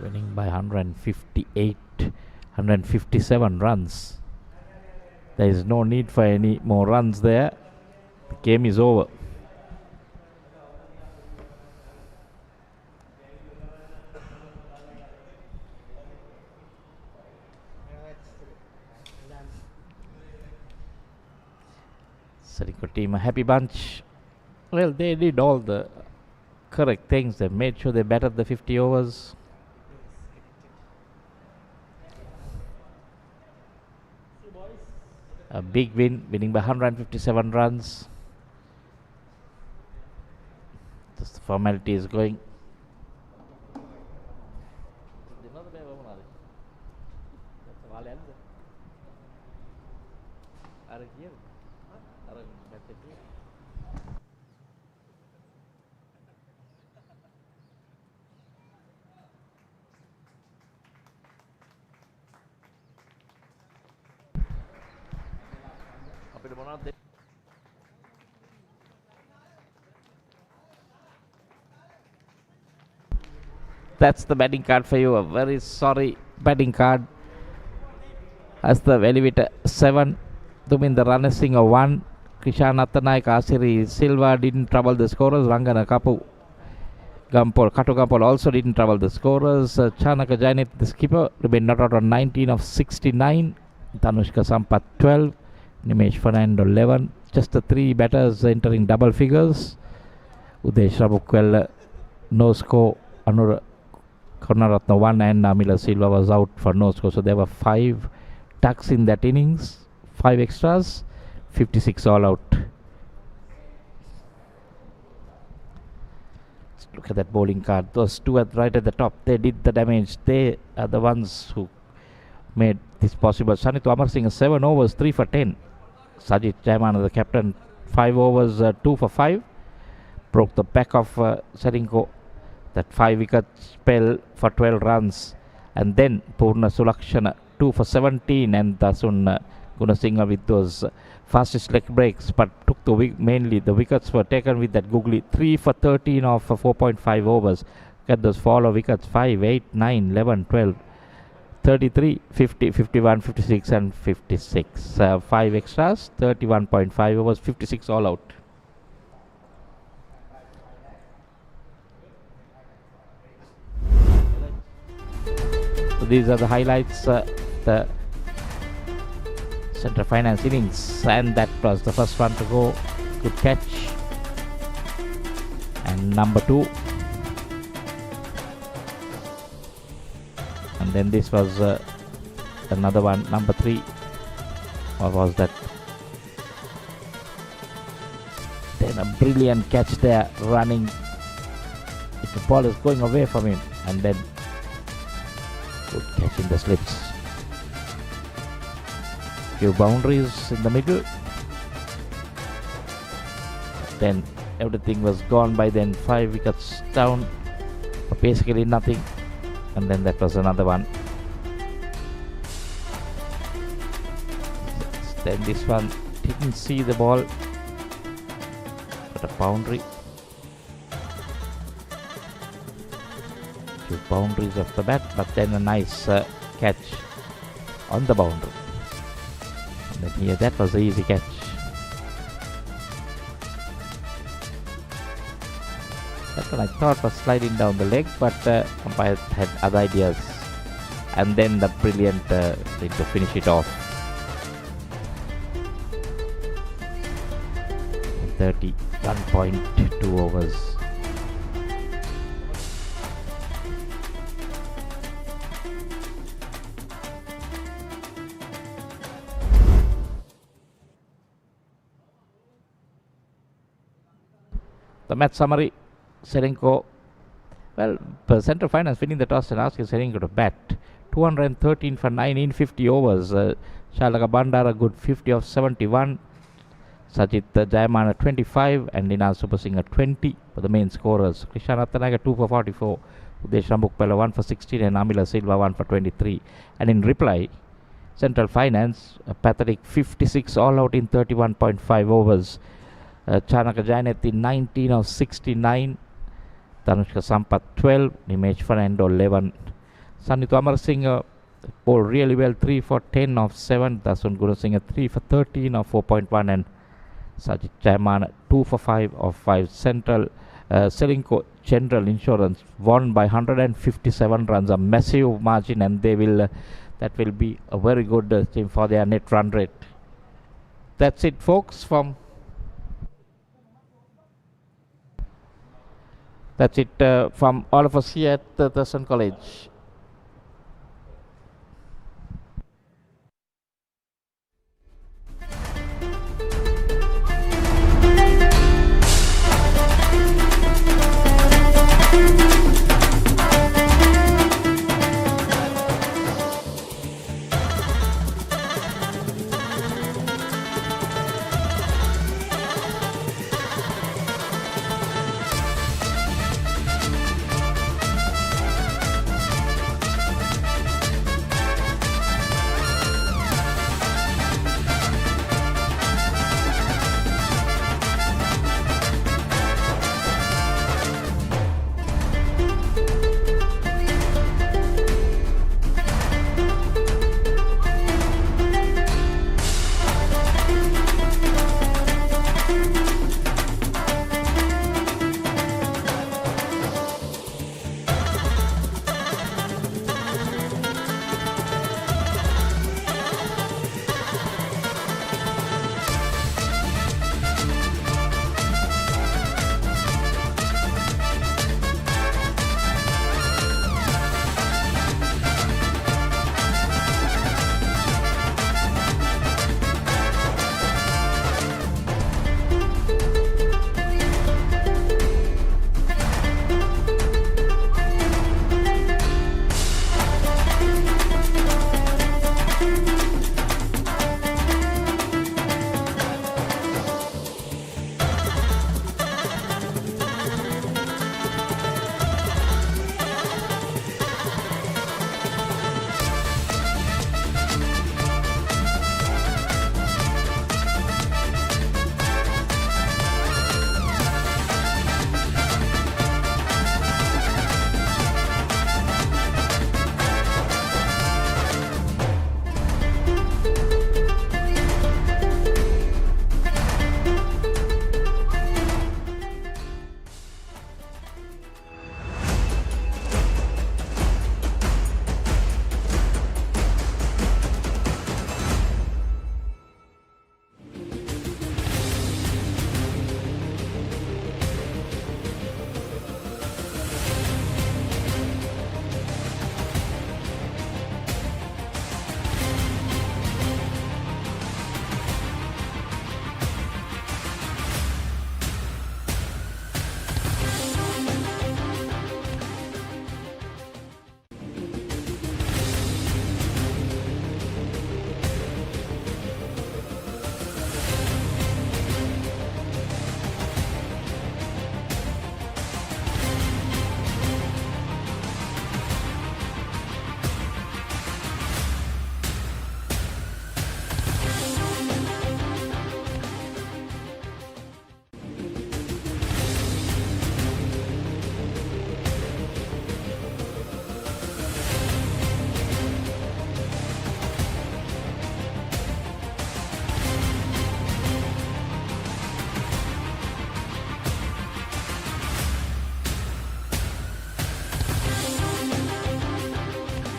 Winning by 158, 157 runs. There is no need for any more runs there. The game is over. Ceylinco team a happy bunch. Well, they did all the correct things. They made sure they batted the 50 overs. A big win, winning by 157 runs. Just the formality is going. That's the batting card for you. A very sorry batting card. As the elevator 7, Duminda Ranasinghe 1, Krishan Attanayaka Asiri Silva didn't trouble the scorers. Rangana Kapu Katu Gampol also didn't trouble the scorers. Chanaka Jainit, the skipper, remained not out on 19 of 69. Tanushka Sampath 12, Nimesh Fernando 11. Just the 3 batters entering double figures. Udesh Rabukwel, no score. Anur Karunaratne 1 and Namila Silva was out for no score. So there were 5 tucks in that innings, 5 extras, 56 all out. Let's look at that bowling card. Those 2 right at the top, they did the damage. They are the ones who made this possible. Sanitha Amarsinghe 7 overs, 3 for 10. Sajid Jaimana, the captain, 5 overs, 2 for 5. Broke the back of Ceylinco. That 5 wicket spell for 12 runs. And then Purna Sulakshana 2 for 17, and Dasun Gunasinghe with those fastest leg breaks, but took the mainly the wickets were taken with that googly 3 for 13 of 4.5 overs. Get those follow wickets 5, 8, 9, 11, 12, 33, 50, 51, 56 and 56. 5 extras, 31.5 overs, 56 all out. So these are the highlights, the Central Finance innings, and that was the first one to go. Good catch. And number 2. And then this was another one, number 3. What was that? Then a brilliant catch there, running. The ball is going away from him, and then good catch in the slips. Few boundaries in the middle. Then everything was gone by then. 5 wickets down, basically nothing. And then that was another one. Then this one didn't see the ball, but a boundary. Few boundaries off the bat, but then a nice catch on the boundary. And then here, that was the easy catch. That one I thought was sliding down the leg, but umpire had other ideas. And then the brilliant thing to finish it off. 31.2 overs. The match summary: Ceylinco, well, Central Finance winning the toss and asking Ceylinco to bat. 213 for 9 in 50 overs. Shalaka Bandara good 50 of 71. Sajid Jayamana 25 and Nina Supersinghe 20 for the main scorers. Krishan Attanayaka 2 for 44. Udesh Rambukpella 1 for 16 and Amila Silva 1 for 23. And in reply, Central Finance, a pathetic 56 all out in 31.5 overs. Chanaka Jaineti 19 of 69, Tanushka Sampath 12, Nimesh Fernando 11. Sanitha Amarsinghe bowled really well, 3 for 10 of 7, Dasun Gunasinghe 3 for 13 of 4.1, and Sajid Jaimana 2 for 5 of 5. Central Ceylinco General Insurance won by 157 runs, a massive margin, and they will that will be a very good team for their net run rate. That's it, folks, from all of us here at the Thurston College.